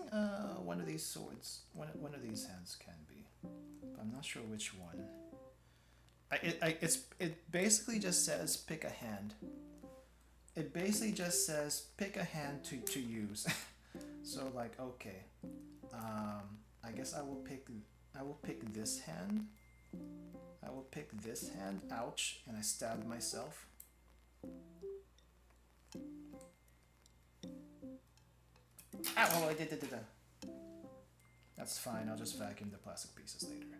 one of these swords, one of these hands can be, but I'm not sure which one. It basically just says pick a hand. It basically just says pick a hand to use. So like, okay, I guess I will pick this hand. I will pick this hand. Ouch! And I stabbed myself. Ow! Oh, I did. That's fine. I'll just vacuum the plastic pieces later.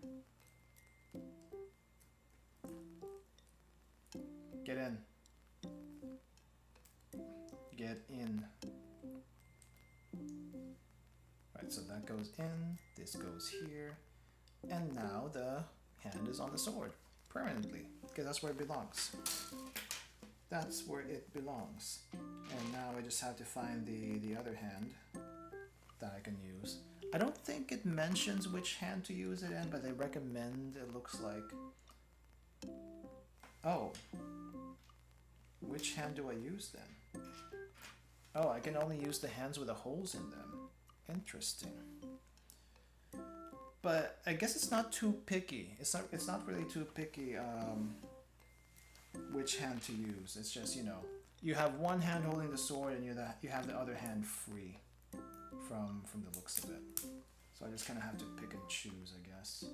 Get in. Get in. Right, so that goes in, this goes here, and now the hand is on the sword permanently, because that's where it belongs. That's where it belongs. And now I just have to find the other hand that I can use. I don't think it mentions which hand to use it in, but they recommend, it looks like. Oh. Which hand do I use then? Oh, I can only use the hands with the holes in them. Interesting. But I guess it's not too picky. It's not really too picky which hand to use. It's just, you know, you have one hand holding the sword and you have the other hand free from the looks of it. So I just kind of have to pick and choose, I guess.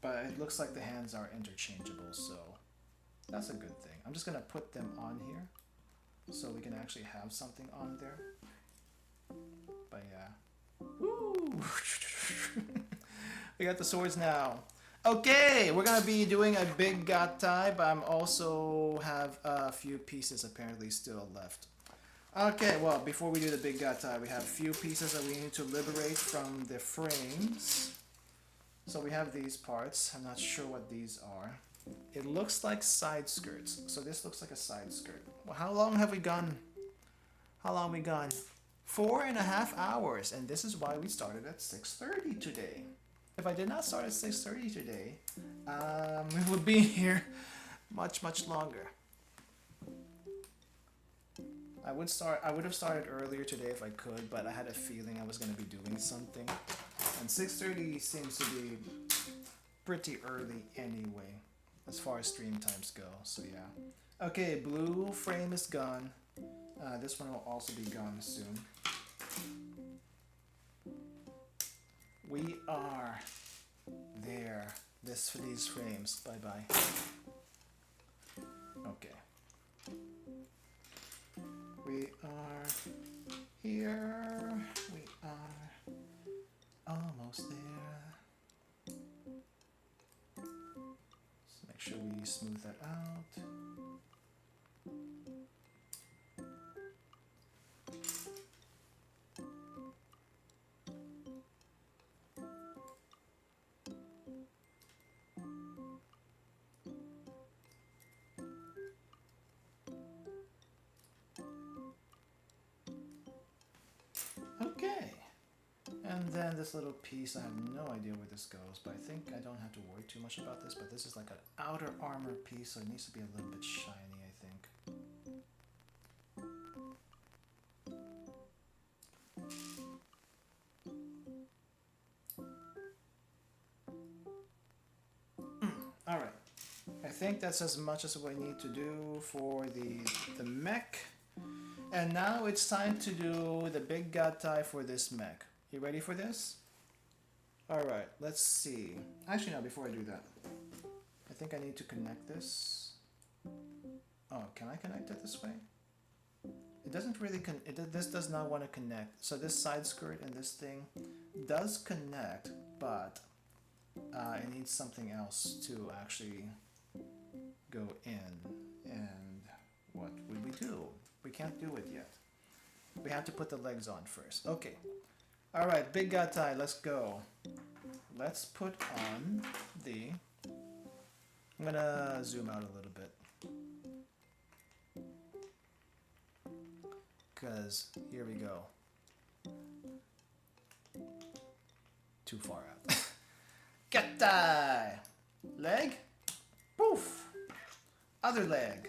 But it looks like the hands are interchangeable, so that's a good thing. I'm just gonna put them on here so we can actually have something on there. But yeah. Woo! We got the swords now. Okay, we're gonna be doing a big gatai, but I'm also have a few pieces apparently still left. Okay, well, before we do the big gatai, we have a few pieces that we need to liberate from the frames. So we have these parts. I'm not sure what these are. It looks like side skirts. So this looks like a side skirt. Well, how long have we gone? How long have we gone? 4.5 hours. And this is why we started at 6:30 today. If I did not start at 6:30 today, we would be here much longer. I would have started earlier today if I could, but I had a feeling I was going to be doing something. And 6:30 seems to be pretty early anyway, as far as stream times go, so yeah. Okay, blue frame is gone. This one will also be gone soon. We are there. For these frames. Bye-bye. Okay. We are here. We are almost there. So make sure we smooth that out. Okay, and then this little piece, I have no idea where this goes, but I think I don't have to worry too much about this, but this is like an outer armor piece, so it needs to be a little bit shiny, I think. Alright, I think that's as much as we need to do for the mech. And now it's time to do the big gatai for this mech. You ready for this? Alright, let's see. Actually no, before I do that, I think I need to connect this. Oh, can I connect it this way? It doesn't really this does not want to connect. So this side skirt and this thing does connect, but it needs something else to actually go in. And what would we do? We can't do it yet. We have to put the legs on first. Okay. Alright, big gatai, let's go. Let's put on the... I'm gonna zoom out a little bit. Because, here we go. too far out. Gattai! Leg. Poof! Other leg.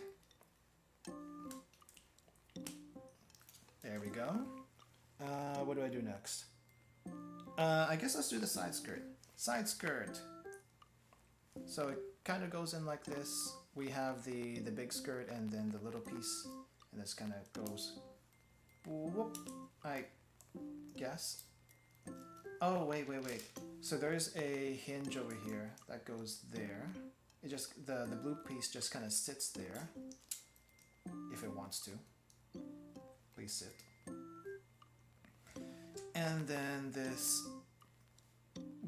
There we go. What do I do next? I guess let's do the side skirt. Side skirt. So it kind of goes in like this. We have the big skirt and then the little piece. And this kind of goes... Whoop, I guess. Oh, wait. So there's a hinge over here that goes there. It just, the blue piece just kind of sits there. If it wants to. Please sit. And then this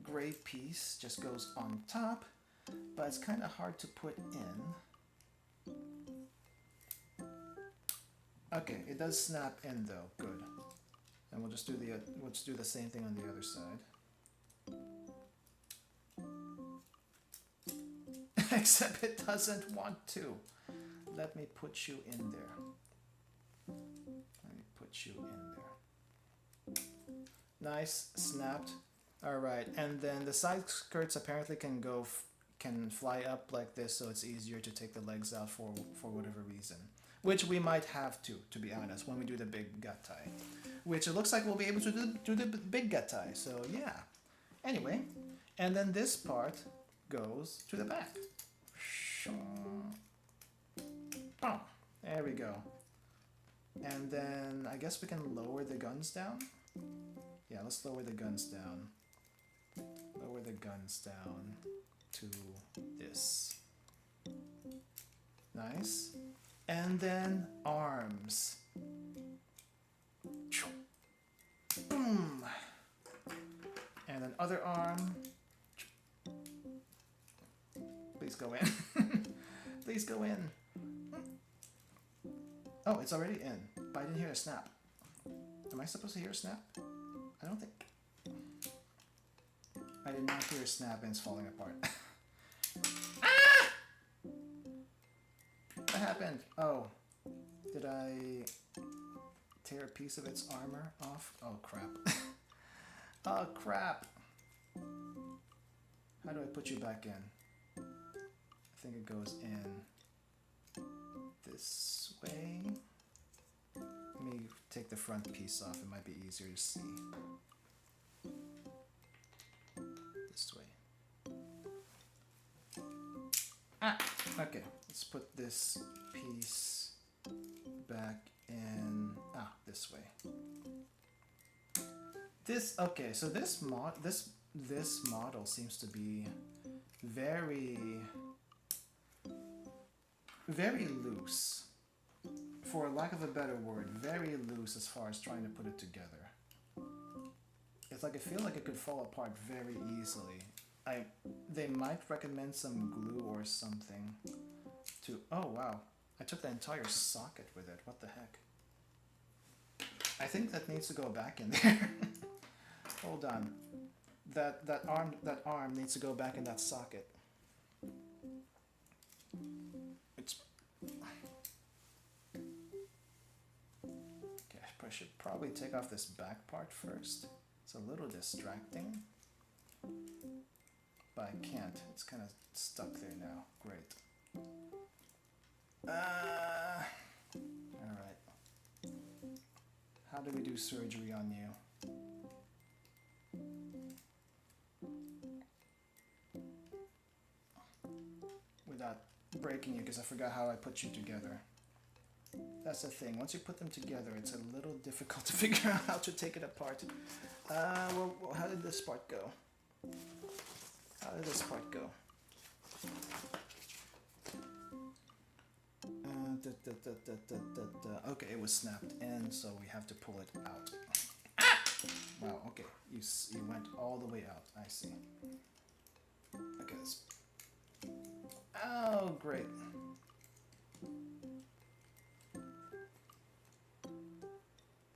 gray piece just goes on top, but it's kind of hard to put in. Okay, it does snap in though. Good. And we'll just do the same thing on the other side. Except it doesn't want to. Let me put you in there. Let me put you in there. Nice, snapped. All right, and then the side skirts apparently can fly up like this, so it's easier to take the legs out for whatever reason. Which we might have to be honest, when we do the big gattai. Which it looks like we'll be able to do the big gattai, so yeah. Anyway, and then this part goes to the back. Oh, there we go. And then I guess we can lower the guns down. Yeah, let's lower the guns down. Lower the guns down to this. Nice. And then arms. Boom. And then other arm. Please go in. Please go in. Oh, it's already in, but I didn't hear a snap. Am I supposed to hear a snap? I don't think. I did not hear a snap and it's falling apart. Ah! What happened? Oh, did I tear a piece of its armor off? Oh crap. Oh crap. How do I put you back in? I think it goes in this way. Let me take the front piece off, it might be easier to see. This way. Ah! Okay, let's put this piece back in, this way. Okay, so this model seems to be very loose. For lack of a better word, very loose as far as trying to put it together. It's like I feel like it could fall apart very easily. They might recommend some glue or something to... Oh wow, I took the entire socket with it. What the heck? I think that needs to go back in there. Hold on. That arm needs to go back in that socket. I should probably take off this back part first. It's a little distracting, but I can't. It's kind of stuck there now. Great. Alright. How do we do surgery on you? Without breaking you, because I forgot how I put you together. That's the thing. Once you put them together, it's a little difficult to figure out how to take it apart. Well, how did this part go? How did this part go? Okay, it was snapped in, so we have to pull it out. Ah! Wow, okay. You went all the way out. I see. Okay, oh, great.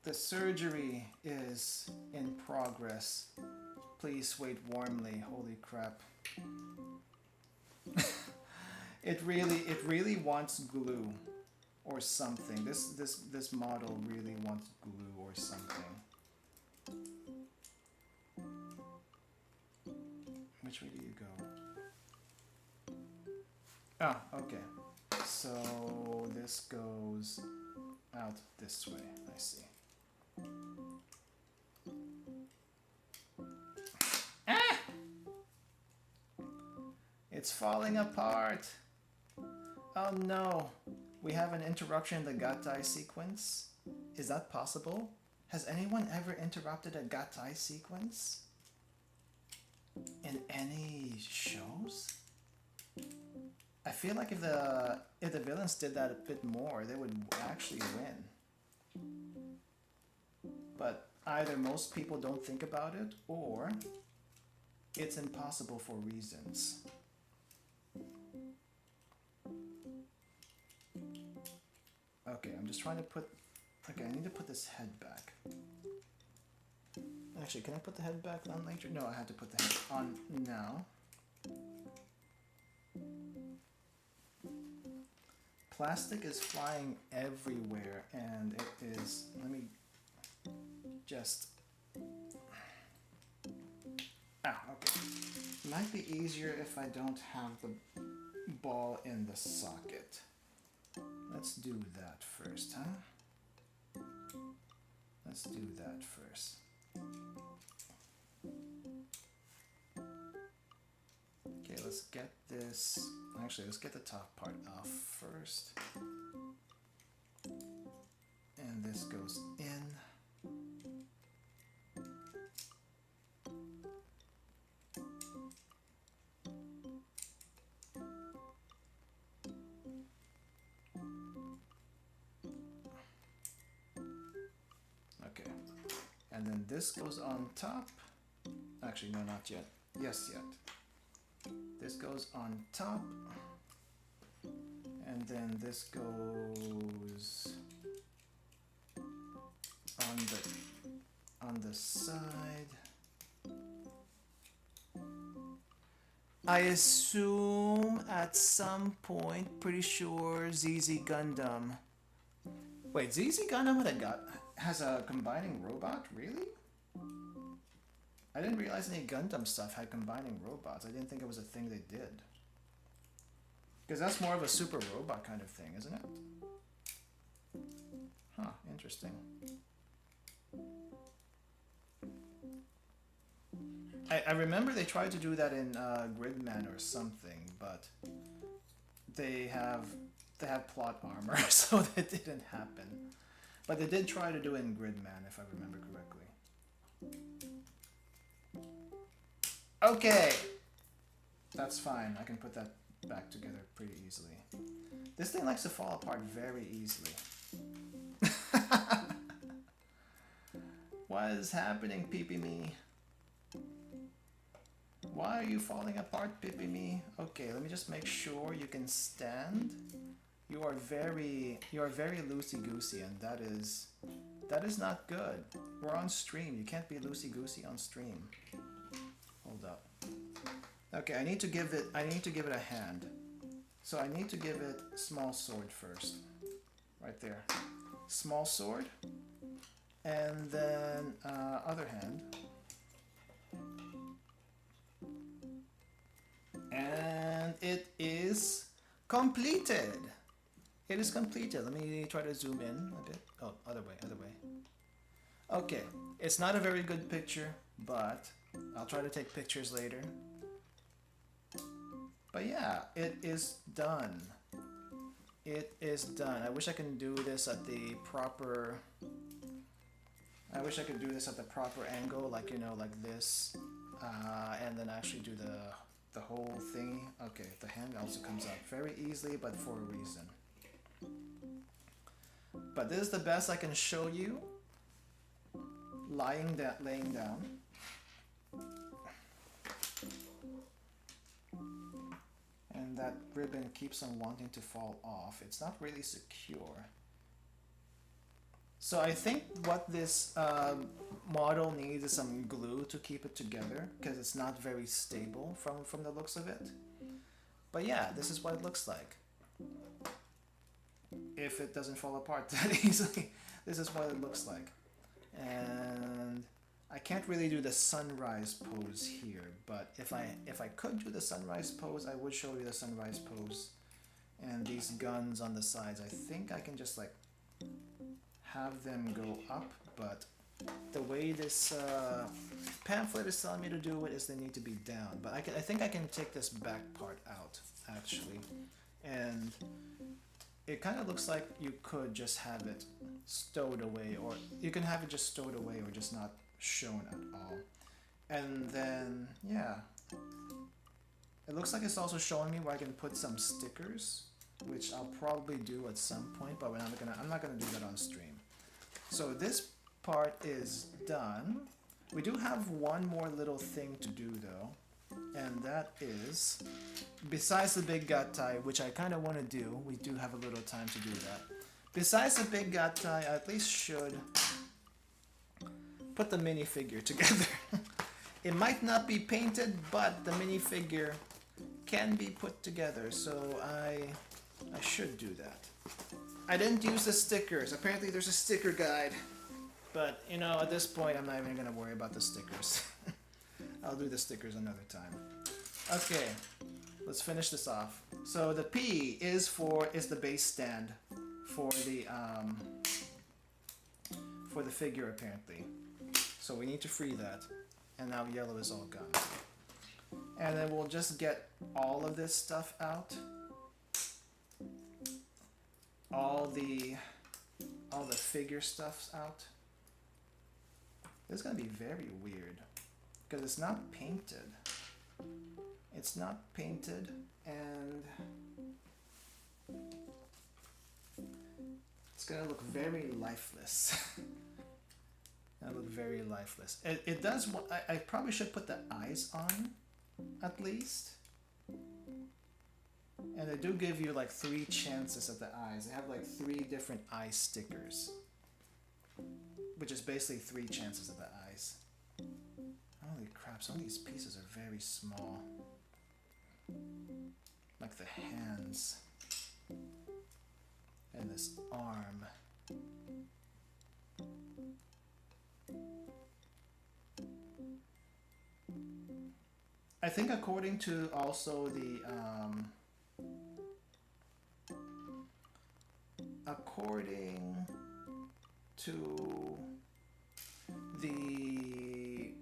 The surgery is in progress. Please wait warmly. Holy crap. It really wants glue or something. This model really wants glue or something. which way do you go? Ah, okay. So this goes out this way, I see. Ah! It's falling apart! Oh no! We have an interruption in the Gatai sequence? Is that possible? Has anyone ever interrupted a Gatai sequence? In any shows? I feel like if the villains did that a bit more, they would actually win. But either most people don't think about it, or it's impossible for reasons. Okay, I'm just trying to put... Okay, I need to put this head back. Actually, can I put the head back on later? No, I have to put the head on now. Plastic is flying everywhere, and it is... Let me just... Ah, okay. Might be easier if I don't have the ball in the socket. Let's do that first, huh? Let's do that first. Okay, let's get this... Actually, let's get the top part off first. And this goes in. Okay. And then this goes on top. Actually, no, not yet. Yes, yet. This goes on top, and then this goes on the side. I assume at some point, pretty sure ZZ Gundam. Wait, ZZ Gundam has a combining robot? Really? I didn't realize any Gundam stuff had combining robots. I didn't think it was a thing they did. Because that's more of a super robot kind of thing, isn't it? Huh, interesting. I remember they tried to do that in Gridman or something, but they have plot armor, so that didn't happen. But they did try to do it in Gridman, if I remember correctly. Okay, that's fine. I can put that back together pretty easily. This thing likes to fall apart very easily. What is happening, Peepee-me? Why are you falling apart, Peepee-me? Okay, let me just make sure you can stand. You are very loosey-goosey, and that is not good. We're on stream. You can't be loosey-goosey on stream. Hold up. Okay, I need to give it a hand. So I need to give it small sword first. Right there. Small sword. And then other hand. And it is completed. It is completed. Let me try to zoom in a bit. Oh, other way. Okay, it's not a very good picture, but I'll try to take pictures later. But yeah, it is done. It is done. I wish I can do this at the proper... I wish I could do this at the proper angle, like, you know, like this. And then actually do the whole thingy. Okay, the hand also comes out very easily, but for a reason. But this is the best I can show you. Laying down. And that ribbon keeps on wanting to fall off. It's not really secure. So I think what this model needs is some glue to keep it together, because it's not very stable from the looks of it. But yeah, this is what it looks like. If it doesn't fall apart that easily, this is what it looks like. And I can't really do the sunrise pose here, but if I could do the sunrise pose, I would show you the sunrise pose. And these guns on the sides, I think I can just like have them go up, but the way this pamphlet is telling me to do it is they need to be down. But I think I can take this back part out actually, and it kind of looks like you could just have it stowed away, or you can have it just stowed away or just not shown at all. And then yeah, it looks like it's also showing me where I can put some stickers, which I'll probably do at some point, but I'm not gonna do that on stream. So this part is done. We do have one more little thing to do though, and that is, besides the big gut tie, which I kind of want to do, we do have a little time to do that. Besides the big gut tie, I at least should put the minifigure together. It might not be painted, but the minifigure can be put together, so I should do that. I didn't use the stickers. Apparently there's a sticker guide, but you know, at this point I'm not even gonna worry about the stickers. I'll do the stickers another time. Okay, let's finish this off. So the P is the base stand for the figure apparently. So we need to free that, and now yellow is all gone. And then we'll just get all of this stuff out. All the figure stuff's out. This is gonna be very weird because it's not painted. It's not painted, and it's gonna look very lifeless. That look very lifeless. It does. I probably should put the eyes on, at least. And they do give you like 3 chances at the eyes. They have like 3 different eye stickers, which is basically 3 chances at the eyes. Holy crap! Some of these pieces are very small, like the hands and this arm. I think according to also the according to the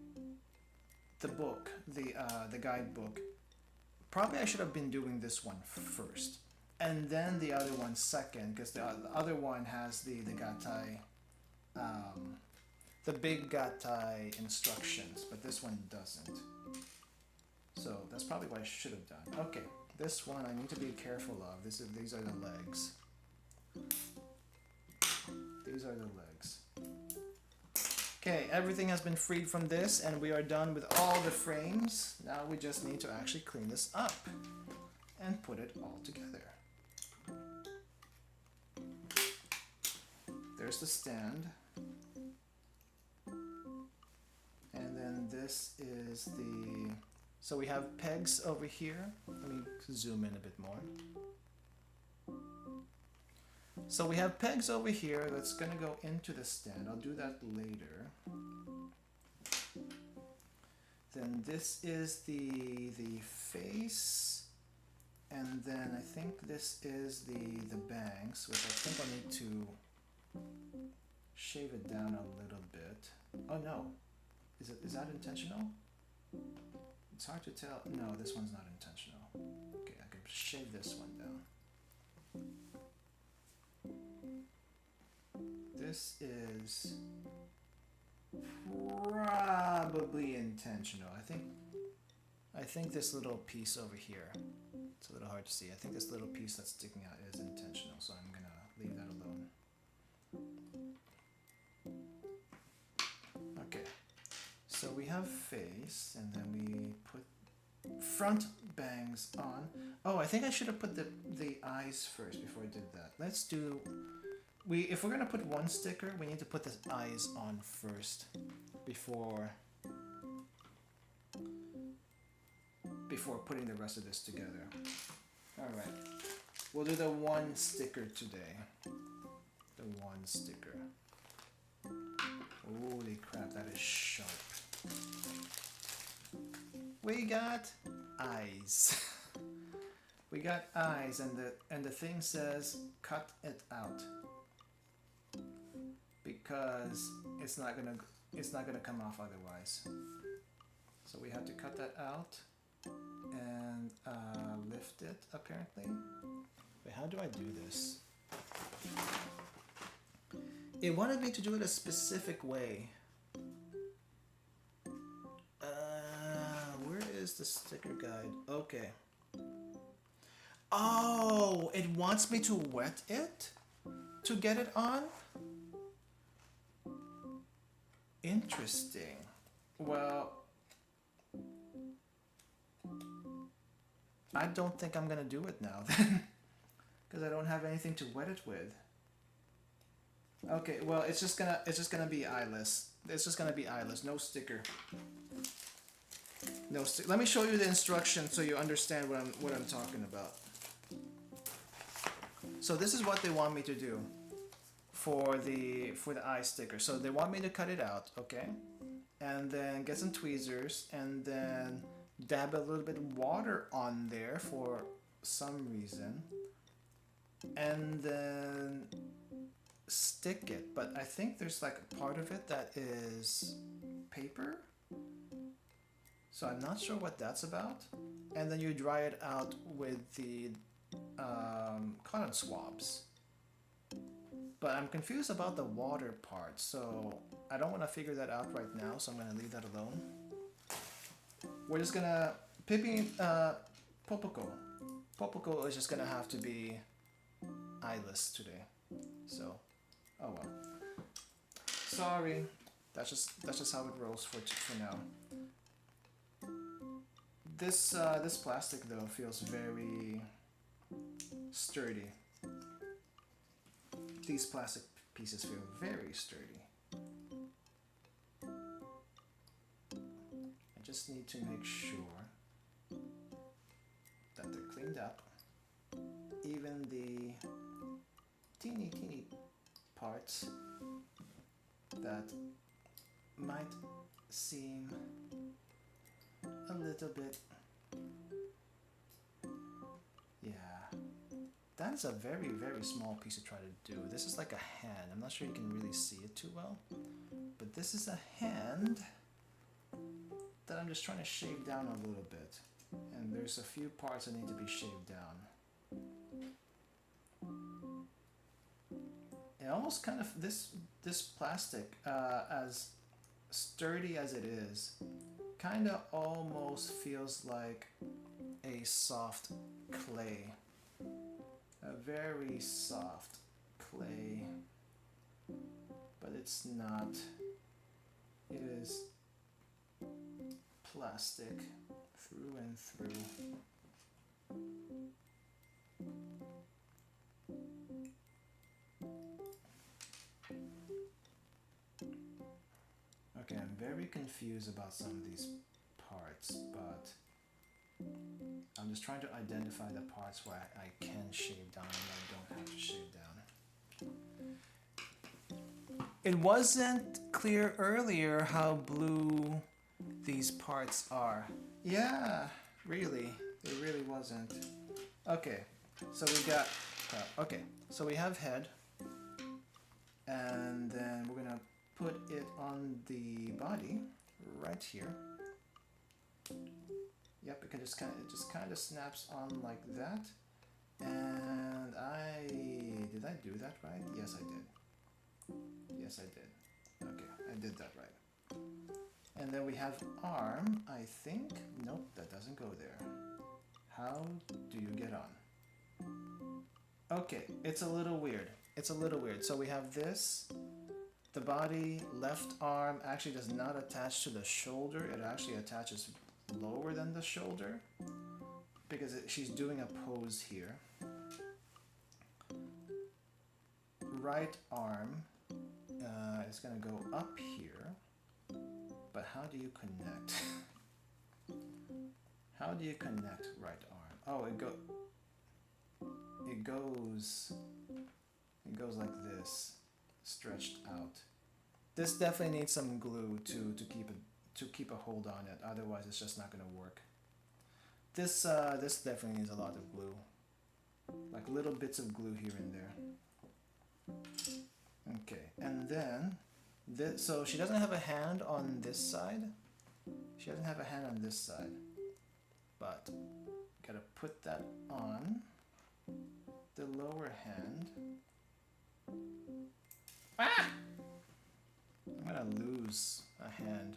book, the guidebook, probably I should have been doing this one first and then the other one second, because the other one has the gatai, the big gatai instructions, but this one doesn't. So that's probably what I should have done. Okay, this one I need to be careful of. These are the legs. These are the legs. Okay, everything has been freed from this, and we are done with all the frames. Now we just need to actually clean this up and put it all together. There's the stand. And then this is the... So we have pegs over here. Let me zoom in a bit more. So we have pegs over here that's gonna go into the stand. I'll do that later. Then this is the face, and then I think this is the bangs, which I think I'll need to shave it down a little bit. Oh no, is that intentional? It's hard to tell. No, this one's not intentional. Okay, I can shave this one down. This is probably intentional. I think this little piece over here, it's a little hard to see. I think this little piece that's sticking out is intentional, so I'm gonna leave that alone. Okay, so we have face, and then we put front bangs on. Oh, I think I should have put the eyes first before I did that. Let's do... If we're gonna put one sticker, we need to put the eyes on first before putting the rest of this together. Alright, we'll do the one sticker today. The one sticker. Holy crap, that is sharp. We got eyes. We got eyes, and the thing says cut it out because it's not gonna come off otherwise. So we have to cut that out and lift it apparently. Wait, how do I do this? It wanted me to do it a specific way. Where is the sticker guide? Okay. Oh, it wants me to wet it to get it on? Interesting. Well, I don't think I'm gonna do it now then, because I don't have anything to wet it with. Okay, well, it's just gonna be eyeless. It's just gonna be eyeless, no sticker. No sticker. Let me show you the instructions so you understand what I'm talking about. So this is what they want me to do for the eye sticker. So they want me to cut it out, okay? And then get some tweezers and then dab a little bit of water on there for some reason. And then stick it. But I think there's like a part of it that is paper. So I'm not sure what that's about. And then you dry it out with the cotton swabs. But I'm confused about the water part, so I don't want to figure that out right now, so I'm going to leave that alone. We're just going to... Popoko is just going to have to be eyeless today. So, oh well. Sorry. That's just how it rolls for now. This plastic though feels very sturdy. These plastic pieces feel very sturdy. I just need to make sure that they're cleaned up. Even the teeny parts that might seem a little bit, yeah, that's a very small piece to try to do. This is like a hand. I'm not sure you can really see it too well, but this is a hand that I'm just trying to shave down a little bit, and there's a few parts that need to be shaved down. It almost kind of, this plastic, as sturdy as it is, kind of almost feels like a soft clay. A very soft clay. But it's not. It is plastic through and through. Okay, I'm very confused about some of these parts, but I'm just trying to identify the parts where I can shave down and I don't have to shave down. It wasn't clear earlier how blue these parts are. Yeah, really, it really wasn't. Okay, so we got, so we have head, and then we're gonna put it on the body right here. Yep, it just kind of snaps on like that. And did I do that right? Yes, I did. Yes, I did. Okay, I did that right. And then we have arm, I think. Nope, that doesn't go there. How do you get on? Okay, it's a little weird. It's a little weird. So we have this. The body, left arm actually does not attach to the shoulder. It actually attaches lower than the shoulder because she's doing a pose here. Right arm is going to go up here, but how do you connect? How do you connect right arm? Oh, it goes like this, stretched out. This definitely needs some glue to keep a hold on it. Otherwise, it's just not gonna work. This definitely needs a lot of glue, like little bits of glue here and there. Okay, and then this. So she doesn't have a hand on this side. She doesn't have a hand on this side, but gotta put that on the lower hand. Ah! I'm gonna lose a hand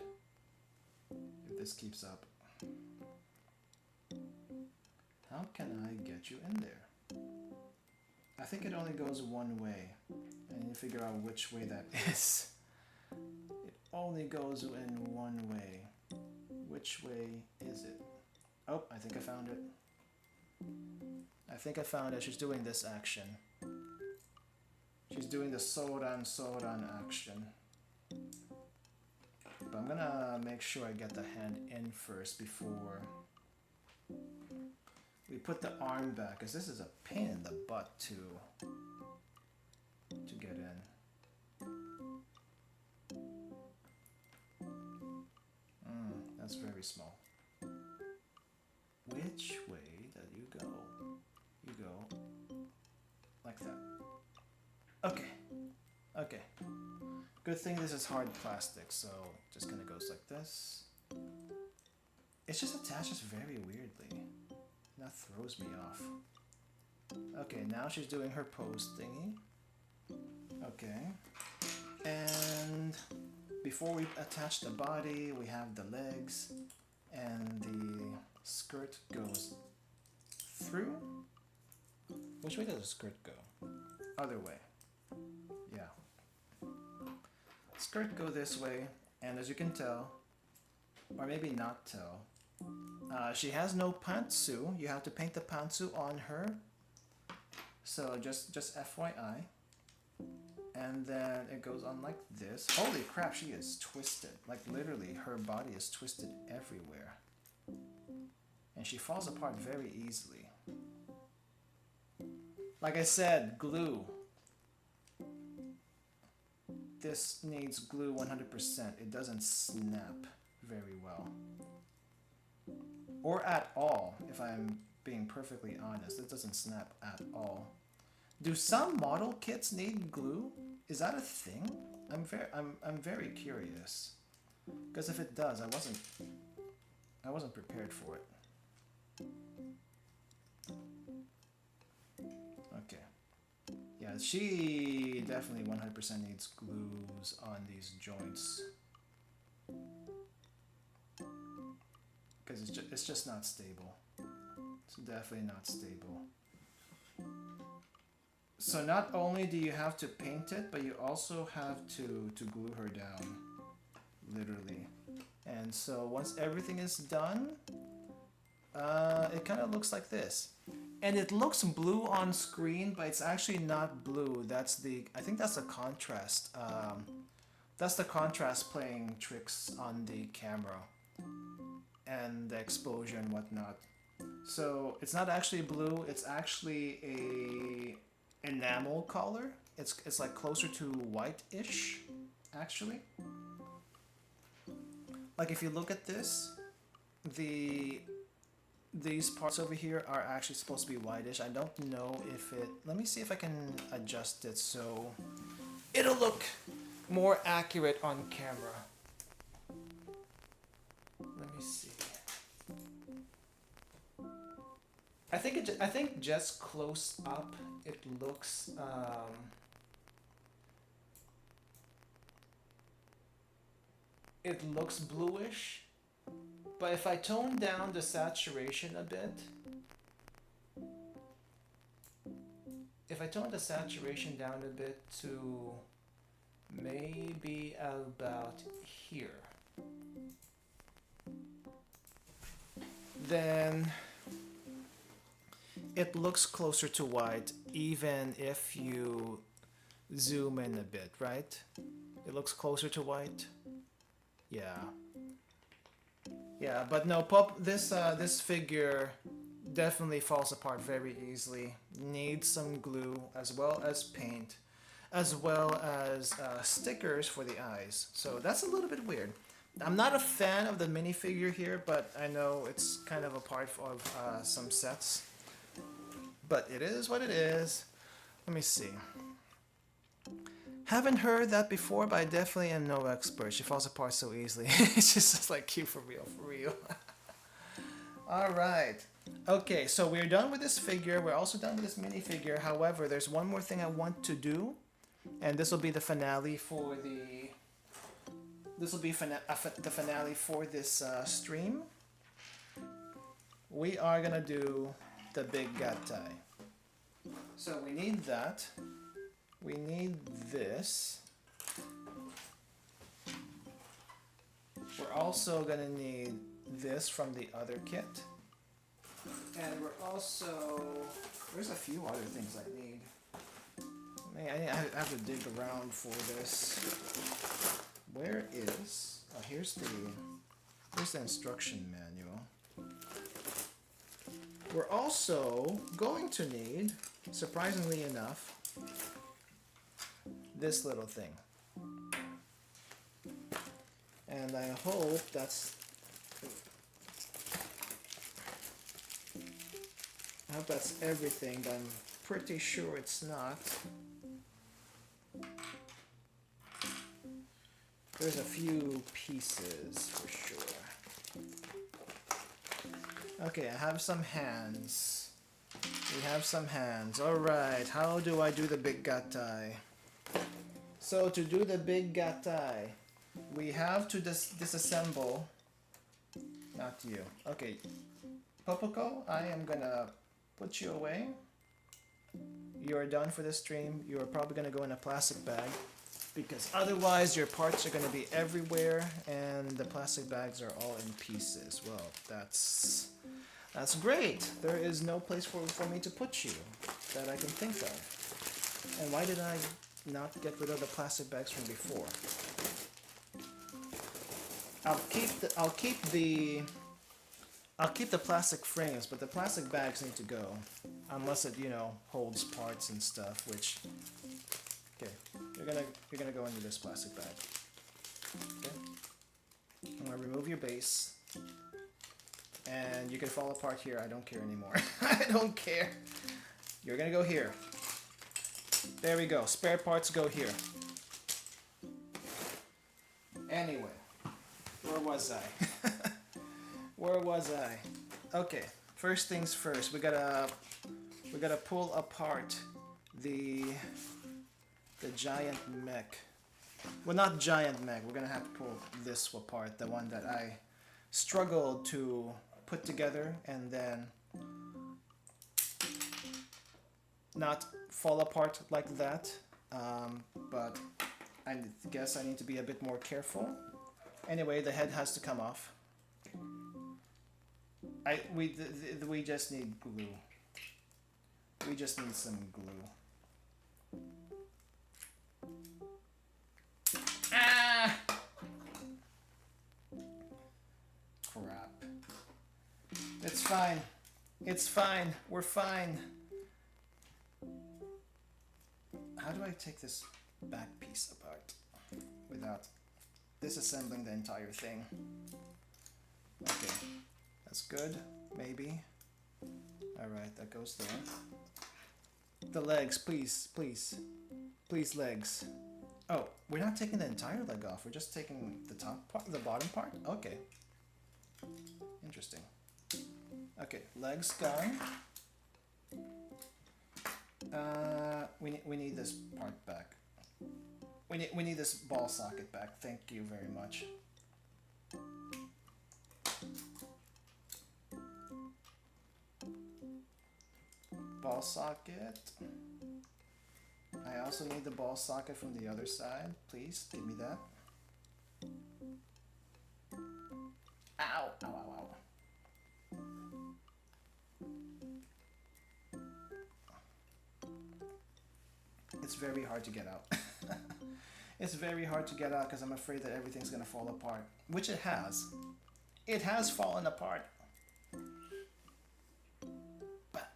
if this keeps up. How can I get you in there? I think it only goes one way. I need to figure out which way that is. It only goes in one way. Which way is it? Oh, I think I found it. I think I found it. She's doing this action. She's doing the soran action. But I'm gonna make sure I get the hand in first before we put the arm back, because this is a pain in the butt to get in. That's very small. Which way did you go? You go like that. Okay. Okay. Good thing this is hard plastic, so just kind of goes like this. It just attaches very weirdly. That throws me off. Okay, now she's doing her pose thingy. Okay. And before we attach the body, we have the legs, and the skirt goes through. Which way does the skirt go? Other way. Yeah. Skirt go this way, and as you can tell, or maybe not tell, she has no pantsu. You have to paint the pantsu on her. So just FYI. And then it goes on like this. Holy crap, she is twisted. Like literally, her body is twisted everywhere. And she falls apart very easily. Like I said, glue. This needs glue 100%. It doesn't snap very well. Or at all, if I'm being perfectly honest. It doesn't snap at all. Do some model kits need glue? Is that a thing? I'm very curious. Because if it does, I wasn't prepared for it. Okay. Yeah, she definitely 100% needs glues on these joints. Because it's just not stable. It's definitely not stable. So not only do you have to paint it, but you also have to glue her down. Literally. And so once everything is done, it kind of looks like this. And it looks blue on screen, but it's actually not blue. I think that's the contrast. That's the contrast playing tricks on the camera. And the exposure and whatnot. So it's not actually blue, it's actually a enamel color. It's like closer to white-ish, actually. Like if you look at this, these parts over here are actually supposed to be whitish. I don't know if it... Let me see if I can adjust it so it'll look more accurate on camera. Let me see. I think just close up it looks bluish, but if I tone down the saturation a bit, to maybe about here, then it looks closer to white even if you zoom in a bit, right? It looks closer to white. Yeah. Yeah, but no, this figure definitely falls apart very easily. Needs some glue as well as paint. as well as stickers for the eyes. So that's a little bit weird. I'm not a fan of the minifigure here, but I know it's kind of a part of some sets. But it is what it is. Let me see. Haven't heard that before, but I definitely am no expert. She falls apart so easily. It's just like cute for real, for real. Alright. Okay, so we're done with this figure. We're also done with this minifigure. However, there's one more thing I want to do. And this will be the finale for the... This will be the finale for this stream. We are gonna do the big gatai. So we need that. We need this. We're also gonna need this from the other kit. And we're also... There's a few other things I need. I have to dig around for this. Where is... Oh, here's the instruction manual. We're also going to need, surprisingly enough, this little thing. And I hope that's... I hope that's everything, but I'm pretty sure it's not. There's a few pieces for sure. Okay, I have some hands. We have some hands. Alright, how do I do the big gatai? So to do the big gatai, we have to disassemble... Not you. Okay, Popoko, I am gonna put you away. You're done for this stream. You're probably gonna go in a plastic bag, because otherwise your parts are going to be everywhere and the plastic bags are all in pieces. Well, that's great. There is no place for me to put you that I can think of. And why did I not get rid of the plastic bags from before? I'll keep the plastic frames, but the plastic bags need to go, unless it, you know, holds parts and stuff, which... Okay, you're gonna go into this plastic bag. Okay, I'm gonna remove your base, and you can fall apart here. I don't care anymore. I don't care. You're gonna go here. There we go. Spare parts go here. Anyway, where was I? Where was I? Okay, first things first. We gotta pull apart the giant mech. Well, not giant mech. We're gonna have to pull this apart, the one that I struggled to put together and then not fall apart like that. But I guess I need to be a bit more careful. Anyway, the head has to come off. We just need glue. We just need some glue. Ah! Crap. It's fine. It's fine. We're fine. How do I take this back piece apart without disassembling the entire thing? Okay. That's good. Maybe. Alright, that goes there. The legs, please, please. Please, legs. Oh, we're not taking the entire leg off. We're just taking the top part, the bottom part? Okay. Interesting. Okay, legs gone. We need this part back. We need this ball socket back. Thank you very much. Ball socket. I also need the ball socket from the other side. Please, give me that. Ow! Ow, ow, ow. It's very hard to get out. It's very hard to get out because I'm afraid that everything's gonna fall apart. Which it has. It has fallen apart. But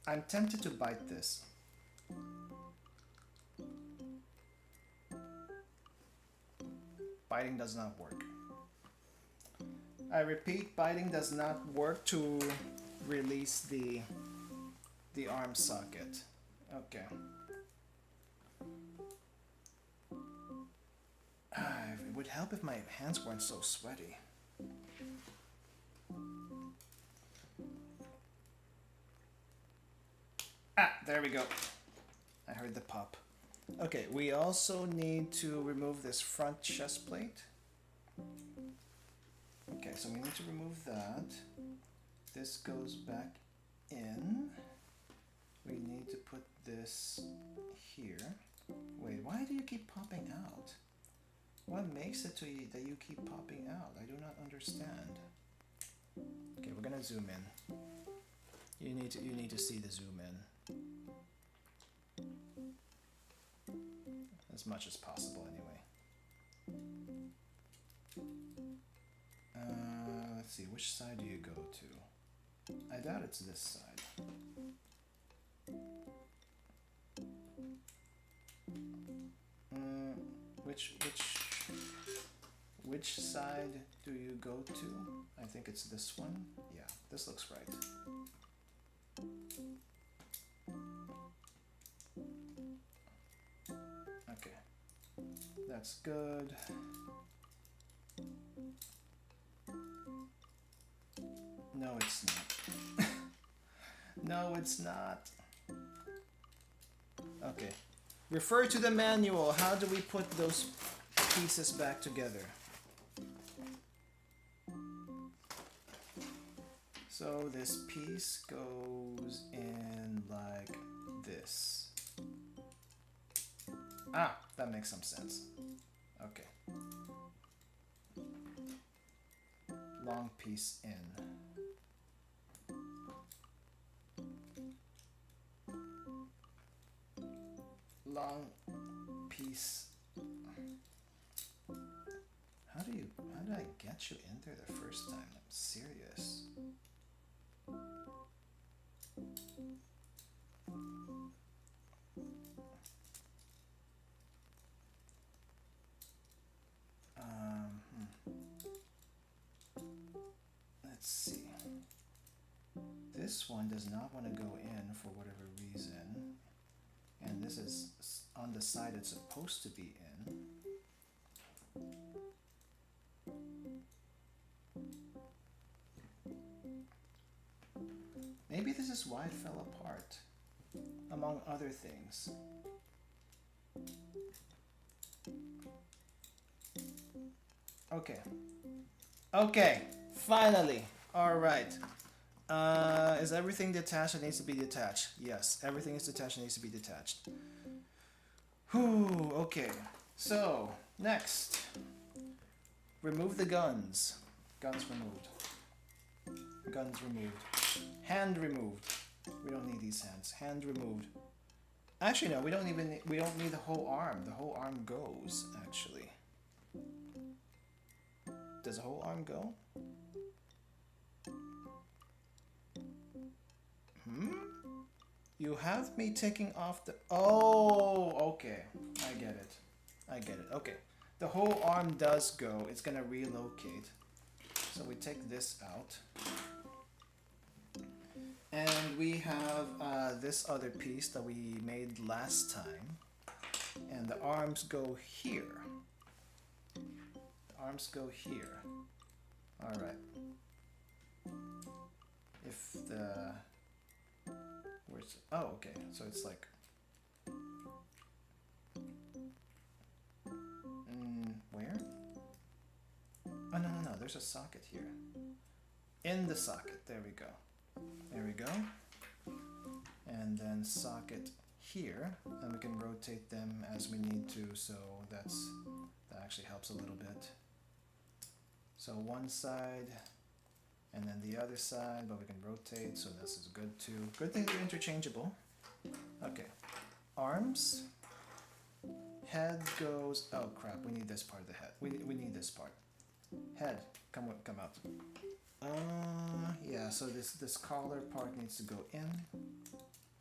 I'm tempted to bite this. Biting does not work. I repeat, biting does not work to release the arm socket. Okay. It would help if my hands weren't so sweaty. Ah, there we go. I heard the pop. Okay, we also need to remove this front chest plate. Okay, so we need to remove that. This goes back in. We need to put this here. Wait, why do you keep popping out? What makes it to you that you keep popping out? I do not understand. Okay, we're gonna zoom in. You need to see the zoom in. As much as possible, anyway. Let's see, which side do you go to? I doubt it's this side. Which side do you go to? I think it's this one. Yeah, this looks right. Okay, that's good. No, it's not. No, it's not. Okay. Refer to the manual. How do we put those pieces back together? So this piece goes in like this. Ah, that makes some sense. Okay. Long piece in. Long piece. How did I get you in there the first time? I'm serious. Let's see. This one does not want to go in for whatever reason. And this is on the side it's supposed to be in. Maybe this is why it fell apart, among other things. Okay. Okay, finally. All right. Is everything detached? It needs to be detached. Yes, everything is detached. It needs to be detached. Whew, okay. So, next. Remove the guns. Guns removed. Guns removed. Hand removed. We don't need these hands. Hand removed. Actually, no, we don't need the whole arm. The whole arm goes, actually. Does the whole arm go? You have me taking off the... Oh, okay. I get it. I get it. Okay. The whole arm does go. It's gonna relocate. So we take this out. And we have this other piece that we made last time. And the arms go here. The arms go here. Alright. If the... Where's... Oh, okay. So it's like... where? Oh, no. There's a socket here. In the socket. There we go. There we go. And then socket here. And we can rotate them as we need to. So that actually helps a little bit. So one side. And then the other side, but we can rotate, so this is good too. Good thing they're interchangeable. Okay. Arms. Head goes... Oh crap, we need this part of the head. We need this part. Head, come out. Yeah, so this collar part needs to go in.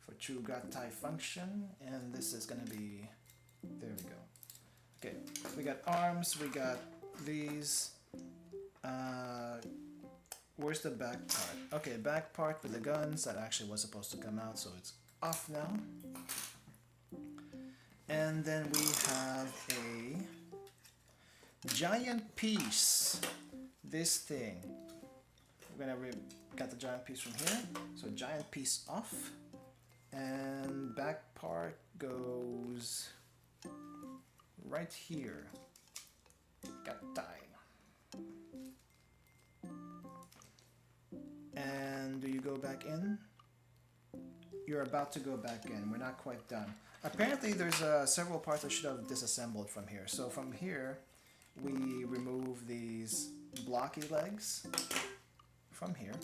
for true gatai function, and this is gonna be, there we go. Okay, we got arms, we got these. Where's the back part? Okay, back part with the guns that actually was supposed to come out, so it's off now. And then we have a giant piece. This thing. We're gonna got the giant piece from here. So giant piece off. And back part goes right here. Gatai. And do you go back in? You're about to go back in. We're not quite done. Apparently there's several parts I should have disassembled from here. So from here, we remove these blocky legs from here.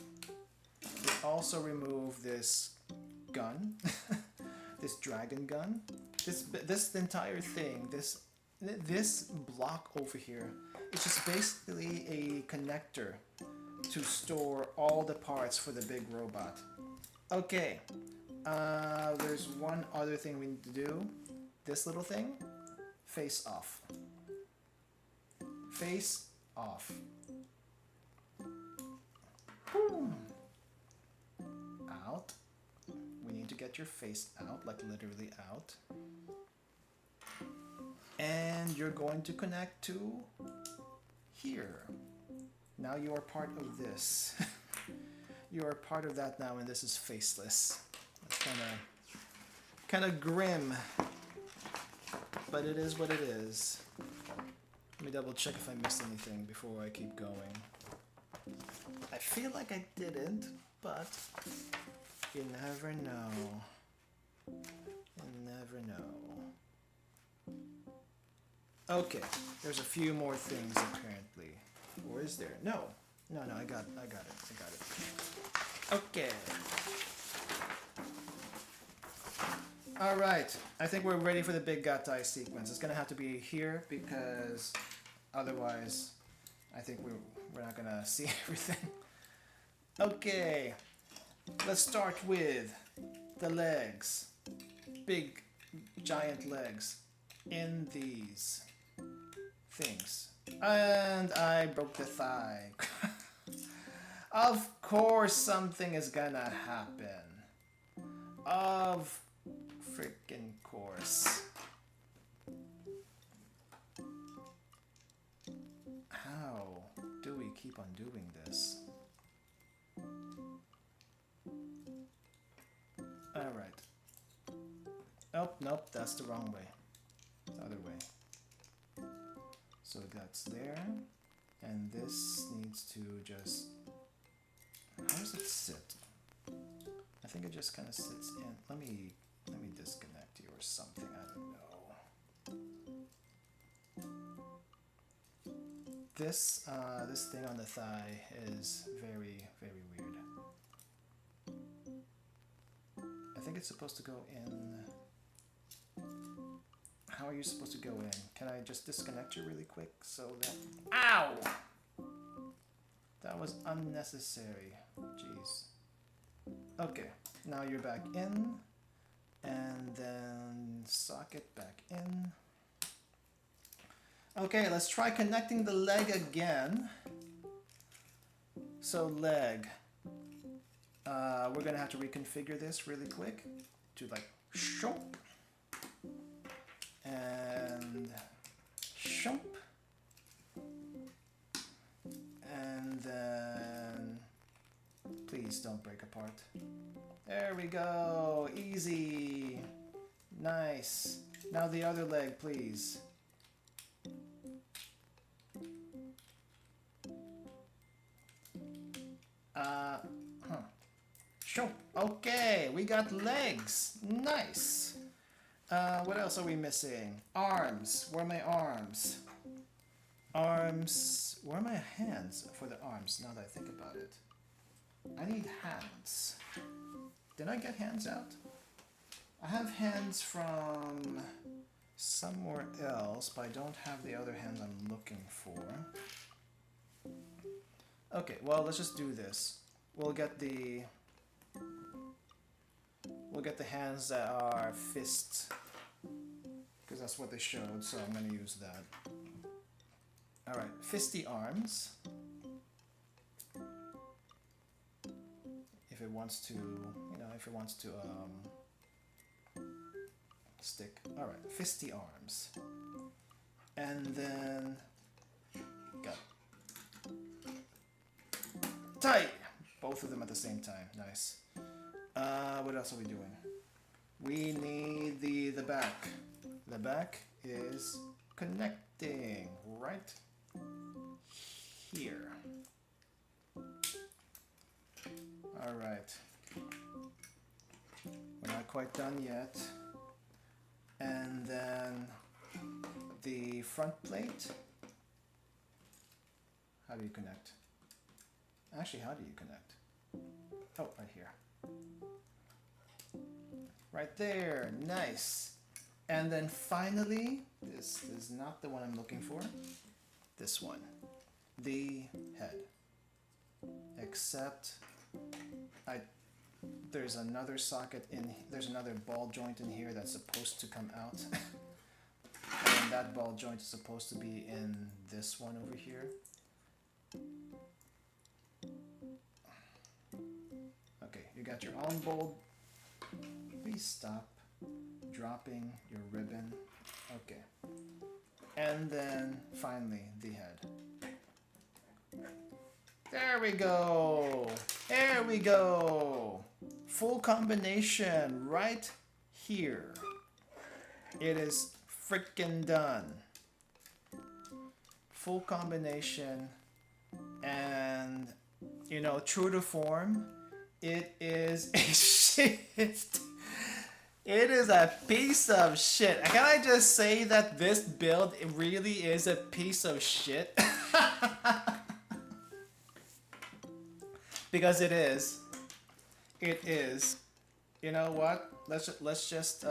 We also remove this gun, this dragon gun. This entire thing, this block over here, it's just basically a connector to store all the parts for the big robot. Okay, there's one other thing we need to do. This little thing, face off. Face off. Boom. Out. We need to get your face out, like literally out. And you're going to connect to here. Now you are part of this. You are part of that now, and this is faceless. It's kind of grim, but it is what it is. Let me double check if I missed anything before I keep going. I feel like I didn't, but you never know. You never know. Okay, there's a few more things apparently. Or is there? No, I got it. Okay. All right, I think we're ready for the big gatai sequence. It's gonna have to be here because otherwise, I think we're not gonna see everything. Okay, let's start with the legs. Big, giant legs in these things. And I broke the thigh. Of course something is gonna happen. Of freaking course. How do we keep on doing this? Alright. Oh, nope, that's the wrong way. The other way. So that's there. And this needs to just... How does it sit? I think it just kind of sits in. Let me disconnect you or something. I don't know. This thing on the thigh is very, very weird. I think it's supposed to go in. How are you supposed to go in? Can I just disconnect you really quick so that... Ow! That was unnecessary. Jeez. Okay, now you're back in. And then socket back in. Okay, let's try connecting the leg again. So leg. We're gonna have to reconfigure this really quick to like shomp and shomp and then please don't break apart. There we go, easy, nice. Now the other leg, please. Okay, we got legs. Nice. What else are we missing? Arms. Where are my arms? Arms. Where are my hands for the arms, now that I think about it? I need hands. Did I get hands out? I have hands from somewhere else, but I don't have the other hands I'm looking for. Okay, well, let's just do this. We'll get the We'll get the hands that are fists, because that's what they showed, so I'm gonna use that. Alright, fisty arms. If it wants to, you know, if it wants to stick. Alright, fisty arms. And then got tight! Both of them at the same time. Nice. What else are we doing? We need the back. The back is connecting right here. Alright. We're not quite done yet. And then the front plate. How do you connect? Actually, how do you connect? Oh, right here. Right there, nice. And then finally, this is not the one I'm looking for. This one, the head. Except, there's another socket there's another ball joint in here that's supposed to come out. And that ball joint is supposed to be in this one over here. Okay, you got your arm bolt. Please stop dropping your ribbon. Okay. And then finally the head. There we go. There we go. Full combination right here. It is freaking done. Full combination, and you know, true to form, it is a shit. It is a piece of shit. Can I just say that this build really is a piece of shit? Because it is. It is. You know what? Let's just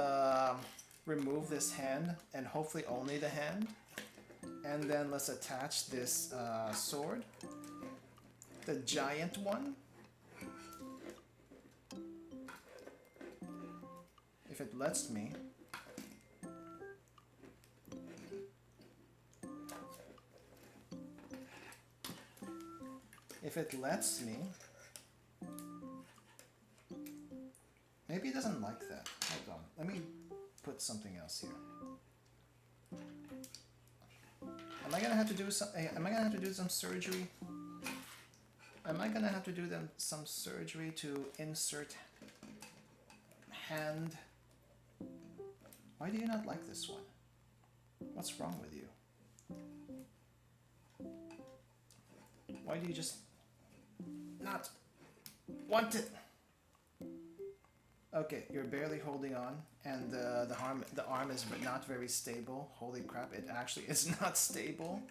remove this hand, and hopefully only the hand. And then let's attach this sword. The giant one. If it lets me. If it lets me. Maybe it doesn't like that. Hold on. Let me put something else here. Am I gonna have to do some? Am I gonna have to do some surgery? Am I gonna have to do some surgery to insert hand? Why do you not like this one? What's wrong with you? Why do you just not want it? Okay, you're barely holding on, and the arm is not very stable. Holy crap! It actually is not stable.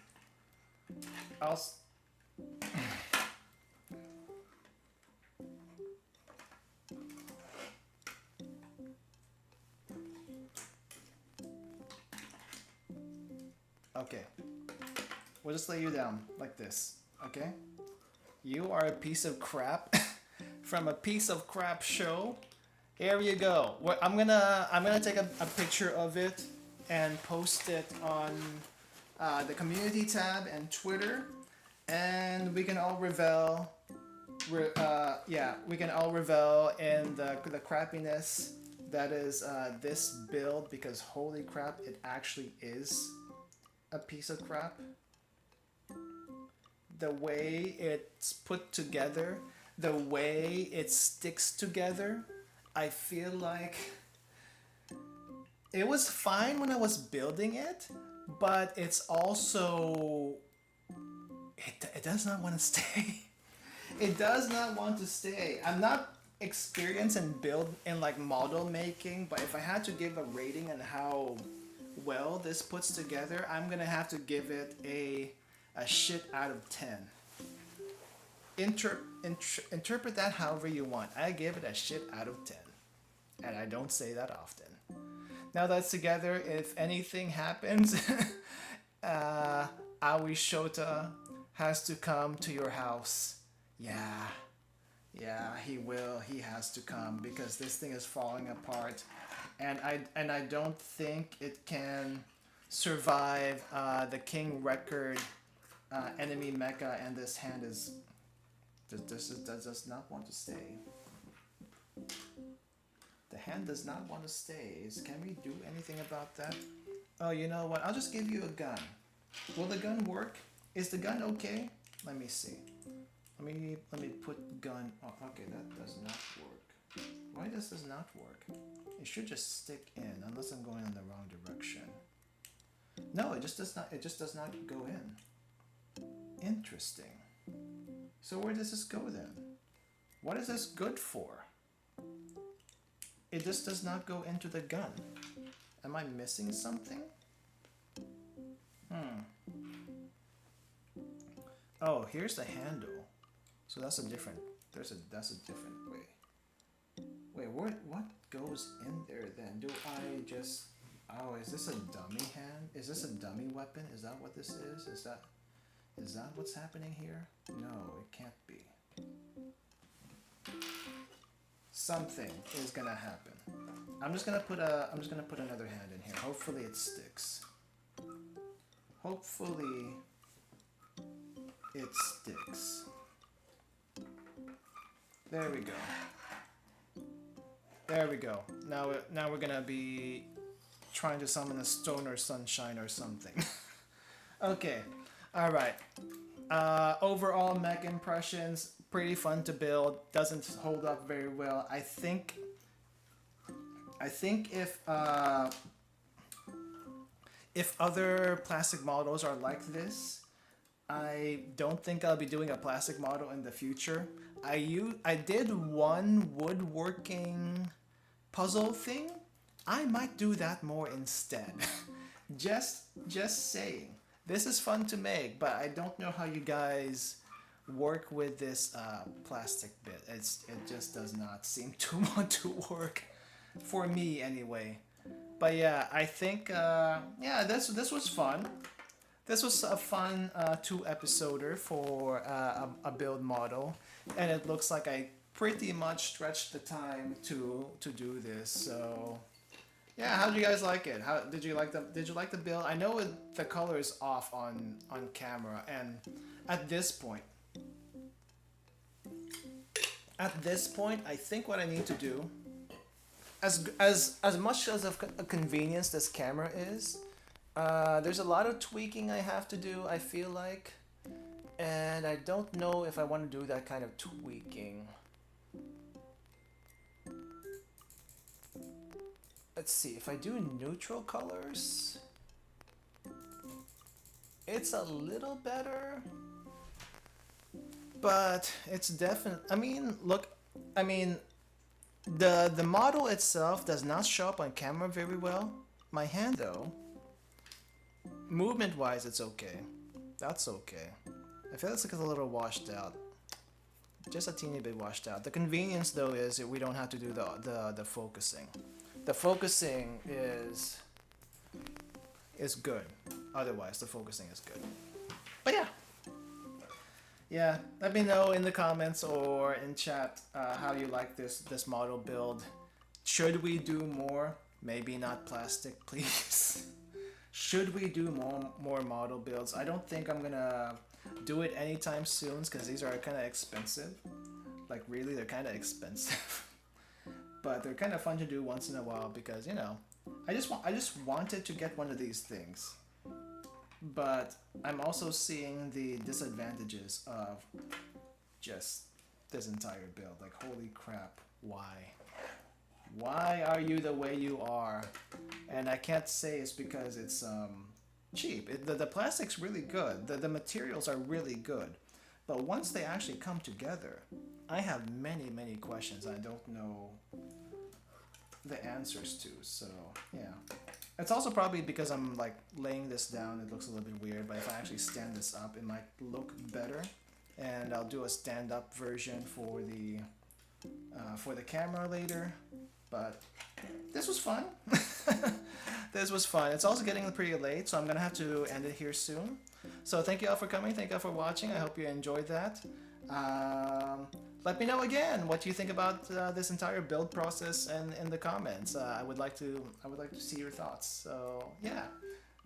Okay, we'll just lay you down like this. Okay, you are a piece of crap from a piece of crap show. Here you go. I'm gonna take a picture of it and post it on the community tab and Twitter, and we can all revel. Yeah, we can all revel in the crappiness that is this build, because holy crap, it actually is a piece of crap. The way it's put together, the way it sticks together, I feel like it was fine when I was building it, but it's also, it does not want to stay. It does not want to stay. I'm not experienced in like model making, but if I had to give a rating on how well this puts together, I'm gonna have to give it a shit out of 10. Interpret that however you want. I give it a shit out of 10. And I don't say that often. Now that's together, if anything happens, Aoi Shota has to come to your house. Yeah, Yeah, he will. He has to come because this thing is falling apart, and I don't think it can survive the King Record enemy mecha, and this hand is does not want to stay. The hand does not want to stay. Can we do anything about that? Oh, you know what? I'll just give you a gun. Will the gun work? Is the gun okay? Let me see. Let me put gun. Oh, okay, that does not work. Why does this not work? It should just stick in, unless I'm going in the wrong direction. No, it just does not. It just does not go in. Interesting. So where does this go then? What is this good for? It just does not go into the gun. Am I missing something? Oh, here's the handle. So that's a different. That's a different way. Wait, what goes in there then? Do I just? Oh, is this a dummy hand? Is this a dummy weapon? Is that what this is? Is that what's happening here? No, it can't be. Something is gonna happen. I'm just gonna put another hand in here. Hopefully it sticks. Hopefully it sticks. There we go. There we go. Now we're gonna be trying to summon a stoner sunshine or something. Okay. All right. Overall mech impressions, pretty fun to build. Doesn't hold up very well. I think if other plastic models are like this, I don't think I'll be doing a plastic model in the future. I did one woodworking puzzle thing. I might do that more instead. just saying. This is fun to make, but I don't know how you guys work with this plastic bit. It just does not seem to want to work for me anyway. But yeah, I think yeah, this was fun. This was a fun 2-episoder for a build model, and it looks like I pretty much stretched the time to do this. So yeah, how did you guys like it? How did you like the build? I know the color is off on camera, and at this point, I think what I need to do, as much as a convenience this camera is, there's a lot of tweaking I have to do, I feel like, and I don't know if I want to do that kind of tweaking. Let's see, if I do neutral colors, it's a little better, but it's definitely, I mean, look, I mean, the model itself does not show up on camera very well. My hand though, movement wise, it's okay. That's okay. I feel it's like a little washed out. Just a teeny bit washed out. The convenience though is that we don't have to do the focusing. The focusing is good. Otherwise, the focusing is good. But yeah, let me know in the comments or in chat how you like this model build. Should we do more? Maybe not plastic, please. Should we do more model builds? I don't think I'm gonna do it anytime soon because these are kind of expensive. Like really, they're kind of expensive. But they're kind of fun to do once in a while because, you know, I just wanted to get one of these things. But I'm also seeing the disadvantages of just this entire build. Like, holy crap, why? Why are you the way you are? And I can't say it's because it's cheap. The plastic's really good. The materials are really good. But once they actually come together, I have many questions I don't know the answers to. So yeah, it's also probably because I'm like laying this down, it looks a little bit weird, but if I actually stand this up, it might look better. And I'll do a stand-up version for the camera later. But this was fun. This was fun. It's also getting pretty late, so I'm gonna have to end it here soon. So thank you all for coming. Thank you all for watching. I hope you enjoyed that. Let me know again what you think about this entire build process and in the comments. I would like to see your thoughts. So yeah,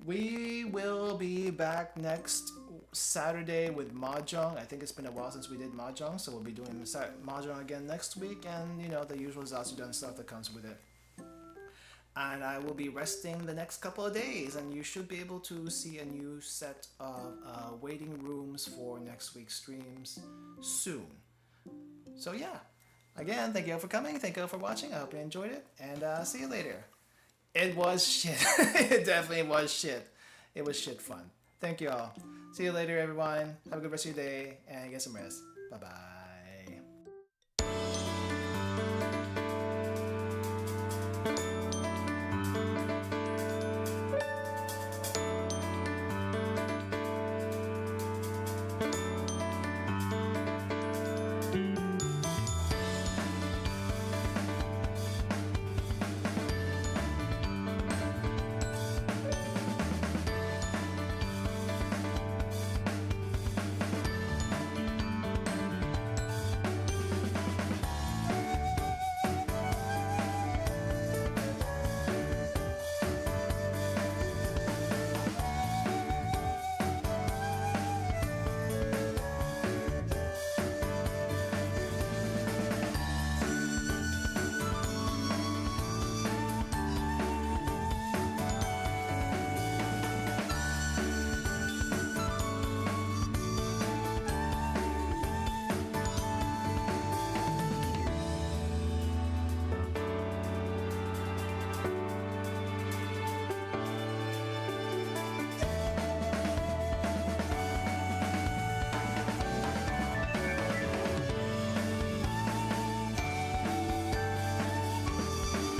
we will be back next Saturday with Mahjong. I think it's been a while since we did Mahjong, so we'll be doing Mahjong again next week, and you know, the usual Zatsudan stuff that comes with it. And I will be resting the next couple of days, and you should be able to see a new set of waiting rooms for next week's streams soon. So yeah, again, thank you all for coming, thank you all for watching, I hope you enjoyed it, and see you later. It was shit. It definitely was shit. It was shit fun. Thank you all. See you later, everyone. Have a good rest of your day, and get some rest. Bye-bye.